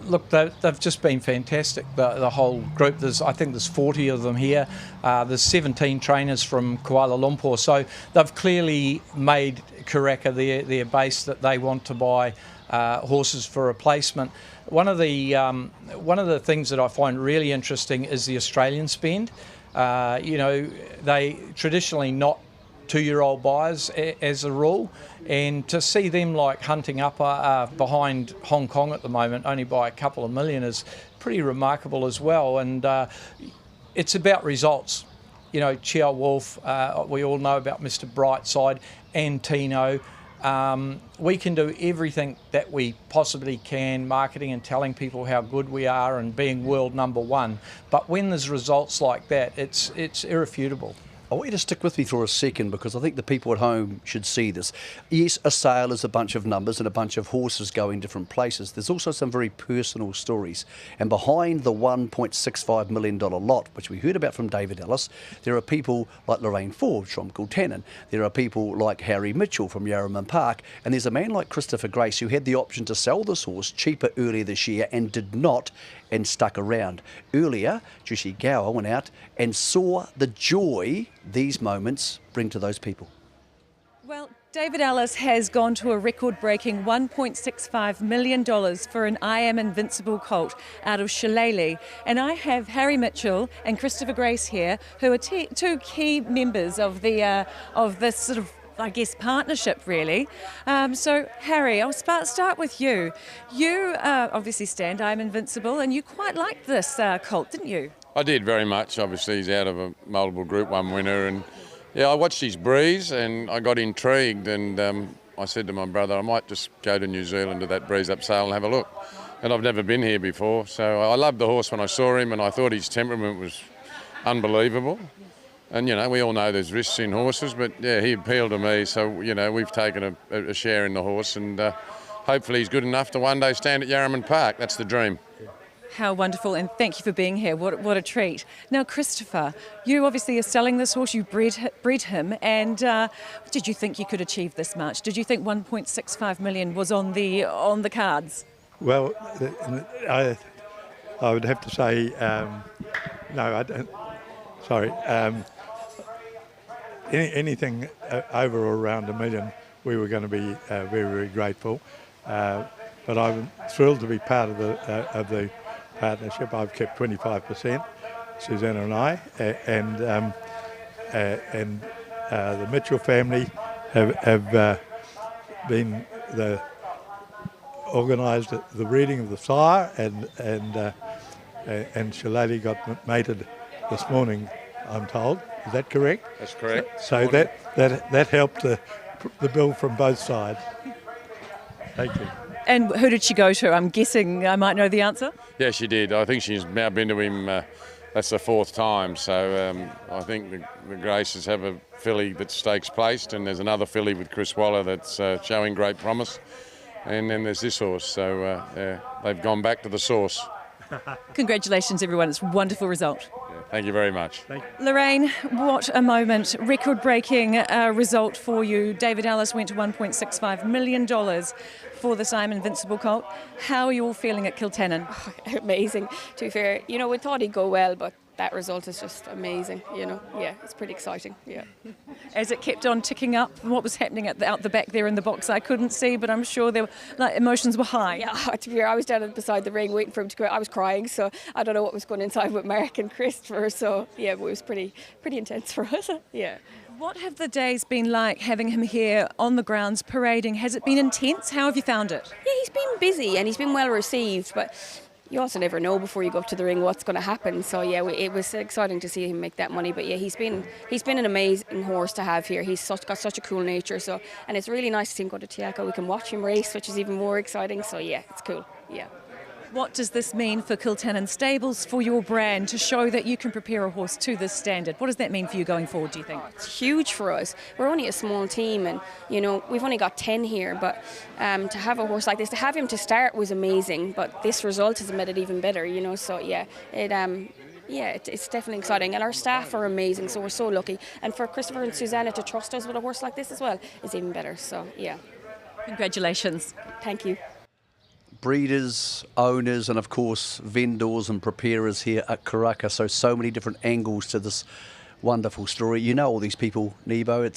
look, they've just been fantastic, the whole group. I think there's 40 of them here. There's 17 trainers from Kuala Lumpur. So they've clearly made Karaka their base that they want to buy horses for replacement. One of the things that I find really interesting is the Australian spend. They traditionally not 2-year-old buyers as a rule, and to see them like hunting up behind Hong Kong at the moment only by a couple of million is pretty remarkable as well. And it's about results. You know, Chia Wolf, we all know about Mr. Brightside and Tino. We can do everything that we possibly can, marketing and telling people how good we are and being world #1. But when there's results like that, it's irrefutable. I want you to stick with me for a second because I think the people at home should see this. Yes, a sale is a bunch of numbers and a bunch of horses going different places. There's also some very personal stories. And behind the $1.65 million lot, which we heard about from David Ellis, there are people like Lorraine Forbes from Kiltannon. There are people like Harry Mitchell from Yarraman Park. And there's a man like Christopher Grace who had the option to sell this horse cheaper earlier this year and did not, and stuck around. Earlier, Jushi Gower went out and saw the joy these moments bring to those people. Well, David Ellis has gone to a record-breaking $1.65 million for an I Am Invincible colt out of Shillelagh. And I have Harry Mitchell and Christopher Grace here, who are two key members of this sort of, I guess, partnership, really. So, Harry, I'll start with you. You obviously stand I Am Invincible, and you quite liked this colt, didn't you? I did very much. Obviously, he's out of a multiple Group 1 winner, and yeah, I watched his breeze and I got intrigued, and I said to my brother, I might just go to New Zealand to that breeze up sale and have a look. And I've never been here before, so I loved the horse when I saw him, and I thought his temperament was unbelievable. And, you know, we all know there's risks in horses, but, yeah, he appealed to me. So, you know, we've taken a share in the horse, and hopefully he's good enough to one day stand at Yarraman Park. That's the dream. How wonderful, and thank you for being here. What a treat. Now, Christopher, you obviously are selling this horse. You bred him, and did you think you could achieve this much? Did you think 1.65 million was on the cards? Well, I would have to say no. I don't. Sorry. Anything over or around $1 million, we were going to be very, very grateful. But I'm thrilled to be part of the partnership. I've kept 25%, Susanna and I, and the Mitchell family have been organised the breeding of the sire, and Shillelagh got mated this morning, I'm told. Is that correct? That's correct. So that helped the bill from both sides. Thank you. And who did she go to? I'm guessing I might know the answer. Yeah, she did. I think she's now been to him, that's the 4th time. So I think the Graces have a filly that's stakes placed, and there's another filly with Chris Waller that's showing great promise. And then there's this horse. So they've gone back to the source. Congratulations, everyone. It's a wonderful result. Thank you very much. Lorraine, what a moment. Record-breaking result for you. David Ellis went to $1.65 million for this I Am Invincible colt. How are you all feeling at Kiltannon? Oh, amazing, to be fair. You know, we thought he'd go well, but that result is just amazing, you know. Yeah, it's pretty exciting, yeah. As it kept on ticking up, what was happening out the back there in the box I couldn't see, but I'm sure there were, emotions were high. Yeah, to be fair, I was down beside the ring waiting for him to go. I was crying, so I don't know what was going inside with Mark and Christopher, so yeah, it was pretty intense for us, yeah. What have the days been like having him here on the grounds parading? Has it been intense? How have you found it? Yeah, he's been busy and he's been well received, but you also never know before you go up to the ring what's going to happen. So yeah, it was exciting to see him make that money. But yeah, he's been an amazing horse to have here. He's got such a cool nature. So, and it's really nice to see him go to Tiaco. We can watch him race, which is even more exciting. So yeah, it's cool. Yeah. What does this mean for Kiltannon Stables, for your brand, to show that you can prepare a horse to this standard? What does that mean for you going forward, do you think? It's huge for us. We're only a small team, and you know, we've only got 10 here, but to have a horse like this, to have him to start was amazing, but this result has made it even better, you know, so yeah, it's definitely exciting, and our staff are amazing, so we're so lucky. And for Christopher and Susanna to trust us with a horse like this as well is even better, so yeah. Congratulations. Thank you. Breeders, owners, and of course vendors and preparers here at Karaka. So many different angles to this wonderful story. You know all these people, Nebo.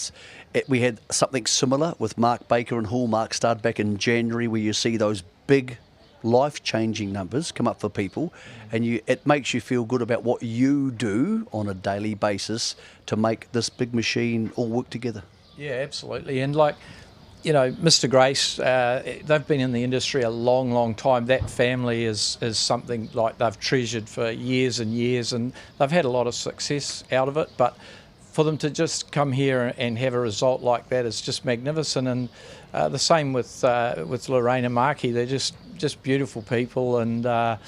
We had something similar with Mark Baker and Hallmark Stud back in January, where you see those big life-changing numbers come up for people, and it makes you feel good about what you do on a daily basis to make this big machine all work together. Yeah, absolutely. And like, you know, Mr. Grace, they've been in the industry a long, long time. That family is something like they've treasured for years and years, and they've had a lot of success out of it. But for them to just come here and have a result like that is just magnificent. And the same with Lorraine and Markey. They're just beautiful people, and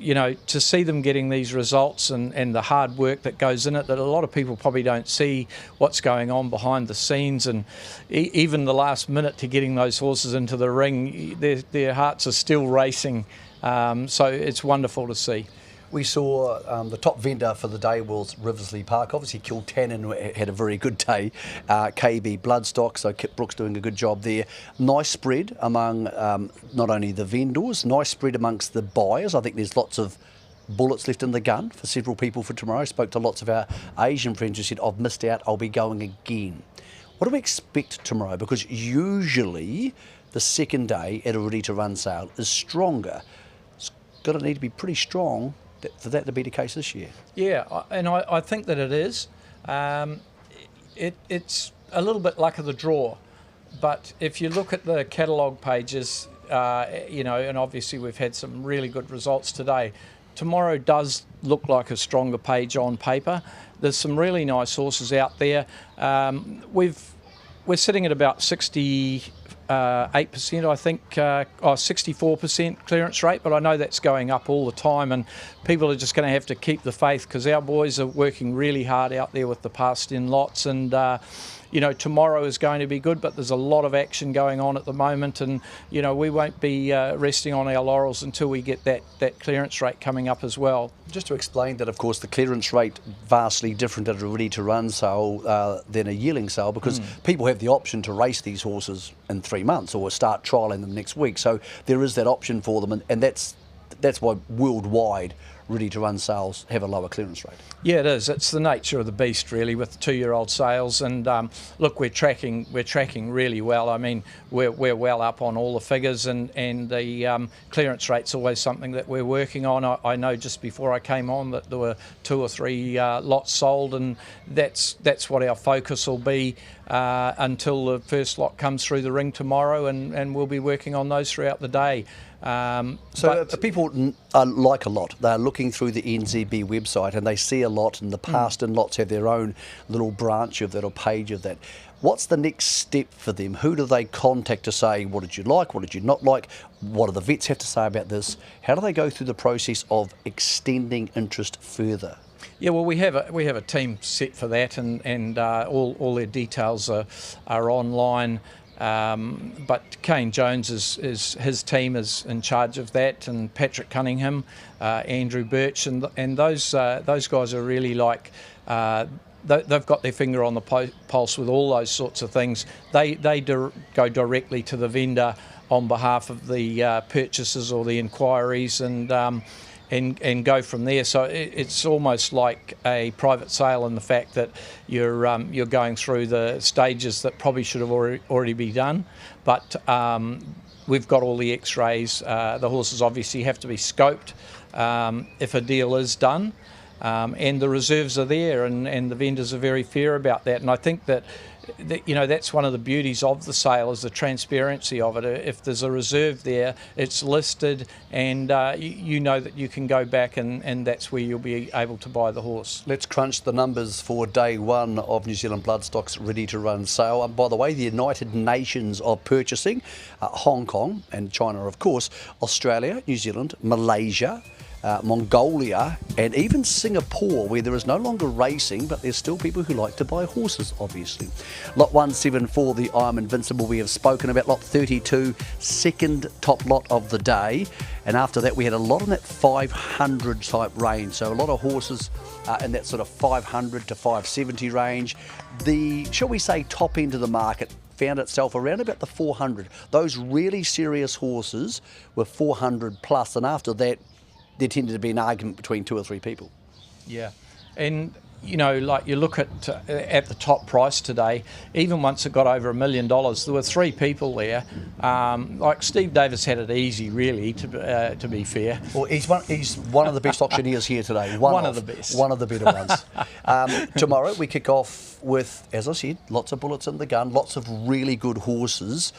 you know, to see them getting these results and the hard work that goes in it, that a lot of people probably don't see what's going on behind the scenes, and even the last minute to getting those horses into the ring, their hearts are still racing. So it's wonderful to see. We saw the top vendor for the day was Riversley Park. Obviously, Kiltannon had a very good day. KB Bloodstock, so Kip Brooks doing a good job there. Nice spread among not only the vendors, nice spread amongst the buyers. I think there's lots of bullets left in the gun for several people for tomorrow. I spoke to lots of our Asian friends who said, I've missed out, I'll be going again. What do we expect tomorrow? Because usually the second day at a ready-to-run sale is stronger. It's got to need to be pretty strong for that to be the case this year. Yeah, and I think that it is. It's a little bit luck of the draw, but if you look at the catalogue pages, you know, and obviously we've had some really good results today. Tomorrow does look like a stronger page on paper. There's some really nice horses out there. We're sitting at about 68%, I think, or 64% clearance rate, but I know that's going up all the time, and people are just going to have to keep the faith, because our boys are working really hard out there with the passed-in lots, and you know, tomorrow is going to be good, but there's a lot of action going on at the moment, and you know, we won't be resting on our laurels until we get that clearance rate coming up as well. Just to explain that, of course, the clearance rate vastly different at a ready-to-run sale than a yearling sale, because people have the option to race these horses in 3 months or start trialling them next week. So there is that option for them, and that's why worldwide ready-to-run sales have a lower clearance rate. Yeah, it is. It's the nature of the beast, really, with 2-year-old sales. And look, we're tracking really well. I mean, we're well up on all the figures, and the clearance rate's always something that we're working on. I know just before I came on that there were 2 or 3 lots sold, and that's what our focus will be until the first lot comes through the ring tomorrow, and we'll be working on those throughout the day. So people like a lot. They're looking through the NZB website and they see a lot, and the past and lots have their own little branch of that or page of that. What's the next step for them? Who do they contact to say, what did you like, what did you not like? What do the vets have to say about this? How do they go through the process of extending interest further? Yeah, well, we have a team set for that, and all their details are online. But Kane Jones is his team is in charge of that, and Patrick Cunningham, Andrew Birch, and those guys are really like they've got their finger on the pulse with all those sorts of things. They go directly to the vendor on behalf of the purchases or the inquiries, and go from there. So it's almost like a private sale in the fact that you're going through the stages that probably should have already been done. But we've got all the X-rays. The horses obviously have to be scoped if a deal is done. And the reserves are there, and the vendors are very fair about that. And I think that you know, that's one of the beauties of the sale, is the transparency of it. If there's a reserve there, it's listed, and you know that you can go back and that's where you'll be able to buy the horse. Let's crunch the numbers for day one of New Zealand Bloodstock's ready-to-run sale. And by the way, the United Nations of purchasing, Hong Kong and China, of course, Australia, New Zealand, Malaysia, Mongolia, and even Singapore, where there is no longer racing, but there's still people who like to buy horses, obviously. Lot 174, the I'm Invincible, we have spoken about. Lot 32, second top lot of the day. And after that, we had a lot in that 500 type range. So a lot of horses in that sort of 500 to 570 range. The, shall we say, top end of the market found itself around about the 400. Those really serious horses were 400 plus, and after that, there tended to be an argument between 2 or 3 people. Yeah, and you know, like you look at the top price today, even once it got over $1 million, there were 3 people there. Like Steve Davis had it easy, really, to be fair. Well, he's one of the best auctioneers here today. One of the best. One of the better ones. Tomorrow we kick off with, as I said, lots of bullets in the gun, lots of really good horses.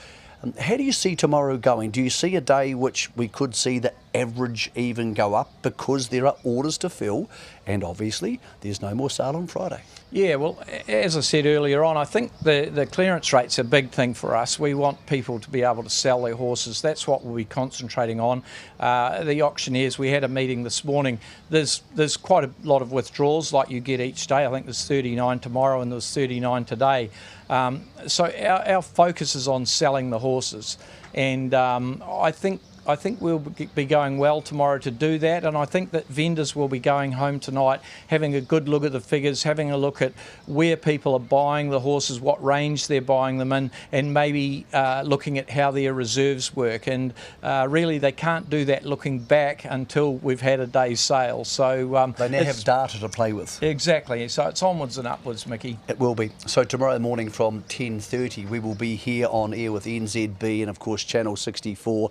How do you see tomorrow going? Do you see a day which we could see the average even go up because there are orders to fill, and obviously there's no more sale on Friday? Yeah, well, as I said earlier on, I think the clearance rate's a big thing for us. We want people to be able to sell their horses. That's what we'll be concentrating on. The auctioneers, we had a meeting this morning. There's quite a lot of withdrawals like you get each day. I think there's 39 tomorrow and there's 39 today. So our focus is on selling the horses, and I think we'll be going well tomorrow to do that, and I think that vendors will be going home tonight having a good look at the figures, having a look at where people are buying the horses, what range they're buying them in, and maybe looking at how their reserves work. And really they can't do that looking back until we've had a day's sale. So they now have data to play with. Exactly, so it's onwards and upwards, Mickey. It will be. So tomorrow morning from 10:30 we will be here on air with NZB and of course Channel 64.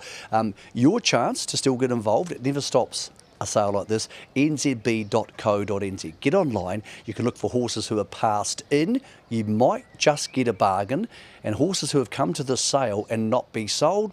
Your chance to still get involved, it never stops a sale like this, nzb.co.nz. Get online, you can look for horses who are passed in, you might just get a bargain, and horses who have come to the sale and not be sold,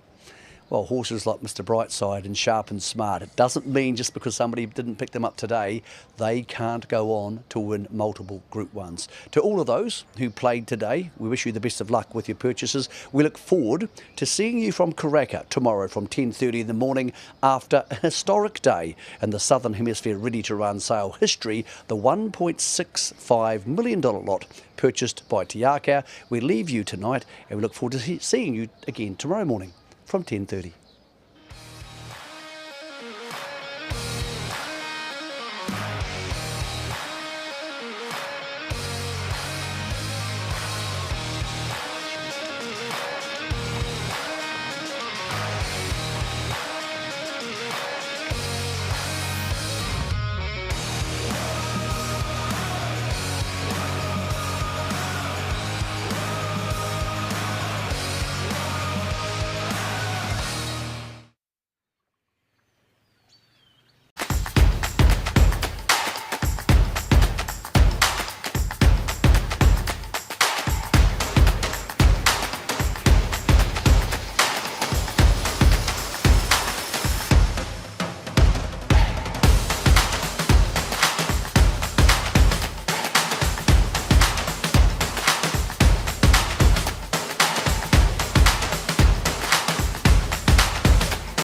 well, horses like Mr. Brightside and Sharp and Smart. It doesn't mean just because somebody didn't pick them up today, they can't go on to win multiple Group 1s. To all of those who played today, we wish you the best of luck with your purchases. We look forward to seeing you from Karaka tomorrow from 10:30 in the morning after a historic day in the Southern Hemisphere Ready to Run sale history, the $1.65 million lot purchased by Tiaka. We leave you tonight and we look forward to seeing you again tomorrow morning from 10:30.